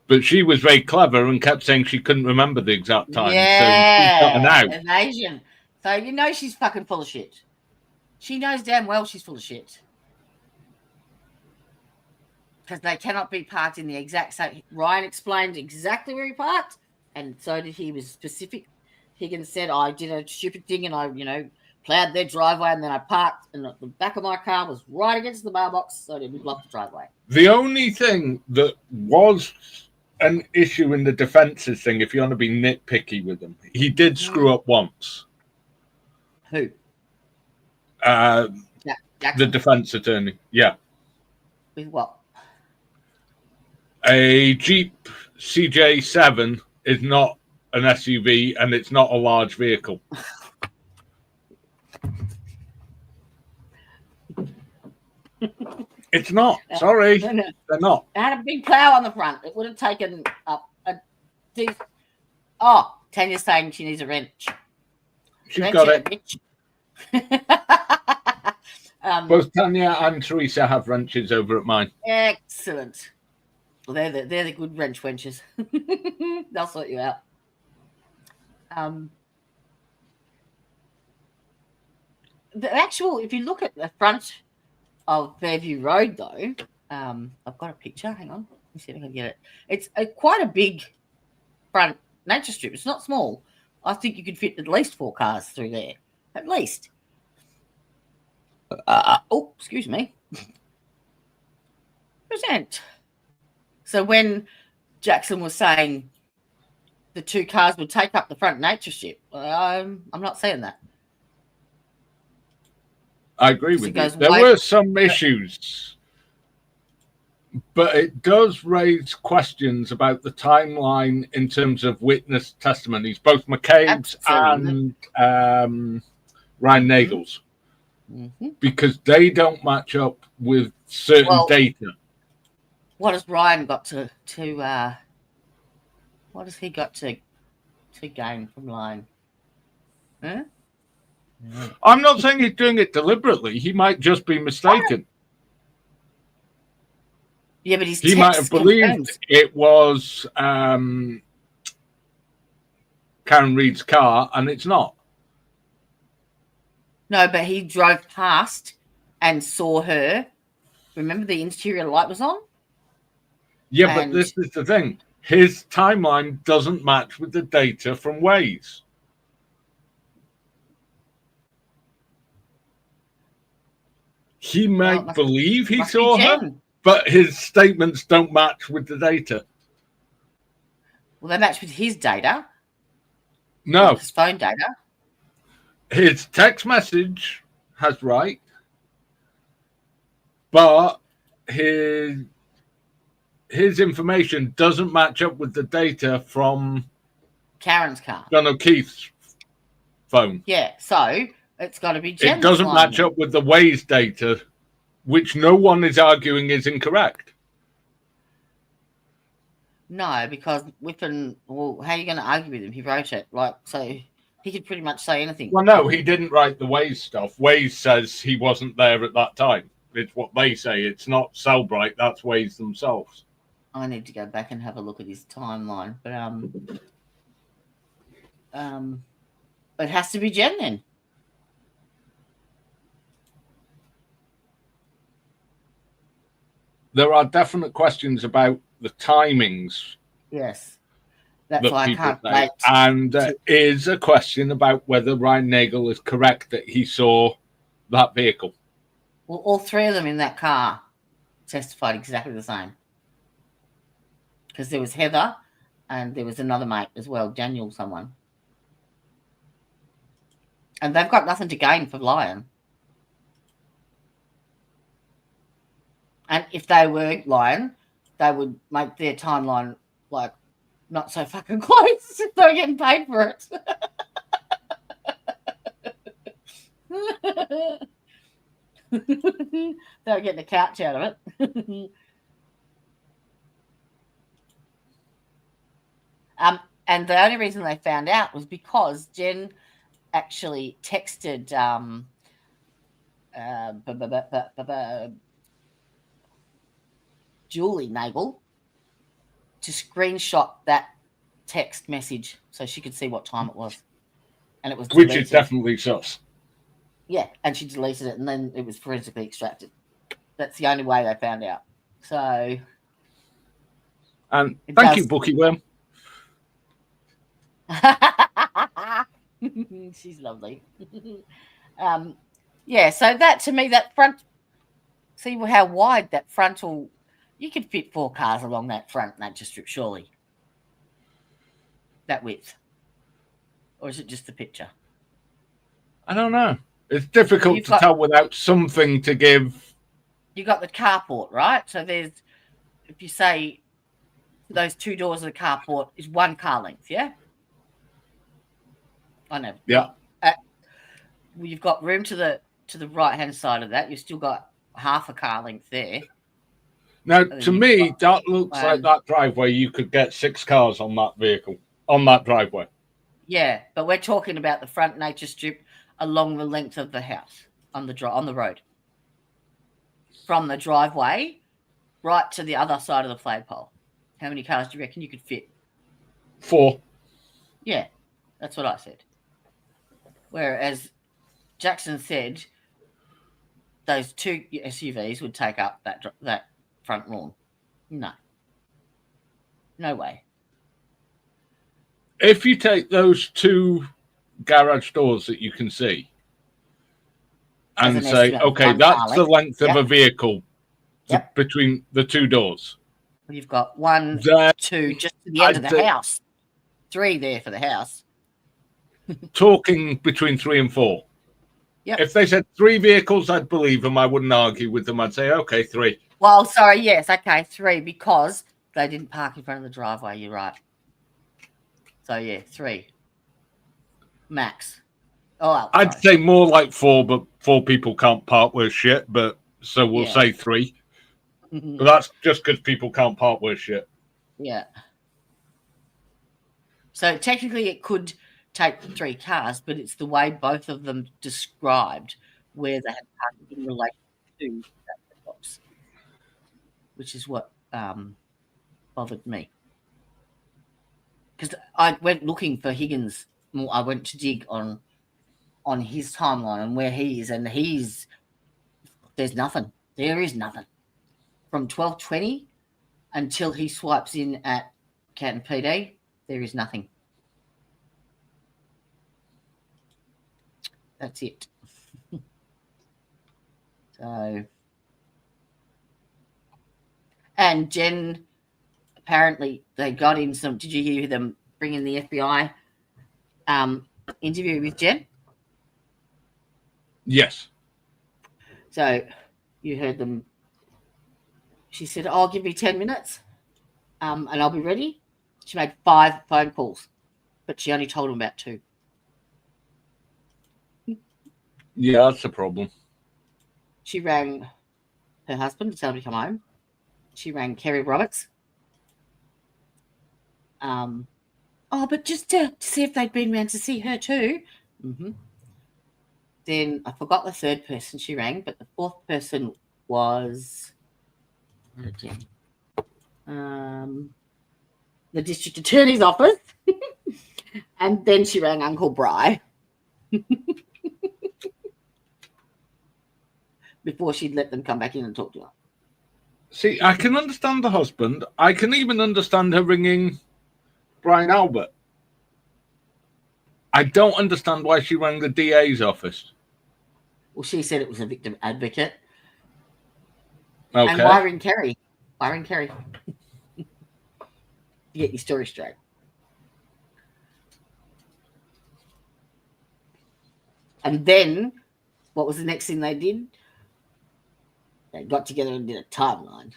But she was very clever and kept saying she couldn't remember the exact time. Yeah, so she's gotten out. Evasion. So she's fucking full of shit. She knows damn well she's full of shit. Because they cannot be parked in the exact same. Ryan explained exactly where he parked, and so did he. He was specific. Higgins said, I did a stupid thing and I, plowed their driveway and then I parked and the back of my car was right against the mailbox, so I didn't block the driveway. The only thing that was an issue in the defense's thing, if you want to be nitpicky with him, he did screw up once. Who? The defense attorney. Yeah. With what? A Jeep CJ7 is not an SUV and it's not a large vehicle. It's not. Sorry. No. They're not. It had a big plow on the front. It would have taken up a decent. Oh, Tanya's saying she needs a wrench. She's got it. Both Tanya and Teresa have wrenches over at mine. Excellent. Well, they're the good wrench wenches. They'll sort you out. If you look at the front of Fairview Road, though, I've got a picture. Hang on. Let me see if I can get it. It's quite a big front nature strip. It's not small. I think you could fit at least 4 cars through there. At least. Excuse me. Present. So when Jackson was saying the two cars would take up the front nature strip, I'm not saying that. I agree with you. There were some issues, but it does raise questions about the timeline in terms of witness testimonies, both McCabe's and Ryan Nagel's, because they don't match up with certain data. What has Ryan got to what has he got to gain from lying? Huh? I'm not saying he's doing it deliberately. He might just be mistaken. Yeah, but he might have believed it was Karen Reid's car, and it's not. No, but he drove past and saw her. Remember, the interior light was on? Yeah, but this is the thing. His timeline doesn't match with the data from Waze. He might believe he saw her, but his statements don't match with the data. Well, they match with his data. No. His phone data. His text message has right, but his information doesn't match up with the data from Karen's car. John O'Keefe's phone. Yeah, so it's got to be Jen's. It doesn't match up with the Waze data, which no one is arguing is incorrect. No, because well, how are you going to argue with him? He wrote it. So he could pretty much say anything. Well, no, he didn't write the Waze stuff. Waze says he wasn't there at that time. It's what they say. It's not Cellbrite. That's Waze themselves. I need to go back and have a look at his timeline. But it has to be Jen then. There are definite questions about the timings. Yes. That's why I can't wait. And there is a question about whether Ryan Nagel is correct that he saw that vehicle. Well, all three of them in that car testified exactly the same. Because there was Heather and there was another mate as well, Daniel someone. And they've got nothing to gain for lying. And if they were lying, they would make their timeline like not so fucking close if they're getting paid for it. They're getting a couch out of it. And the only reason they found out was because Jen actually texted Julie Nagel to screenshot that text message so she could see what time it was. And it was deleted. Which is definitely sus. Yeah, and she deleted it and then it was forensically extracted. That's the only way they found out. So and thank you, Bookie Worm. She's lovely. Yeah, so that to me, that front, see how wide that frontal, you could fit 4 cars along that front nature strip, surely. That width. Or is it just the picture? I don't know. It's difficult to tell without something to give. You got the carport, right? So there's, if you say those 2 doors of the carport is 1 car length, yeah? I know. Yeah. You've got room to the right-hand side of that. You've still got half a car length there. Now, to me, that looks like that driveway. You could get 6 cars on that vehicle, on that driveway. Yeah, but we're talking about the front nature strip along the length of the house on the road. From the driveway right to the other side of the flagpole. How many cars do you reckon you could fit? 4. Yeah, that's what I said. Whereas Jackson said those 2 SUVs would take up that front lawn. No. No way. If you take those 2 garage doors that you can see and say, okay, that's the length of a vehicle between the 2 doors. You've got 1, There, 2, just to the end of I'd the say- house. 3 there for the house. talking between 3 and 4. Yep. If they said 3 vehicles, I'd believe them. I wouldn't argue with them. I'd say, okay, 3. Well, sorry, yes, okay, 3, because they didn't park in front of the driveway. You're right. So yeah, 3 max. Oh, well, I'd sorry. say more like 4, but 4 people can't park worth shit. But so we'll Yeah. say 3. But that's just because people can't park worth shit. Yeah. So technically, it could take 3 cars, but it's the way both of them described where they had parked in relation to that box, which is what bothered me. Because I went looking for Higgins. I went to dig on his timeline and where he is, and there's nothing. There is nothing from 12:20 until he swipes in at Canton PD. There is nothing. That's it. So, and Jen, apparently they got in some. Did you hear them bring in the FBI interview with Jen? Yes. So you heard them. She said, "I'll give you 10 minutes, and I'll be ready." She made 5 phone calls, but she only told them about 2. Yeah, that's a problem. She rang her husband to tell him to come home. She rang Kerry Roberts. But just to see if they'd been around to see her too. Then I forgot the 3rd person she rang, but the 4th person was the district attorney's office. And then she rang Uncle Bry before she'd let them come back in and talk to her. See, I can understand the husband. I can even understand her ringing Brian Albert. I don't understand why she rang the DA's office. Well, she said it was a victim advocate. Okay. And why ring Kerry? Why ring Kerry? To get your story straight. And then, what was the next thing they did? They got together and did a timeline.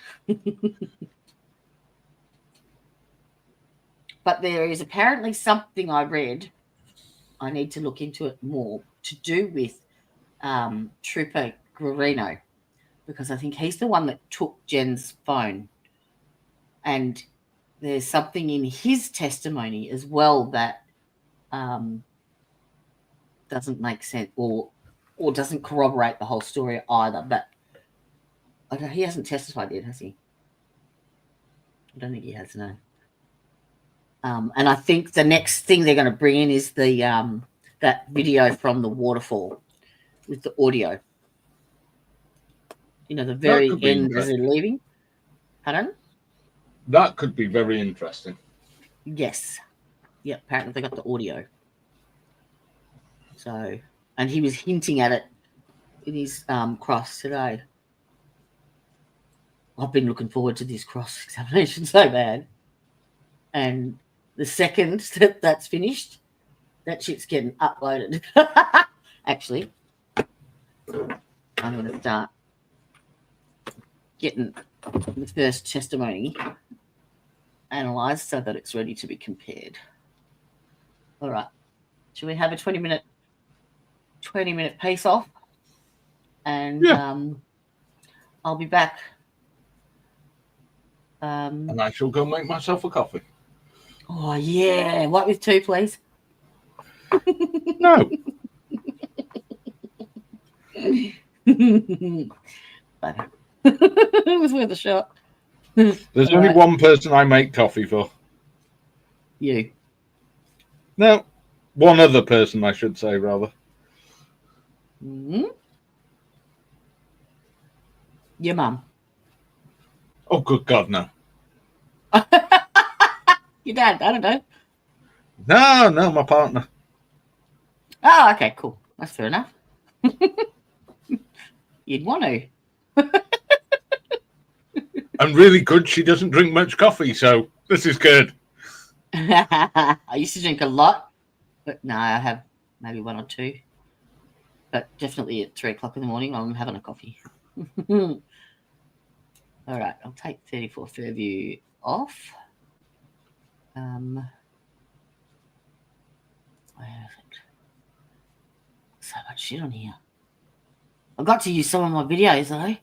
But there is apparently something I read, I need to look into it more, to do with Trooper Guarino, because I think he's the one that took Jen's phone. And there's something in his testimony as well that doesn't make sense or doesn't corroborate the whole story either. But he hasn't testified yet, has he? I don't think he has, no. And I think the next thing they're going to bring in is the that video from the waterfall with the audio. You know, the very end as they're leaving. Pardon? That could be very interesting. Yes. Yeah, apparently they got the audio. So, and he was hinting at it in his cross today. I've been looking forward to this cross-examination so bad. And the second that's finished, that shit's getting uploaded. Actually, I'm going to start getting the first testimony analysed so that it's ready to be compared. All right. Shall we have a 20-minute piece off? And I'll be back. And I shall go make myself a coffee. Oh, yeah. What with 2, please? No. But it was worth a shot. There's only one person I make coffee for. You. No. One other person, I should say, rather. Mm-hmm. Your mum. Oh, good God, no. Your dad, I don't know. No, my partner. Oh, okay, cool. That's fair enough. You'd want to. And really good, she doesn't drink much coffee, so this is good. I used to drink a lot, but no, I have maybe one or two. But definitely at 3 o'clock in the morning, I'm having a coffee. All right, I'll take 34 Fairview off. Where is it? So much shit on here. I got to use some of my videos though.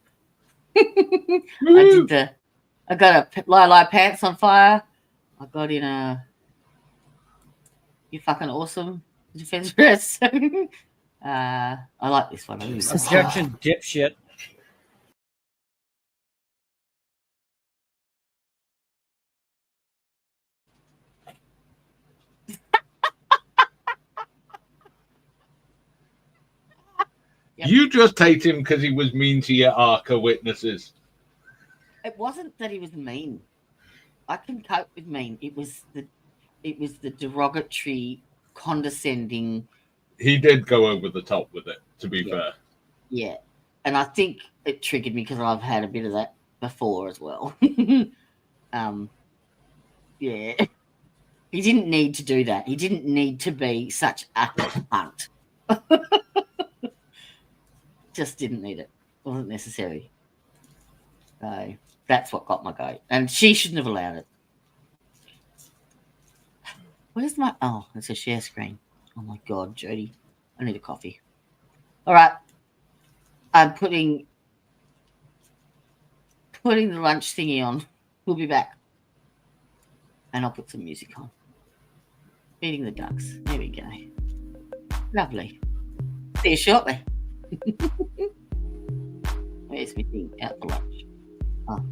I got a lie pants on fire. I got in a You Fucking Awesome defense dress. I like this one. Objection, dipshit. Yep. You just hate him because he was mean to your ARCA witnesses. It wasn't that he was mean. I can cope with mean. It was the derogatory, condescending. He did go over the top with it, to be fair. Yeah. And I think it triggered me because I've had a bit of that before as well. Yeah. He didn't need to do that. He didn't need to be such a cunt. Just didn't need it. Wasn't necessary. So that's what got my goat. And she shouldn't have allowed it. Where's my... Oh, it's a share screen. Oh, my God, Jody. I need a coffee. All right. I'm putting the lunch thingy on. We'll be back. And I'll put some music on. Feeding the ducks. There we go. Lovely. See you shortly. Where's my thing? Out for lunch. Oh.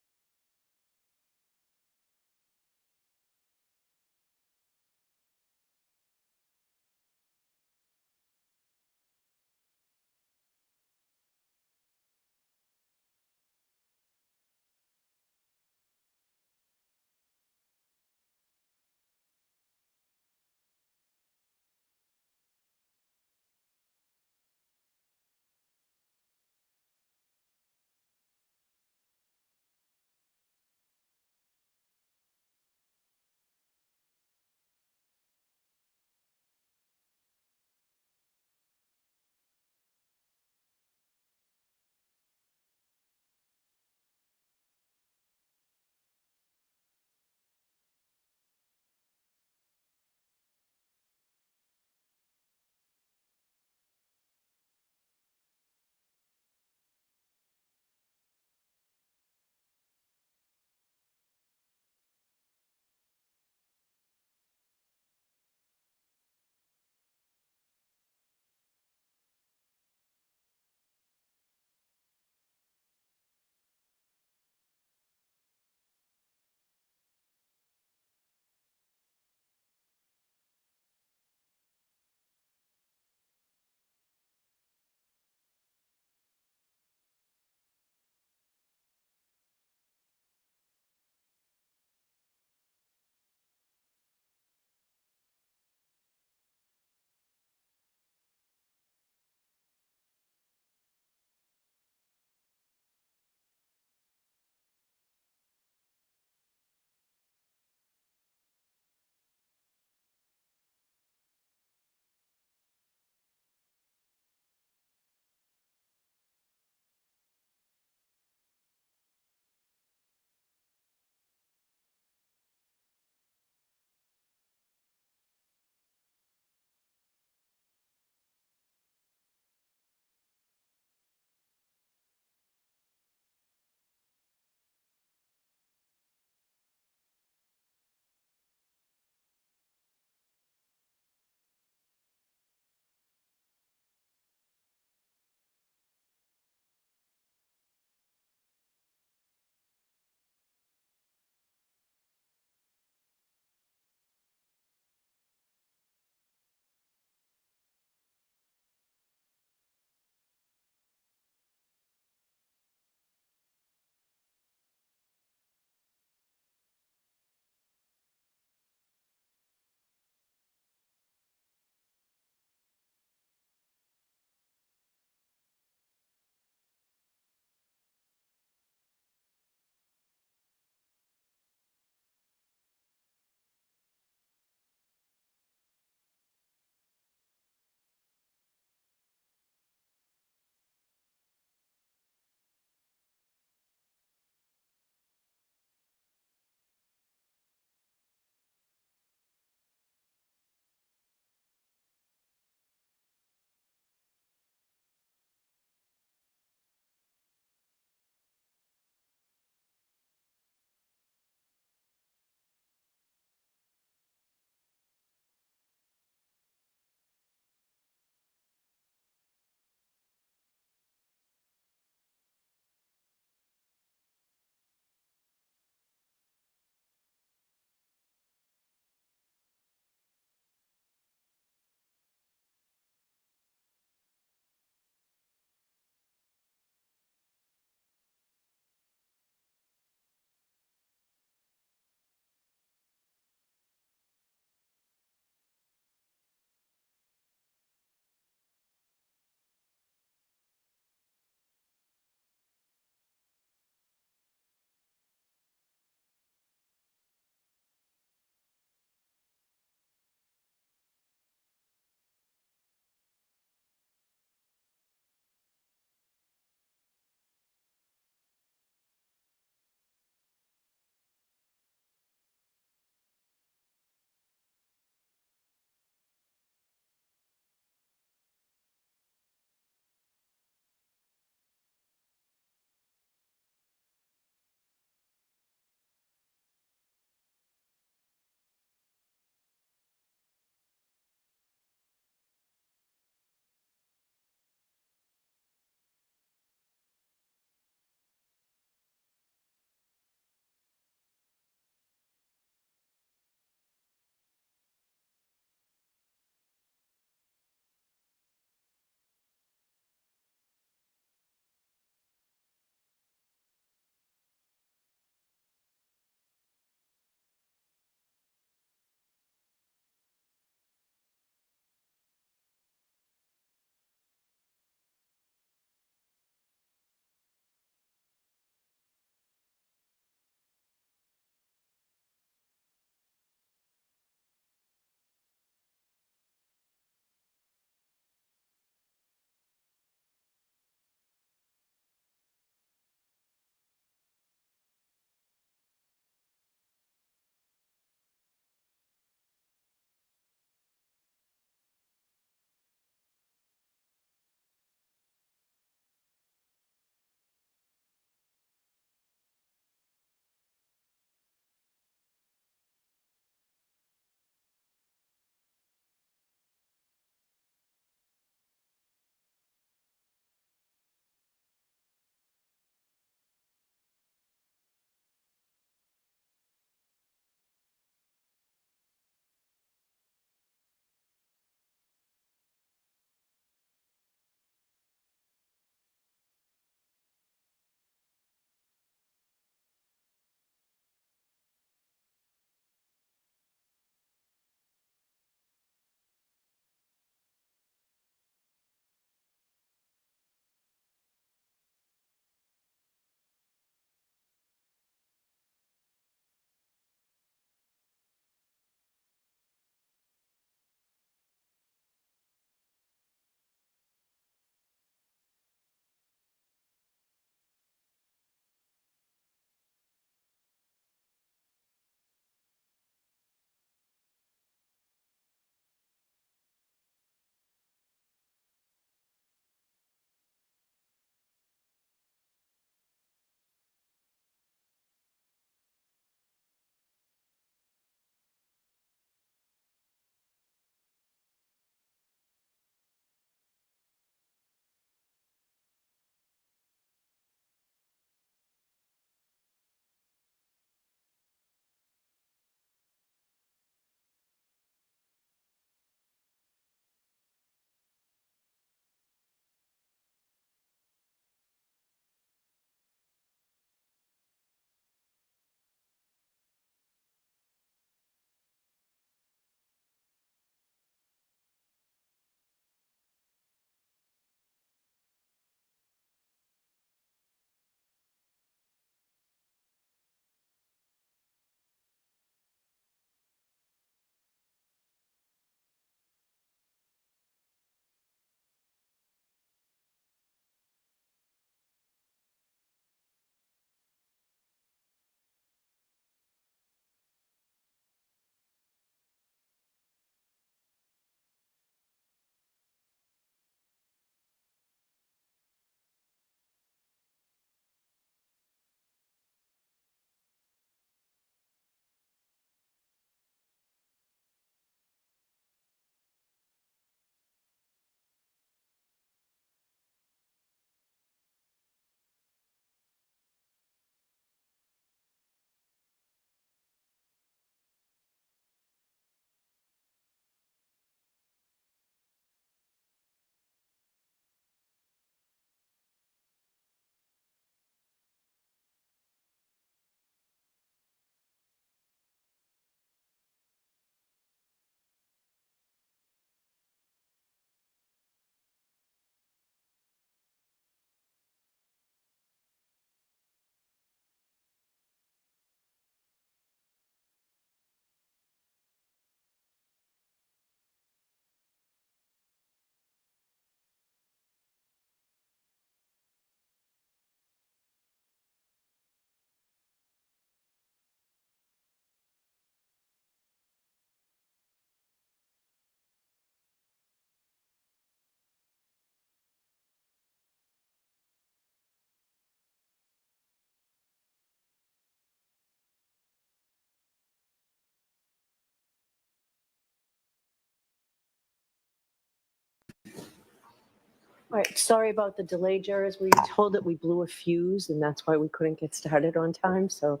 All right, sorry about the delay, jurors. We were told that we blew a fuse, and that's why we couldn't get started on time. So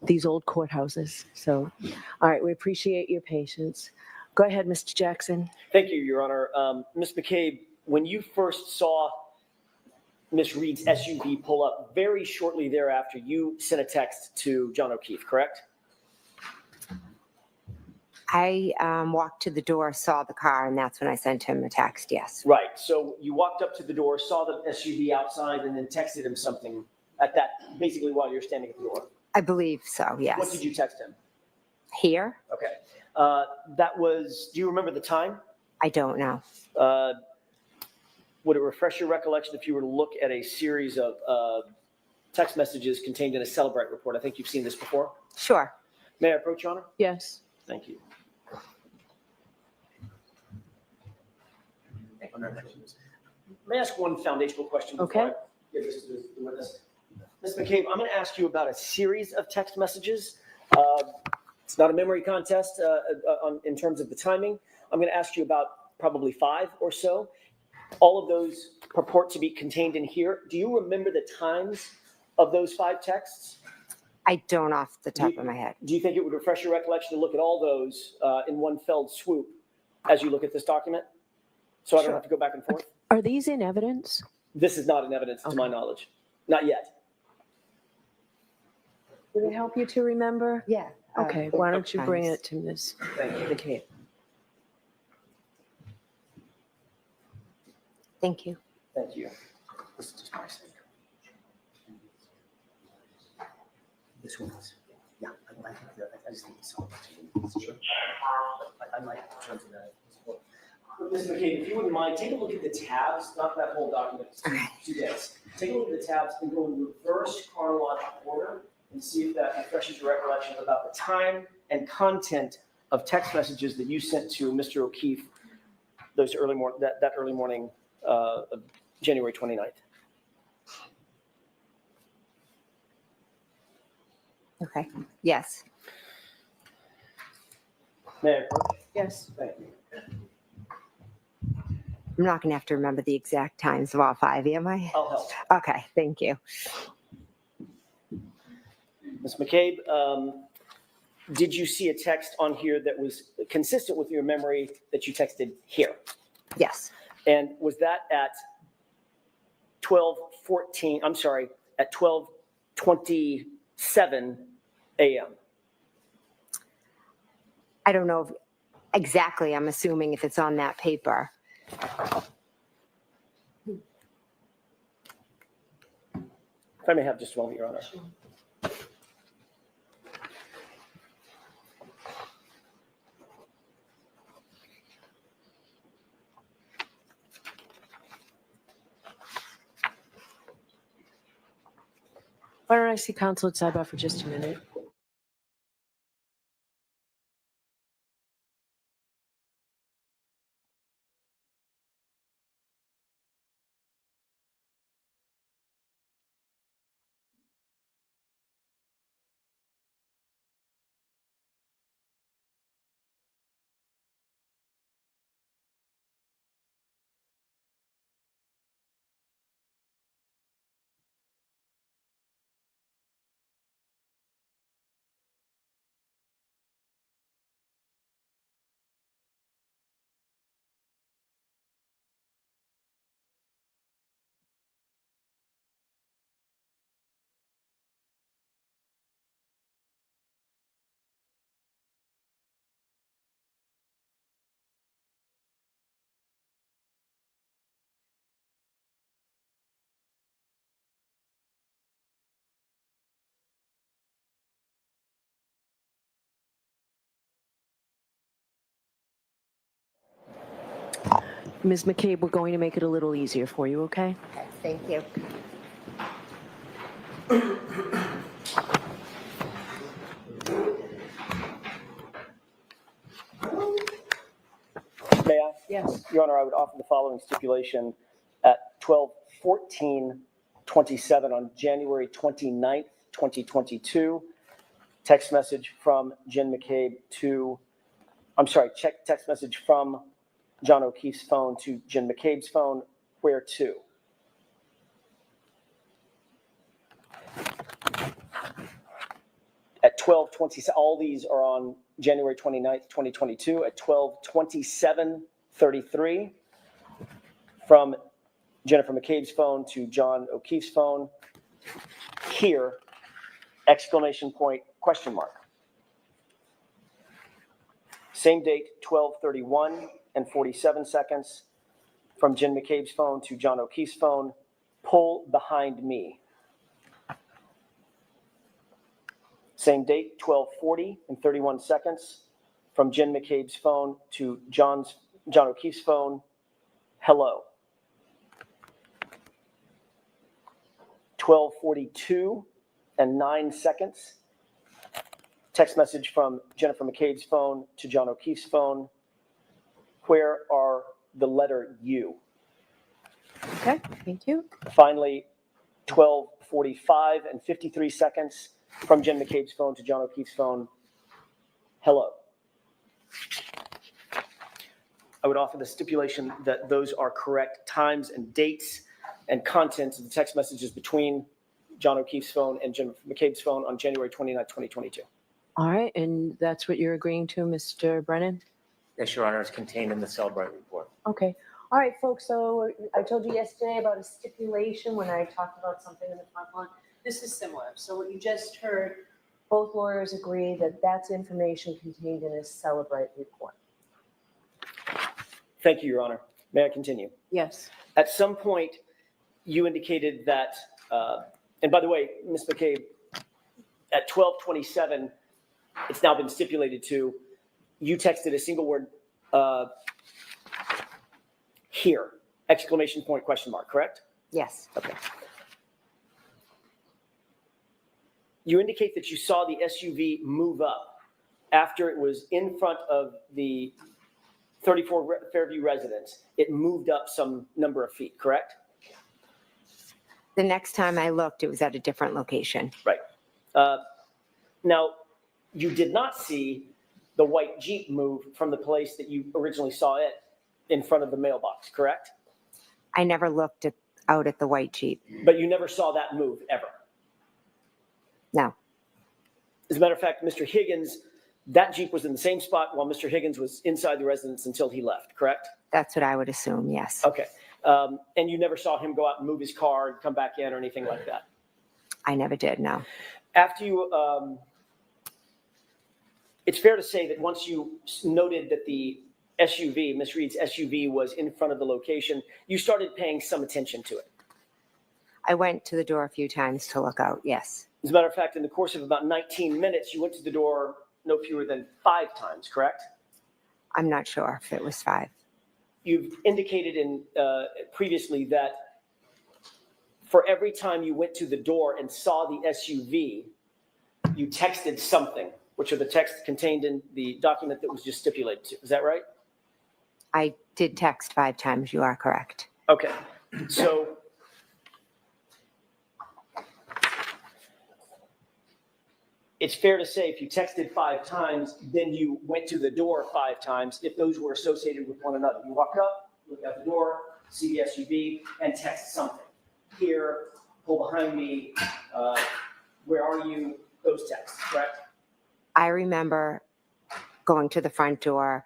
these old courthouses. So, all right, we appreciate your patience. Go ahead, Mr. Jackson. Thank you, Your Honor. Ms. McCabe, when you first saw Ms. Reed's SUV pull up, very shortly thereafter, you sent a text to John O'Keefe, correct? I walked to the door, saw the car, and that's when I sent him a text, yes. Right. So you walked up to the door, saw the SUV outside, and then texted him something at that, basically while you're standing at the door. I believe so, yes. What did you text him? Here? Okay. That was, do you remember the time? I don't know. Would it refresh your recollection if you were to look at a series of text messages contained in a Celebrate report? I think you've seen this before. Sure. May I approach, Your Honor? Yes. Thank you. May I ask one foundational question before I give this to the witness? Ms. McCabe, I'm going to ask you about a series of text messages. It's not a memory contest in terms of the timing. I'm going to ask you about probably 5 or so. All of those purport to be contained in here. Do you remember the times of those 5 texts? I don't off the top of my head. Do you think it would refresh your recollection to look at all those in one felled swoop as you look at this document? So I don't have to go back and forth? Are these in evidence? This is not in evidence to my knowledge. Not yet. Would it help you to remember? Yeah. Okay, why don't you bring it to Ms. Thank you. McCabe? Thank you. Thank you. This is just my signature. This one is, yeah, I think that, I just think it's so much. I might turn to that. Ms. McCabe, if you wouldn't mind, take a look at the tabs, not that whole document, it's too dense. Take a look at the tabs and go in reverse chronological order and see if that refreshes your recollection about the time and content of text messages that you sent to Mr. O'Keefe those early that early morning of January 29th. Okay. Yes. May I approach? Yes. Thank you. I'm not going to have to remember the exact times of all 5, am I? I'll help. Okay, thank you. Ms. McCabe, did you see a text on here that was consistent with your memory that you texted here? Yes. And was that at 12:14, I'm sorry, at 12:27 a.m.? I don't know exactly. I'm assuming if it's on that paper. If I may have just a moment, Your Honor. Why don't I see counsel at sidebar for just a minute? Ms. McCabe, we're going to make it a little easier for you, okay? Thank you. May I? Yes. Your Honor, I would offer the following stipulation at 12:14:27 on January 29th, 2022. Text message from Jen McCabe to, text message from John O'Keefe's phone to Jen McCabe's phone where to? At 12:20, all these are on January 29th, 2022, at 12:27:33, from Jennifer McCabe's phone to John O'Keefe's phone. Here, exclamation point, question mark. Same date, 12:31:47, from Jen McCabe's phone to John O'Keefe's phone. Pull behind me. Same date, 12:40:31, from Jen McCabe's phone to John O'Keefe's phone. Hello. 12:42:09. Text message from Jennifer McCabe's phone to John O'Keefe's phone. Where are the letter U? Okay, thank you. Finally, 12:45:53, from Jen McCabe's phone to John O'Keefe's phone. Hello. I would offer the stipulation that those are correct times and dates and contents of the text messages between John O'Keefe's phone and Jen McCabe's phone on January 29th, 2022. All right, and that's what you're agreeing to, Mr. Brennan? Yes, Your Honor, is contained in the Cellbrite report. Okay. All right, folks, so I told you yesterday about a stipulation when I talked about something in the front lawn. This is similar. So what you just heard, both lawyers agree that that's information contained in a Cellbrite report. Thank you, Your Honor. May I continue? Yes. At some point, you indicated that, and by the way, Ms. McCabe, at 12:27, it's now been stipulated to, you texted a single word, here, exclamation point, question mark, correct? Yes. Okay. You indicate that you saw the SUV move up after it was in front of the 34 Fairview residence. It moved up some number of feet, correct? The next time I looked, it was at a different location. Right. Now, you did not see the white Jeep move from the place that you originally saw it in front of the mailbox, correct? I never looked out at the white Jeep. But you never saw that move ever? No. As a matter of fact, Mr. Higgins, that Jeep was in the same spot while Mr. Higgins was inside the residence until he left, correct? That's what I would assume, yes. Okay. And you never saw him go out and move his car and come back in or anything like that? I never did, no. After you, it's fair to say that once you noted that the SUV, Ms. Reed's SUV, was in front of the location, you started paying some attention to it. I went to the door a few times to look out, yes. As a matter of fact, in the course of about 19 minutes, you went to the door no fewer than 5 times, correct? I'm not sure if it was 5. You've indicated previously that for every time you went to the door and saw the SUV, you texted something, which are the texts contained in the document that was just stipulated to. Is that right? I did text 5 times. You are correct. Okay. So it's fair to say if you texted 5 times, then you went to the door 5 times, if those were associated with one another. You walked up, look out the door, see the SUV, and text something. Here, pull behind me, where are you? Those texts, correct? I remember going to the front door,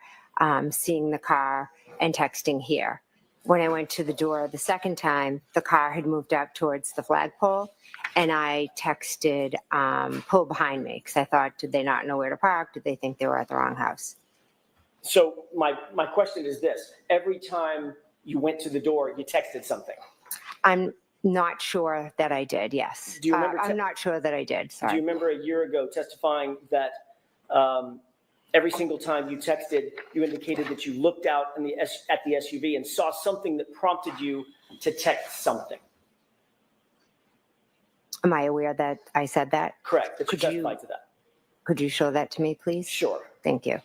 seeing the car, and texting here. When I went to the door the second time, the car had moved up towards the flagpole, and I texted, pull behind me, because I thought, did they not know where to park? Did they think they were at the wrong house? So my question is this. Every time you went to the door, you texted something. I'm not sure that I did, yes. Do you remember I'm not sure that I did, sorry. Do you remember a year ago testifying that every single time you texted, you indicated that you looked out at the SUV and saw something that prompted you to text something? Am I aware that I said that? Correct, that you testified to that. Could you show that to me, please? Sure. Thank you.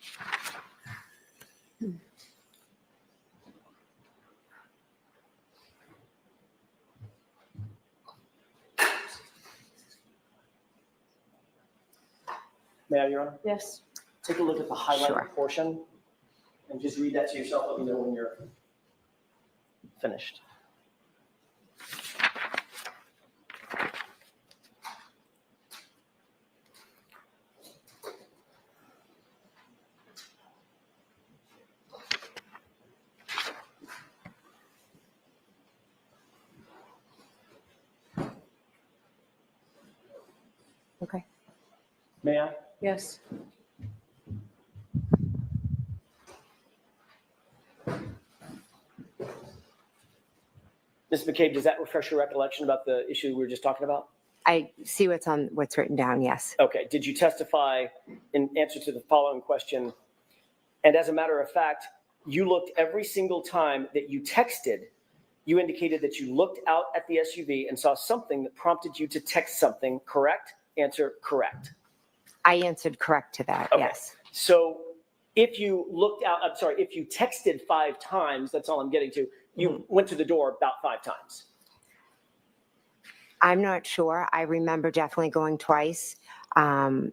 May I, Your Honor? Yes. Take a look at the highlighted Sure. portion and just read that to yourself. Let me know when you're finished. May I? Yes. Ms. McCabe, does that refresh your recollection about the issue we were just talking about? I see what's written down, yes. Okay. Did you testify in answer to the following question? And as a matter of fact, you looked every single time that you texted, you indicated that you looked out at the SUV and saw something that prompted you to text something, correct? Answer, correct. I answered correct to that, Okay. yes. So if you looked out, I'm sorry, if you texted 5 times, that's all I'm getting to, you went to the door about 5 times. I'm not sure. I remember definitely going twice. And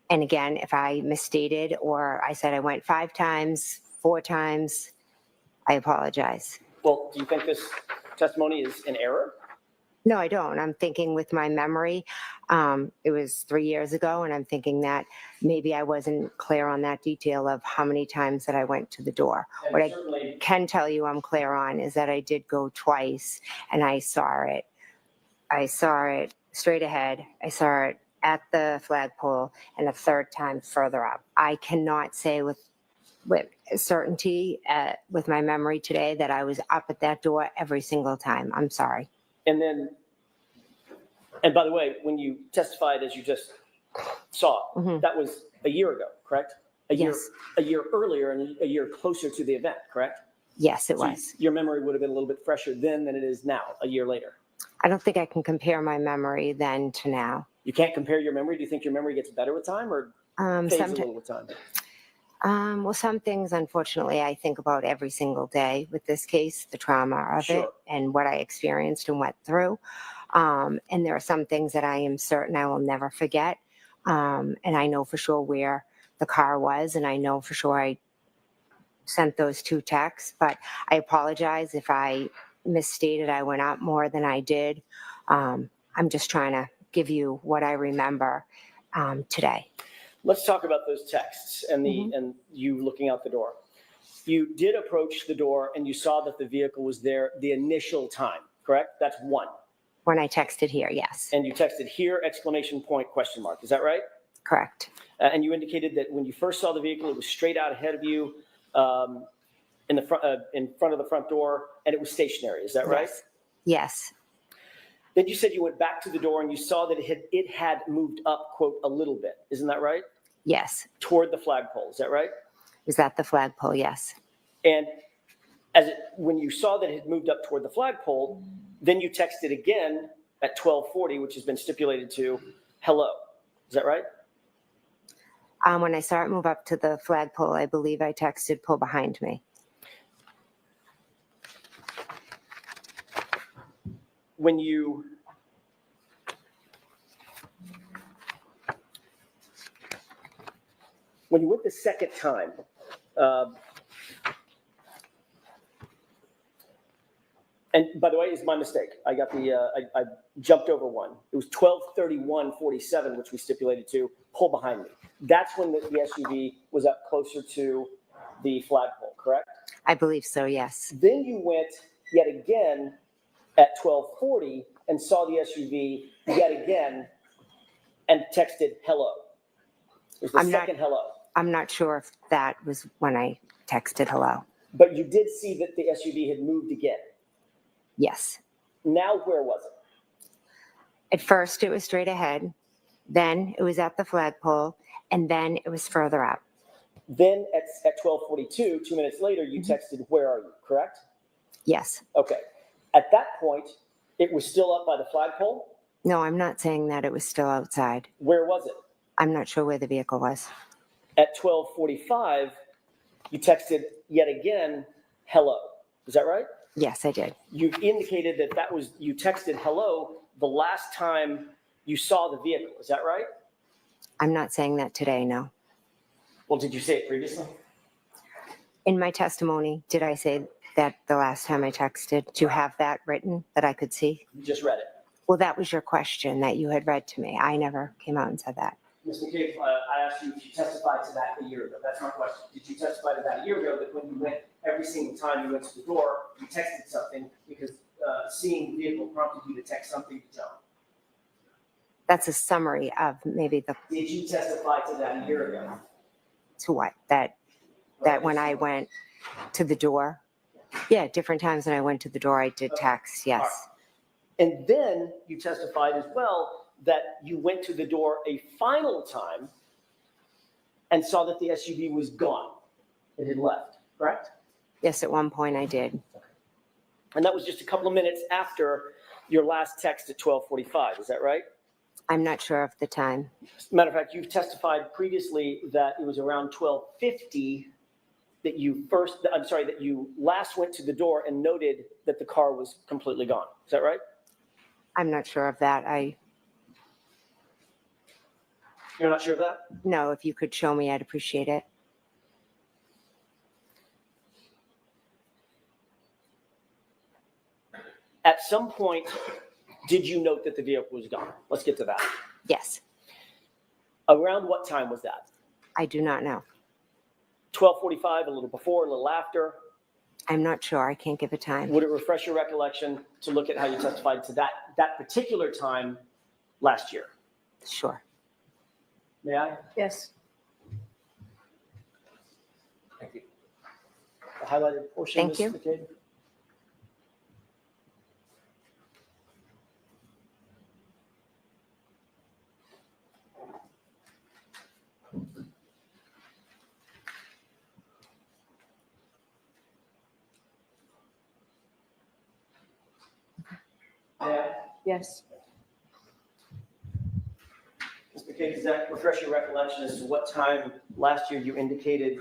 again, if I misstated or I said I went 5 times, 4 times, I apologize. Well, do you think this testimony is in error? No, I don't. I'm thinking with my memory, it was 3 years ago, and I'm thinking that maybe I wasn't clear on that detail of how many times that I went to the door. And What I certainly, can tell you I'm clear on is that I did go twice, and I saw it. I saw it straight ahead. I saw it at the flagpole, and a third time further up. I cannot say with certainty with my memory today that I was up at that door every single time. I'm sorry. and then, and by the way, when you testified, as you just saw, that was a year ago, correct? Yes. A year earlier and a year closer to the event, correct? Yes, it So was. your memory would have been a little bit fresher then than it is now, a year later. I don't think I can compare my memory then to now. You can't compare your memory? Do you think your memory gets better with time or fades a little with time? Well, some things, unfortunately, I think about every single day with this case, the trauma of it Sure. and what I experienced and went through. And there are some things that I am certain I will never forget. And I know for sure where the car was, and I know for sure I sent those 2 texts, but I apologize if I misstated. I went up more than I did. I'm just trying to give you what I remember today. Let's talk about those texts and and you looking out the door. You did approach the door and you saw that the vehicle was there the initial time, correct? That's 1. When I texted here, yes. And you texted here, exclamation point, question mark. Is that right? Correct. And you indicated that when you first saw the vehicle, it was straight out ahead of you in front of the front door, and it was stationary. Is that right? Yes. Then you said you went back to the door and you saw that it had moved up, quote, a little bit. Isn't that right? Yes. Toward the flagpole. Is that right? Was that the flagpole? Yes. And when you saw that it had moved up toward the flagpole, then you texted again at 12:40, which has been stipulated to hello. Is that right? When I saw it move up to the flagpole, I believe I texted pull behind me. When you went the second time, and by the way, it's my mistake. I got I jumped over one. It was 12:31:47, which we stipulated to pull behind me. That's when the SUV was up closer to the flagpole, correct? I believe so, yes. Then you went yet again at 12:40 and saw the SUV yet again and texted hello. It was the second hello. I'm not sure if that was when I texted hello. But you did see that the SUV had moved again. Yes. Now where was it? At first, it was straight ahead. Then it was at the flagpole, and then it was further up. Then at 12:42, 2 minutes later, you texted, where are you, correct? Yes. Okay. At that point, it was still up by the flagpole? No, I'm not saying that it was still outside. Where was it? I'm not sure where the vehicle was. At 12:45, you texted yet again, hello. Is that right? Yes, I did. You indicated that was, you texted hello the last time you saw the vehicle. Is that right? I'm not saying that today, no. Well, did you say it previously? In my testimony, did I say that the last time I texted? Do you have that written that I could see? You just read it. Well, that was your question that you had read to me. I never came out and said that. Ms. McCabe, I asked you if you testified to that a year ago. That's my question. Did you testify to that a year ago, that when you went, every single time you went to the door, you texted something because seeing the vehicle prompted you to text something to John? That's a summary of maybe the, Did you testify to that a year ago? to what, that when I went to the door, yeah, different times when I went to the door, I did text, yes. And then you testified as well that you went to the door a final time and saw that the SUV was gone. It had left, correct? Yes, at one point I did. And that was just a couple of minutes after your last text at 12:45, is that right? I'm not sure of the time. Matter of fact, you've testified previously that it was around 12:50 that you last went to the door and noted that the car was completely gone. Is that right? I'm not sure of that. You're not sure of that? No, if you could show me, I'd appreciate it. At some point, did you note that the vehicle was gone? Let's get to that. Yes, Around what time was that? I do not know. 12:45, a little before, a little after? I'm not sure. I can't give a time. Would it refresh your recollection to look at how you testified to that particular time last year? Sure. May I? Yes. Thank you. The highlighted portion, Thank you. Ms. McCabe? Yes. Ms. McCabe, does that refresh your recollection as to what time last year you indicated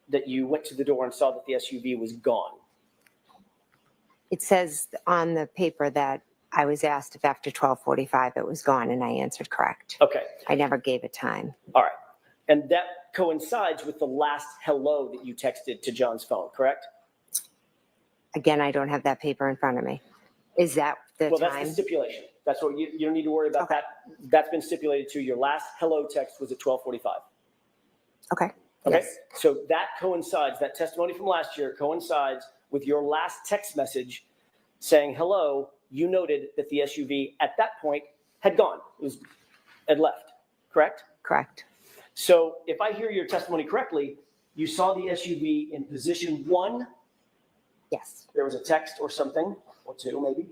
that you went to the door and saw that the SUV was gone? It says on the paper that I was asked if after 12:45 it was gone, and I answered correct. Okay. I never gave a time. All right. And that coincides with the last hello that you texted to John's phone, correct? Again, I don't have that paper in front of me. Is that the Well, that's time? the stipulation. That's what you don't need to worry about Okay. that. That's been stipulated to. Your last hello text was at 12:45. Okay. Okay. Yes. So that coincides, that testimony from last year coincides with your last text message saying hello. You noted that the SUV at that point had gone, had left, correct? Correct. So if I hear your testimony correctly, you saw the SUV in position 1. Yes. There was a text or something, or 2 maybe.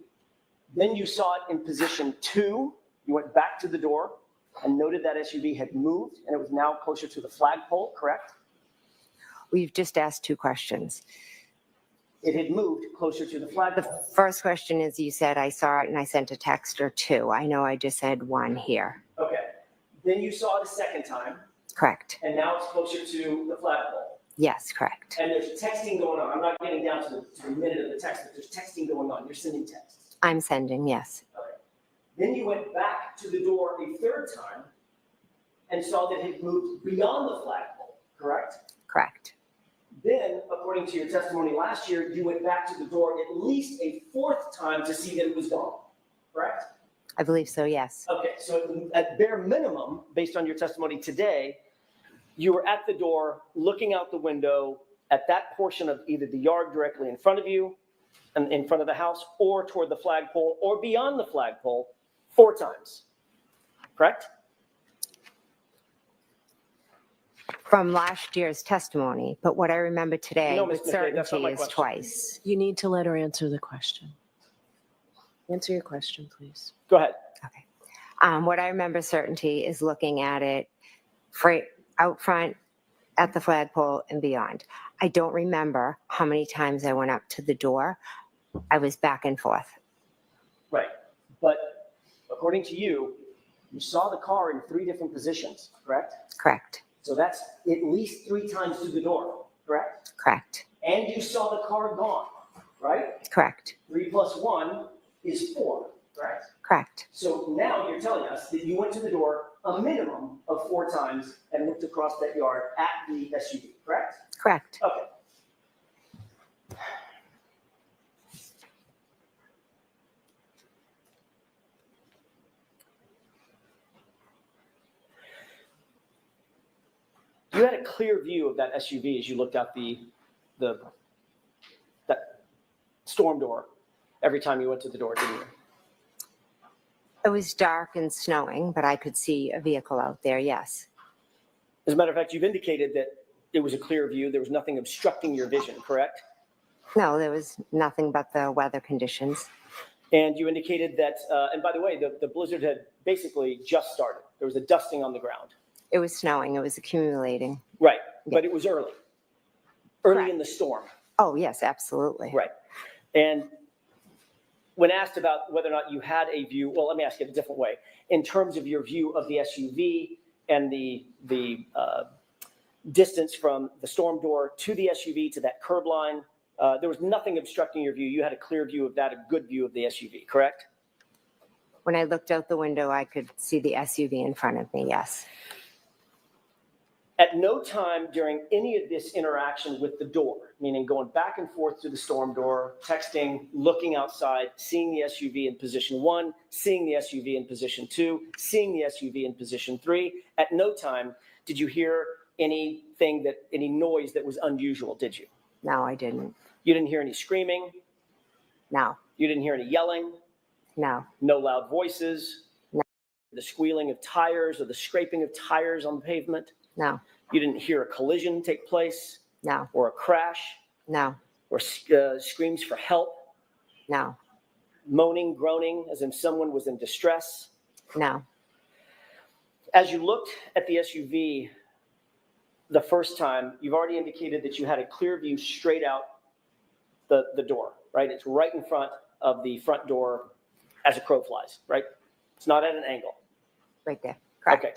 Then you saw it in position 2. You went back to the door and noted that SUV had moved and it was now closer to the flagpole, correct? We've just asked 2 questions. It had moved closer to the The flagpole. first question is, you said I saw it and I sent a text or 2. I know I just said 1 here. Okay. Then you saw it a second time Correct. and now it's closer to the flagpole. Yes, correct. And there's texting going on. I'm not getting down to the minute of the text, but there's texting going on. You're sending texts. I'm sending, yes. Okay. Then you went back to the door a third time and saw that it had moved beyond the flagpole, correct? Correct. Then, according to your testimony last year, you went back to the door at least a 4th time to see that it was gone, correct? I believe so, yes. Okay, so at bare minimum, based on your testimony today, you were at the door looking out the window at that portion of either the yard directly in front of you and in front of the house, or toward the flagpole or beyond the flagpole 4 times, correct? From last year's testimony, but what I remember today No, with Ms. McKay, that's not certainty my is question. twice. You need to let her answer the question. Answer your question, please. Go ahead. Okay. What I remember certainty is looking at it out front at the flagpole and beyond. I don't remember how many times I went up to the door. I was back and forth. Right, but according to you, you saw the car in 3 different positions, correct? Correct. So that's at least 3 times to the door, correct? Correct. And you saw the car gone, right? Correct. 3 plus 1 is 4, correct? Correct. So now you're telling us that you went to the door a minimum of 4 times and looked across that yard at the SUV, correct? Correct. Okay. You had a clear view of that SUV as you looked out that storm door every time you went to the door, didn't you? It was dark and snowing, but I could see a vehicle out there, yes. As a matter of fact, you've indicated that it was a clear view. There was nothing obstructing your vision, correct? No, there was nothing but the weather conditions. And you indicated that, and by the way, the blizzard had basically just started. There was a dusting on the ground. It was snowing, it was accumulating. Right, Yeah. but it was early. Early Correct. in the storm. Oh, yes, absolutely. Right. And when asked about whether or not you had a view, well, let me ask it a different way. In terms of your view of the SUV and the distance from the storm door to the SUV to that curb line, there was nothing obstructing your view. You had a clear view of that, a good view of the SUV, correct? When I looked out the window, I could see the SUV in front of me, yes. At no time during any of this interaction with the door, meaning going back and forth to the storm door, texting, looking outside, seeing the SUV in position 1, seeing the SUV in position 2, seeing the SUV in position 3, at no time did you hear any noise that was unusual, did you? No, I didn't. You didn't hear any screaming? No. You didn't hear any yelling? No. No loud voices? No. The squealing of tires or the scraping of tires on the pavement? No. You didn't hear a collision take place? No. Or a crash? No. Or screams for help? No. Moaning, groaning, as if someone was in distress? No. As you looked at the SUV the first time, you've already indicated that you had a clear view straight out the door, right? It's right in front of the front door as a crow flies, right? It's not at an angle. Right there. Correct. Okay.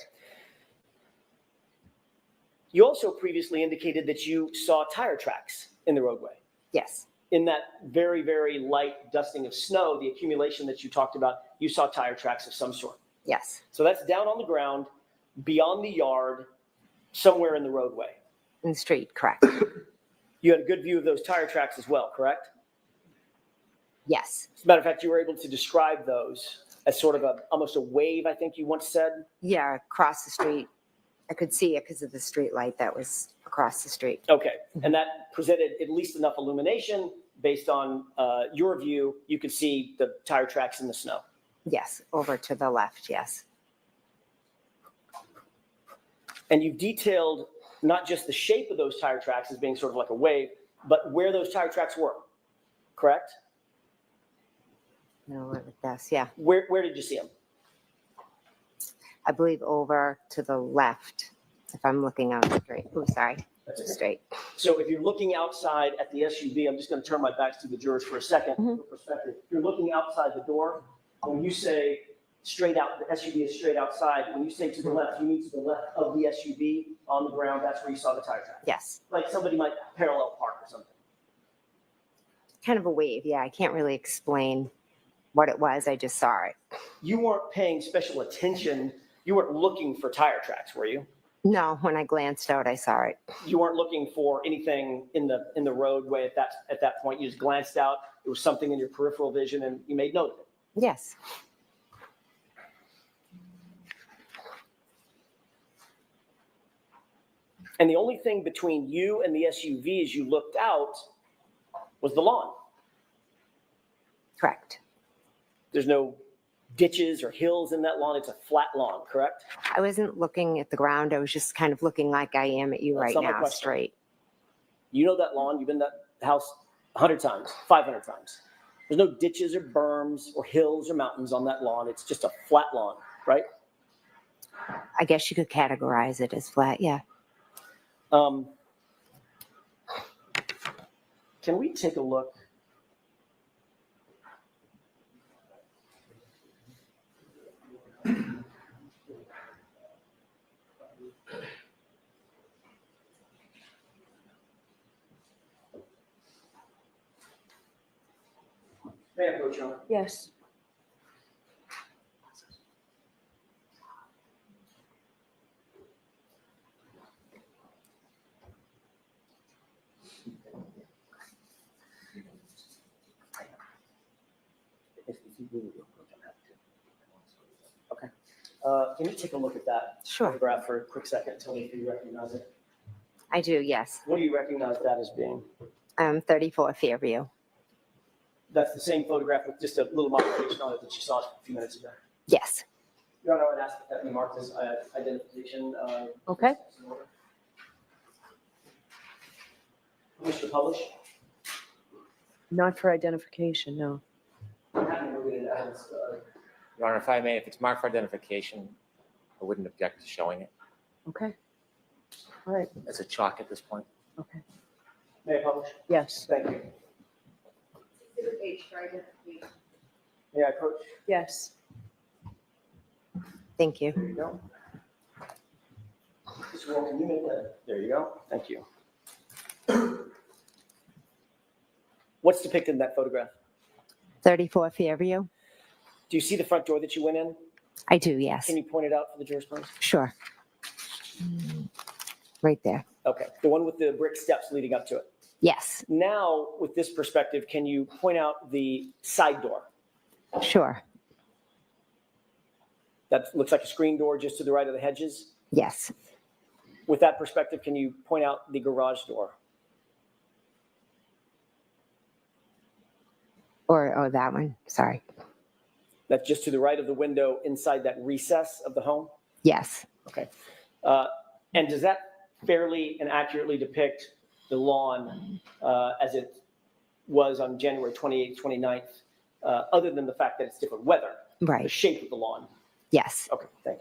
You also previously indicated that you saw tire tracks in the roadway. Yes. In that very, very light dusting of snow, the accumulation that you talked about, you saw tire tracks of some sort. Yes. So that's down on the ground, beyond the yard, somewhere in the roadway. In the street, correct. You had a good view of those tire tracks as well, correct? Yes. As a matter of fact, you were able to describe those as sort of almost a wave, I think you once said. Yeah, across the street. I could see it because of the street light that was across the street. Okay, and that presented at least enough illumination based on your view. You could see the tire tracks in the snow. Yes, over to the left, yes. And you've detailed not just the shape of those tire tracks as being sort of like a wave, but where those tire tracks were, correct? No, with this, yeah. Where did you see them? I believe over to the left, if I'm looking out straight. Oh, sorry, straight. So if you're looking outside at the SUV, I'm just going to turn my back to the jurors for a second. For perspective. If you're looking outside the door, when you say straight out, the SUV is straight outside. When you say to the left, you mean to the left of the SUV on the ground. That's where you saw the tire track. Yes. Like somebody might parallel park or something. Kind of a wave, yeah. I can't really explain what it was. I just saw it. You weren't paying special attention. You weren't looking for tire tracks, were you? No, when I glanced out, I saw it. You weren't looking for anything in the roadway at that point. You just glanced out. There was something in your peripheral vision, and you made note of it. Yes. And the only thing between you and the SUV as you looked out was the lawn. Correct. There's no ditches or hills in that lawn. It's a flat lawn, correct? I wasn't looking at the ground. I was just kind of looking like I am at you That's right not my now, question. straight. You know that lawn. You've been to that house 100 times, 500 times. There's no ditches or berms or hills or mountains on that lawn. It's just a flat lawn, right? I guess you could categorize it as flat, yeah. Can we take a look? May I approach you? Yes. Okay. Can you take a look at that Sure. photograph for a quick second and tell me if you recognize it? I do, yes. What do you recognize that as being? 34 Fairview. That's the same photograph with just a little modification on it that you saw a few minutes ago. Yes. Your Honor, I would ask that we mark this identification. Okay. Wish to publish? Not for identification, no. I'm happy to move it into evidence. Your Honor, if I may, if it's marked for identification, I wouldn't object to showing it. Okay. All right. It's a chalk at this point. Okay. May I publish? Yes. Thank you. May I approach? Yes. Thank you. There you go. Mr. Wall, can you make that? There you go. Thank you. What's depicted in that photograph? 34 Fairview? Do you see the front door that you went in? I do, yes. Can you point it out for the jurors, please? Sure. Right there. Okay, the one with the brick steps leading up to it. Yes, Now, with this perspective, can you point out the side door? sure. That looks like a screen door just to the right of the hedges. Yes, With that perspective, can you point out the garage door? or that one. Sorry. That's just to the right of the window inside that recess of the home? Yes, Okay. And does that fairly and accurately depict the lawn as it was on January 28th, 29th, other than the fact that it's different weather? The right. shape of the lawn? Yes. Okay, thank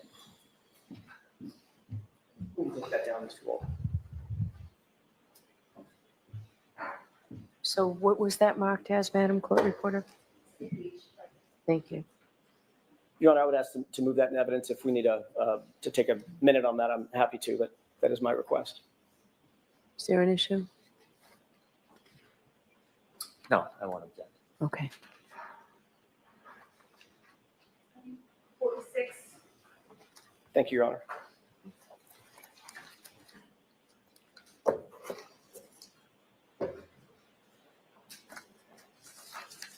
you. We can take that down, Mr. Wall. So what was that marked as, Madam Court Reporter? Thank you. Your Honor, I would ask to move that in evidence. If we need to take a minute on that, I'm happy to, but that is my request. Is there an issue? No, I won't object. Okay. 46. Thank you, Your Honor.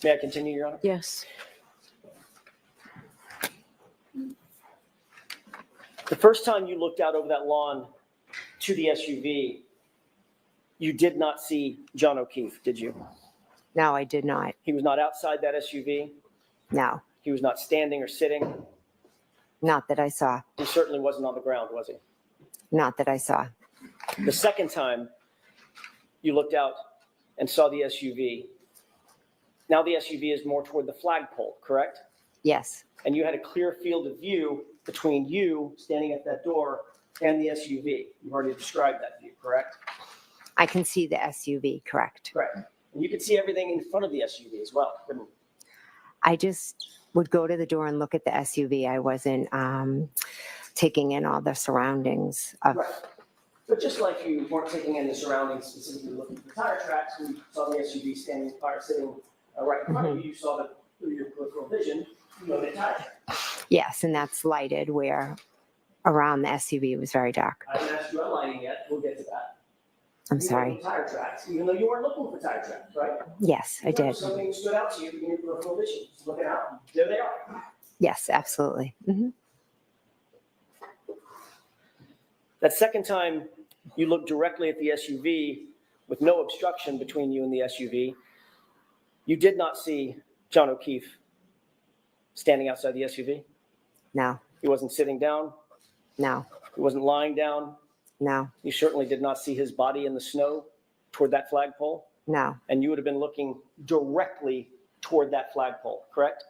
May I continue, Your Honor? Yes. The first time you looked out over that lawn to the SUV, you did not see John O'Keefe, did you? No, I did not. He was not outside that SUV. No, He was not standing or sitting. not that I saw. He certainly wasn't on the ground, was he? Not that I saw. The second time you looked out and saw the SUV, now the SUV is more toward the flagpole, correct? Yes, And you had a clear field of view between you standing at that door and the SUV. You've already described that view, correct? I can see the SUV, correct. Correct. And you could see everything in front of the SUV as well, couldn't you? I just would go to the door and look at the SUV. I wasn't taking in all the surroundings of. Right. But just like you weren't taking in the surroundings, specifically looking for tire tracks, we saw the SUV standing or sitting right in front of you. You saw that through your peripheral vision, you know, the tire track. Yes, and that's lighted where around the SUV was very dark. I haven't asked you about lighting yet. We'll get to that. I'm You sorry. looked at tire tracks, even though you weren't looking for tire tracks, right? Yes, I did. Something stood out to you in your peripheral vision. Just looking out, there they are. Yes, absolutely. Hmm. That second time you looked directly at the SUV with no obstruction between you and the SUV, you did not see John O'Keefe standing outside the SUV. No, He wasn't sitting down. no, He wasn't lying down. no, You certainly did not see his body in the snow toward that flagpole. no. And you would have been looking directly toward that flagpole, correct?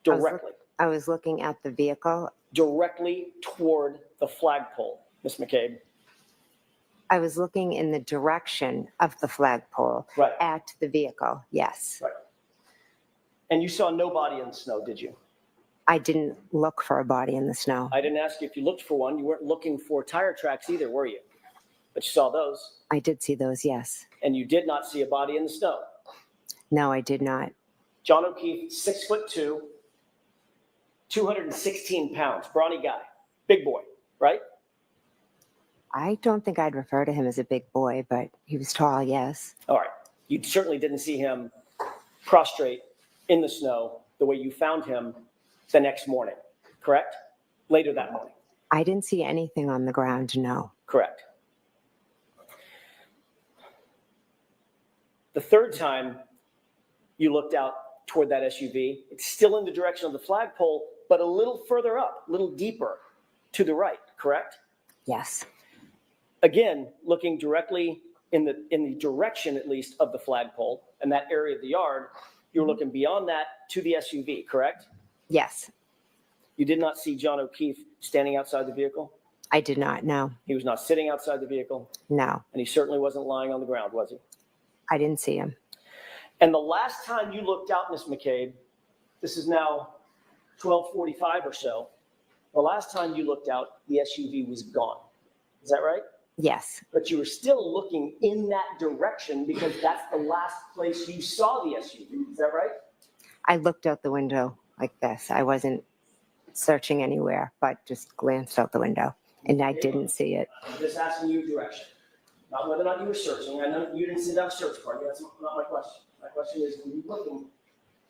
I was Directly. I was looking at the vehicle. Directly toward the flagpole, Ms. McCabe. I was looking in the direction of the flagpole Right. at the vehicle. Yes. Right. And you saw no body in the snow, did you? I didn't look for a body in the snow. I didn't ask you if you looked for one. You weren't looking for tire tracks either, were you? But you saw those. I did see those, yes. And you did not see a body in the snow. No, I did not. John O'Keefe, 6'2", 216 pounds, brawny guy, big boy, right? I don't think I'd refer to him as a big boy, but he was tall, yes. All right. You certainly didn't see him prostrate in the snow the way you found him the next morning, correct? Later that morning. I didn't see anything on the ground, no. Correct. The third time you looked out toward that SUV, it's still in the direction of the flagpole, but a little further up, a little deeper to the right, correct? Yes. Again, looking directly in the direction, at least, of the flagpole and that area of the yard, you're looking beyond that to the SUV, correct? Yes. You did not see John O'Keefe standing outside the vehicle? I did not know. He was not sitting outside the vehicle? No. And he certainly wasn't lying on the ground, was he? I didn't see him. And the last time you looked out, Ms. McCabe, this is now 12:45 or so, the last time you looked out, the SUV was gone. Is that right? Yes. But you were still looking in that direction because that's the last place you saw the SUV. Is that right? I looked out the window like this. I wasn't searching anywhere, but just glanced out the window, and I didn't see it. I'm just asking you direction, not whether or not you were searching. I know you didn't send out a search party. That's not my question. My question is, were you looking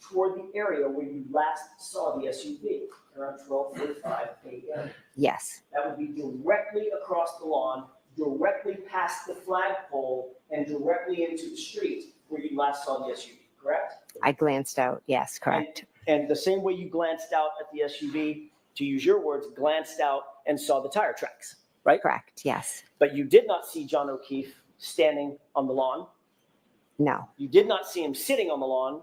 toward the area where you last saw the SUV around 12:45 a.m.? Yes. That would be directly across the lawn, directly past the flagpole, and directly into the street where you last saw the SUV, correct? I glanced out. Yes, correct. And the same way you glanced out at the SUV, to use your words, glanced out and saw the tire tracks, right? Correct. Yes. But you did not see John O'Keefe standing on the lawn. No. You did not see him sitting on the lawn.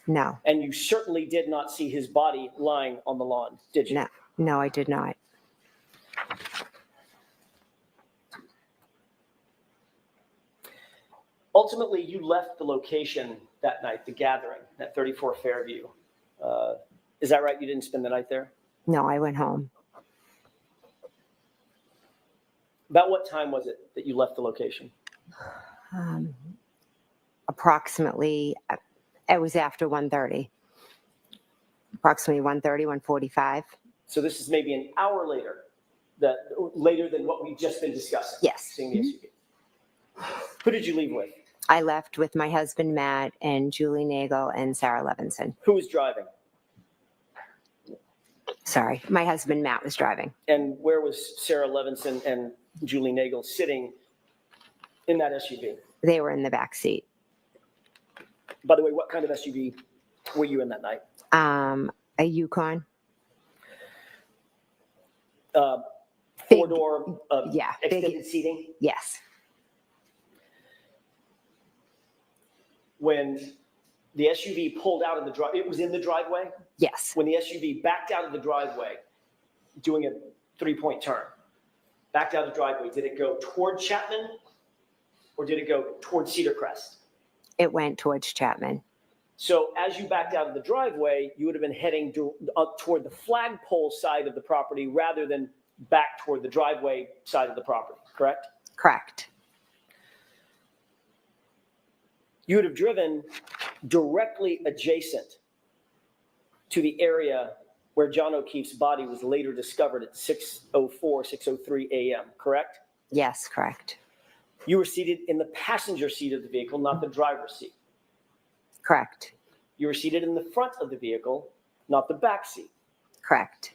No. And you certainly did not see his body lying on the lawn, did you? No. No, I did not. Ultimately, you left the location that night, the gathering at 34 Fairview. Is that right? You didn't spend the night there? No, I went home. About what time was it that you left the location? Approximately, it was after 1:30. Approximately 1:30, 1:45. So this is maybe an hour later, later than what we've just been discussing. Yes. Seeing the SUV. Who did you leave with? I left with my husband, Matt, and Julie Nagel and Sarah Levinson. Who was driving? Sorry, my husband, Matt, was driving. And where was Sarah Levinson and Julie Nagel sitting in that SUV? They were in the back seat. By the way, what kind of SUV were you in that night? A Yukon. Four-door, yeah, extended seating? Yes. When the SUV pulled out of the drive, it was in the driveway? Yes. When the SUV backed out of the driveway, doing a three-point turn, backed out of the driveway, did it go toward Chapman or did it go toward Cedar Crest? It went towards Chapman. So as you backed out of the driveway, you would have been heading toward the flagpole side of the property rather than back toward the driveway side of the property, correct? Correct. You would have driven directly adjacent to the area where John O'Keefe's body was later discovered at 6:04, 6:03 a.m., correct? Yes, correct. You were seated in the passenger seat of the vehicle, not the driver's seat. Correct. You were seated in the front of the vehicle, not the back seat. Correct.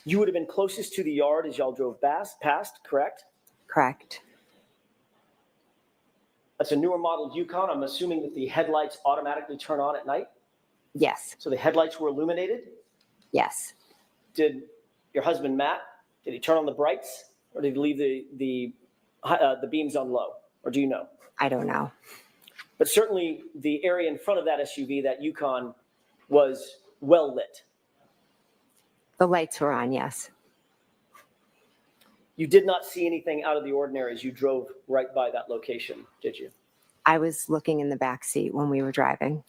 You would have been closest to the yard as y'all drove past, correct? Correct. That's a newer model Yukon. I'm assuming that the headlights automatically turn on at night. Yes. So the headlights were illuminated. Yes. Did your husband, Matt, did he turn on the brights or did he leave the beams on low? Or do you know? I don't know. But certainly the area in front of that SUV, that Yukon, was well lit. The lights were on, yes. You did not see anything out of the ordinary as you drove right by that location, did you? I was looking in the back seat when we were driving.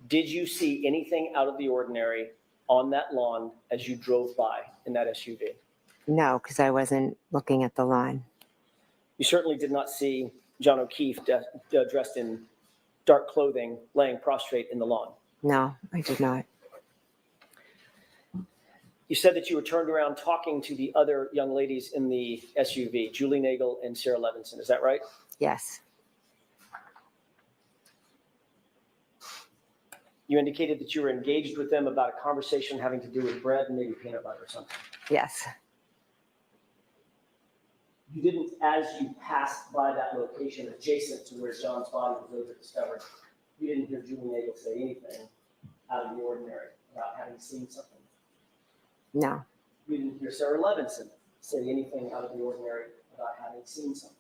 Did you see anything out of the ordinary on that lawn as you drove by in that SUV? No, because I wasn't looking at the lawn. You certainly did not see John O'Keefe dressed in dark clothing laying prostrate in the lawn. No, I did not. You said that you were turned around talking to the other young ladies in the SUV, Julie Nagel and Sarah Levinson. Is that right? Yes. You indicated that you were engaged with them about a conversation having to do with bread and maybe peanut butter or something. Yes. You didn't, as you passed by that location adjacent to where John's body was later discovered, you didn't hear Julie Nagel say anything out of the ordinary about having seen something? No, You didn't hear Sarah Levinson say anything out of the ordinary about having seen something.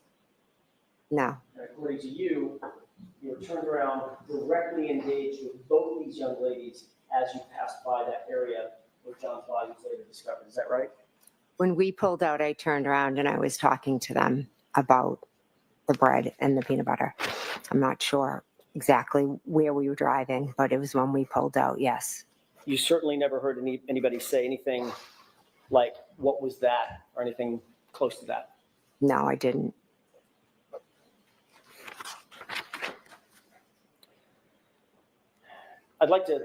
no, And according to you, you were turned around, directly engaged with both these young ladies as you passed by that area where John's body was later discovered. Is that right? when we pulled out, I turned around and I was talking to them about the bread and the peanut butter. I'm not sure exactly where we were driving, but it was when we pulled out, yes. You certainly never heard anybody say anything like, what was that, or anything close to that. No, I didn't. I'd like to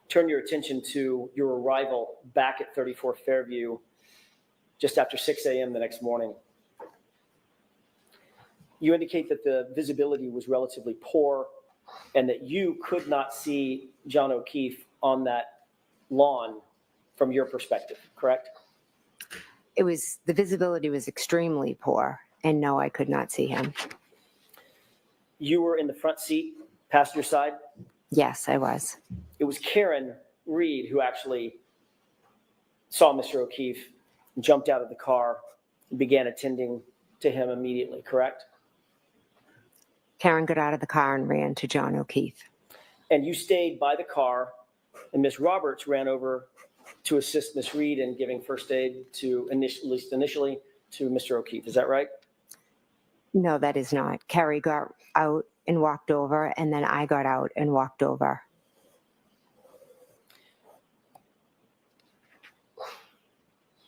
turn your attention to your arrival back at 34 Fairview just after 6 a.m. the next morning. You indicate that the visibility was relatively poor and that you could not see John O'Keefe on that lawn from your perspective, correct? The visibility was extremely poor, and no, I could not see him. You were in the front seat, passenger side. Yes, I was. It was Karen Reed who actually saw Mr. O'Keefe, jumped out of the car, and began attending to him immediately, correct? Karen got out of the car and ran to John O'Keefe. And you stayed by the car, and Miss Roberts ran over to assist Miss Reed in giving first aid to, at least initially, to Mr. O'Keefe. Is that right? No, that is not. Carrie got out and walked over, and then I got out and walked over.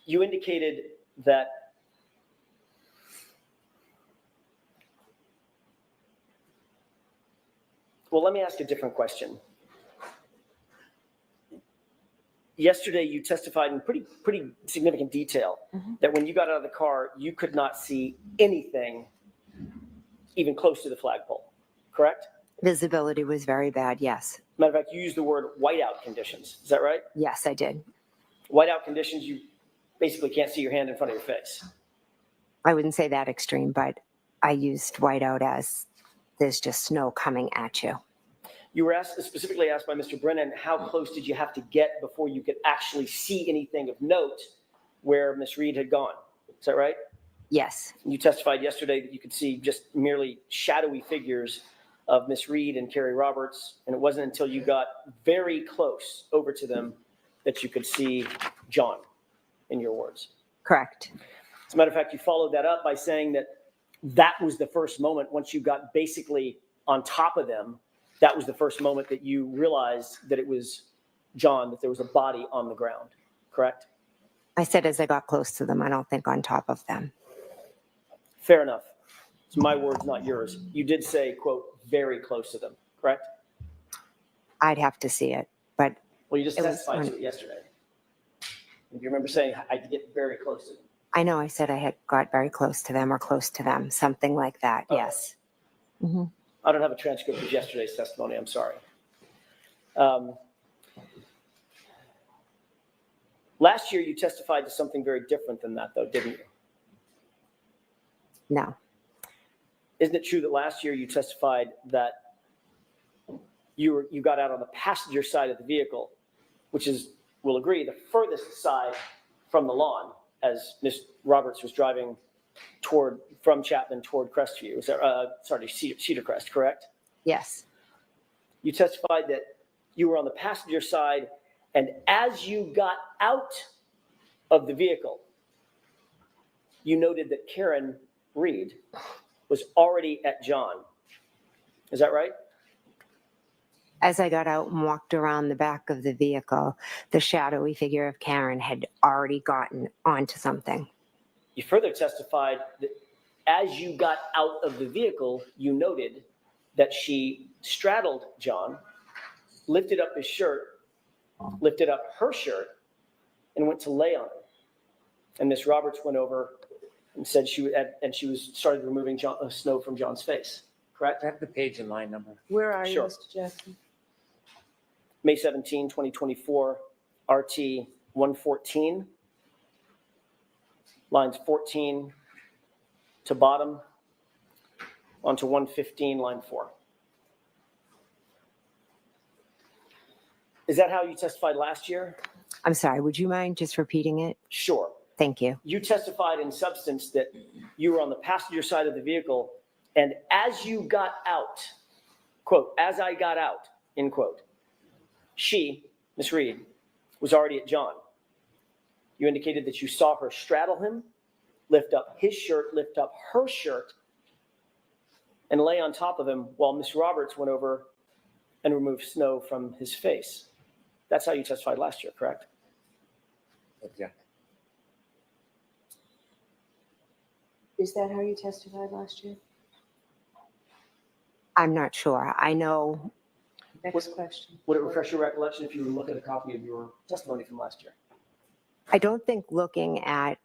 You indicated that well, let me ask a different question. Yesterday, you testified in pretty significant detail that when you got out of the car, you could not see anything even close to the flagpole, correct? Visibility was very bad, yes. Matter of fact, you used the word whiteout conditions. Is that right? Yes, I did. Whiteout conditions, you basically can't see your hand in front of your face. I wouldn't say that extreme, but I used whiteout as there's just snow coming at you. You were specifically asked by Mr. Brennan, how close did you have to get before you could actually see anything of note where Miss Reed had gone? Is that right? Yes. You testified yesterday that you could see just merely shadowy figures of Miss Reed and Carrie Roberts, and it wasn't until you got very close over to them that you could see John, in your words. Correct. As a matter of fact, you followed that up by saying that that was the first moment, once you got basically on top of them, that was the first moment that you realized that it was John, that there was a body on the ground, correct? I said as I got close to them, I don't think on top of them. Fair enough. It's my words, not yours. You did say, quote, very close to them, correct? I'd have to see it, but Well, you just it was testified to it yesterday. Do you remember saying, I could get very close to them? I know I said I had got very close to them or close to them, something like that, Okay. yes. Mm-hmm. I don't have a transcript of yesterday's testimony. I'm sorry. Last year, you testified to something very different than that, though, didn't you? No. Isn't it true that last year you testified that you got out on the passenger side of the vehicle, which is, we'll agree, the furthest side from the lawn, as Ms. Roberts was driving from Chapman toward Crestview, Cedar Crest, correct? Yes. You testified that you were on the passenger side, and as you got out of the vehicle, you noted that Karen Reed was already at John. Is that right? As I got out and walked around the back of the vehicle, the shadowy figure of Karen had already gotten onto something. You further testified that as you got out of the vehicle, you noted that she straddled John, lifted up his shirt, lifted up her shirt, and went to lay on him. And Miss Roberts went over and said started removing snow from John's face. Correct? I have the page and line number. Where are you, Sure. Mr. Jackson? May 17, 2024, RT 114, lines 14 to bottom, onto 115, line 4. Is that how you testified last year? I'm sorry, would you mind just repeating it? Sure. Thank you. You testified in substance that you were on the passenger side of the vehicle, and as you got out, quote, as I got out, end quote, she, Miss Reed, was already at John. You indicated that you saw her straddle him, lift up his shirt, lift up her shirt, and lay on top of him while Miss Roberts went over and removed snow from his face. That's how you testified last year, correct? Object. Is that how you testified last year? I'm not sure. I know, Next question. Would it refresh your recollection if you would look at a copy of your testimony from last year? I don't think looking at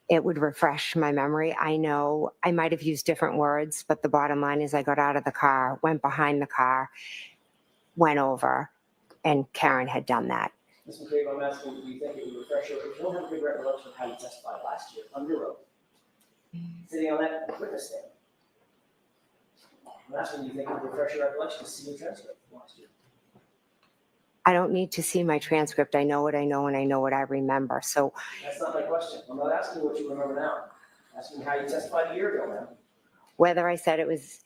it would refresh my memory. I know I might have used different words, but the bottom line is I got out of the car, went behind the car, went over, and Karen had done that. Ms. McCabe, I'm asking, do you think it would refresh you, if you don't have a good recollection of how you testified last year on your own, sitting on that witness stand? I'm asking, do you think it would refresh your recollection to see your transcript from last year? I don't need to see my transcript. I know what I know and I know what I remember. So That's not my question. I'm not asking what you remember now. I'm asking how you testified a year ago, ma'am. whether I said it was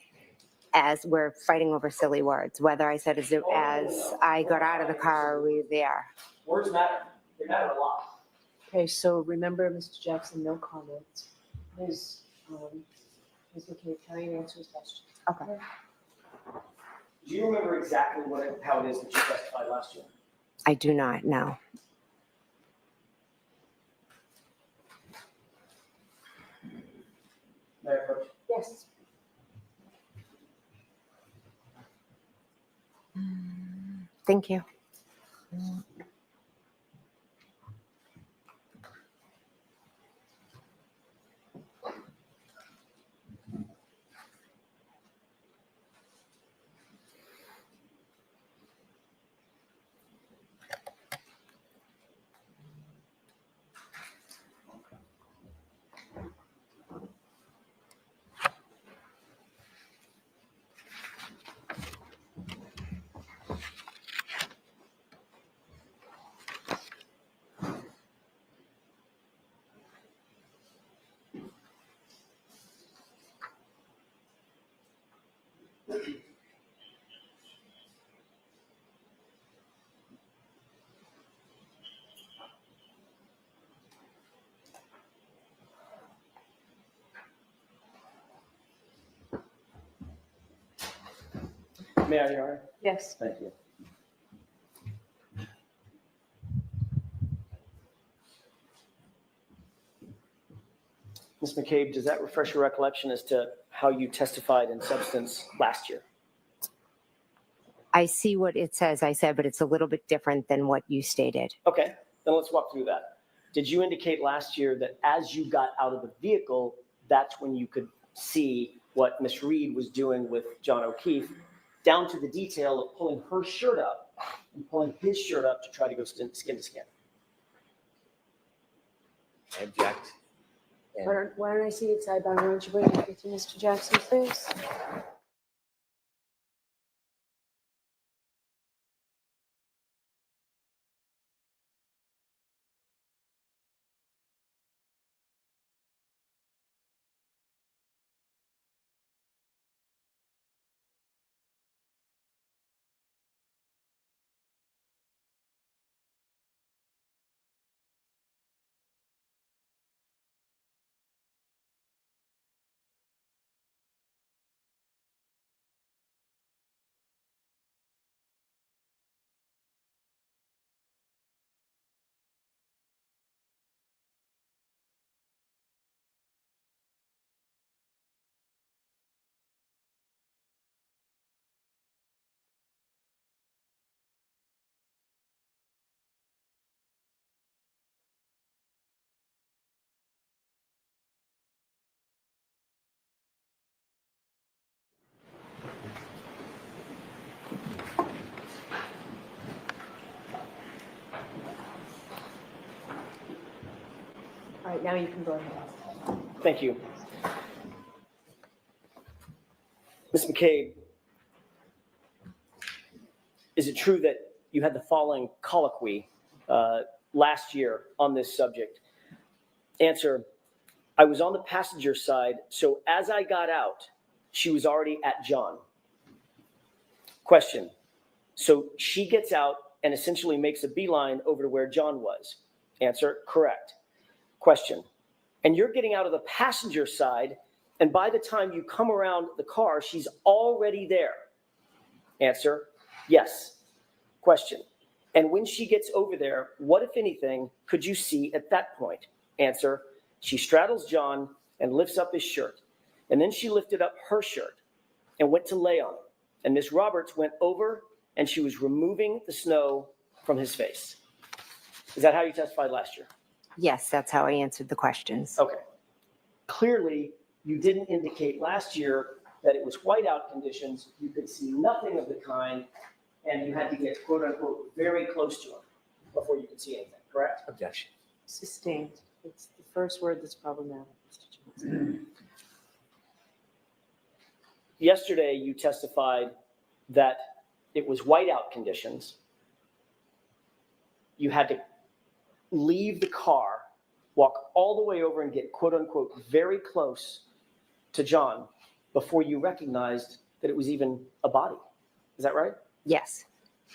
as we're fighting over silly words, whether I said as I got out of the car, are we there? Words matter. They matter a lot. Okay, so remember, Mr. Jackson, no comments. Ms. McCabe, can you answer his question? Okay. Do you remember exactly how it is that you testified last year? I do not know. May I approach? Yes. Thank you. May I, Your Honor? Yes. Thank you. Ms. McCabe, does that refresh your recollection as to how you testified in substance last year? I see what it says I said, but it's a little bit different than what you stated. Okay, then let's walk through that. Did you indicate last year that as you got out of the vehicle, that's when you could see what Ms. Reed was doing with John O'Keefe, down to the detail of pulling her shirt up and pulling his shirt up to try to go skin to skin? I object. And Why don't I see it side by? Why don't you bring it to Mr. Jackson, please? All right, now you can go ahead. Thank you. Ms. McCabe, is it true that you had the following colloquy last year on this subject? Answer, I was on the passenger side, so as I got out, she was already at John. Question, so she gets out and essentially makes a beeline over to where John was. Answer, correct. Question, and you're getting out of the passenger side, and by the time you come around the car, she's already there. Answer, yes. Question, and when she gets over there, what, if anything, could you see at that point? Answer, she straddles John and lifts up his shirt. And then she lifted up her shirt and went to lay on him. And Miss Roberts went over and she was removing the snow from his face. Is that how you testified last year? Yes, that's how I answered the questions. Okay. Clearly, you didn't indicate last year that it was whiteout conditions. You could see nothing of the kind, and you had to get, quote unquote, very close to him before you could see anything, correct? Objection. Sustained. It's the first word that's problematic, Mr. Johnson. Yesterday, you testified that it was whiteout conditions. You had to leave the car, walk all the way over and get, quote unquote, very close to John before you recognized that it was even a body. Is that right? Yes.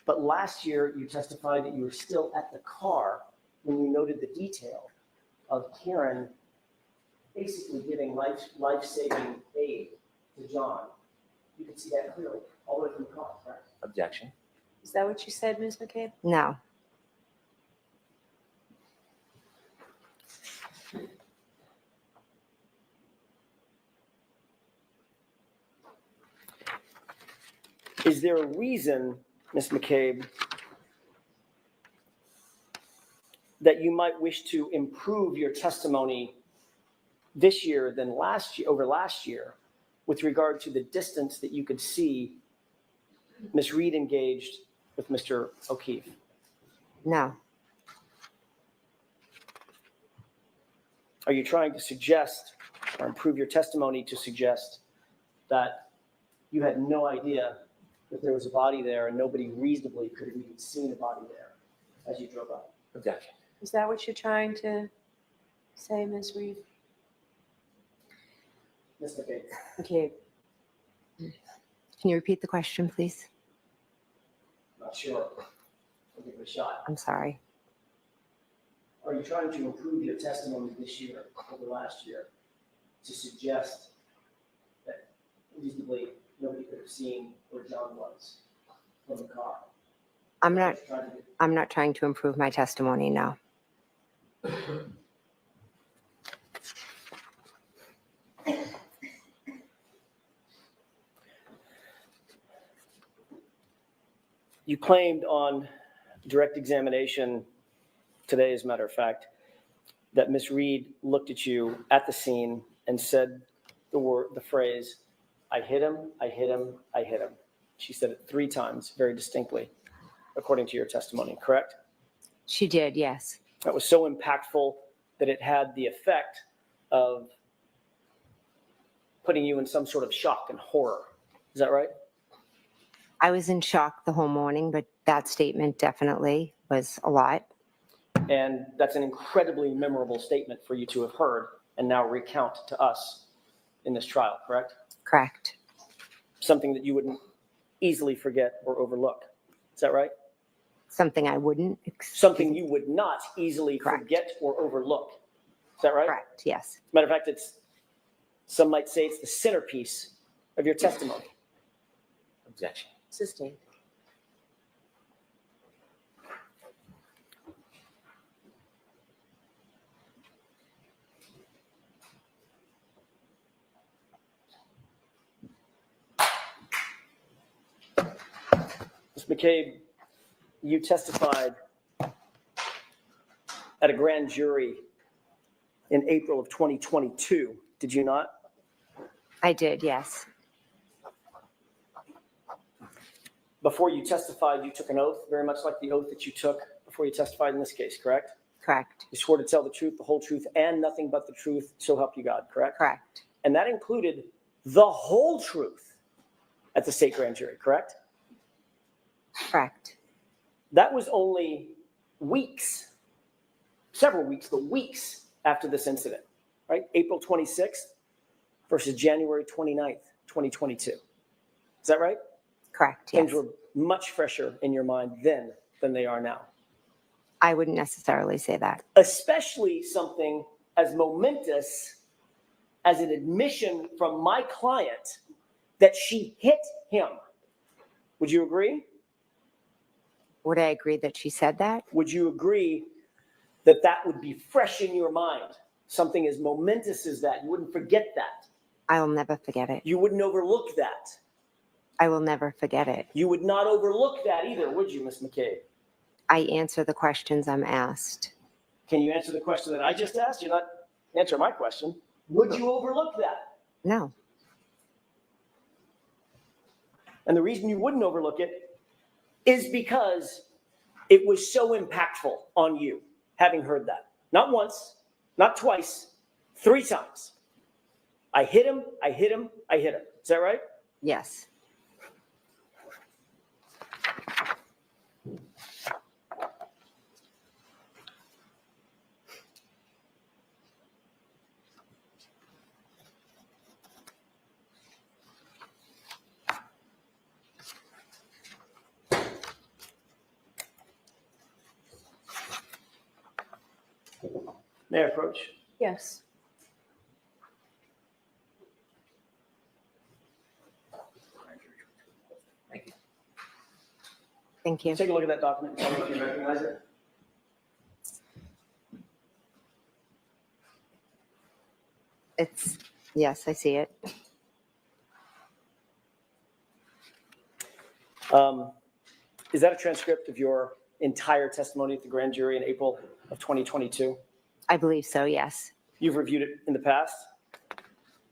But last year, you testified that you were still at the car when you noted the detail of Karen basically giving life-saving aid to John. You can see that clearly, all the way from the car, correct? Objection. Is that what you said, Ms. McCabe? No. Is there a reason, Ms. McCabe, that you might wish to improve your testimony this year than last year, over last year, with regard to the distance that you could see Ms. Reed engaged with Mr. O'Keefe? No. Are you trying to suggest or improve your testimony to suggest that you had no idea that there was a body there and nobody reasonably could have even seen a body there as you drove up? Objection. Is that what you're trying to say, Ms. Reed? Ms. McCabe. Okay. Can you repeat the question, please? Not sure. I'll give it a shot. I'm sorry. Are you trying to improve your testimony this year over last year to suggest that reasonably nobody could have seen where John was from the car? I'm not trying to improve my testimony, no. You claimed on direct examination today, as a matter of fact, that Ms. Reed looked at you at the scene and said the phrase, I hit him, I hit him, I hit him. She said it 3 times, very distinctly, according to your testimony, correct? She did, yes. That was so impactful that it had the effect of putting you in some sort of shock and horror. Is that right? I was in shock the whole morning, but that statement definitely was a lot. And that's an incredibly memorable statement for you to have heard and now recount to us in this trial, correct? Correct. Something that you wouldn't easily forget or overlook. Is that right? Something I wouldn't. Something you would not easily Correct. forget or overlook. Is that right? Correct, yes. Matter of fact, some might say it's the centerpiece of your testimony. Objection. Sustained. Ms. McCabe, you testified at a grand jury in April of 2022, did you not? I did, yes. Before you testified, you took an oath, very much like the oath that you took before you testified in this case, correct? Correct. You swore to tell the truth, the whole truth, and nothing but the truth, so help you God, correct? Correct. And that included the whole truth at the state grand jury, correct? Correct. That was only weeks, several weeks, but weeks after this incident, right? April 26th versus January 29th, 2022. Is that right? Correct. Yes. Things were much fresher in your mind then than they are now. I wouldn't necessarily say that. Especially something as momentous as an admission from my client that she hit him. Would you agree? Would I agree that she said that? Would you agree that that would be fresh in your mind? Something as momentous as that. You wouldn't forget that. I will never forget it. You wouldn't overlook that. I will never forget it. You would not overlook that either, would you, Ms. McCabe? I answer the questions I'm asked. Can you answer the question that I just asked? You're not answering my question. Would you overlook that? No. And the reason you wouldn't overlook it is because it was so impactful on you, having heard that. Not once, not twice, 3 times. I hit him, I hit him, I hit him. Is that right? Yes. May I approach? Yes. Thank you. Take a look at that document and tell me if you recognize it. Yes, I see it. Is that a transcript of your entire testimony at the grand jury in April of 2022? I believe so, yes. You've reviewed it in the past?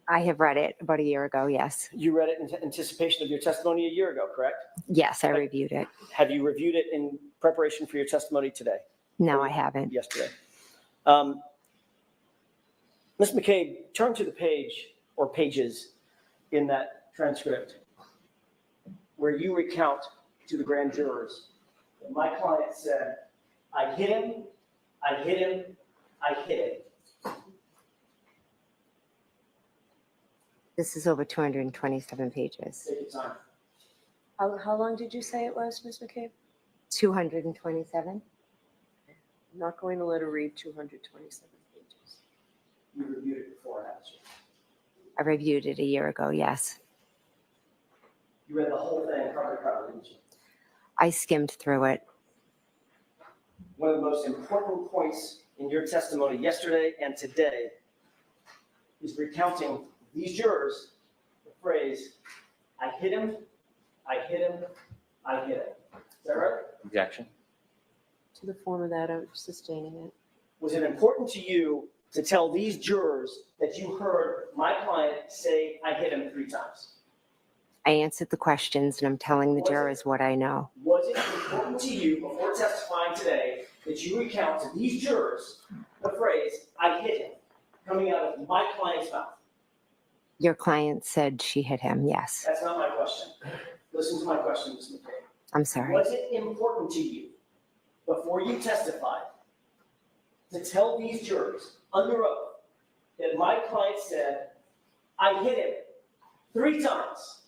I have read it about a year ago, yes. You read it in anticipation of your testimony a year ago, correct? Yes, I reviewed it. Have you reviewed it in preparation for your testimony today? No, I haven't. Yesterday. Ms. McCabe, turn to the page or pages in that transcript where you recount to the grand jurors that my client said, I hit him, I hit him, I hit him. This is over 227 pages. Take your time. How long did you say it was, Ms. McCabe? 227? I'm not going to let her read 227 pages. You reviewed it before, haven't you? I reviewed it a year ago, yes. You read the whole thing cover to cover, didn't you? I skimmed through it. One of the most important points in your testimony yesterday and today is recounting these jurors the phrase, I hit him, I hit him, I hit him. Is that right? Objection. To the form of that, I'm sustaining it. Was it important to you to tell these jurors that you heard my client say, I hit him 3 times? I answered the questions and I'm telling the jurors what I know. Was it important to you before testifying today that you recount to these jurors the phrase, I hit him, coming out of my client's mouth? Your client said she hit him, yes. That's not my question. Listen to my question, Ms. McCabe. I'm sorry. Was it important to you before you testified to tell these jurors under oath that my client said, I hit him 3 times?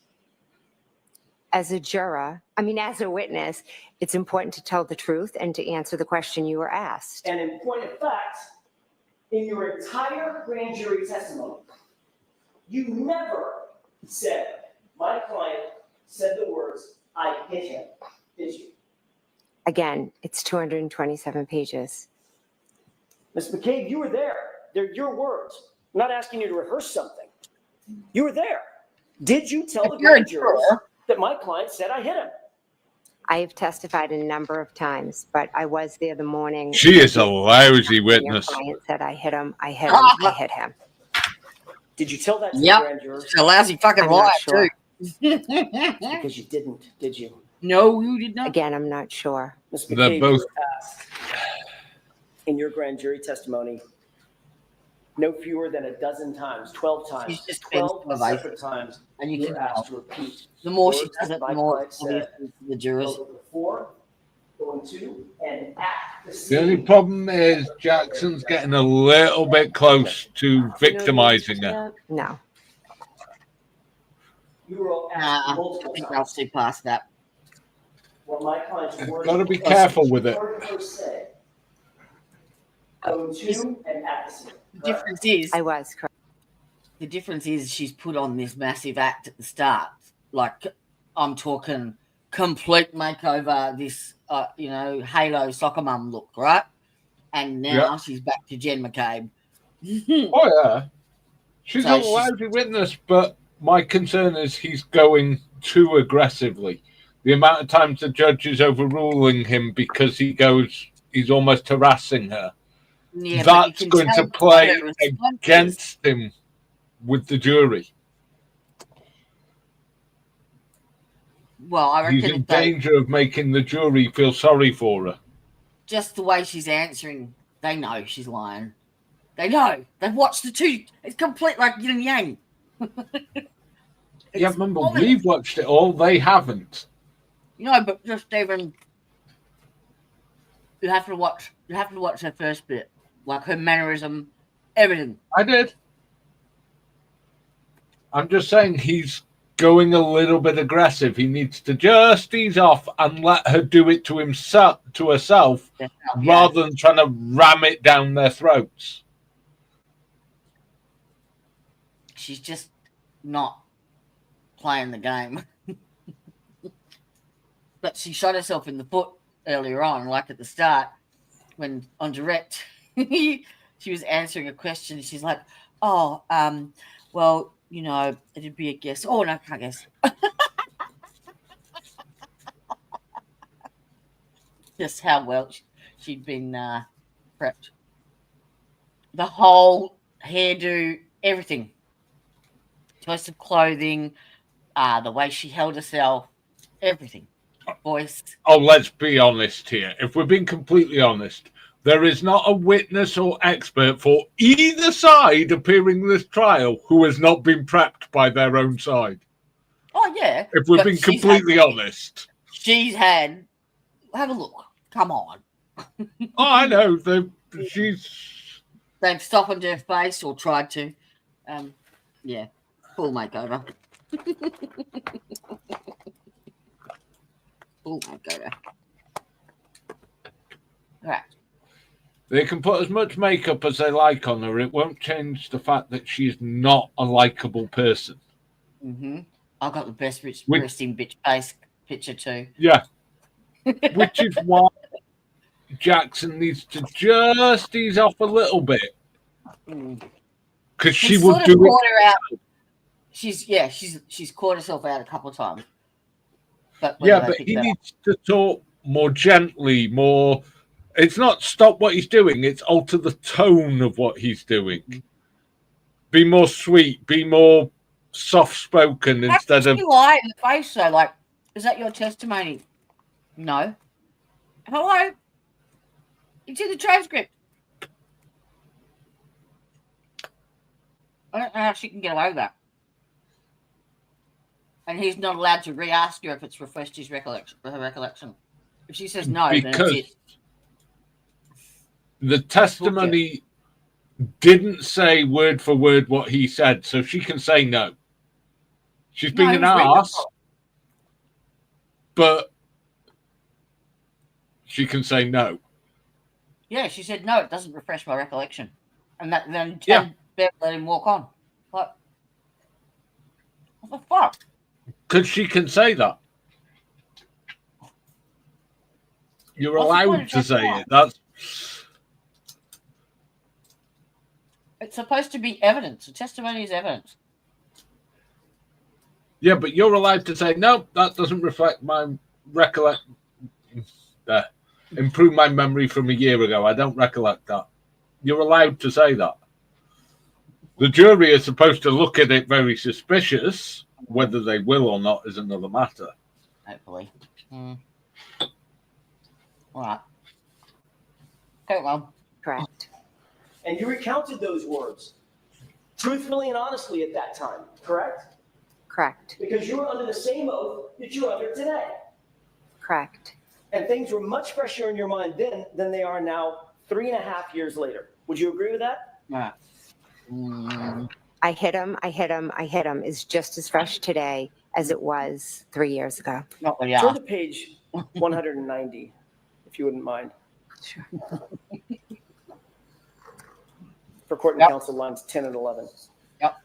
As a juror, as a witness, it's important to tell the truth and to answer the question you were asked. And in point of fact, in your entire grand jury testimony, you never said, my client said the words, I hit him, did you? Again, it's 227 pages. Ms. McCabe, you were there. They're your words. I'm not asking you to rehearse something. You were there. Did you tell the grand jurors that my client said I hit him? I have testified a number of times, but I was there the morning. She is a lousy Your witness. client said I hit him, I hit him, I hit him. Did you tell that to the Yep. grand jurors? She's a lousy fucking I'm liar, not sure. too. Because you didn't, did you? No, you did not. Again, I'm not sure. Ms. They're McCabe, you both- were asked in your grand jury testimony no fewer than a dozen times, 12 times, She's just been 12 so separate evasive. times. And you You can were asked tell. to repeat The more she words does it, my the more client obvious said. to the jurors. Go before, going to, and at the The only scene. problem is Jackson's getting a little bit close to victimizing her. No. You were all asked Nah, I multiple think I'll times. see past that. What my client's words Got to be were. careful with it. Heard her say, go to and at the scene. The difference is, I was correct. the difference is she's put on this massive act at the start. Like, I'm talking complete makeover, this, you know, Halo soccer mum look, right? And now she's back to Jen McCabe. Oh, yeah. She's So a lousy witness, but my concern is he's going too aggressively. The amount of times the judge is overruling him because he's almost harassing her. Yeah, but you That's can going tell to play her responses. against him with the jury. Well, I reckon He's in if they, danger of making the jury feel sorry for her. just the way she's answering, they know she's lying. They know. They've watched the two. It's complete like yin and yang. Yeah, remember, obvious. we've watched it all. They haven't. You know, but just even you have to watch her first bit, like her mannerism, everything. I did. I'm just saying he's going a little bit aggressive. He needs to just ease off and let her do it to herself, rather than trying to ram it down their throats. She's just not playing the game. But she shot herself in the foot earlier on, like at the start, when on direct, she was answering a question. She's like, "Oh, well, you know, it'd be a guess. Oh no, I can't guess." Just how well she'd been prepped. The whole hairdo, everything, choice of clothing, the way she held herself, everything. Voice. Oh, let's be honest here. If we're being completely honest, there is not a witness or expert for either side appearing in this trial who has not been prepped by their own side. Oh yeah. If we're being completely honest. She's had. Have a look. Come on. Oh, I know. They've softened her face or tried to. Yeah. Full makeover. Full makeover. Right. They can put as much makeup as they like on her. It won't change the fact that she's not a likable person. Mm-hmm. I got the best resting bitch face picture too. Yeah. Which is why Jackson needs to just ease off a little bit. Because she will do caught it. Her out. She's caught herself out a couple of times. But he needs to talk more gently, more. It's not stop what he's doing, it's alter the tone of what he's doing. Be more sweet, be more soft-spoken instead of... You lie in the face, though. Like, is that your testimony? No. Hello? It's in the transcript. I don't know how she can get away with that. And he's not allowed to re-ask her if it's refreshed her recollection. If she says no, then it's it. The testimony didn't say word for word what he said, so she can say no. She's being an ass, but she can say no. Yeah, she said no, it doesn't refresh my recollection. And then let him walk on. What the fuck? Because she can say that. You're allowed to say it. It's supposed to be evidence. A testimony is evidence. Yeah, but you're allowed to say, no, that doesn't reflect my recollection. Improve my memory from a year ago. I don't recollect that. You're allowed to say that. The jury is supposed to look at it very suspicious. Whether they will or not is another matter. Hopefully. All right. Okay, well. Correct. And you recounted those words truthfully and honestly at that time, correct? Correct. Because you were under the same oath that you're under today. Correct. And things were much fresher in your mind then than they are now 3.5 years later. Would you agree with that? Yeah. I hit him is just as fresh today as it was 3 years ago. Not really. Turn to page 190, if you wouldn't mind. Sure. For court and counsel lines 10 and 11. Yep.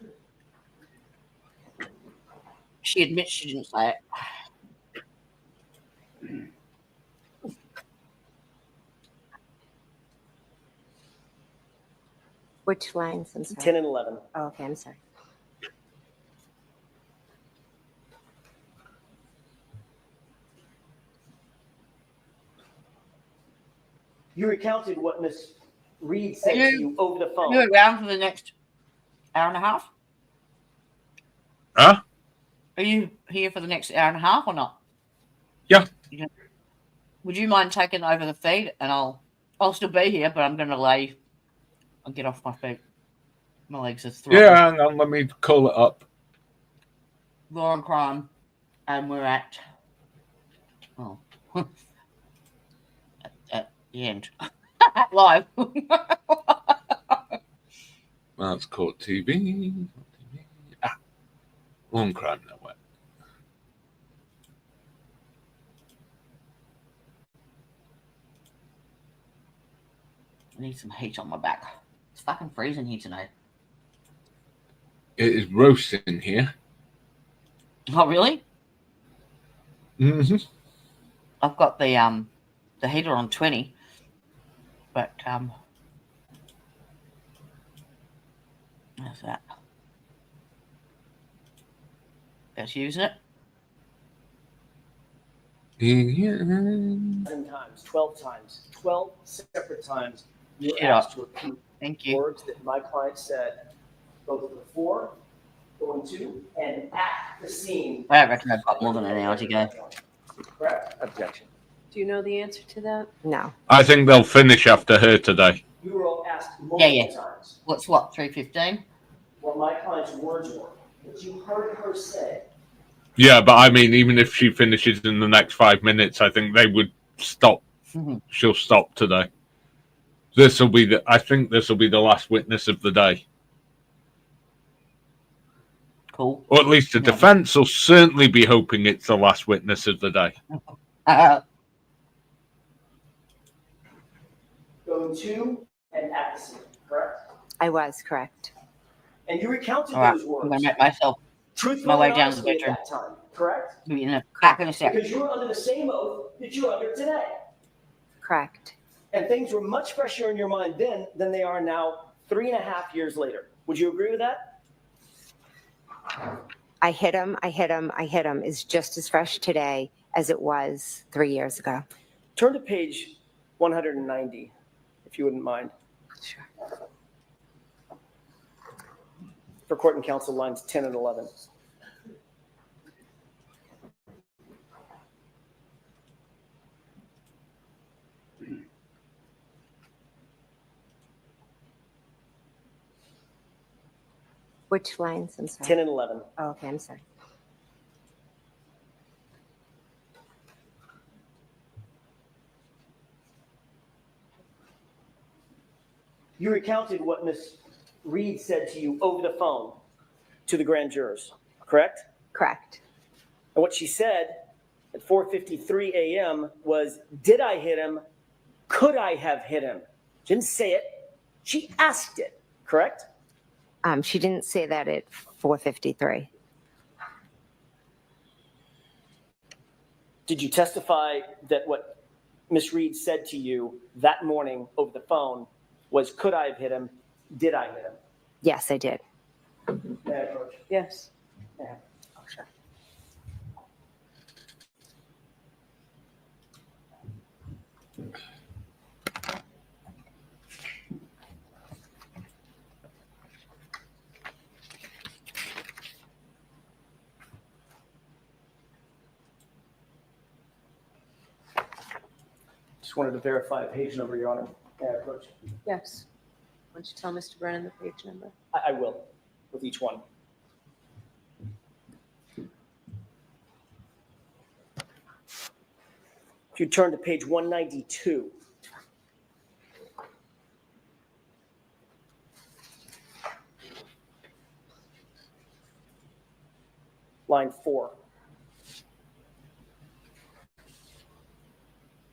She admits she didn't say it. Which lines? I'm sorry. 10 and 11. Oh, okay, I'm sorry. You recounted what Miss Reed said to you over the phone. Are you around for the next hour and a half? Huh? Are you here for the next hour and a half or not? Yeah. Would you mind taking over the feed? And I'll still be here, but I'm going to I'll get off my feet. My legs are throbbing. Yeah, hang on, let me call it up. Law and crime, and we're at at the end. Live. That's Court TV. Long Crime Network. I need some heat on my back. It's fucking freezing here tonight. It is roasting here. Oh, really? Mm-hmm. I've got the heater on 20, but how's that? Just using it. 10 times, 12 times, 12 separate times. You were asked to repeat Thank you. words that my client said both before, going to, and at the scene. I don't reckon I've got more than an hour to go. Correct. Objection. Do you know the answer to that? No. I think they'll finish after her today. You were all asked multiple times What's what, 3:15? what my client's words were, but you heard her say. Yeah, but I mean, even if she finishes in the next 5 minutes, I think they would stop. She'll stop today. I think this will be the last witness of the day. Cool. Or at least the defense will certainly be hoping it's the last witness of the day. Going to and at the scene, correct? I was correct. And you recounted All right, those words. I'm going to make myself Truthfully my way and down to the honestly at bedroom. that time, correct? Be in the back in a second. Because you were under the same oath that you're under today. Correct. And things were much fresher in your mind then than they are now 3.5 years later. Would you agree with that? I hit him is just as fresh today as it was 3 years ago. Turn to page 190, if you wouldn't mind. Sure. For court and counsel lines 10 and 11. Which lines? I'm sorry. 10 and 11. Oh, okay, I'm sorry. You recounted what Miss Reed said to you over the phone to the grand jurors, correct? Correct. And what she said at 4:53 a.m. was, did I hit him? Could I have hit him? She didn't say it. She asked it, correct? She didn't say that at 4:53. Did you testify that what Miss Reed said to you that morning over the phone was, could I have hit him? Did I hit him? Yes, I did. May I approach? Yes. Yeah. Oh, sure. Just wanted to verify a page number, Your Honor. May I approach? Yes. don't you tell Mr. Brennan the page number? I will, with each one. If you turn to page 192. Line 4.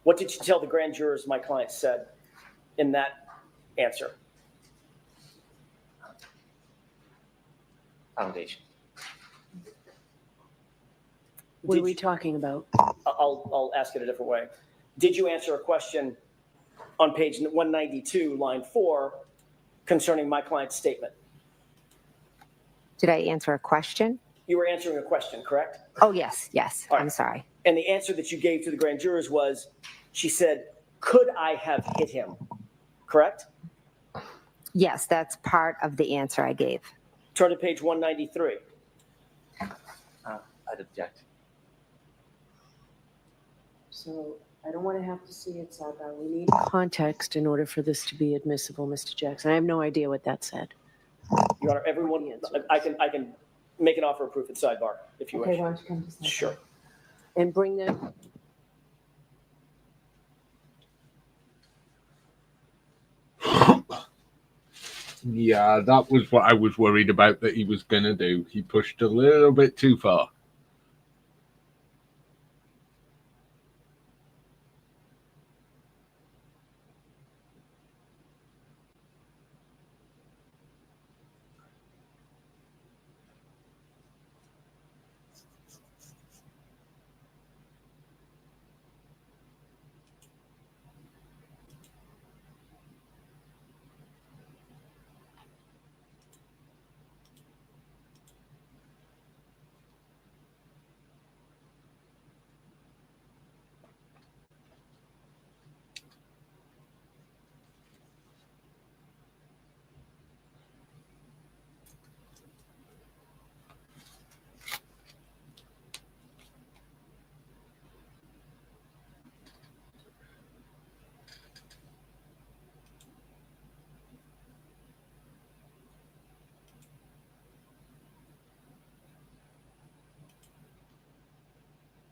What did you tell the grand jurors my client said in that answer? Foundation. What are we talking about? I'll ask it a different way. Did you answer a question on page 192, line 4, concerning my client's statement? Did I answer a question? You were answering a question, correct? Oh, yes, yes. All right. I'm sorry. And the answer that you gave to the grand jurors was, she said, could I have hit him? Correct? Yes, that's part of the answer I gave. Turn to page 193. I'd object. So I don't want to have to see it sidebar. We need context in order for this to be admissible, Mr. Jackson. I have no idea what that said. Your Honor, everyone, I can make an offer of proof at sidebar if you Okay, wish. why don't you come to sidebar? Sure. And bring them. Yeah, that was what I was worried about that he was going to do. He pushed a little bit too far.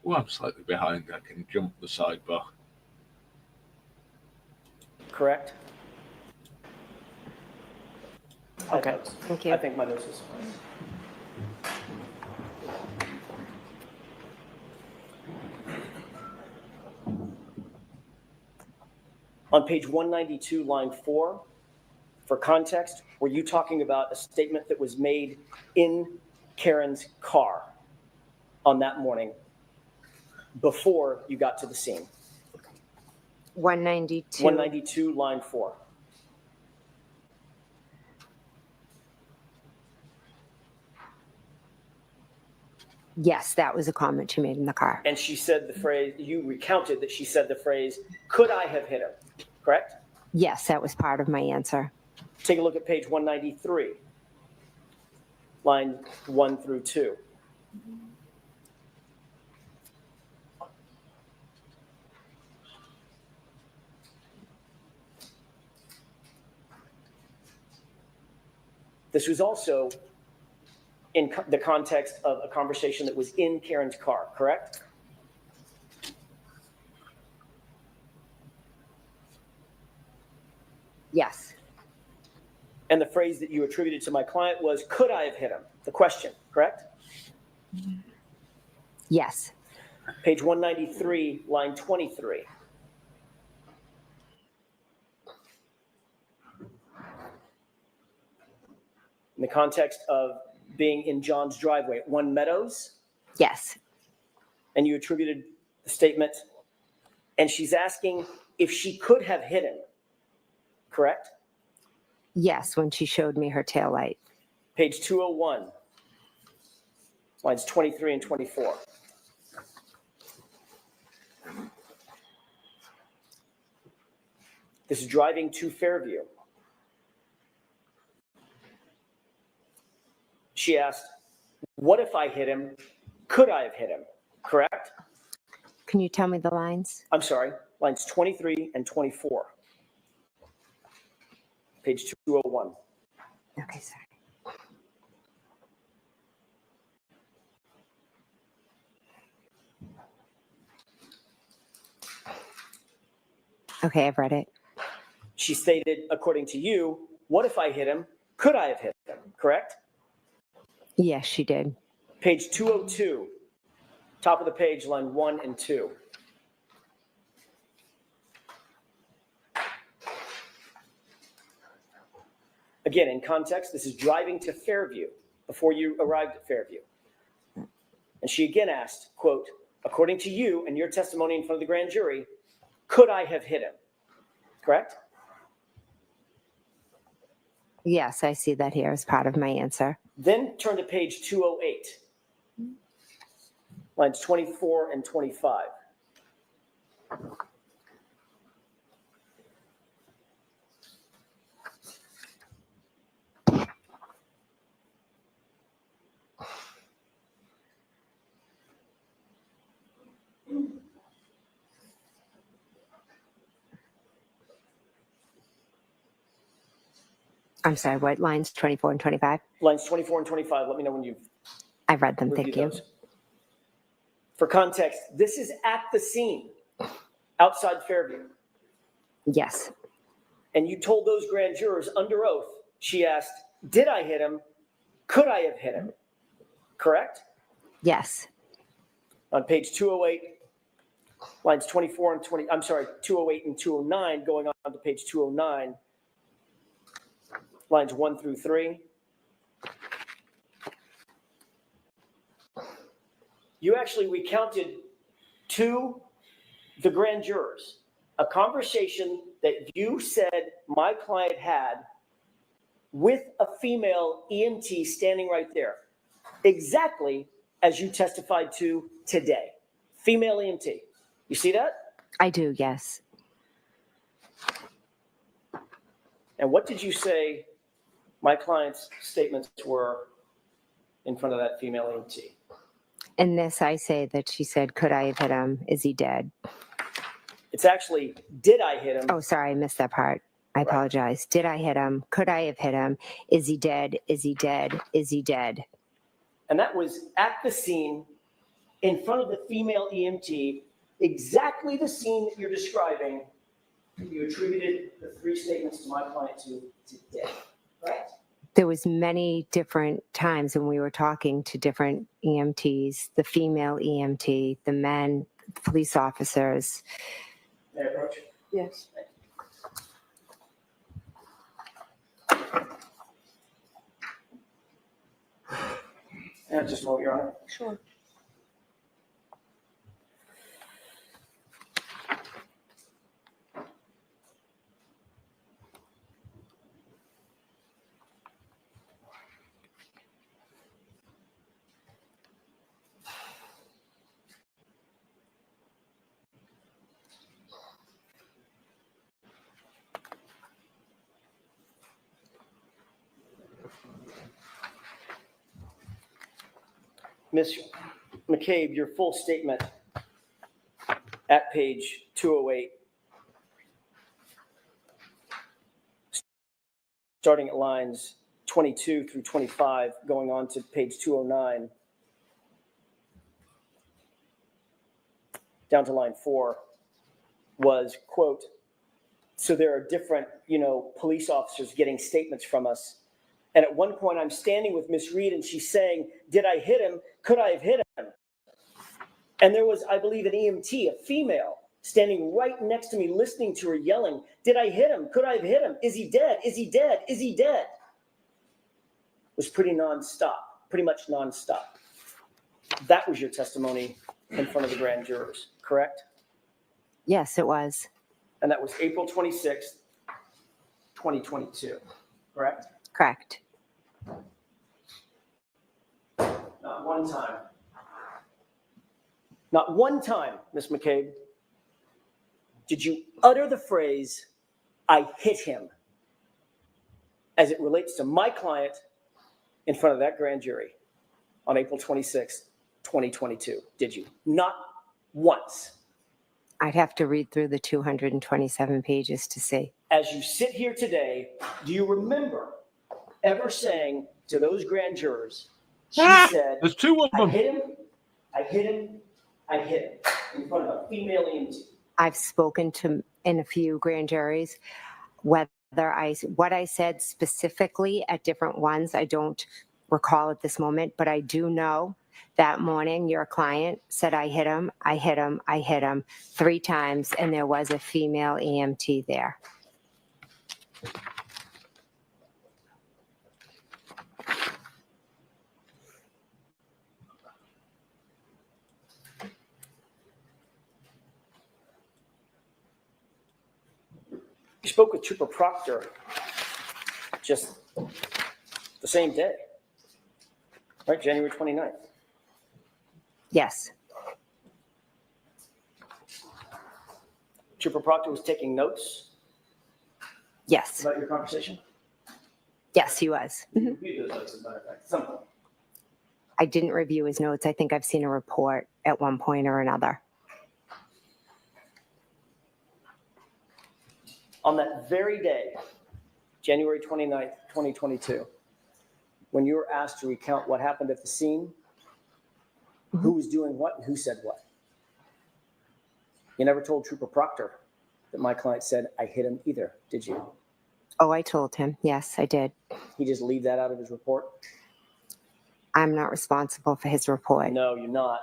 Well, I'm slightly behind. I can jump the sidebar. Correct? Okay. Thank you. I think my notes is fine. On page 192, line 4, for context, were you talking about a statement that was made in Karen's car on that morning before you got to the scene? 192. 192, line 4. Yes, that was a comment she made in the car. And she said the phrase, you recounted that she said the phrase, could I have hit him? Correct? Yes, that was part of my answer. Take a look at page 193, line 1 through 2. This was also in the context of a conversation that was in Karen's car, correct? Yes. And the phrase that you attributed to my client was, could I have hit him? The question, correct? Yes. Page 193, line 23. In the context of being in John's driveway at One Meadows, Yes. and you attributed the statement, and she's asking if she could have hit him, correct? Yes, when she showed me her taillight. Page 201, lines 23 and 24. This is driving to Fairview. She asked, what if I hit him? Could I have hit him? Correct? Can you tell me the lines? I'm sorry, lines 23 and 24. page 201. Okay, sorry. Okay, I've read it. She stated, according to you, what if I hit him? Could I have hit him? Correct? Yes, she did. Page 202, top of the page, line 1 and 2. Again, in context, this is driving to Fairview before you arrived at Fairview. And she again asked, quote, according to you and your testimony in front of the grand jury, could I have hit him? Correct? Yes, I see that here as part of my answer. Then turn to page 208, lines 24 and 25. I'm sorry, what lines 24 and 25? Lines 24 and 25, let me know when you've I've read them, thank reviewed you. those. For context, this is at the scene outside Fairview. Yes, And you told those grand jurors under oath, she asked, did I hit him? Could I have hit him? Correct? yes, On page 208, lines 24 and 20, I'm sorry, 208 and 209, going on to page 209, lines 1 through 3. You actually recounted to the grand jurors a conversation that you said my client had with a female EMT standing right there, exactly as you testified to today. Female EMT. You see that? I do, yes. And what did you say my client's statements were in front of that female EMT? In this, I say that she said, could I have hit him? Is he dead? It's actually, did I hit him? Oh, sorry, I missed that part. I apologize. Did I hit him? Could I have hit him? Is he dead? Is he dead? Is he dead? And that was at the scene in front of the female EMT, exactly the scene that you're describing. You attributed the 3 statements to my client to today, right? There was many different times when we were talking to different EMTs, the female EMT, the men, police officers. May I approach? Yes. Just a moment, Your Honor. Sure. Ms. McCabe, your full statement at page 208, starting at lines 22 through 25, going on to page 209, down to line 4, was, quote, so there are different, police officers getting statements from us. And at one point, I'm standing with Miss Reed, and she's saying, did I hit him? Could I have hit him? And there was, I believe, an EMT, a female, standing right next to me, listening to her yelling, did I hit him? Could I have hit him? Is he dead? Is he dead? Is he dead? It was pretty much nonstop. That was your testimony in front of the grand jurors, correct? Yes, it was. And that was April 26th, 2022, correct? Correct. Not one time. Not one time, Ms. McCabe, did you utter the phrase, I hit him, as it relates to my client in front of that grand jury on April 26th, 2022. Did you? Not once. I'd have to read through the 227 pages to see. As you sit here today, do you remember ever saying to those grand jurors, she said, There's two of I them. hit him, I hit him, I hit him, in front of a female EMT? I've spoken to in a few grand juries. What I said specifically at different ones, I don't recall at this moment, but I do know that morning your client said, I hit him, I hit him, I hit him 3 times, and there was a female EMT there. You spoke with Trooper Proctor just the same day, right? January 29th. Yes. Trooper Proctor was taking notes Yes. about your conversation? Yes, he was. You reviewed those notes, as a matter of fact, at some point. I didn't review his notes. I think I've seen a report at one point or another. On that very day, January 29th, 2022, when you were asked to recount what happened at the scene, who was doing what and who said what, you never told Trooper Proctor that my client said, I hit him either, did you? Oh, I told him. Yes, I did. He just leave that out of his report? I'm not responsible for his report. No, you're not.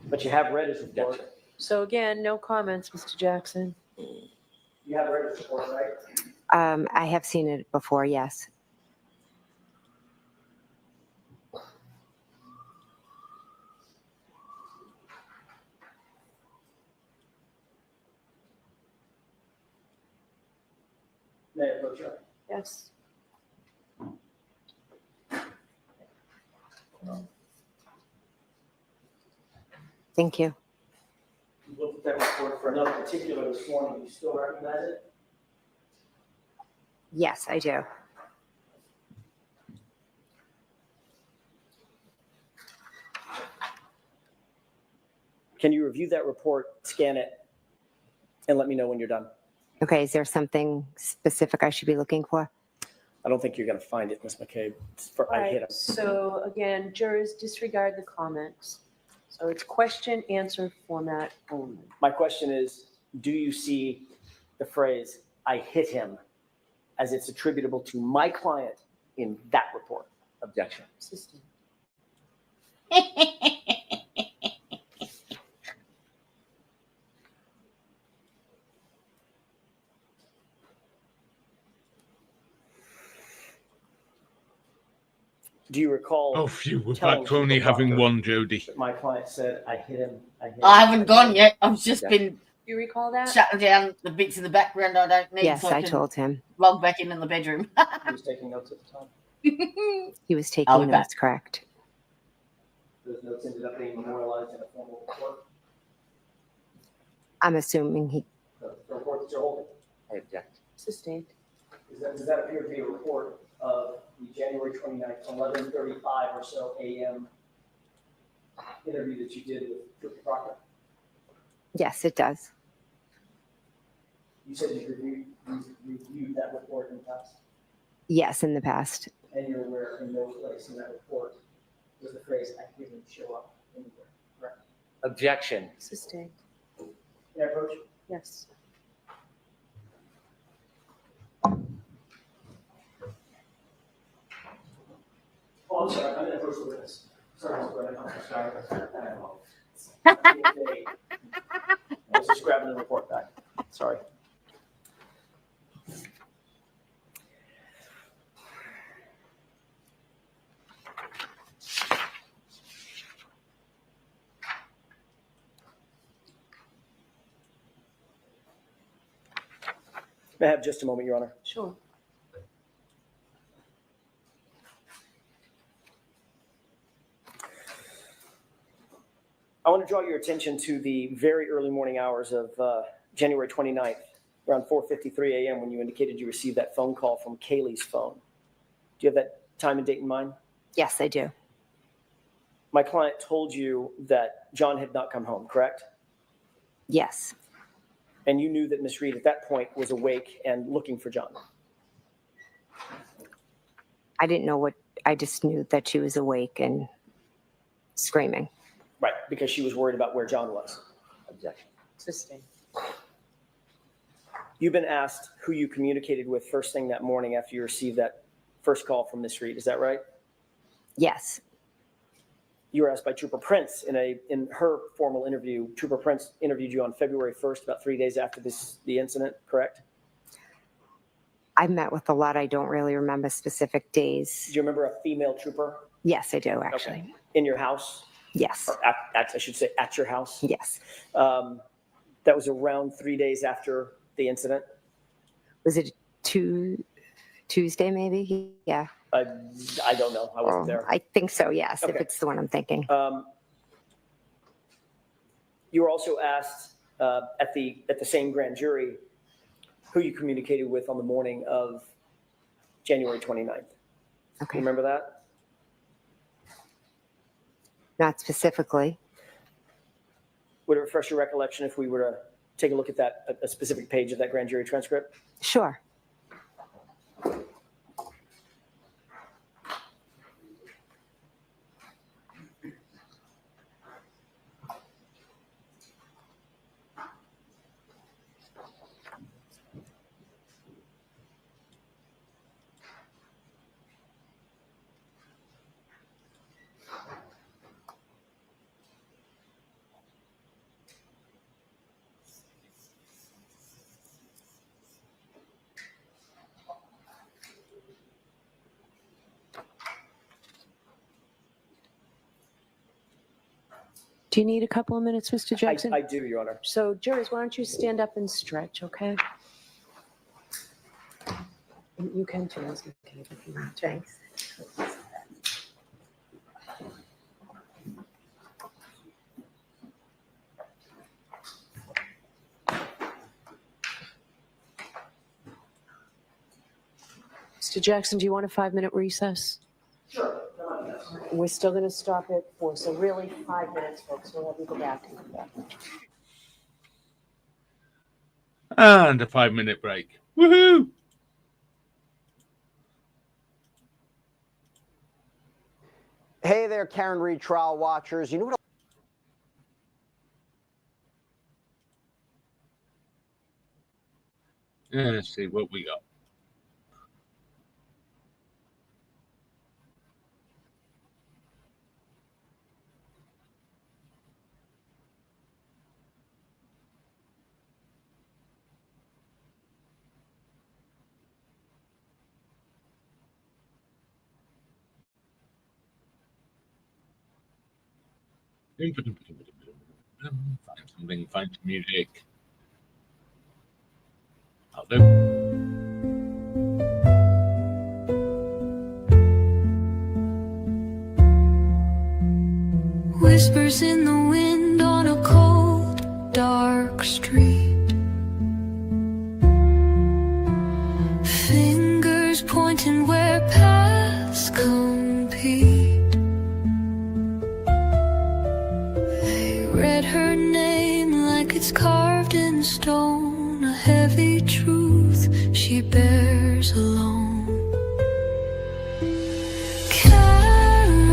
But you have read his report. So again, no comments, Mr. Jackson. You have read his report, right? I have seen it before, yes. May I approach you? Yes. Thank you. You looked at that report for another particular this morning. You still recognize it? Yes, I do. Can you review that report, scan it, and let me know when you're done? Okay, is there something specific I should be looking for? I don't think you're going to find it, Ms. McCabe. It's for, I hit him. So again, jurors disregard the comments. So it's question answer format only. My question is, do you see the phrase, I hit him, as it's attributable to my client in that report? Objection. System. Do you recall? Oh, phew, we're telling back to only Trooper having Proctor one, Jody. that my client said, I hit him, I hit him? I haven't gone yet. I've just been You recall that? shutting down the bits in the background I don't need. Yes, so I can told him. log back in the bedroom. He was taking notes at the time. He was I'll taking be back. notes, correct. Those notes ended up being memorialized in a formal report. I'm assuming he, The report that you're holding, I object. Sustained. does that appear to be a report of the January 29th, 11:35 or so a.m. interview that you did with Trooper Proctor? yes, it does. You said you reviewed that report in the past, Yes, in the past. and you're aware in no place in that report was the phrase, I didn't show up anywhere, correct? Objection. Sustained. Can I approach you? Yes. Oh, I'm sorry, I'm going to approach the witness. Sorry, Mr. Brennan, I'm sorry. I was just grabbing the report back. Sorry. May I have just a moment, Your Honor? Sure. I want to draw your attention to the very early morning hours of January 29th, around 4:53 a.m. when you indicated you received that phone call from Kaylee's phone. Do you have that time and date in mind? Yes, I do. My client told you that John had not come home, correct? Yes. And you knew that Miss Reed at that point was awake and looking for John. I didn't know what, I just knew that she was awake and screaming. Right, because she was worried about where John was. Objection. Sustained. You've been asked who you communicated with first thing that morning after you received that first call from Miss Reed. Is that right? Yes. You were asked by Trooper Prince in her formal interview. Trooper Prince interviewed you on February 1st, about 3 days after the incident, correct? I met with a lot. I don't really remember specific days. Do you remember a female trooper? Yes, I do, actually. Okay. In your house? Yes. Or I should say at your house? Yes. That was around 3 days after the incident? Was it Tuesday, maybe? Yeah. I don't know. I wasn't there. I think so, yes, if Okay. it's the one I'm thinking. You were also asked at the same grand jury who you communicated with on the morning of January 29th. Okay. Remember that? Not specifically. Would it refresh your recollection if we were to take a look at that, a specific page of that grand jury transcript? Sure. Do you need a couple of minutes, Mr. Jackson? I do, Your Honor. So, jurors, why don't you stand up and stretch, okay? You can too, Ms. McCabe, if you want. Thanks. Mr. Jackson, do you want a 5-minute recess? Sure. We're still going to stop at 4, so really 5 minutes, folks. We'll have you go back and come back. And a 5-minute break. Woohoo! Hey there, Karen Reed trial watchers. You know what? Let's see what we got. Find something, find some music. I'll do. Whispers in the wind on a cold, dark street. Fingers pointing where paths compete. They read her name like it's carved in stone, a heavy truth she bears alone. Karen,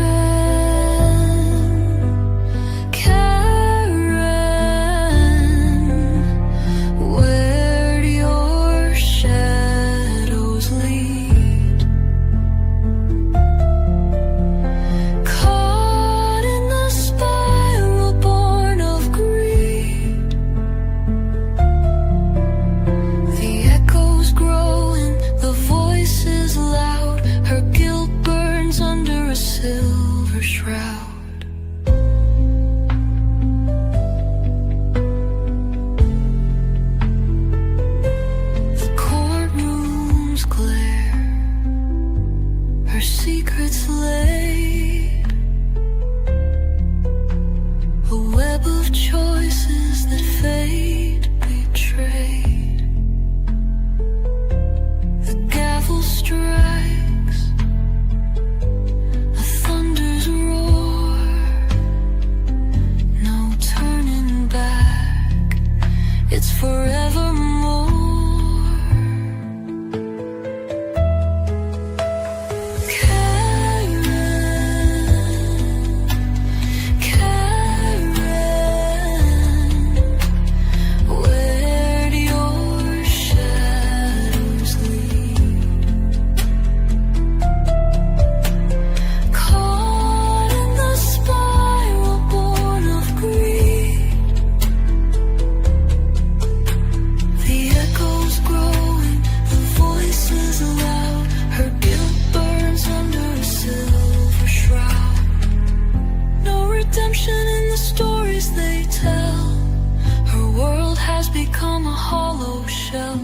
shell.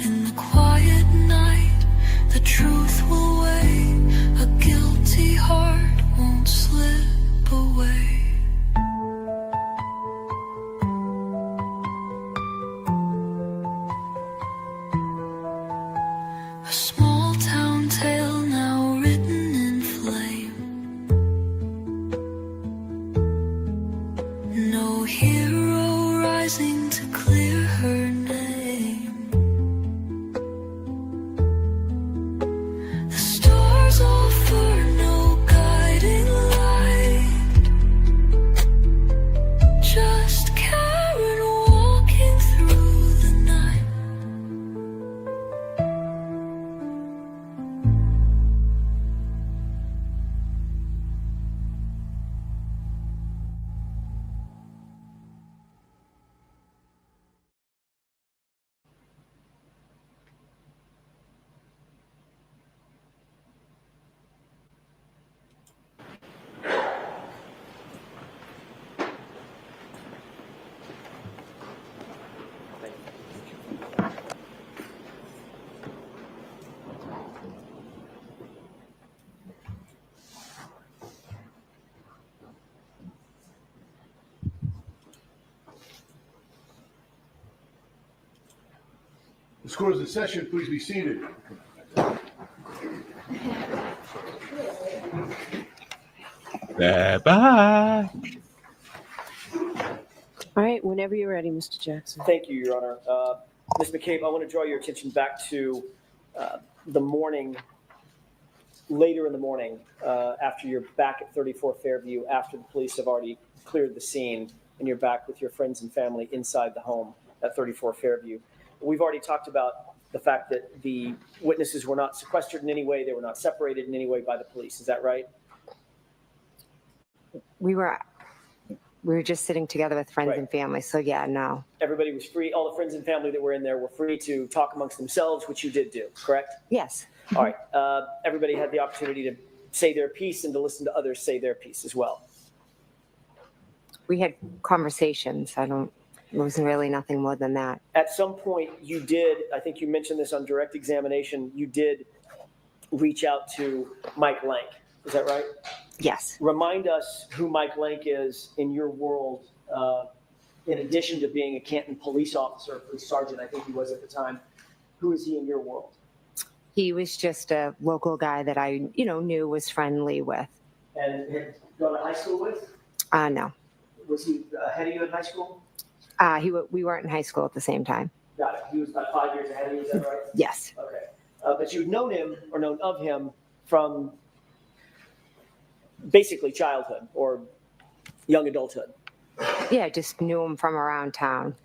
In the quiet night, the truth will wait. A guilty heart won't slip away. A small town tale now written in flame. No hero rising to clear her name. The stars offer no guiding light. Just Karen walking through the night. The scores in session, please be seated. They're back. All right, whenever you're ready, Mr. Jackson. Thank you, Your Honor. Ms. McCabe, I want to draw your attention back to the morning, later in the morning, after you're back at 34 Fairview, after the police have already cleared the scene, and you're back with your friends and family inside the home at 34 Fairview. We've already talked about the fact that the witnesses were not sequestered in any way. They were not separated in any way by the police. Is that right? We were just sitting together with friends Right. and family. So yeah, no. Everybody was free. All the friends and family that were in there were free to talk amongst themselves, which you did do, correct? Yes. All right. Everybody had the opportunity to say their piece and to listen to others say their piece as well. We had conversations. It wasn't really nothing more than that. At some point, you did, I think you mentioned this on direct examination, you did reach out to Mike Lank. Is that right? Yes. Remind us who Mike Lank is in your world, in addition to being a Canton police officer, police sergeant, I think he was at the time. Who is he in your world? He was just a local guy that I, knew, was friendly with. And had gone to high school with? No. Was he ahead of you in high school? We weren't in high school at the same time. Got it. He was about 5 years ahead of you, is that right? Yes. Okay. But you'd known him or known of him from basically childhood or young adulthood. Yeah, I just knew him from around town.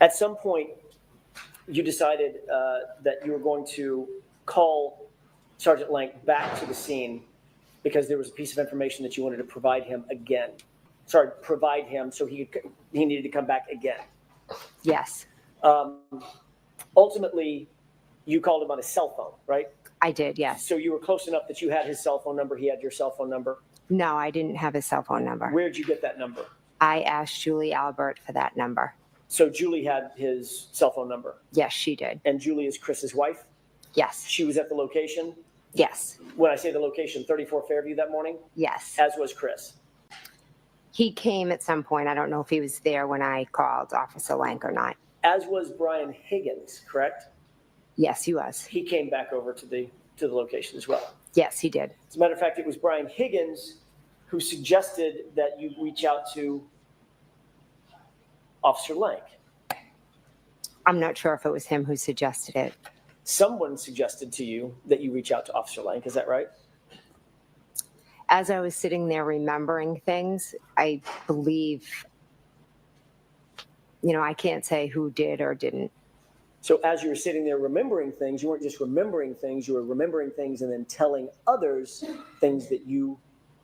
At some point, you decided that you were going to call Sergeant Lank back to the scene because there was a piece of information that you wanted to provide him again. Provide him so he needed to come back again. Yes. Ultimately, you called him on his cell phone, right? I did, yes. So you were close enough that you had his cell phone number, he had your cell phone number? No, I didn't have his cell phone number. Where'd you get that number? I asked Julie Albert for that number. So Julie had his cell phone number? Yes, she did. And Julie is Chris's wife? Yes. She was at the location? Yes. When I say the location, 34 Fairview that morning? Yes. As was Chris? He came at some point. I don't know if he was there when I called Officer Lank or not. As was Brian Higgins, correct? Yes, he was. He came back over to the location as well. Yes, he did. As a matter of fact, it was Brian Higgins who suggested that you reach out to Officer Lank. I'm not sure if it was him who suggested it. Someone suggested to you that you reach out to Officer Lank, is that right? As I was sitting there remembering things, I believe, I can't say who did or didn't. So as you were sitting there remembering things, you weren't just remembering things, you were remembering things and then telling others things that you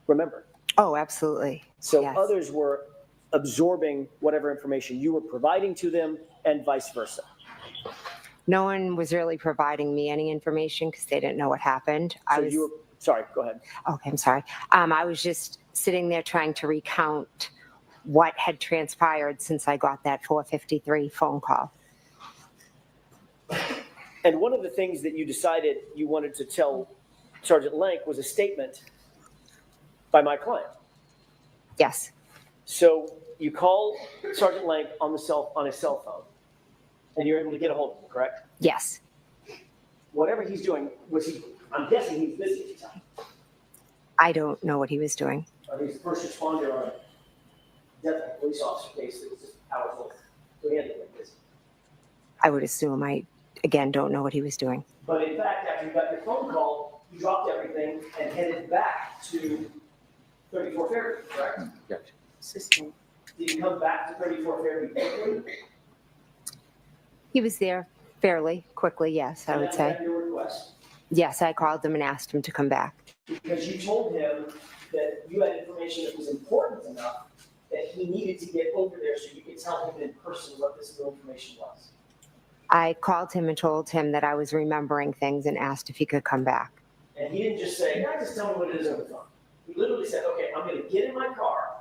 remembered. Oh, absolutely. So yes. Others were absorbing whatever information you were providing to them and vice versa. No one was really providing me any information because they didn't know what happened. Sorry, go ahead. Okay, I'm sorry. I was just sitting there trying to recount what had transpired since I got that 4:53 phone call. And one of the things that you decided you wanted to tell Sergeant Lank was a statement by my client. Yes, So you call Sergeant Lank on his cell phone, and you're able to get a hold of him, correct? yes. Whatever he's doing, I'm guessing he's busy at the time. I don't know what he was doing. Or he's the first responder on a death of a police officer case that was just hours old. So he had to be busy. I would assume. I, again, don't know what he was doing. But in fact, after you got your phone call, you dropped everything and headed back to 34 Fairview, correct? System. Did you come back to 34 Fairview quickly? He was there fairly quickly, yes, I would say. At your request? Yes, I called him and asked him to come back. Because you told him that you had information that was important enough that he needed to get over there so you could tell him in person what this new information was. I called him and told him that I was remembering things and asked if he could come back. And he didn't just say, "Yeah, just tell me what it is over the phone." He literally said, "Okay, I'm going to get in my car,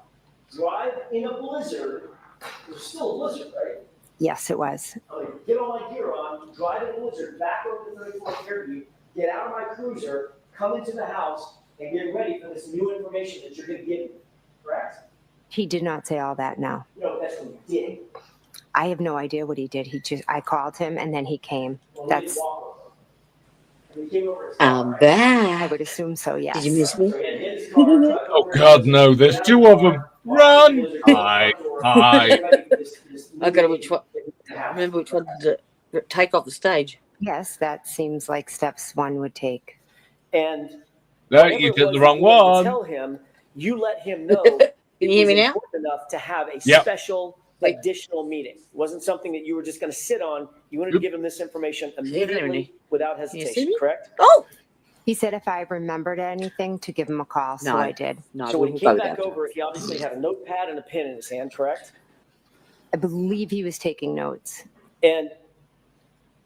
drive in a blizzard." It was still a blizzard, right? Yes, it was. I'm going to get all my gear on, drive in a blizzard back over to 34 Fairview, get out of my cruiser, come into the house, and get ready for this new information that you're going to give me, correct? He did not say all that, no. No, that's what he did. I have no idea what he did. I called him and then he came. Well, That's, and he came over his I'm I back. would assume so, yes. Did you miss me? So he had his car, drove Oh over God, no! There's two of them. Run! Hi, hi. I got to which one. Remember which one to take off the stage. Yes, that seems like steps one would take. And No, you did the wrong one. Tell him, you let him know. Can you hear me now? Important enough to have a Yep. special additional meeting. It wasn't something that you were just going to sit on. You wanted to give him this information immediately without hesitation, correct? Oh, He said if I remembered anything to give him a call, so No. I did. no. So we when he wouldn't came go back down. over, he obviously had a notepad and a pen in his hand, correct? I believe he was taking notes. And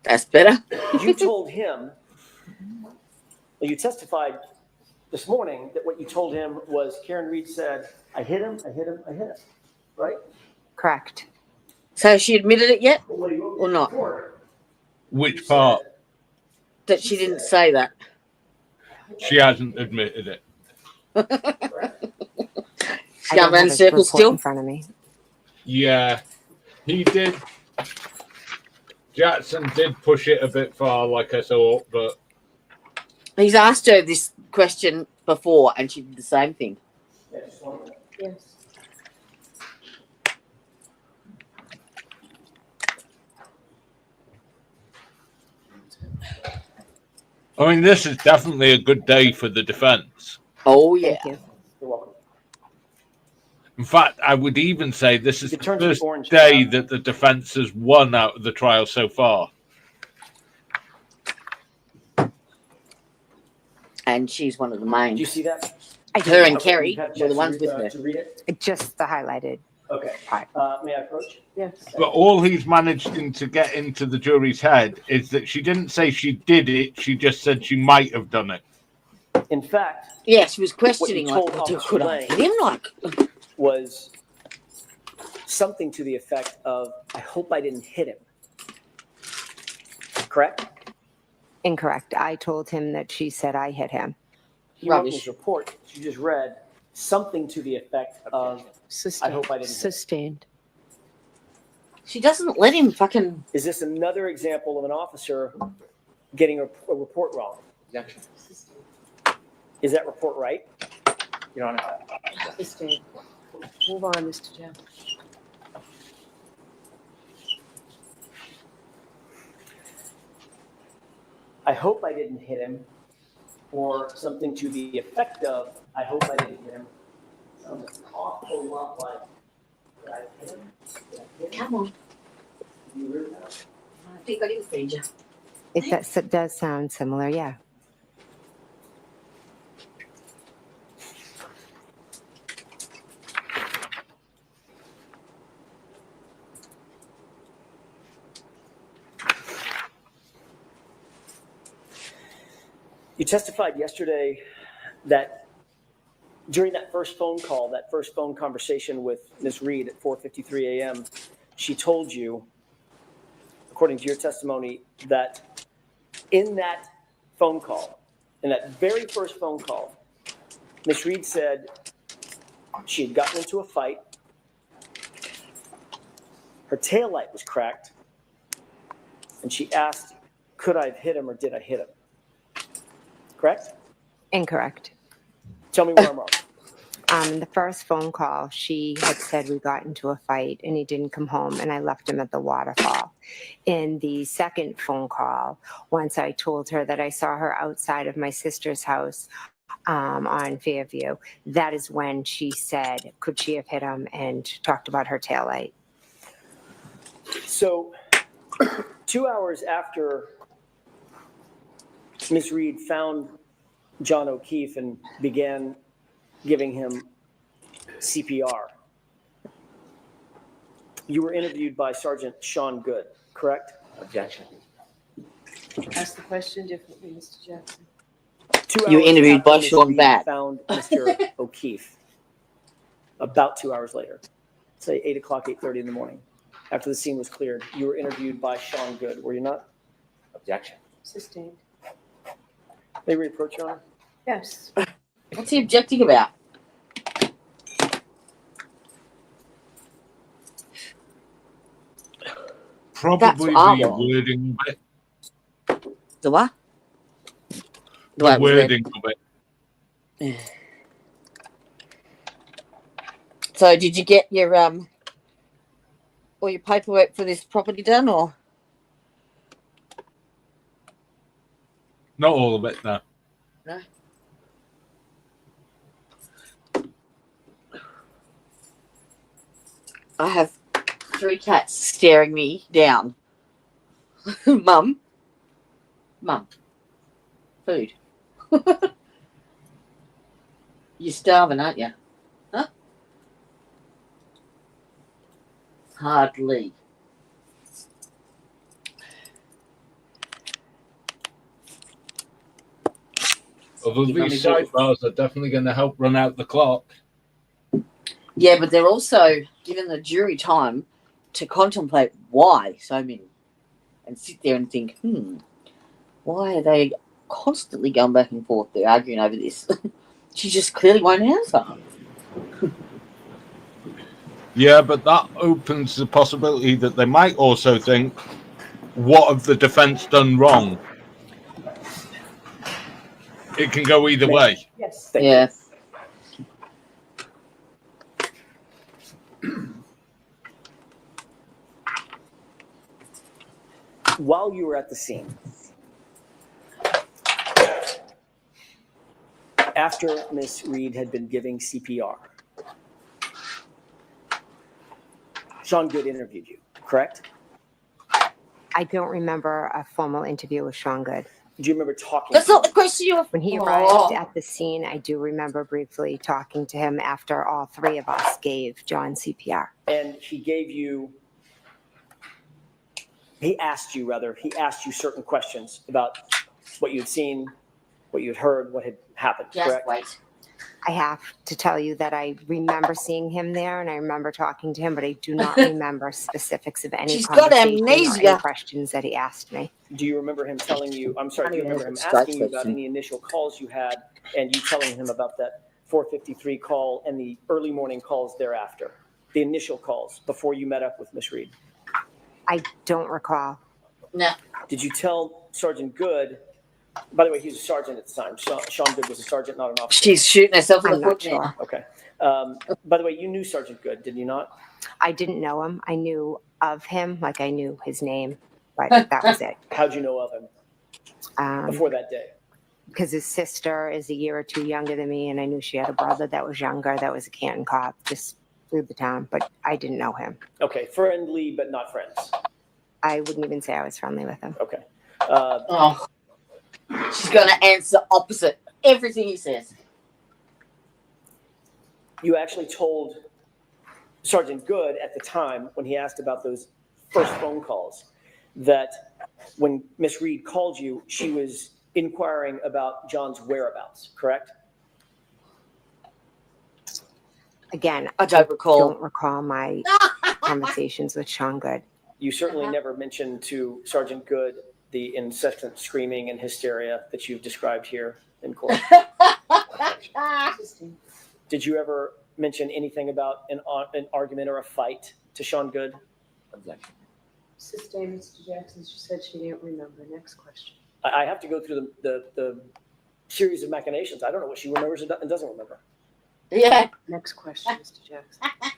That's better. you told him, you testified this morning that what you told him was Karen Reed said, "I hit him, I hit him, I hit him," right? Correct. So she admitted it yet, But what he wrote in or his not? report, Which part? That she didn't say that. She hasn't admitted it. She's I going don't around have in his circles report still. in front of me. Yeah, he did. Jackson did push it a bit far, like I thought, but He's asked her this question before, and she did the same thing. yeah, just one minute. Yes. I mean, this is definitely a good day for the defense. Oh yeah. Thank you. You're welcome. In fact, I would even say this is You the turn to the first orange day tab. that the defense has won out of the trial so far. And she's one of the Did main. you see that? I Her did. and Kerry You've had a were the chance ones to read, with her. To read it? Just the highlighted Okay. part. May I approach? Yes. But all he's managed to get into the jury's head is that she didn't say she did it. She just said she might have done it. In fact, Yeah, she was questioning, like, told "Well, Officer could I Lang hit him? Like, was something to the effect of, "I hope I didn't hit him." Correct? Incorrect. I told him that she said I hit him. He wrote in Rubbish. his report, you just read, something to the effect of, Sustained. I hope I didn't hit him. Sustained. she doesn't let him fucking. Is this another example of an officer getting a report wrong? Is that report right? Your Honor. Sustained. Move on, Mr. Jeff. I hope I didn't hit him, or something to the effect of, I hope I didn't hit him. Sounds an awful lot like, did I hit him? Did I hit him? Come on. You really know? I think I didn't feed you. It does sound similar, yeah. You testified yesterday that During that first phone call, that first phone conversation with Ms. Reed at 4:53 a.m., she told you, according to your testimony, that in that phone call, in that very first phone call, Ms. Reed said she had gotten into a fight, her taillight was cracked, and she asked, could I have hit him or did I hit him? Correct? Incorrect. Tell me where I'm wrong. The first phone call, she had said we got into a fight and he didn't come home and I left him at the waterfall. In the second phone call, once I told her that I saw her outside of my sister's house on Fairview, that is when she said, could she have hit him, and talked about her taillight. So 2 hours after Ms. Reed found John O'Keefe and began giving him CPR, you were interviewed by Sergeant Sean Good, correct? Objection. Ask the question differently, Mr. Jackson. 2 hours You were interviewed after by Ms. Sean Reed Batt. found Mr. O'Keefe, about 2 hours later, say 8 o'clock, 8:30 in the morning, after the scene was cleared, you were interviewed by Sean Good, were you not? Objection. Sustained. May we approach, Your Honor? Yes. What's he objecting about? Probably That's the our wording of it. The what? The way it was read. wording of it. So did you get your all your paperwork for this property done, or? Not all of it, no. No. I have 3 cats staring me down. Mum. Food. You're starving, aren't you? Huh? Hardly. Although You've only these got- sidebars are definitely going to help run out the clock. Yeah, but they're also giving the jury time to contemplate why so many, and sit there and think, why are they constantly going back and forth? They're arguing over this. She just clearly won't answer. Yeah, but that opens the possibility that they might also think, what have the defense done wrong? It can go either way. Yes. Yeah. While you were at the scene, after Ms. Reed had been giving CPR, Sean Good interviewed you, correct? I don't remember a formal interview with Sean Good. Do you remember talking That's to not him? the question you were. When he arrived at the scene, I do remember briefly talking to him after all 3 of us gave John CPR. And he gave you, he asked you certain questions about what you'd seen, what you'd heard, what had happened, Just correct? wait. I have to tell you that I remember seeing him there and I remember talking to him, but I do not remember specifics of any She's got conversation or amnesia. any questions that he asked me. Do you remember him telling you, do you remember him Straight asking you about question. any initial calls you had and you telling him about that 4:53 call and the early morning calls thereafter? The initial calls before you met up with Ms. Reed? I don't recall. No. Did you tell Sergeant Good, by the way, he was a sergeant at the time. Sean Good was a sergeant, not an officer. She's shooting herself in I'm the not foot sure. now. Okay. By the way, you knew Sergeant Good, did you not? I didn't know him. I knew of him, like I knew his name, but that was it. How'd you know of him before that day? Because his sister is a year or 2 younger than me, and I knew she had a brother that was younger, that was a Canton cop, just through the town, but I didn't know him. Okay, friendly but not friends. I wouldn't even say I was friendly with him. Okay. She's going to answer opposite everything he says. You actually told Sergeant Good at the time when he asked about those first phone calls that when Miss Reed called you, she was inquiring about John's whereabouts, correct? Again, I don't recall. Don't recall my conversations with Sean Good. You certainly never mentioned to Sergeant Good the incessant screaming and hysteria that you've described here in court. Did you ever mention anything about an argument or a fight to Sean Good? Objection. Sustained, Mr. Jackson. She said she didn't remember. Next question. I have to go through the series of machinations. I don't know what she remembers and doesn't remember. Yeah. Next question, Mr. Jackson.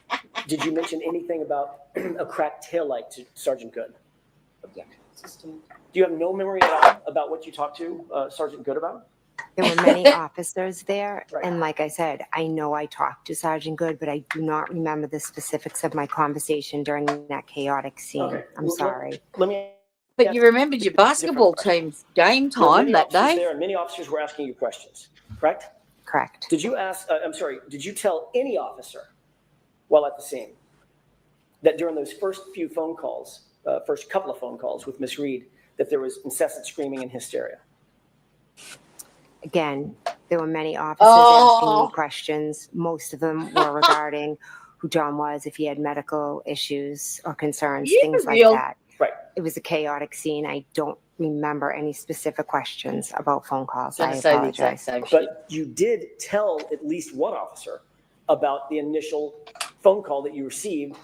Did you mention anything about a cracked taillight to Sergeant Good? Objection. Sustained. Do you have no memory at all about what you talked to Sergeant Good about? There were many officers there, Right. and like I said, I know I talked to Sergeant Good, but I do not remember the specifics of my conversation during that chaotic scene. Okay. I'm sorry. Let me. But you remembered your basketball team's game time that day? There, and many officers were asking you questions, correct? Correct. Did you ask, did you tell any officer while at the scene that during those first few phone calls, first couple of phone calls with Miss Reed, that there was incessant screaming and hysteria? Again, there were many officers asking me questions. Most of them were regarding who John was, if he had medical issues or concerns, things like that. Right. It was a chaotic scene. I don't remember any specific questions about phone calls. I Say the exact apologize. same shit. But you did tell at least one officer about the initial phone call that you received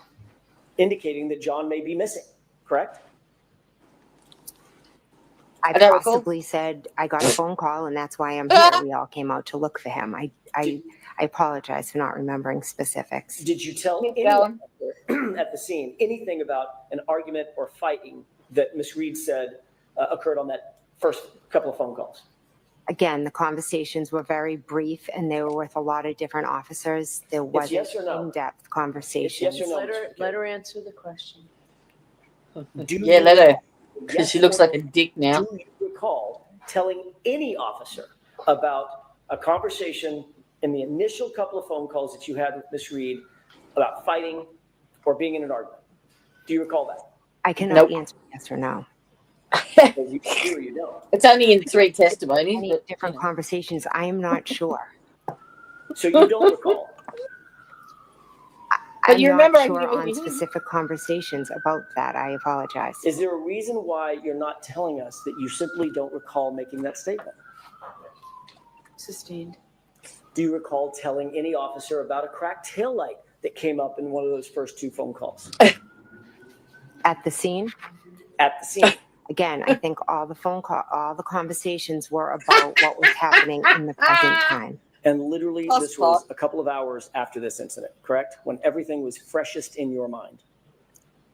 indicating that John may be missing, correct? I don't recall. possibly said I got a phone call and that's why I'm here. We all came out to look for him. I apologize for not remembering specifics. Did you tell Keep anyone at the scene anything about an argument or fighting that Miss Reed said occurred on that first couple of phone calls? Again, the conversations were very brief and they were with a lot of different officers. There wasn't yes or no? in-depth conversations. Yes or no? Let her answer the question. Yeah, let her. Because she looks like a dick now. Do you recall telling any officer about a conversation in the initial couple of phone calls that you had with Miss Reed about fighting or being in an argument? Do you recall that? I cannot answer yes or no. Well, you do or you don't. It's only in 3 testimonies. Many But different conversations. I am not sure. So you don't recall? But I'm you not remember sure on specific conversations about that. I apologize. Is there a reason why you're not telling us that you simply don't recall making that statement? Sustained. Do you recall telling any officer about a cracked taillight that came up in one of those first 2 phone calls? At the scene? At the scene. Again, I think all the conversations were about what was happening in the present time. And literally, this was a couple of hours after this incident, correct? When everything was freshest in your mind.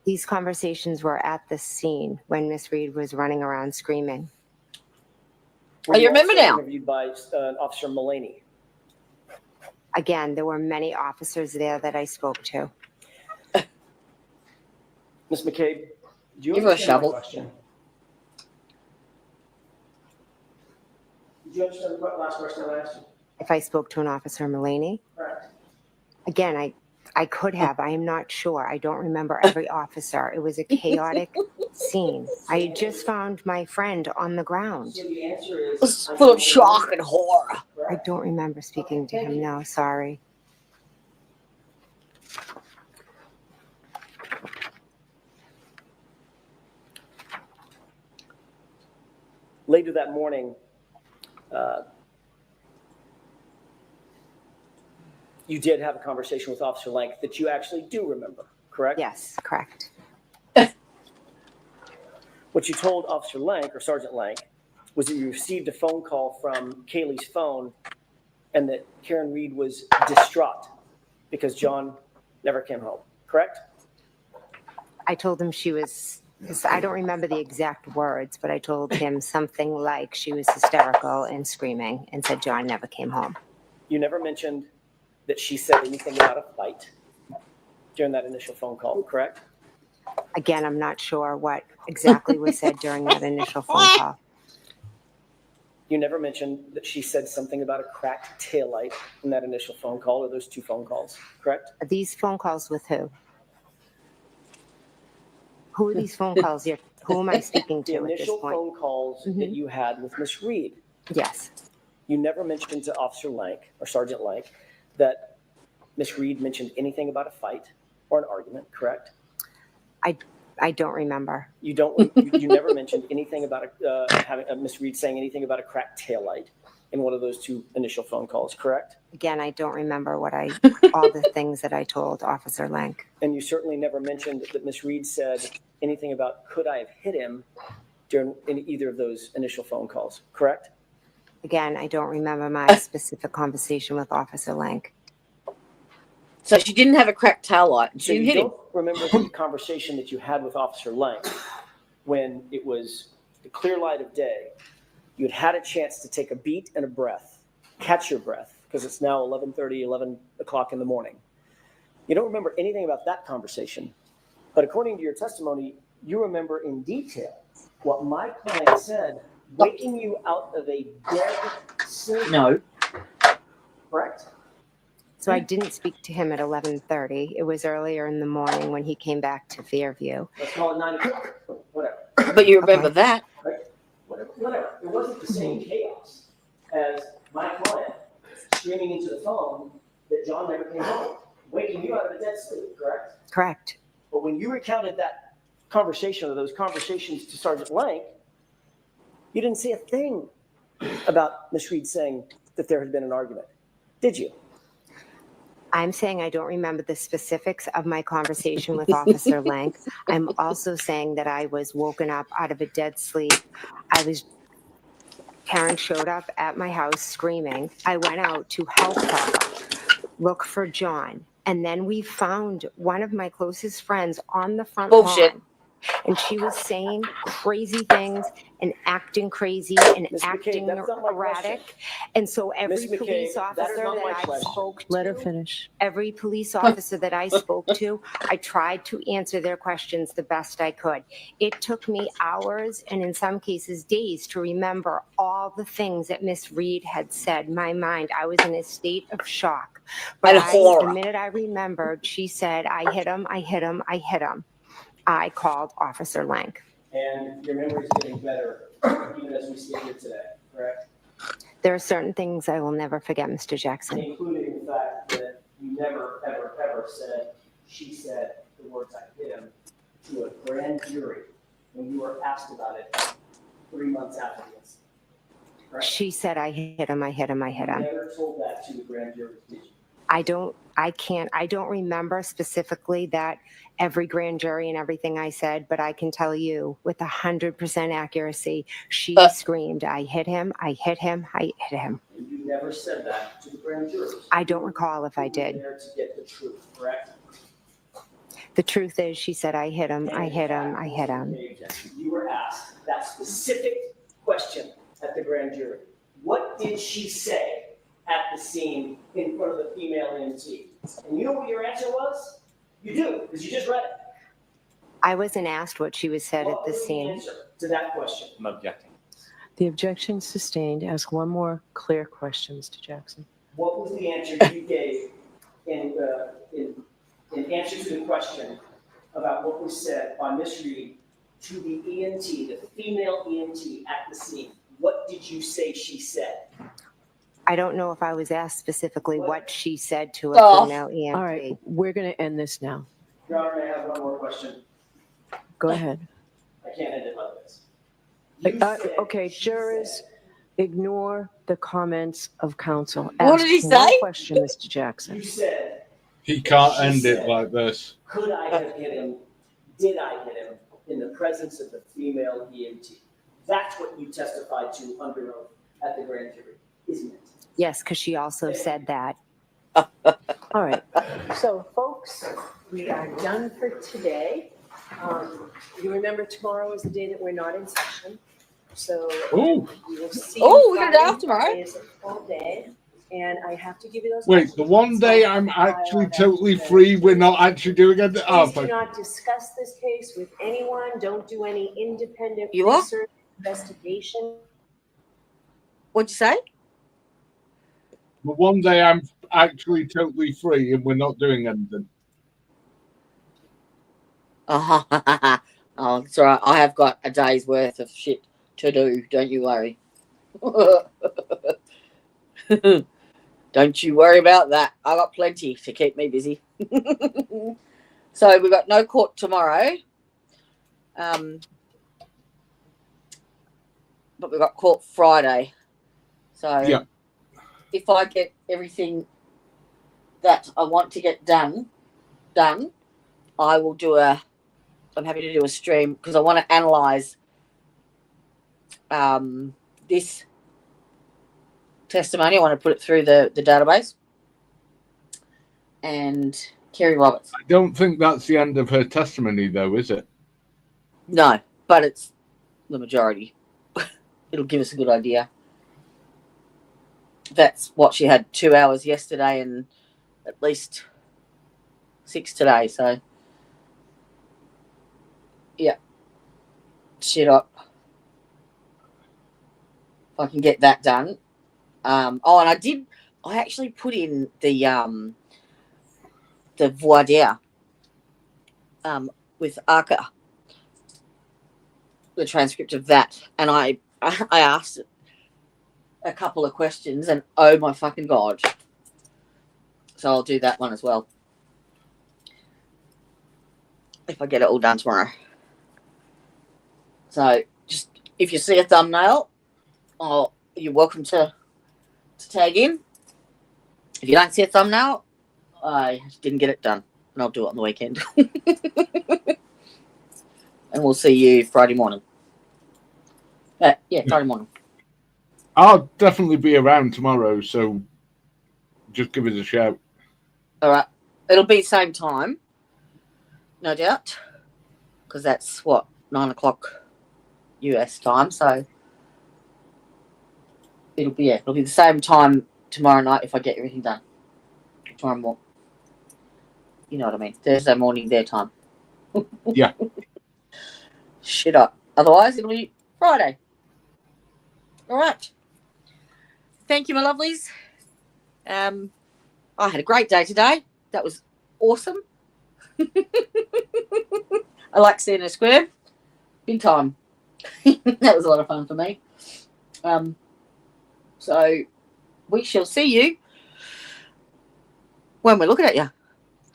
These conversations were at the scene when Miss Reed was running around screaming. Were you remember also now? Interviewed by Officer Mullaney. Again, there were many officers there that I spoke to. Ms. McCabe, do you Give her a understand my shovel. question? Did you understand the last question I asked you? If I spoke to an officer, Mullaney, Correct. again, I could have. I am not sure. I don't remember every officer. It was a chaotic scene. I had just found my friend on the ground. So the answer is it's full of shock and horror. I don't remember speaking to him. No, sorry. later that morning, you did have a conversation with Officer Lank that you actually do remember, correct? Yes, correct. What you told Officer Lank, or Sergeant Lank, was that you received a phone call from Kaylee's phone and that Karen Reed was distraught because John never came home, correct? I told him she was, I don't remember the exact words, but I told him something like she was hysterical and screaming and said John never came home. You never mentioned that she said anything about a fight during that initial phone call, correct? Again, I'm not sure what exactly was said during that initial phone call. You never mentioned that she said something about a cracked taillight in that initial phone call or those two phone calls, correct? Are these phone calls with who? Who are these phone calls? Who am I speaking The to at this initial point? phone calls that you had with Miss Reed, Yes. you never mentioned to Officer Lank or Sergeant Lank that Miss Reed mentioned anything about a fight or an argument, correct? I don't remember. You don't. You never mentioned anything about having Miss Reed saying anything about a cracked taillight in one of those two initial phone calls, correct? Again, I don't remember all the things that I told Officer Lank. And you certainly never mentioned that Miss Reed said anything about could I have hit him in either of those initial phone calls, correct? Again, I don't remember my specific conversation with Officer Lank. So she didn't have a cracked tail light. She So didn't you hit him. don't remember the conversation that you had with Officer Lank when it was the clear light of day. You'd had a chance to take a beat and a breath, catch your breath, because it's now 11:30, 11 o'clock in the morning. You don't remember anything about that conversation, but according to your testimony, you remember in detail what my client said, waking you out of a dead sleep. No. Correct? So I didn't speak to him at 11:30. It was earlier in the morning when he came back to Fairview. Let's call it 9 o'clock, whatever. But you remember Okay. that. Right? Whatever. It wasn't the same chaos as my client screaming into the phone that John never came home, waking you out of a dead sleep, correct? Correct. But when you recounted that conversation or those conversations to Sergeant Lank, you didn't say a thing about Miss Reed saying that there had been an argument, did you? I'm saying I don't remember the specifics of my conversation with Officer Lank. I'm also saying that I was woken up out of a dead sleep. Karen showed up at my house screaming. I went out to help her look for John. And then we found one of my closest friends on the front Bullshit. lawn. And she was saying crazy things and acting crazy and Ms. McCabe, acting that's not my erratic. question. And so every Ms. McCabe, police that is officer not that my I question. spoke to, Let her finish. every police officer that I spoke to, I tried to answer their questions the best I could. It took me hours and in some cases days to remember all the things that Miss Reed had said. My mind, I was in a state of shock. But And horror. the minute I remembered, she said, I hit him, I hit him, I hit him. I called Officer Lank. And your memory is getting better even as we sit here today, correct? There are certain things I will never forget, Mr. Jackson. Including the fact that you never, ever, ever said, she said the words I hit him to a grand jury when you were asked about it 3 months after the incident. Correct? She said, I hit him, I hit him, I hit You him. never told that to the grand jury, did you? I don't remember specifically that every grand jury and everything I said, but I can tell you with 100% accuracy, she screamed, I hit him, I hit him, I hit him. And you never said that to the grand jurors. I don't recall if I did. You were there to get the truth, correct? The truth is, she said, I hit him, I hit him, I hit him. You were asked that specific question at the grand jury. What did she say at the scene in front of the female EMT? And you know what your answer was? You do, because you just read it. I wasn't asked what she was said at What the was the scene. answer to that question? I'm objecting. The objection sustained. Ask one more clear question, Mr. Jackson. What was the answer you gave in answer to the question about what was said by Miss Reed to the EMT, the female EMT at the scene? What did you say she said? I don't know if I was asked specifically what she said to a female EMT. All right, we're going to end this now. Your Honor, may I have one more question? Go ahead. I can't end it like this. You said, Okay, she jurors, said, ignore the comments of counsel. What did he Ask one say? question, Mr. Jackson. You said, He can't end it like this. could I have hit him? Did I hit him in the presence of the female EMT? That's what you testified to under oath at the grand jury, isn't it? Yes, because she also said that. All right. So, folks, we are done for today. You remember tomorrow is the day that we're not in session. So Ooh. we will see. Oh, you we're gonna Friday. have tomorrow. Today is a full day, and I have to give you those. Wait, the one day I'm actually totally free, we're not actually doing it. Oh, Please do not discuss this case with anyone. Don't do any independent You what? research, investigation. What'd you say? the one day I'm actually totally free and we're not doing anything. Oh, it's all right. I have got a day's worth of shit to do. Don't you worry. Don't you worry about that. I got plenty to keep me busy. So we've got no court tomorrow. But we've got court Friday. So Yeah. if I get everything that I want to get done, I will do I'm happy to do a stream because I want to analyze this testimony. I want to put it through the database. And Kerry Roberts. I don't think that's the end of her testimony, though, is it? No, but it's the majority. It'll give us a good idea. That's what she had 2 hours yesterday and at least 6 today. So, yeah. Shit up. If I can get that done. And I actually put in the voir dire with Arca, the transcript of that, and I asked it a couple of questions, and oh my fucking god! So I'll do that one as well if I get it all done tomorrow. So just if you see a thumbnail, you're welcome to tag in. If you don't see a thumbnail, I didn't get it done, and I'll do it on the weekend. And we'll see you Friday morning. Friday morning. I'll definitely be around tomorrow, so just give us a shout. All right. It'll be same time, no doubt, because that's, 9 o'clock US time, so it'll be the same time tomorrow night if I get everything done. Tomorrow morning. You know what I mean. Thursday morning their time. Yeah. Shit up. Otherwise, it'll be Friday. All right. Thank you, my lovelies. I had a great day today. That was awesome. I like seeing her square. Big time. That was a lot of fun for me. So we shall see you when we're looking at you.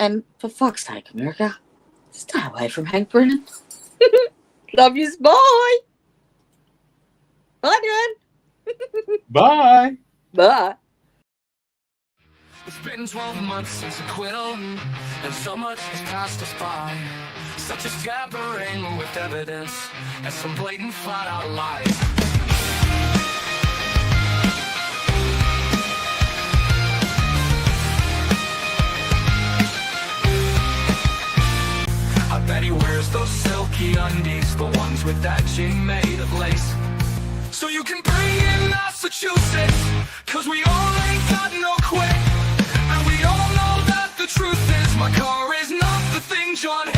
And for fuck's sake, America, stay away from Hank Brennan. Love yous. Bye. Bye, Dad. Bye. Bye. It's been 12 months since I quit, and so much has passed us by. Such a scattering with evidence and some blatant flat-out lies. I bet he wears those silky undies, the ones with that jean made of lace. So you can bring in Massachusetts, 'cause we all ain't got no quit. And we all know that the truth is my car is not the thing John